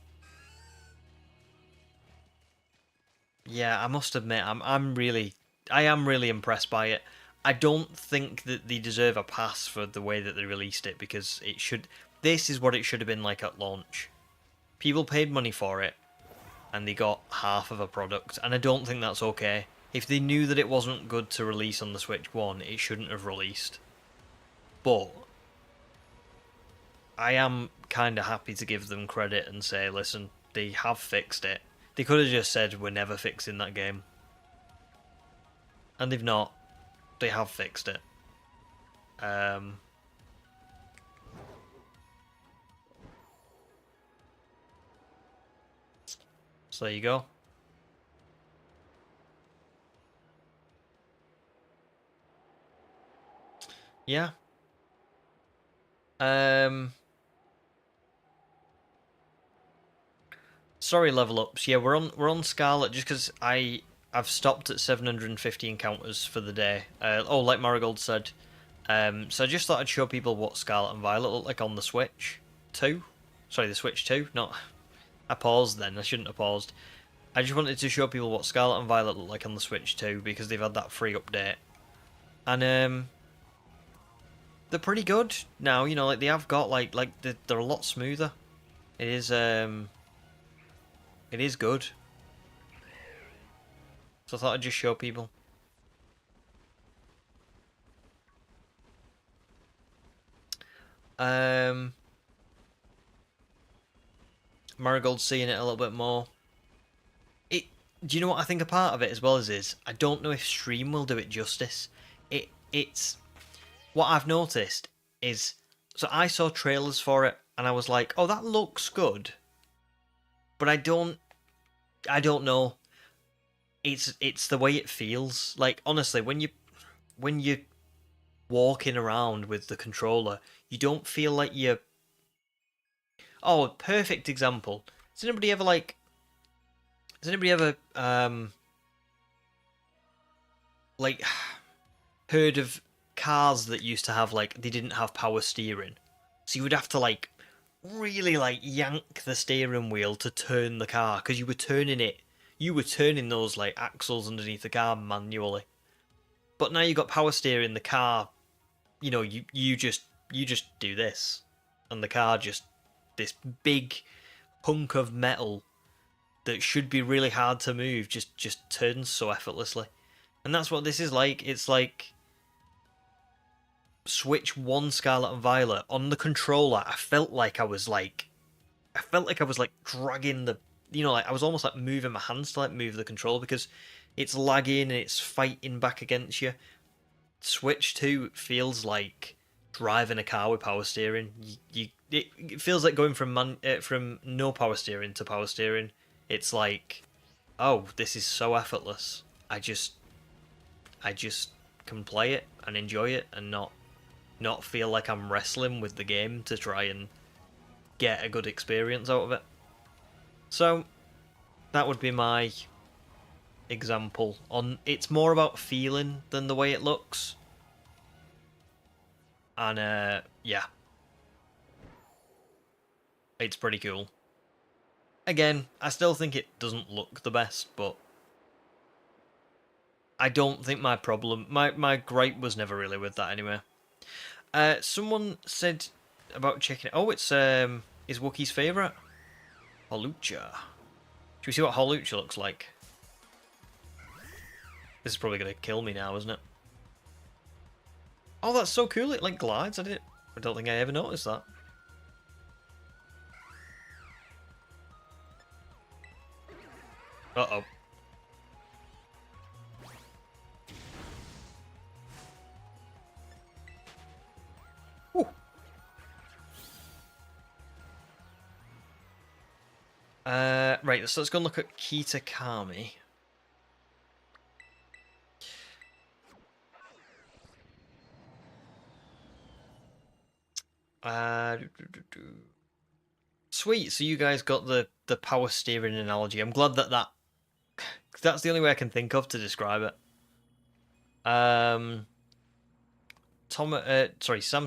Yeah, I must admit, I am really impressed by it. I don't think that they deserve a pass for the way that they released it because it should. This is what it should have been like at launch. People paid money for it, and they got half of a product, and I don't think that's okay. If they knew that it wasn't good to release on the Switch 1, it shouldn't have released. But I am kind of happy to give them credit and say, listen, they have fixed it. They could have just said, we're never fixing that game. And they've not. They have fixed it. So there you go. Yeah. Sorry, level ups. Yeah, we're on Scarlet just because I've stopped at 750 encounters for the day. Like Marigold said. So I just thought I'd show people what Scarlet and Violet look like on the Switch 2. Sorry, the Switch 2. Not. I paused then. I shouldn't have paused. I just wanted to show people what Scarlet and Violet look like on the Switch 2 because they've had that free update. And they're pretty good now. You know, like they have got like they're a lot smoother. It is good. So I thought I'd just show people. Marigold's seeing it a little bit more. Do you know what I think a part of it as well is I don't know if stream will do it justice. It's what I've noticed is so I saw trailers for it and I was like, oh, that looks good, but I don't know. It's the way it feels. Like honestly, when you walking around with the controller, you don't feel like you're. Oh, perfect example. Has anybody ever like heard of cars that used to have like they didn't have power steering? So you would have to like really like yank the steering wheel to turn the car because you were turning those like axles underneath the car manually. But now you got power steering, the car, you know, you just do this, and the car just this big hunk of metal that should be really hard to move just turns so effortlessly. And that's what this is like. It's like Switch 1 Scarlet and Violet on the controller. I felt like I was like dragging the, you know, like I was almost like moving my hands to like move the controller because it's lagging and it's fighting back against you. Switch 2 feels like driving a car with power steering. It feels like going from no power steering to power steering. It's like, oh, this is so effortless. I just can play it and enjoy it and not feel like I'm wrestling with the game to try and get a good experience out of it. So that would be my example on. It's more about feeling than the way it looks. And yeah, it's pretty cool. Again, I still think it doesn't look the best, but I don't think my gripe was never really with that anyway. Someone said about checking it. Oh, it's is Wookiee's favourite? Hawlucha. Should we see what Hawlucha looks like? This is probably going to kill me now, isn't it? Oh, that's so cool. It like glides. I don't think I ever noticed that. Uh-oh. Right, so let's go and look at Kitakami. Sweet, so you guys got the power steering analogy. I'm glad that's the only way I can think of to describe it. Sam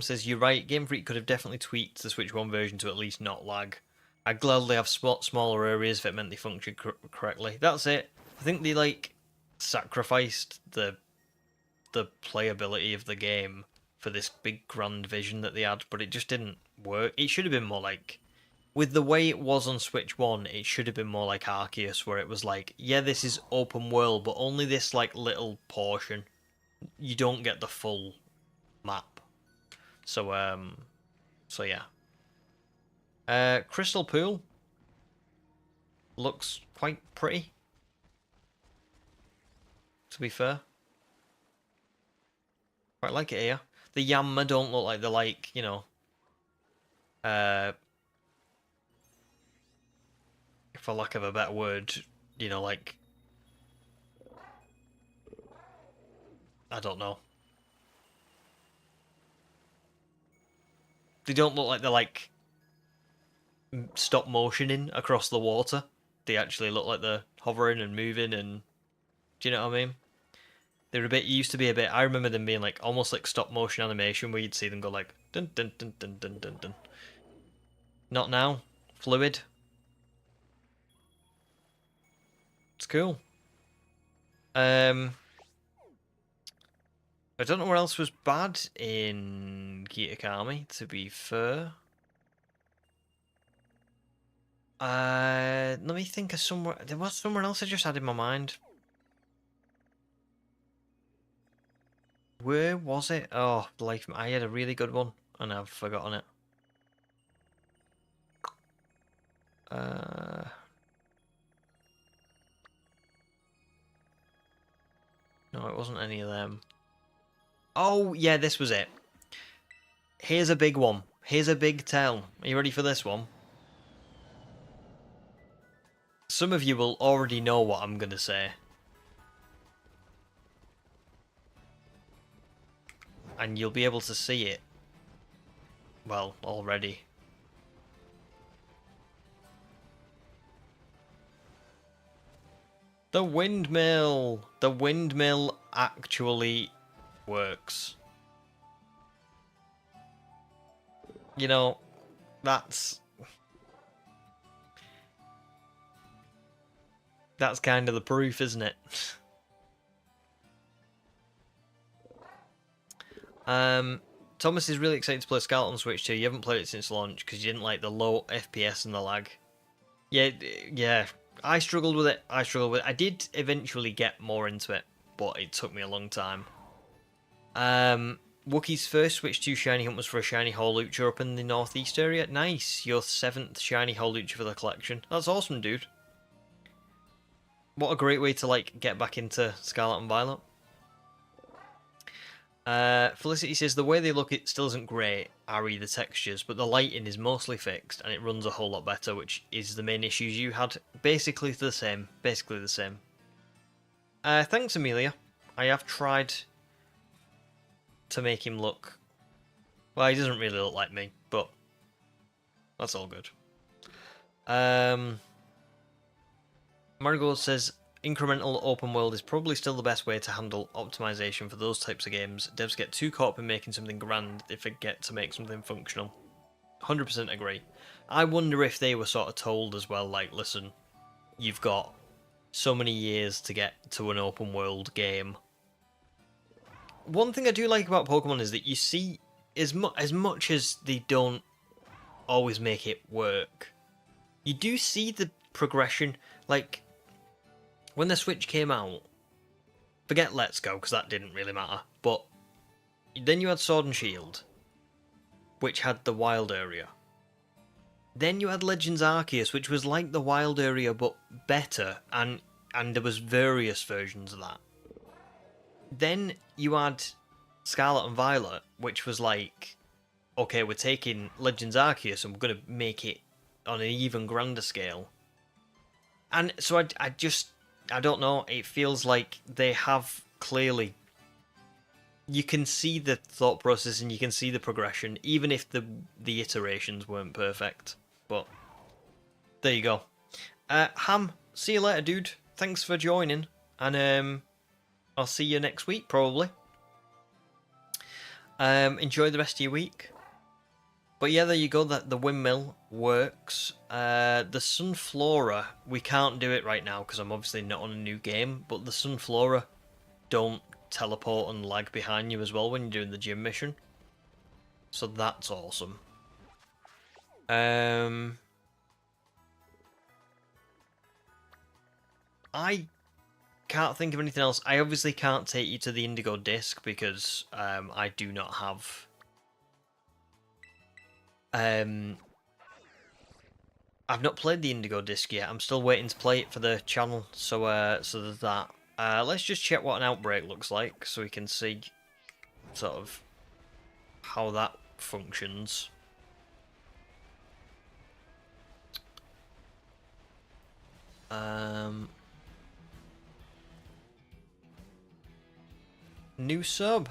says, you're right, Game Freak could have definitely tweaked the Switch 1 version to at least not lag. I'd gladly have smaller areas if it meant they functioned correctly. That's it. I think they, like, sacrificed the playability of the game for this big grand vision that they had, but it just didn't work. It should have been more like, with the way it was on Switch 1, it should have been more like Arceus, where it was like, yeah, this is open world, but only this, like, little portion. You don't get the full map. So yeah. Crystal Pool looks quite pretty, to be fair. Quite like it here. The Yanma don't look like they're like, you know, for lack of a better word, you know, like, I don't know. They don't look like they're like stop motioning across the water. They actually look like they're hovering and moving, and do you know what I mean? They're used to be a bit, I remember them being like almost like stop motion animation where you'd see them go like dun dun dun dun dun dun dun. Not now. Fluid. It's cool. I don't know what else was bad in Kitakami, to be fair. Let me think of somewhere. There was somewhere else I just had in my mind. Where was it? Oh, life! I had a really good one, and I've forgotten it. No, it wasn't any of them. Oh, yeah, this was it. Here's a big one. Here's a big tell. Are you ready for this one? Some of you will already know what I'm going to say. And you'll be able to see it. Well, already. The windmill! The windmill actually works. You know, that's kind of the proof, isn't it? Thomas is really excited to play Scarlet on Switch 2. You haven't played it since launch because you didn't like the low FPS and the lag. Yeah. I struggled with it. I did eventually get more into it, but it took me a long time. Wookiee's first Switch 2 shiny hunt was for a shiny Hawlucha up in the northeast area. Nice. Your 7th shiny Hawlucha for the collection. That's awesome, dude. What a great way to, like, get back into Scarlet and Violet. Felicity says the way they look it still isn't great, re the textures, but the lighting is mostly fixed and it runs a whole lot better, which is the main issues you had. Basically the same. Basically the same. Thanks, Amelia. I have tried to make him look... Well, he doesn't really look like me, but that's all good. Marigold says incremental open world is probably still the best way to handle optimization for those types of games. Devs get too caught up in making something grand, they forget to make something functional. 100% agree. I wonder if they were sort of told as well, like, listen, you've got so many years to get to an open world game. One thing I do like about Pokemon is that you see, as much as they don't always make it work, you do see the progression. Like, when the Switch came out, forget Let's Go, because that didn't really matter, but then you had Sword and Shield, which had the wild area. Then you had Legends Arceus, which was like the wild area, but better, and there was various versions of that. Then you had Scarlet and Violet, which was like, okay, we're taking Legends Arceus and we're going to make it on an even grander scale. And so I don't know, it feels like they have clearly... You can see the thought process and you can see the progression, even if the iterations weren't perfect. But, there you go. Ham, see you later, dude. Thanks for joining, and I'll see you next week, probably. Enjoy the rest of your week. But yeah, there you go, the windmill works. The Sunflora, we can't do it right now because I'm obviously not on a new game, but the Sunflora don't teleport and lag behind you as well when you're doing the gym mission. So that's awesome. I can't think of anything else. I obviously can't take you to the Indigo Disc because I do not have... I've not played the Indigo Disc yet. I'm still waiting to play it for the channel, so there's that. Let's just check what an outbreak looks like so we can see sort of how that functions. New sub.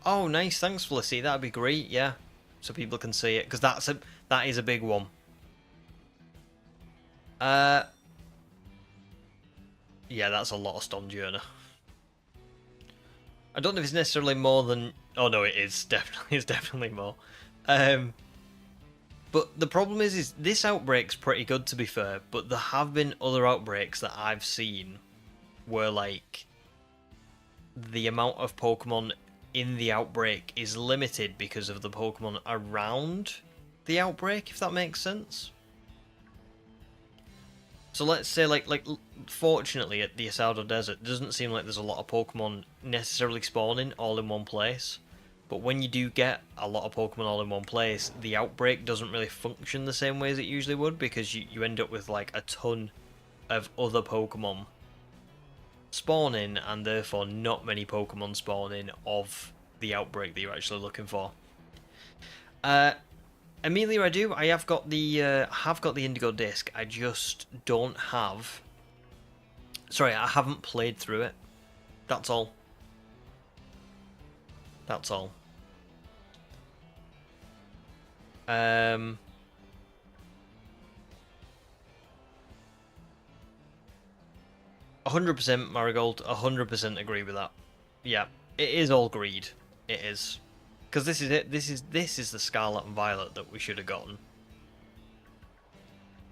Oh, nice. Thanks, Felicity. That'd be great. Yeah, so people can see it because that is a big one. Yeah, that's a lot of Stonjourner. I don't know if it's necessarily more than... Oh no, it is definitely. It's definitely more. But the problem is this outbreak's pretty good, to be fair. But there have been other outbreaks that I've seen where, like, the amount of Pokemon in the outbreak is limited because of the Pokemon around the outbreak, if that makes sense. So let's say, like fortunately at the Asado Desert, it doesn't seem like there's a lot of Pokemon necessarily spawning all in one place. But when you do get a lot of Pokemon all in one place, the outbreak doesn't really function the same way as it usually would, because you end up with like a ton of other Pokemon spawning, and therefore not many Pokemon spawning of the outbreak that you're actually looking for. Amelia, I have got the Indigo Disc. I just don't have... Sorry, I haven't played through it. That's all. That's all. 100% Marigold, 100% agree with that. Yeah, it is all greed. It is. Because this is it. This is the Scarlet and Violet that we should have gotten.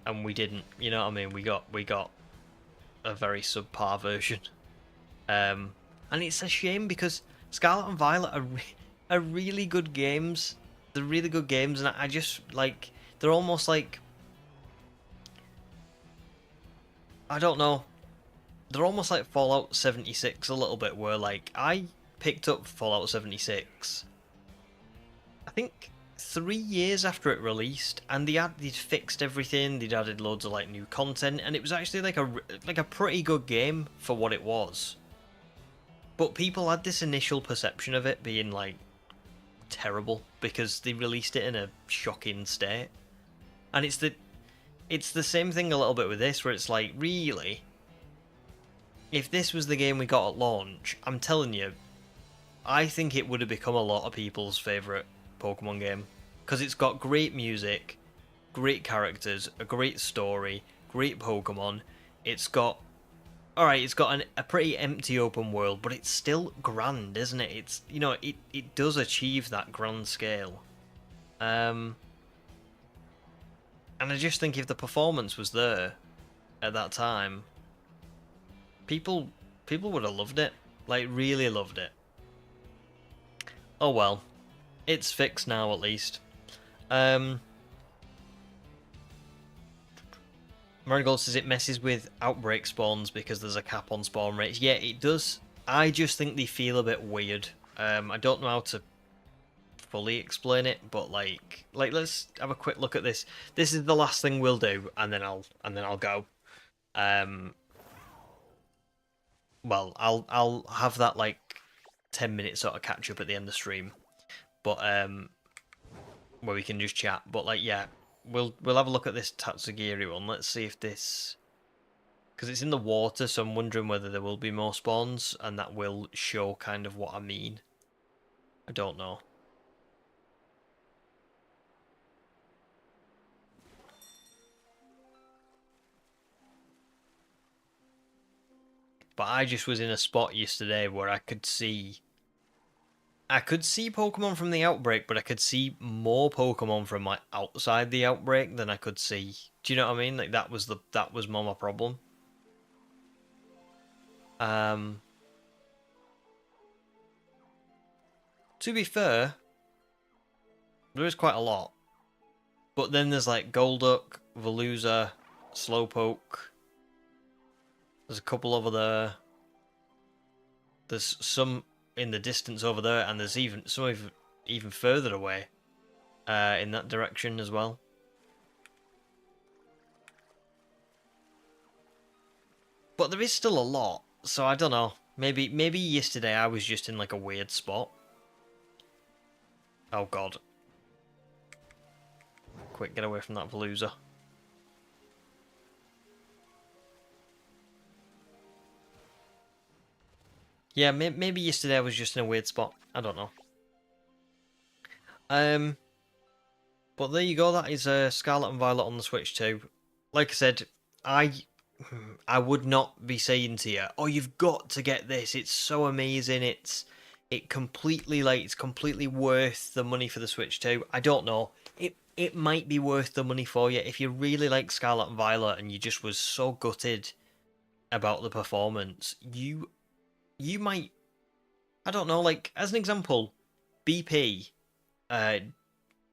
And we didn't. You know what I mean? We got a very subpar version. And it's a shame because Scarlet and Violet are really good games. They're really good games, and I just, like, they're almost like... I don't know. They're almost like Fallout 76 a little bit, where, like, I picked up Fallout 76... I think 3 years after it released, and they'd fixed everything. They'd added loads of like new content, and it was actually like a pretty good game for what it was. But people had this initial perception of it being like terrible because they released it in a shocking state. And it's the same thing a little bit with this, where it's like, really, if this was the game we got at launch, I'm telling you, I think it would have become a lot of people's favourite Pokemon game. Because it's got great music, great characters, a great story, great Pokemon. It's got... Alright, it's got a pretty empty open world, but it's still grand, isn't it? It's, you know, it does achieve that grand scale. And I just think if the performance was there at that time, people would have loved it. Like, really loved it. Oh well. It's fixed now, at least. Marigold says it messes with outbreak spawns because there's a cap on spawn rates. Yeah, it does. I just think they feel a bit weird. I don't know how to fully explain it, but like let's have a quick look at this. This is the last thing we'll do, and then I'll go. Well, I'll have that like 10-minute sort of catch up at the end of the stream, but where we can just chat. But like, yeah, we'll have a look at this Tatsugiri one. Let's see if this, because it's in the water, so I'm wondering whether there will be more spawns, and that will show kind of what I mean. I don't know. But I just was in a spot yesterday where I could see Pokemon from the outbreak, but I could see more Pokemon from like outside the outbreak than I could see. Do you know what I mean? Like that was more my problem. To be fair, there is quite a lot. But then there's like Golduck, Veluza, Slowpoke. There's a couple over there. There's some in the distance over there, and there's even some even further away in that direction as well. But there is still a lot, so I don't know. Maybe yesterday I was just in like a weird spot. Oh god. Quick, get away from that Veluza. Yeah, maybe yesterday I was just in a weird spot. I don't know. But there you go. That is Scarlet and Violet on the Switch too. Like I said, I would not be saying to you, "Oh, you've got to get this. It's so amazing. It's completely worth the money for the Switch 2." I don't know. It might be worth the money for you if you really like Scarlet and Violet and you just was so gutted about the performance. You might, I don't know, like, as an example, BP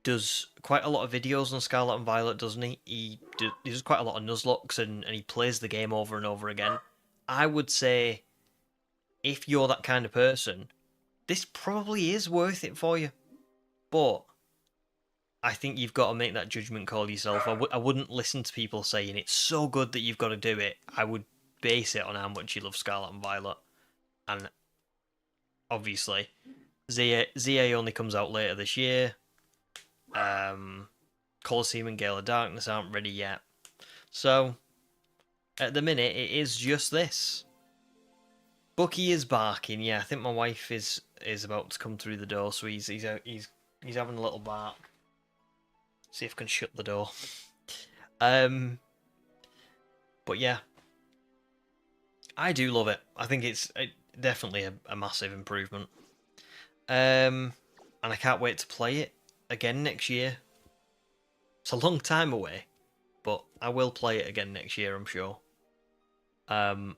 does quite a lot of videos on Scarlet and Violet, doesn't he? He does quite a lot of Nuzlockes and he plays the game over and over again. I would say, if you're that kind of person, this probably is worth it for you. But I think you've got to make that judgment call yourself. I wouldn't listen to people saying it's so good that you've got to do it. I would base it on how much you love Scarlet and Violet. And obviously, ZA only comes out later this year. Colosseum and Gale of Darkness aren't ready yet. So, at the minute, it is just this. Bucky is barking. Yeah, I think my wife is about to come through the door, so he's having a little bark. See if I can shut the door. But yeah, I do love it. I think it's definitely a massive improvement. And I can't wait to play it again next year. It's a long time away, but I will play it again next year, I'm sure. Oh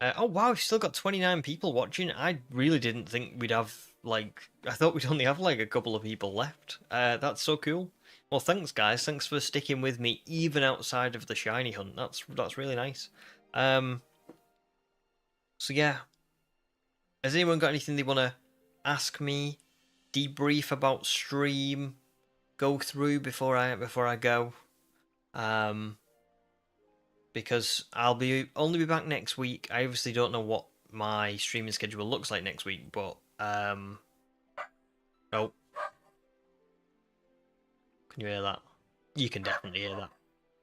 wow, we've still got 29 people watching. I really didn't think we'd have, like, I thought we'd only have like a couple of people left. That's so cool. Well, thanks guys. Thanks for sticking with me even outside of the shiny hunt. That's really nice. So yeah. Has anyone got anything they want to ask me debrief about stream, go through before I go. Because I'll only be back next week. I obviously don't know what my streaming schedule looks like next week, but oh, can you hear that? You can definitely hear that.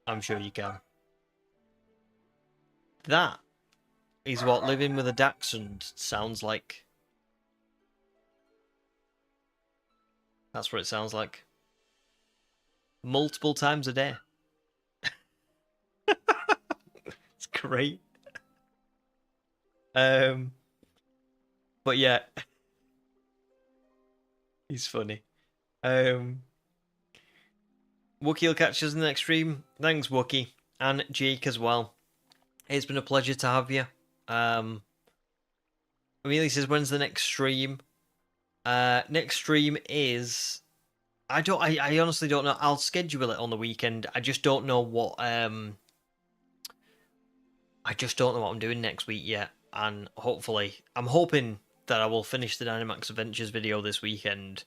I'm sure you can. That is what living with a dachshund sounds like. That's what it sounds like. Multiple times a day. It's great. But yeah, he's funny. Wookie will catch us in the next stream. Thanks, Wookie, and Jake as well. It's been a pleasure to have you. Amelia says, when's the next stream? Next stream is... I honestly don't know. I'll schedule it on the weekend. I just don't know what... I just don't know what I'm doing next week yet. And hopefully... I'm hoping that I will finish the Dynamax Adventures video this weekend.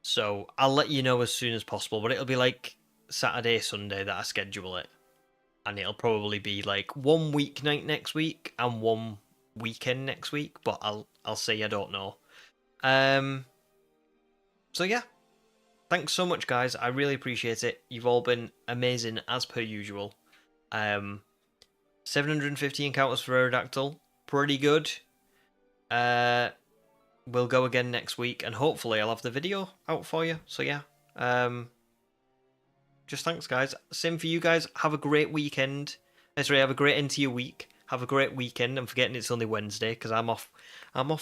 So I'll let you know as soon as possible. But it'll be like Saturday, Sunday that I schedule it. And it'll probably be like one weeknight next week and one weekend next week. But I'll say I don't know. So yeah. Thanks so much, guys. I really appreciate it. You've all been amazing as per usual. 750 encounters for Aerodactyl. Pretty good. We'll go again next week, and hopefully I'll have the video out for you. So yeah. Just thanks, guys. Same for you guys. Have a great weekend. Sorry, have a great end to your week. Have a great weekend. I'm forgetting it's only Wednesday because I'm off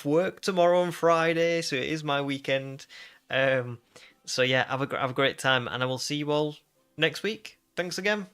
work tomorrow and Friday, so it is my weekend. So yeah, have a great time, and I will see you all next week. Thanks again.